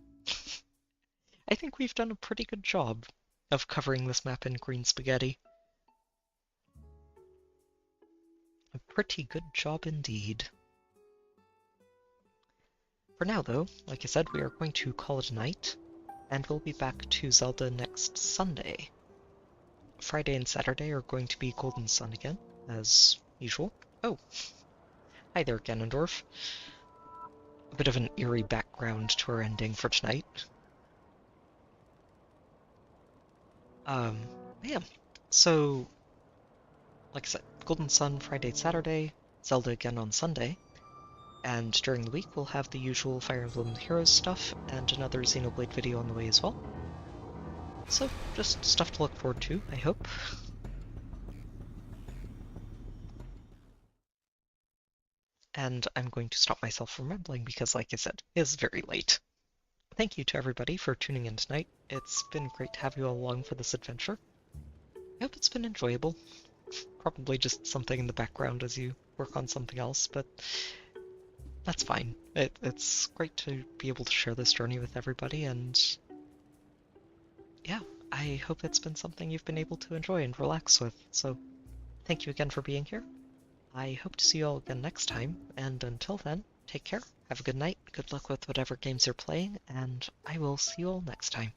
I think we've done a pretty good job of covering this map in green spaghetti. A pretty good job indeed. For now, though, like I said, we are going to call it a night, and we'll be back to Zelda next Sunday. Friday and Saturday are going to be Golden Sun again, as usual. Oh, hi there, Ganondorf. A bit of an eerie background to our ending for tonight. Yeah, so, like I said, Golden Sun Friday, Saturday, Zelda again on Sunday. And during the week, we'll have the usual Fire Emblem Heroes stuff and another Xenoblade video on the way as well. So, just stuff to look forward to, I hope. And I'm going to stop myself from rambling because, like I said, it is very late. Thank you to everybody for tuning in tonight. It's been great to have you all along for this adventure. I hope it's been enjoyable. Probably just something in the background as you work on something else, but that's fine. It's great to be able to share this journey with everybody, and yeah, I hope it's been something you've been able to enjoy and relax with. So thank you again for being here. I hope to see you all again next time, and until then, take care, have a good night, good luck with whatever games you're playing, and I will see you all next time.